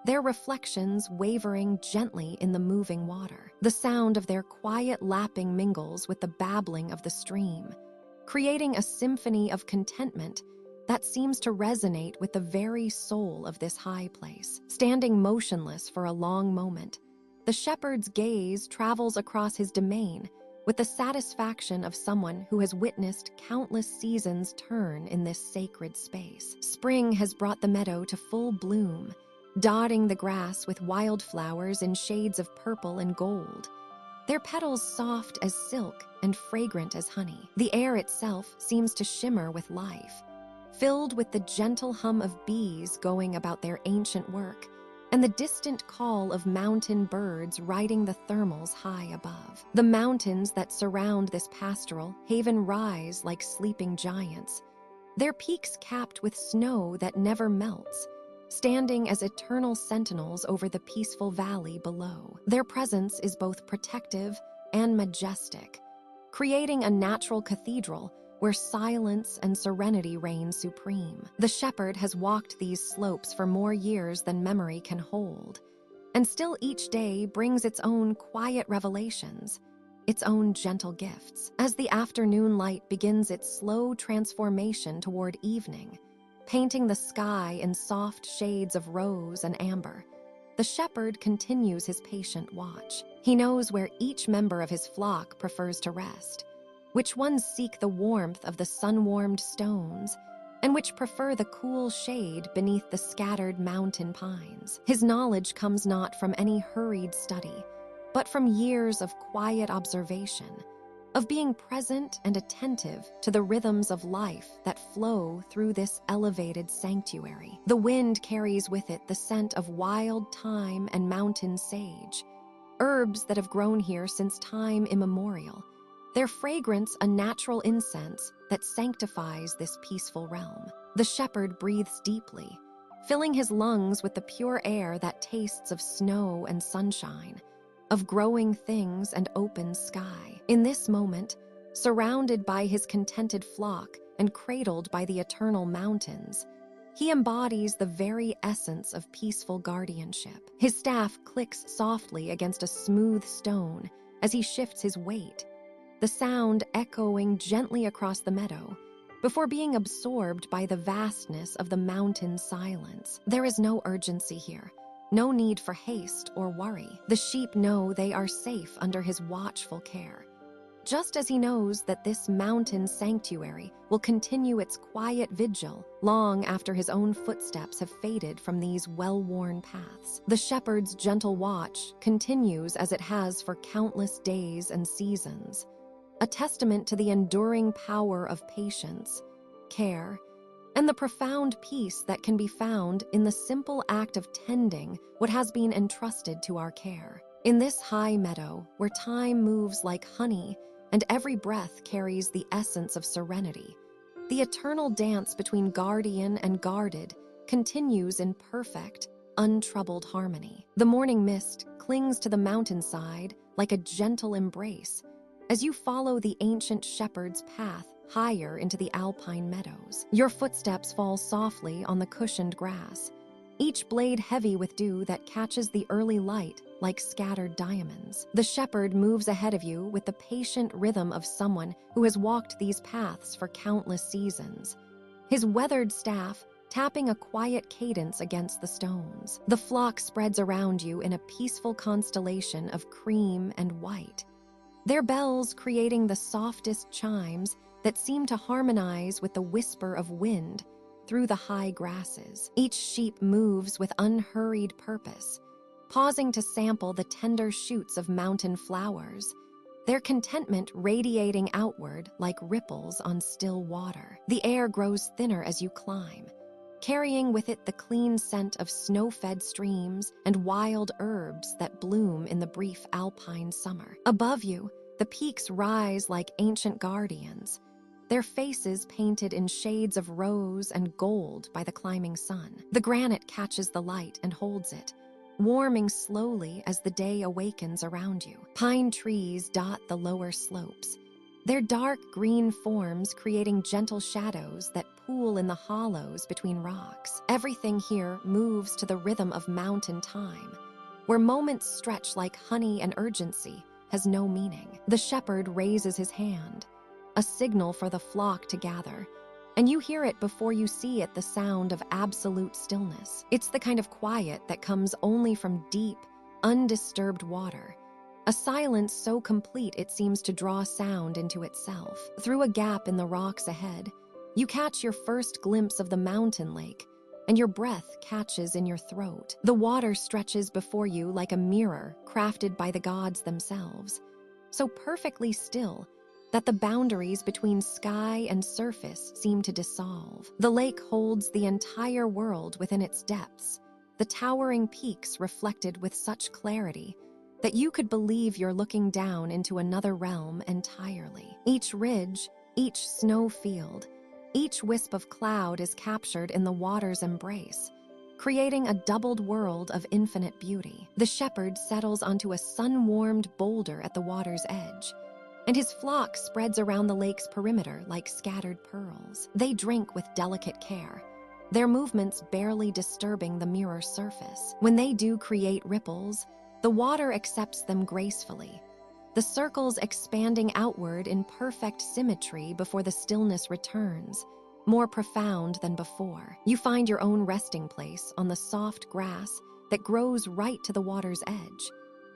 their reflections wavering gently in the moving water. The sound of their quiet lapping mingles with the babbling of the stream, creating a symphony of contentment that seems to resonate with the very soul of this high place. Standing motionless for a long moment, the shepherd's gaze travels across his domain with the satisfaction of someone who has witnessed countless seasons turn in this sacred space. Spring has brought the meadow to full bloom, dotting the grass with wildflowers in shades of purple and gold, their petals soft as silk and fragrant as honey. The air itself seems to shimmer with life, filled with the gentle hum of bees going about their ancient work and the distant call of mountain birds riding the thermals high above. The mountains that surround this pastoral haven rise like sleeping giants, their peaks capped with snow that never melts, standing as eternal sentinels over the peaceful valley below. Their presence is both protective and majestic, creating a natural cathedral where silence and serenity reign supreme. The shepherd has walked these slopes for more years than memory can hold, and still each day brings its own quiet revelations, its own gentle gifts. As the afternoon light begins its slow transformation toward evening, painting the sky in soft shades of rose and amber, the shepherd continues his patient watch. He knows where each member of his flock prefers to rest, which ones seek the warmth of the sun-warmed stones, and which prefer the cool shade beneath the scattered mountain pines. His knowledge comes not from any hurried study, but from years of quiet observation, of being present and attentive to the rhythms of life that flow through this elevated sanctuary. The wind carries with it the scent of wild thyme and mountain sage, herbs that have grown here since time immemorial, their fragrance a natural incense that sanctifies this peaceful realm. The shepherd breathes deeply, filling his lungs with the pure air that tastes of snow and sunshine, of growing things and open sky. In this moment, surrounded by his contented flock and cradled by the eternal mountains, he embodies the very essence of peaceful guardianship. His staff clicks softly against a smooth stone as he shifts his weight, the sound echoing gently across the meadow before being absorbed by the vastness of the mountain silence. There is no urgency here, no need for haste or worry. The sheep know they are safe under his watchful care, just as he knows that this mountain sanctuary will continue its quiet vigil long after his own footsteps have faded from these well-worn paths. The shepherd's gentle watch continues as it has for countless days and seasons, a testament to the enduring power of patience, care, and the profound peace that can be found in the simple act of tending what has been entrusted to our care. In this high meadow, where time moves like honey and every breath carries the essence of serenity, The eternal dance between guardian and guarded continues in perfect, untroubled harmony. The morning mist clings to the mountainside like a gentle embrace as you follow the ancient shepherd's path higher into the alpine meadows. Your footsteps fall softly on the cushioned grass, each blade heavy with dew that catches the early light like scattered diamonds. The shepherd moves ahead of you with the patient rhythm of someone who has walked these paths for countless seasons, his weathered staff tapping a quiet cadence against the stones. The flock spreads around you in a peaceful constellation of cream and white, their bells creating the softest chimes that seem to harmonize with the whisper of wind through the high grasses. Each sheep moves with unhurried purpose, pausing to sample the tender shoots of mountain flowers, their contentment radiating outward like ripples on still water. The air grows thinner as you climb, carrying with it the clean scent of snow-fed streams and wild herbs that bloom in the brief alpine summer. Above you, the peaks rise like ancient guardians, their faces painted in shades of rose and gold by the climbing sun. The granite catches the light and holds it, warming slowly as the day awakens around you. Pine trees dot the lower slopes, their dark green forms creating gentle shadows that pool in the hollows between rocks. Everything here moves to the rhythm of mountain time, where moments stretch like honey and urgency has no meaning. The shepherd raises his hand, a signal for the flock to gather, and you hear it before you see it, the sound of absolute stillness. It's the kind of quiet that comes only from deep, undisturbed water, a silence so complete it seems to draw sound into itself. Through a gap in the rocks ahead, you catch your first glimpse of the mountain lake, and your breath catches in your throat. The water stretches before you like a mirror crafted by the gods themselves, so perfectly still that the boundaries between sky and surface seem to dissolve. The lake holds the entire world within its depths, the towering peaks reflected with such clarity that you could believe you're looking down into another realm entirely. Each ridge, each snow field, each wisp of cloud is captured in the water's embrace, creating a doubled world of infinite beauty. The shepherd settles onto a sun-warmed boulder at the water's edge, and his flock spreads around the lake's perimeter like scattered pearls. They drink with delicate care, their movements barely disturbing the mirror's surface. When they do create ripples, the water accepts them gracefully, the circles expanding outward in perfect symmetry before the stillness returns, more profound than before. You find your own resting place on the soft grass that grows right to the water's edge,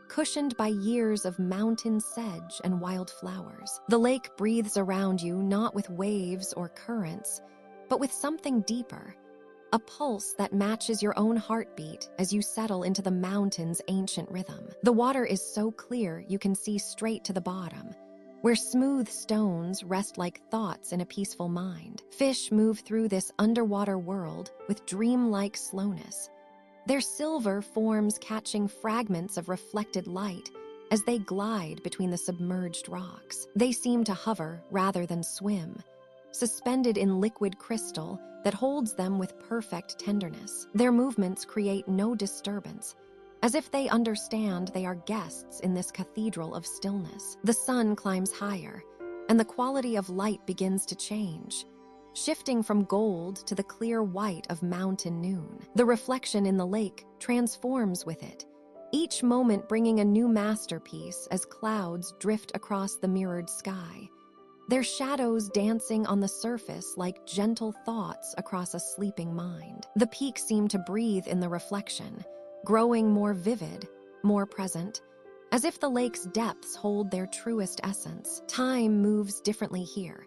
cushioned by years of mountain sedge and wild flowers. The lake breathes around you not with waves or currents, but with something deeper, a pulse that matches your own heartbeat as you settle into the mountain's ancient rhythm. The water is so clear you can see straight to the bottom, where smooth stones rest like thoughts in a peaceful mind. Fish move through this underwater world with dreamlike slowness, their silver forms catching fragments of reflected light as they glide between the submerged rocks. They seem to hover rather than swim, suspended in liquid crystal that holds them with perfect tenderness. Their movements create no disturbance, as if they understand they are guests in this cathedral of stillness. The sun climbs higher, and the quality of light begins to change, shifting from gold to the clear white of mountain noon. The reflection in the lake transforms with it, each moment bringing a new masterpiece as clouds drift across the mirrored sky, their shadows dancing on the surface like gentle thoughts across a sleeping mind. The peaks seem to breathe in the reflection, growing more vivid, more present, as if the lake's depths hold their truest essence. Time moves differently here,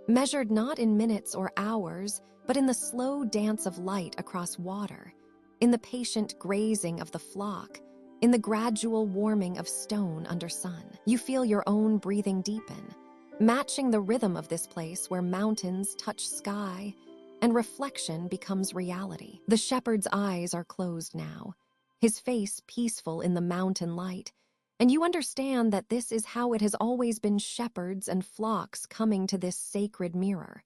measured not in minutes or hours, but in the slow dance of light across water, in the patient grazing of the flock, in the gradual warming of stone under sun. You feel your own breathing deepen, matching the rhythm of this place where mountains touch sky and reflection becomes reality. The shepherd's eyes are closed now, his face peaceful in the mountain light, and you understand that this is how it has always been, shepherds and flocks coming to this sacred mirror,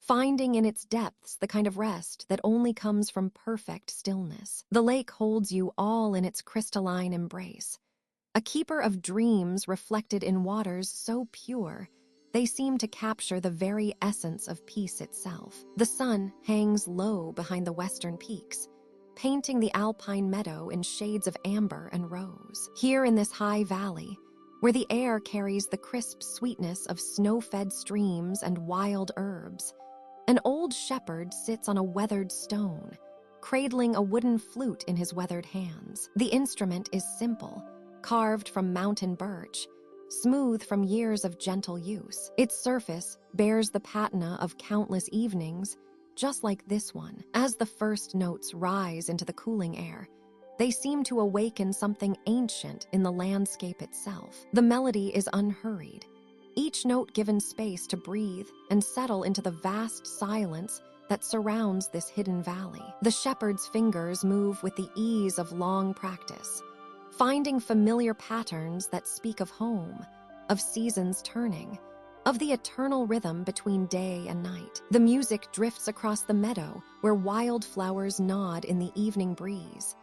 finding in its depths the kind of rest that only comes from perfect stillness. The lake holds you all in its crystalline embrace, a keeper of dreams reflected in waters so pure they seem to capture the very essence of peace itself. The sun hangs low behind the western peaks, painting the alpine meadow in shades of amber and rose. Here in this high valley, where the air carries the crisp sweetness of snow-fed streams and wild herbs, an old shepherd sits on a weathered stone, cradling a wooden flute in his weathered hands. The instrument is simple, carved from mountain birch, smooth from years of gentle use. Its surface bears the patina of countless evenings, just like this one. As the first notes rise into the cooling air, they seem to awaken something ancient in the landscape itself. The melody is unhurried, each note given space to breathe and settle into the vast silence that surrounds this hidden valley. The shepherd's fingers move with the ease of long practice, finding familiar patterns that speak of home, of seasons turning, of the eternal rhythm between day and night. The music drifts across the meadow where wildflowers nod in the evening breeze.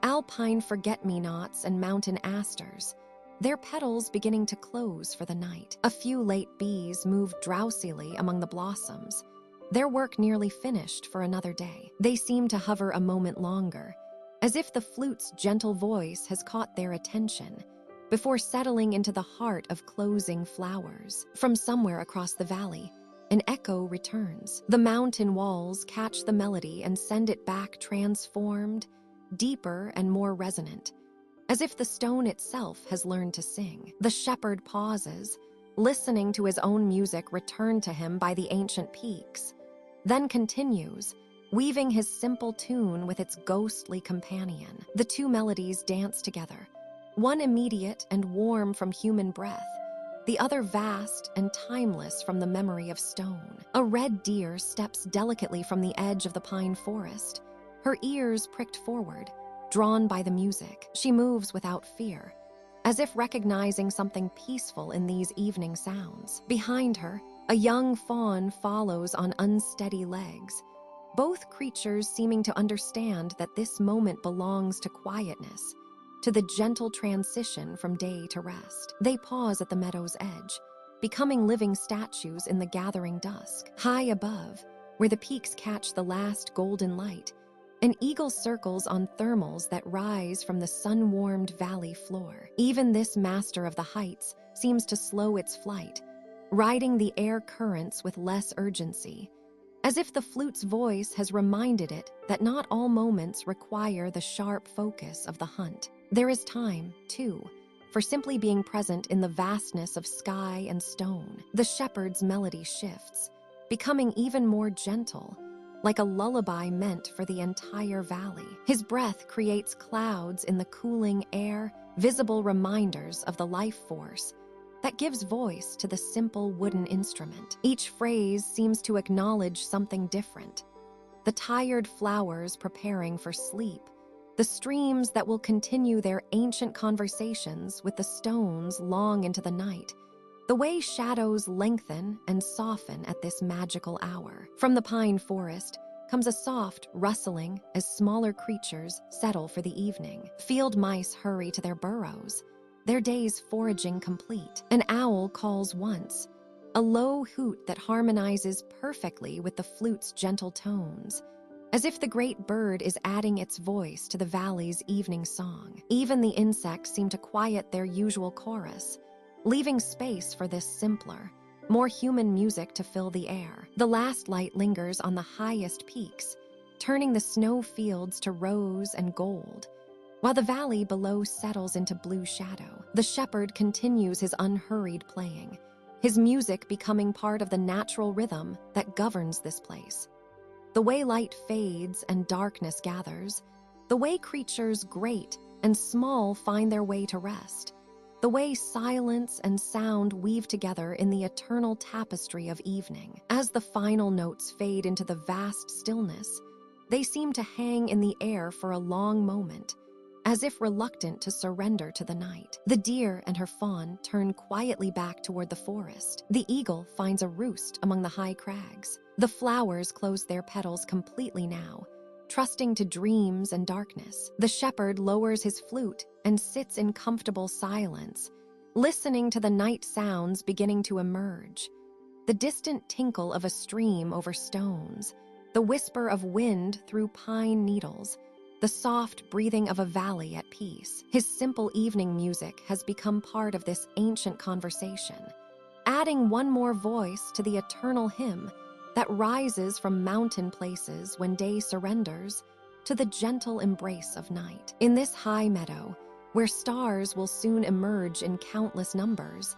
Alpine forget-me-nots and mountain asters, their petals beginning to close for the night. A few late bees move drowsily among the blossoms, their work nearly finished for another day. They seem to hover a moment longer, as if the flute's gentle voice has caught their attention, before settling into the heart of closing flowers. From somewhere across the valley, an echo returns. The mountain walls catch the melody and send it back transformed, deeper and more resonant, as if the stone itself has learned to sing. The shepherd pauses, listening to his own music return to him by the ancient peaks, then continues, weaving his simple tune with its ghostly companion. The two melodies dance together, one immediate and warm from human breath, the other vast and timeless from the memory of stone. A red deer steps delicately from the edge of the pine forest, her ears pricked forward, drawn by the music. She moves without fear, as if recognizing something peaceful in these evening sounds. Behind her, a young fawn follows on unsteady legs, both creatures seeming to understand that this moment belongs to quietness, to the gentle transition from day to rest. They pause at the meadow's edge, becoming living statues in the gathering dusk. High above, where the peaks catch the last golden light, an eagle circles on thermals that rise from the sun-warmed valley floor. Even this master of the heights seems to slow its flight, riding the air currents with less urgency, as if the flute's voice has reminded it that not all moments require the sharp focus of the hunt. There is time, too, for simply being present in the vastness of sky and stone. The shepherd's melody shifts, becoming even more gentle, like a lullaby meant for the entire valley. His breath creates clouds in the cooling air, visible reminders of the life force that gives voice to the simple wooden instrument. Each phrase seems to acknowledge something different: the tired flowers preparing for sleep, the streams that will continue their ancient conversations with the stones long into the night, the way shadows lengthen and soften at this magical hour. From the pine forest comes a soft rustling as smaller creatures settle for the evening. Field mice hurry to their burrows, their day's foraging complete. An owl calls once, a low hoot that harmonizes perfectly with the flute's gentle tones, as if the great bird is adding its voice to the valley's evening song. Even the insects seem to quiet their usual chorus, leaving space for this simpler, more human music to fill the air. The last light lingers on the highest peaks, turning the snow fields to rose and gold, while the valley below settles into blue shadow. The shepherd continues his unhurried playing, his music becoming part of the natural rhythm that governs this place. The way light fades and darkness gathers, the way creatures great and small find their way to rest, the way silence and sound weave together in the eternal tapestry of evening. As the final notes fade into the vast stillness, they seem to hang in the air for a long moment, as if reluctant to surrender to the night. The deer and her fawn turn quietly back toward the forest. The eagle finds a roost among the high crags. The flowers close their petals completely now, trusting to dreams and darkness. The shepherd lowers his flute and sits in comfortable silence, listening to the night sounds beginning to emerge. The distant tinkle of a stream over stones, the whisper of wind through pine needles, the soft breathing of a valley at peace. His simple evening music has become part of this ancient conversation, adding one more voice to the eternal hymn that rises from mountain places when day surrenders to the gentle embrace of night. In this high meadow, where stars will soon emerge in countless numbers,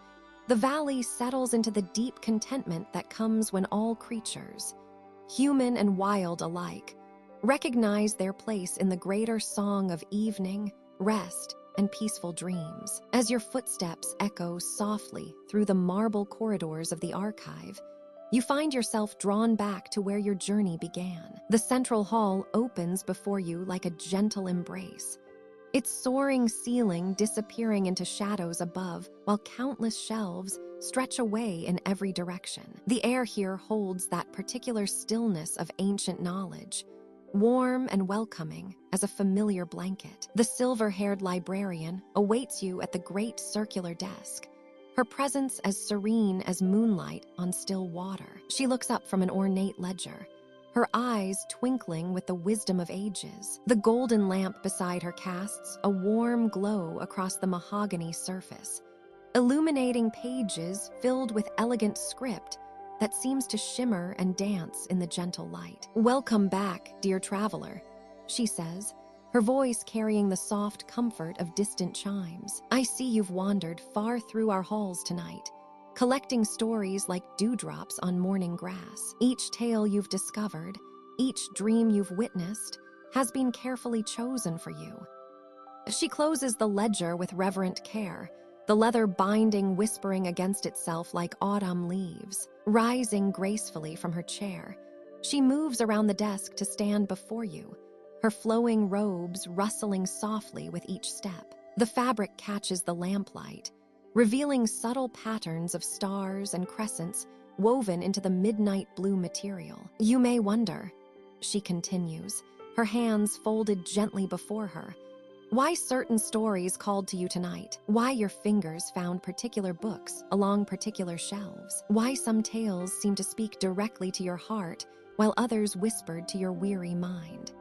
the valley settles into the deep contentment that comes when all creatures, human and wild alike, recognize their place in the greater song of evening, rest, and peaceful dreams. As your footsteps echo softly through the marble corridors of the archive, you find yourself drawn back to where your journey began. The central hall opens before you like a gentle embrace, its soaring ceiling disappearing into shadows above, while countless shelves stretch away in every direction. The air here holds that particular stillness of ancient knowledge, warm and welcoming as a familiar blanket. The silver-haired librarian awaits you at the great circular desk, her presence as serene as moonlight on still water. She looks up from an ornate ledger, her eyes twinkling with the wisdom of ages. The golden lamp beside her casts a warm glow across the mahogany surface, illuminating pages filled with elegant script that seems to shimmer and dance in the gentle light. "Welcome back, dear traveler," she says, her voice carrying the soft comfort of distant chimes. "I see you've wandered far through our halls tonight, collecting stories like dewdrops on morning grass. Each tale you've discovered, each dream you've witnessed, has been carefully chosen for you." She closes the ledger with reverent care, the leather binding whispering against itself like autumn leaves. Rising gracefully from her chair, she moves around the desk to stand before you, her flowing robes rustling softly with each step. The fabric catches the lamplight, revealing subtle patterns of stars and crescents woven into the midnight blue material. "You may wonder," she continues, her hands folded gently before her, "why certain stories called to you tonight, why your fingers found particular books along particular shelves, why some tales seem to speak directly to your heart while others whispered to your weary mind."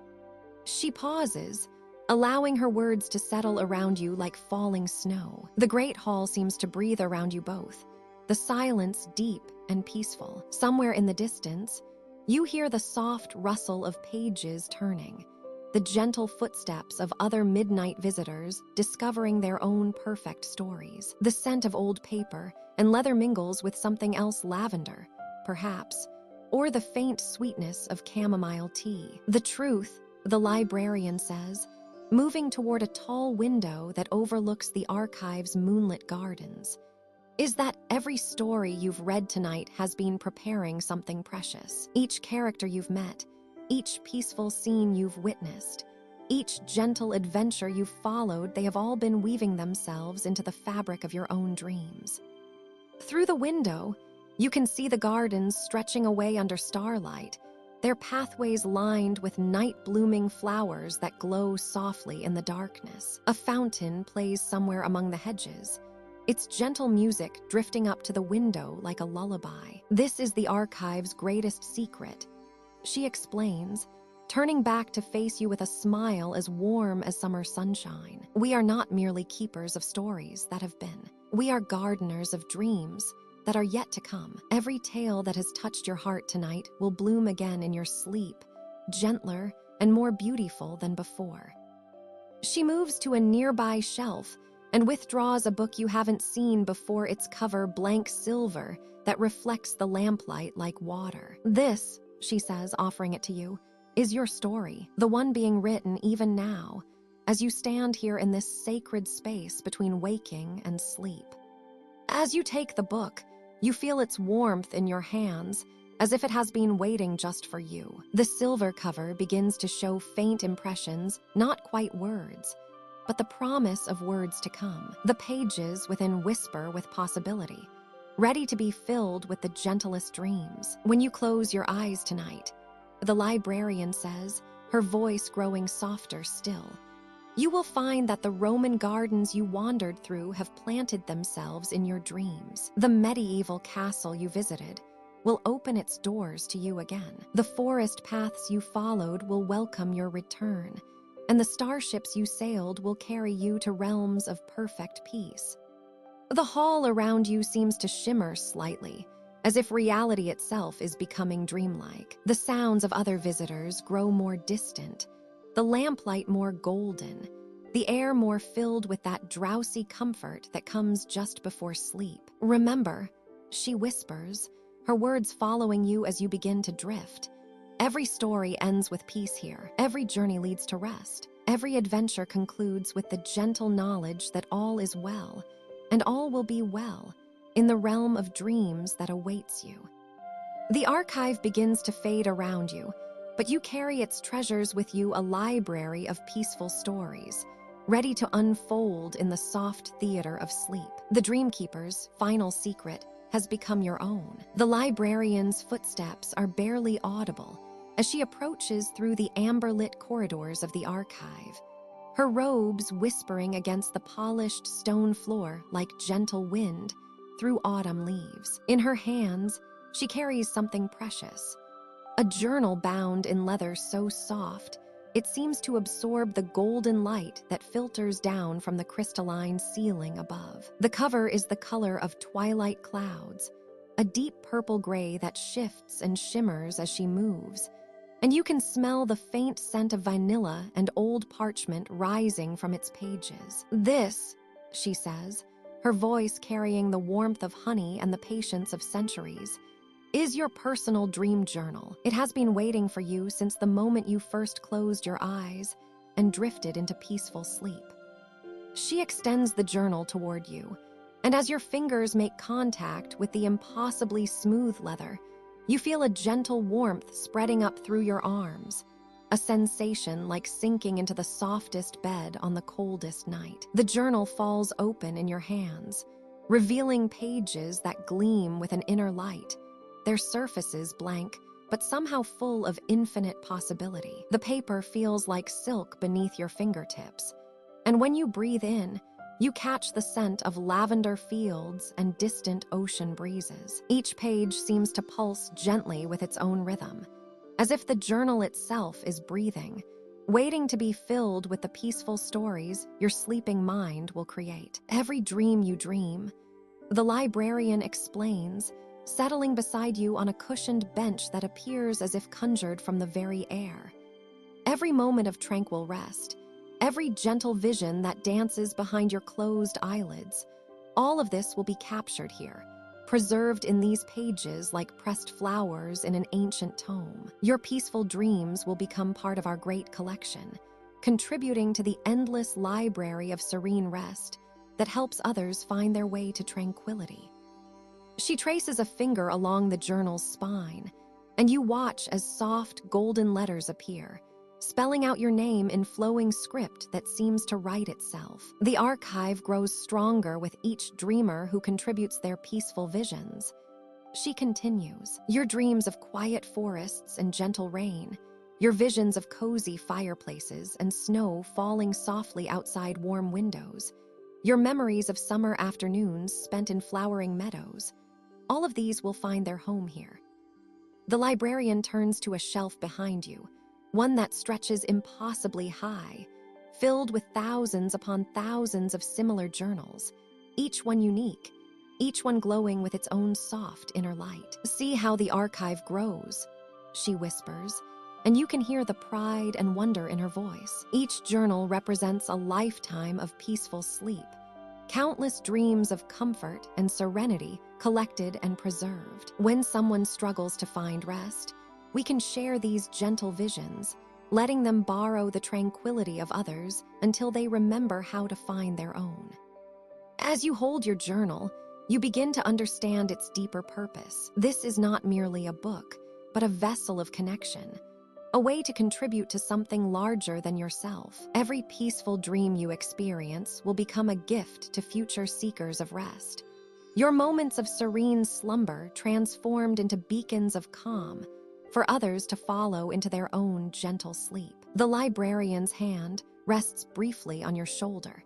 She pauses, allowing her words to settle around you like falling snow. The great hall seems to breathe around you both, the silence deep and peaceful. Somewhere in the distance, you hear the soft rustle of pages turning, the gentle footsteps of other midnight visitors discovering their own perfect stories. The scent of old paper and leather mingles with something else, lavender, perhaps, or the faint sweetness of chamomile tea. "The truth," the librarian says, moving toward a tall window that overlooks the archive's moonlit gardens, "is that every story you've read tonight has been preparing something precious. Each character you've met, each peaceful scene you've witnessed, each gentle adventure you've followed, they have all been weaving themselves into the fabric of your own dreams." Through the window, you can see the gardens stretching away under starlight, their pathways lined with night-blooming flowers that glow softly in the darkness. A fountain plays somewhere among the hedges, its gentle music drifting up to the window like a lullaby. "This is the archive's greatest secret," she explains, turning back to face you with a smile as warm as summer sunshine. "We are not merely keepers of stories that have been. We are gardeners of dreams that are yet to come. Every tale that has touched your heart tonight will bloom again in your sleep, gentler and more beautiful than before." She moves to a nearby shelf and withdraws a book you haven't seen before, its cover blank silver that reflects the lamplight like water. "This," she says, offering it to you, "is your story, the one being written even now, as you stand here in this sacred space between waking and sleep." As you take the book, you feel its warmth in your hands, as if it has been waiting just for you. The silver cover begins to show faint impressions, not quite words, but the promise of words to come. The pages within whisper with possibility, ready to be filled with the gentlest dreams. When you close your eyes tonight, the librarian says, her voice growing softer still, you will find that the Roman gardens you wandered through have planted themselves in your dreams. The medieval castle you visited will open its doors to you again. The forest paths you followed will welcome your return, and the starships you sailed will carry you to realms of perfect peace. The hall around you seems to shimmer slightly, as if reality itself is becoming dreamlike. The sounds of other visitors grow more distant, the lamplight more golden, the air more filled with that drowsy comfort that comes just before sleep. Remember, she whispers, her words following you as you begin to drift. Every story ends with peace here. Every journey leads to rest. Every adventure concludes with the gentle knowledge that all is well, and all will be well in the realm of dreams that awaits you. The archive begins to fade around you, but you carry its treasures with you, a library of peaceful stories, ready to unfold in the soft theater of sleep. The Dreamkeeper's final secret has become your own. The librarian's footsteps are barely audible as she approaches through the amber-lit corridors of the archive, her robes whispering against the polished stone floor like gentle wind through autumn leaves. In her hands, she carries something precious, a journal bound in leather so soft, it seems to absorb the golden light that filters down from the crystalline ceiling above. The cover is the color of twilight clouds, a deep purple gray that shifts and shimmers as she moves, and you can smell the faint scent of vanilla and old parchment rising from its pages. This, she says, her voice carrying the warmth of honey and the patience of centuries, is your personal dream journal. It has been waiting for you since the moment you first closed your eyes and drifted into peaceful sleep. She extends the journal toward you, and as your fingers make contact with the impossibly smooth leather, you feel a gentle warmth spreading up through your arms, a sensation like sinking into the softest bed on the coldest night. The journal falls open in your hands, revealing pages that gleam with an inner light, their surfaces blank, but somehow full of infinite possibility. The paper feels like silk beneath your fingertips, and when you breathe in, you catch the scent of lavender fields and distant ocean breezes. Each page seems to pulse gently with its own rhythm, as if the journal itself is breathing, waiting to be filled with the peaceful stories your sleeping mind will create. Every dream you dream, the librarian explains, settling beside you on a cushioned bench that appears as if conjured from the very air. Every moment of tranquil rest, every gentle vision that dances behind your closed eyelids, all of this will be captured here, preserved in these pages like pressed flowers in an ancient tome. Your peaceful dreams will become part of our great collection, contributing to the endless library of serene rest that helps others find their way to tranquility. She traces a finger along the journal's spine, and you watch as soft golden letters appear, spelling out your name in flowing script that seems to write itself. The archive grows stronger with each dreamer who contributes their peaceful visions. She continues, your dreams of quiet forests and gentle rain, your visions of cozy fireplaces and snow falling softly outside warm windows, your memories of summer afternoons spent in flowering meadows, all of these will find their home here. The librarian turns to a shelf behind you, one that stretches impossibly high, filled with thousands upon thousands of similar journals, each one unique, each one glowing with its own soft inner light. See how the archive grows, she whispers, and you can hear the pride and wonder in her voice. Each journal represents a lifetime of peaceful sleep, countless dreams of comfort and serenity collected and preserved. When someone struggles to find rest, we can share these gentle visions, letting them borrow the tranquility of others until they remember how to find their own. As you hold your journal, you begin to understand its deeper purpose. This is not merely a book, but a vessel of connection, a way to contribute to something larger than yourself. Every peaceful dream you experience will become a gift to future seekers of rest. Your moments of serene slumber transformed into beacons of calm, for others to follow into their own gentle sleep. The librarian's hand rests briefly on your shoulder,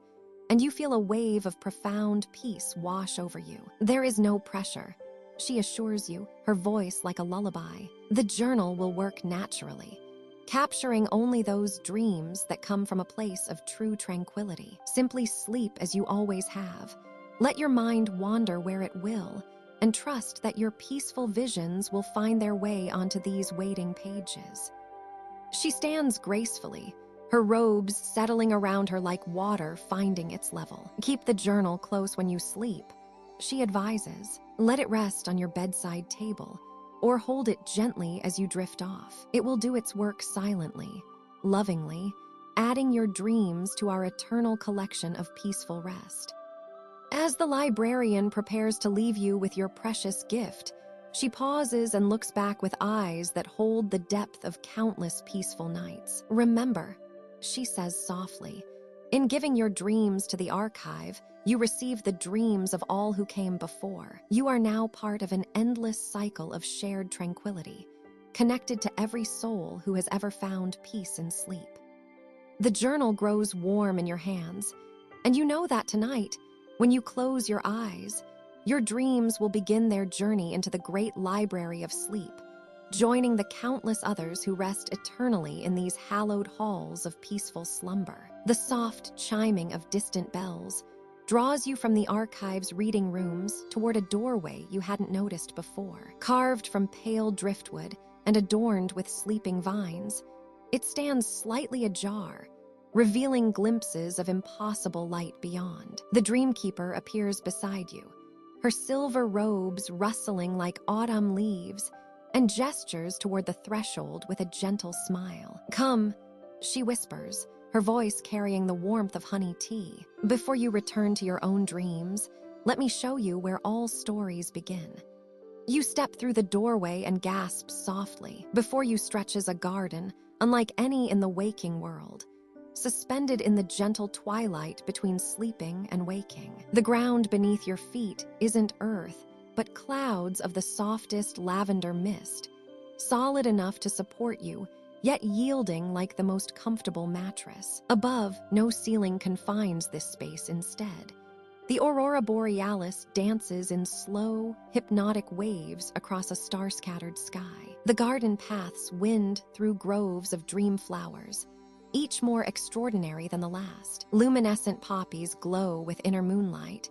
and you feel a wave of profound peace wash over you. There is no pressure, she assures you, her voice like a lullaby. The journal will work naturally, capturing only those dreams that come from a place of true tranquility. Simply sleep as you always have. Let your mind wander where it will, and trust that your peaceful visions will find their way onto these waiting pages. She stands gracefully, her robes settling around her like water finding its level. Keep the journal close when you sleep, she advises. Let it rest on your bedside table, or hold it gently as you drift off. It will do its work silently, lovingly, adding your dreams to our eternal collection of peaceful rest. As the librarian prepares to leave you with your precious gift, she pauses and looks back with eyes that hold the depth of countless peaceful nights. Remember, she says softly, in giving your dreams to the archive, you receive the dreams of all who came before. You are now part of an endless cycle of shared tranquility, connected to every soul who has ever found peace in sleep. The journal grows warm in your hands, and you know that tonight, when you close your eyes, your dreams will begin their journey into the great library of sleep, joining the countless others who rest eternally in these hallowed halls of peaceful slumber. The soft chiming of distant bells draws you from the archive's reading rooms toward a doorway you hadn't noticed before. Carved from pale driftwood and adorned with sleeping vines, it stands slightly ajar, revealing glimpses of impossible light beyond. The Dreamkeeper appears beside you, her silver robes rustling like autumn leaves, and gestures toward the threshold with a gentle smile. Come, she whispers, her voice carrying the warmth of honey tea. Before you return to your own dreams, let me show you where all stories begin. You step through the doorway and gasp softly. Before you stretches a garden, unlike any in the waking world, suspended in the gentle twilight between sleeping and waking. The ground beneath your feet isn't earth, but clouds of the softest lavender mist, solid enough to support you, yet yielding like the most comfortable mattress. Above, no ceiling confines this space instead. The aurora borealis dances in slow, hypnotic waves across a star-scattered sky. The garden paths wind through groves of dream flowers, each more extraordinary than the last. Luminescent poppies glow with inner moonlight,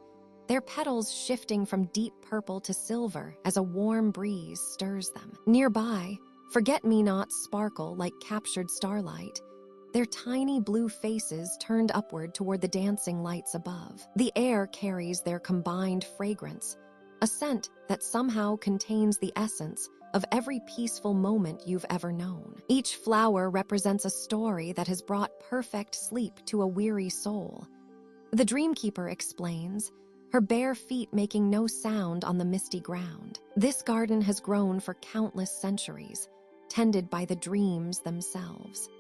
their petals shifting from deep purple to silver as a warm breeze stirs them. Nearby, forget-me-nots sparkle like captured starlight, their tiny blue faces turned upward toward the dancing lights above. The air carries their combined fragrance, a scent that somehow contains the essence of every peaceful moment you've ever known. Each flower represents a story that has brought perfect sleep to a weary soul. The Dreamkeeper explains, her bare feet making no sound on the misty ground. This garden has grown for countless centuries, tended by the dreams themselves.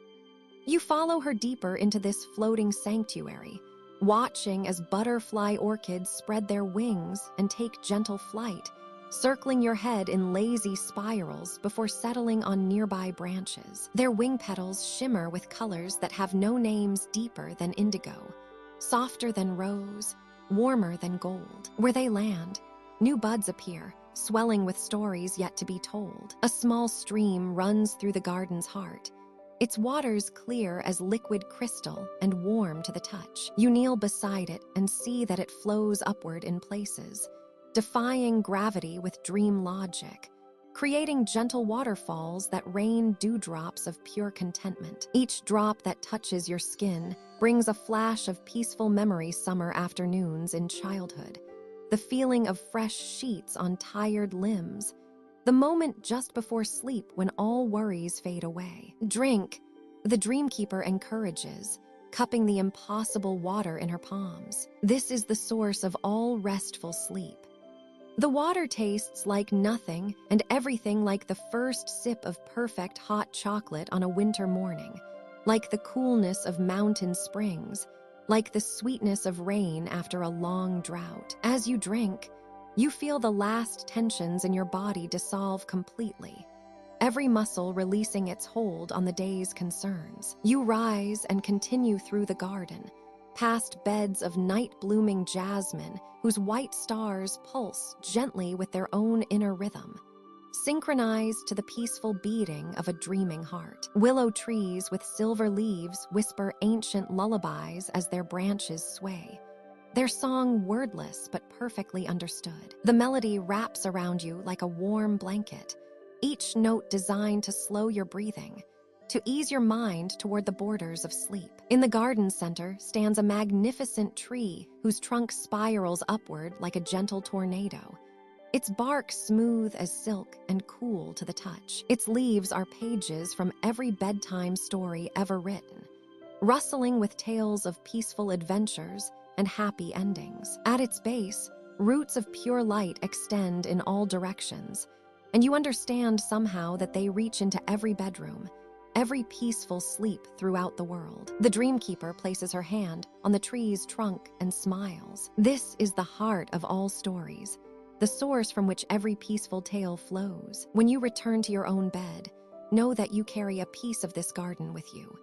You follow her deeper into this floating sanctuary, watching as butterfly orchids spread their wings and take gentle flight, circling your head in lazy spirals before settling on nearby branches. Their wing petals shimmer with colors that have no names deeper than indigo, softer than rose, warmer than gold. Where they land, new buds appear, swelling with stories yet to be told. A small stream runs through the garden's heart, its waters clear as liquid crystal and warm to the touch. You kneel beside it and see that it flows upward in places, defying gravity with dream logic, creating gentle waterfalls that rain dewdrops of pure contentment. Each drop that touches your skin brings a flash of peaceful memory summer afternoons in childhood, the feeling of fresh sheets on tired limbs, the moment just before sleep when all worries fade away. Drink, the Dreamkeeper encourages, cupping the impossible water in her palms. This is the source of all restful sleep. The water tastes like nothing and everything like the first sip of perfect hot chocolate on a winter morning, like the coolness of mountain springs, like the sweetness of rain after a long drought. As you drink, you feel the last tensions in your body dissolve completely, every muscle releasing its hold on the day's concerns. You rise and continue through the garden, past beds of night-blooming jasmine whose white stars pulse gently with their own inner rhythm, synchronized to the peaceful beating of a dreaming heart. Willow trees with silver leaves whisper ancient lullabies as their branches sway, their song wordless but perfectly understood. The melody wraps around you like a warm blanket, each note designed to slow your breathing, to ease your mind toward the borders of sleep. In the garden center stands a magnificent tree whose trunk spirals upward like a gentle tornado, its bark smooth as silk and cool to the touch. Its leaves are pages from every bedtime story ever written, rustling with tales of peaceful adventures and happy endings. At its base, roots of pure light extend in all directions, and you understand somehow that they reach into every bedroom, every peaceful sleep throughout the world. The Dreamkeeper places her hand on the tree's trunk and smiles. This is the heart of all stories, the source from which every peaceful tale flows. When you return to your own bed, know that you carry a piece of this garden with you.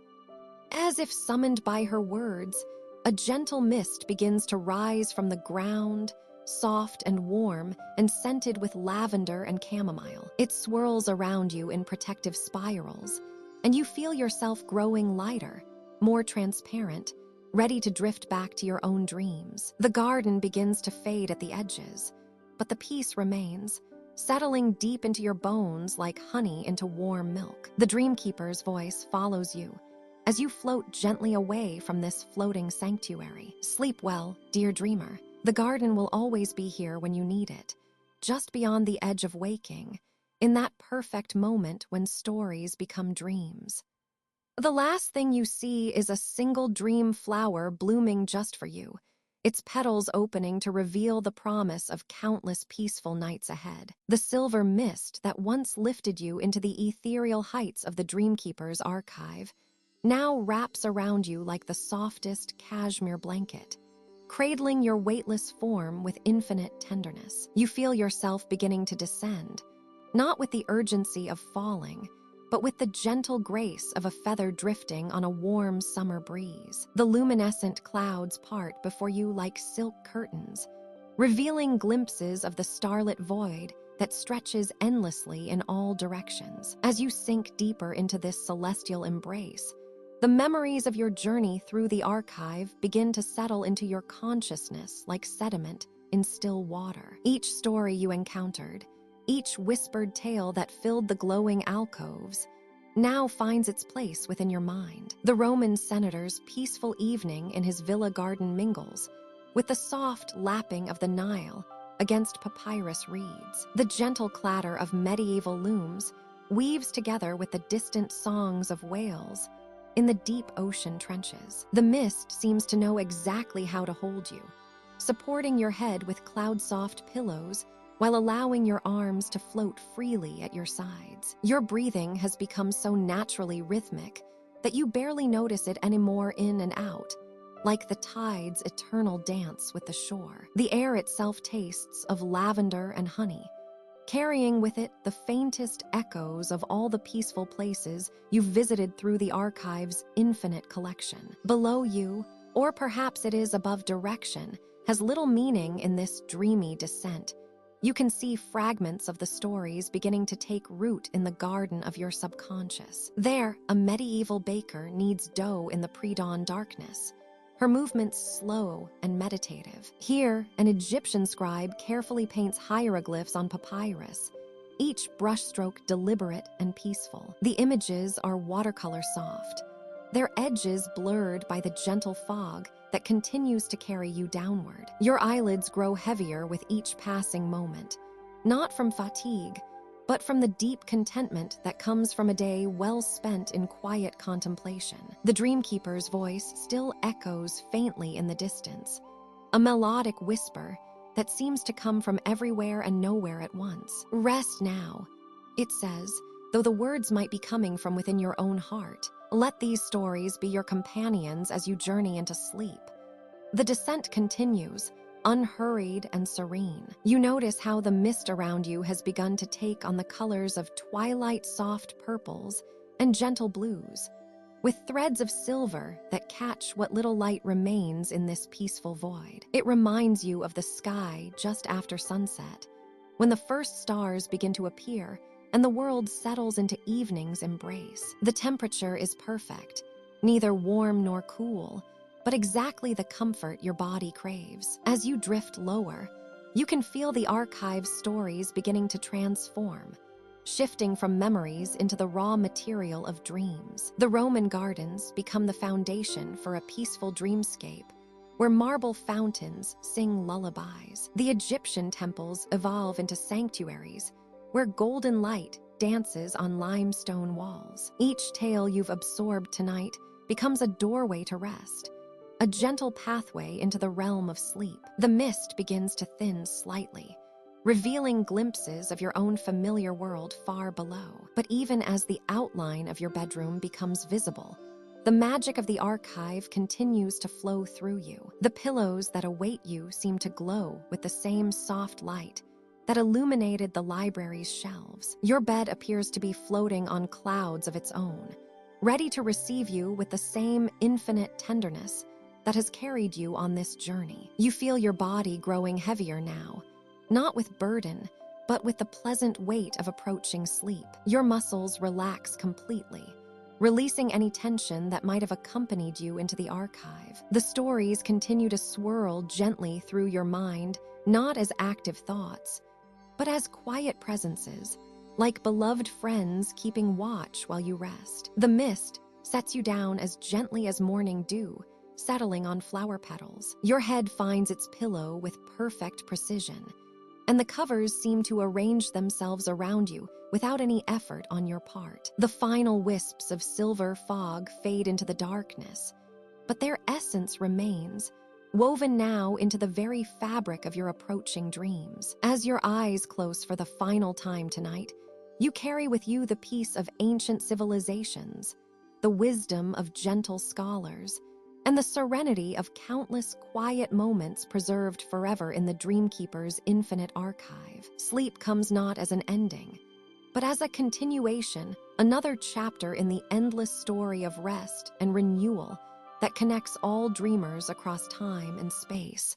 As if summoned by her words, a gentle mist begins to rise from the ground, soft and warm and scented with lavender and chamomile. It swirls around you in protective spirals, and you feel yourself growing lighter, more transparent, ready to drift back to your own dreams. The garden begins to fade at the edges, but the peace remains, settling deep into your bones like honey into warm milk. The Dreamkeeper's voice follows you as you float gently away from this floating sanctuary. Sleep well, dear dreamer. The garden will always be here when you need it, just beyond the edge of waking, in that perfect moment when stories become dreams. The last thing you see is a single dream flower blooming just for you, its petals opening to reveal the promise of countless peaceful nights ahead. The silver mist that once lifted you into the ethereal heights of the Dreamkeeper's archive now wraps around you like the softest cashmere blanket, cradling your weightless form with infinite tenderness. You feel yourself beginning to descend, not with the urgency of falling, but with the gentle grace of a feather drifting on a warm summer breeze. The luminescent clouds part before you like silk curtains, revealing glimpses of the starlit void that stretches endlessly in all directions. As you sink deeper into this celestial embrace, the memories of your journey through the archive begin to settle into your consciousness like sediment in still water. Each story you encountered, each whispered tale that filled the glowing alcoves, now finds its place within your mind. The Roman senator's peaceful evening in his villa garden mingles with the soft lapping of the Nile against papyrus reeds. The gentle clatter of medieval looms weaves together with the distant songs of whales in the deep ocean trenches. The mist seems to know exactly how to hold you, supporting your head with cloud-soft pillows while allowing your arms to float freely at your sides. Your breathing has become so naturally rhythmic that you barely notice it anymore in and out, like the tide's eternal dance with the shore. The air itself tastes of lavender and honey, carrying with it the faintest echoes of all the peaceful places you've visited through the archive's infinite collection. Below you, or perhaps it is above direction, has little meaning in this dreamy descent. You can see fragments of the stories beginning to take root in the garden of your subconscious. There, a medieval baker kneads dough in the pre-dawn darkness, her movements slow and meditative. Here, an Egyptian scribe carefully paints hieroglyphs on papyrus, each brushstroke deliberate and peaceful. The images are watercolor soft, their edges blurred by the gentle fog that continues to carry you downward. Your eyelids grow heavier with each passing moment, not from fatigue, but from the deep contentment that comes from a day well spent in quiet contemplation. The Dreamkeeper's voice still echoes faintly in the distance, a melodic whisper, that seems to come from everywhere and nowhere at once. Rest now, it says, though the words might be coming from within your own heart. Let these stories be your companions as you journey into sleep. The descent continues, unhurried and serene. You notice how the mist around you has begun to take on the colors of twilight soft purples and gentle blues, with threads of silver that catch what little light remains in this peaceful void. It reminds you of the sky just after sunset, when the first stars begin to appear and the world settles into evening's embrace. The temperature is perfect, neither warm nor cool, but exactly the comfort your body craves. As you drift lower, you can feel the archive's stories beginning to transform, shifting from memories into the raw material of dreams. The Roman gardens become the foundation for a peaceful dreamscape, where marble fountains sing lullabies. The Egyptian temples evolve into sanctuaries, where golden light dances on limestone walls. Each tale you've absorbed tonight becomes a doorway to rest, a gentle pathway into the realm of sleep. The mist begins to thin slightly, revealing glimpses of your own familiar world far below. But even as the outline of your bedroom becomes visible, the magic of the archive continues to flow through you. The pillows that await you seem to glow with the same soft light that illuminated the library's shelves. Your bed appears to be floating on clouds of its own, ready to receive you with the same infinite tenderness that has carried you on this journey. You feel your body growing heavier now, not with burden, but with the pleasant weight of approaching sleep. Your muscles relax completely, releasing any tension that might have accompanied you into the archive. The stories continue to swirl gently through your mind, not as active thoughts, but as quiet presences, like beloved friends keeping watch while you rest. The mist sets you down as gently as morning dew, settling on flower petals. Your head finds its pillow with perfect precision, and the covers seem to arrange themselves around you without any effort on your part. The final wisps of silver fog fade into the darkness, but their essence remains, woven now into the very fabric of your approaching dreams. As your eyes close for the final time tonight, you carry with you the peace of ancient civilizations, the wisdom of gentle scholars, and the serenity of countless quiet moments preserved forever in the Dreamkeeper's infinite archive. Sleep comes not as an ending, but as a continuation, another chapter in the endless story of rest and renewal that connects all dreamers across time and space.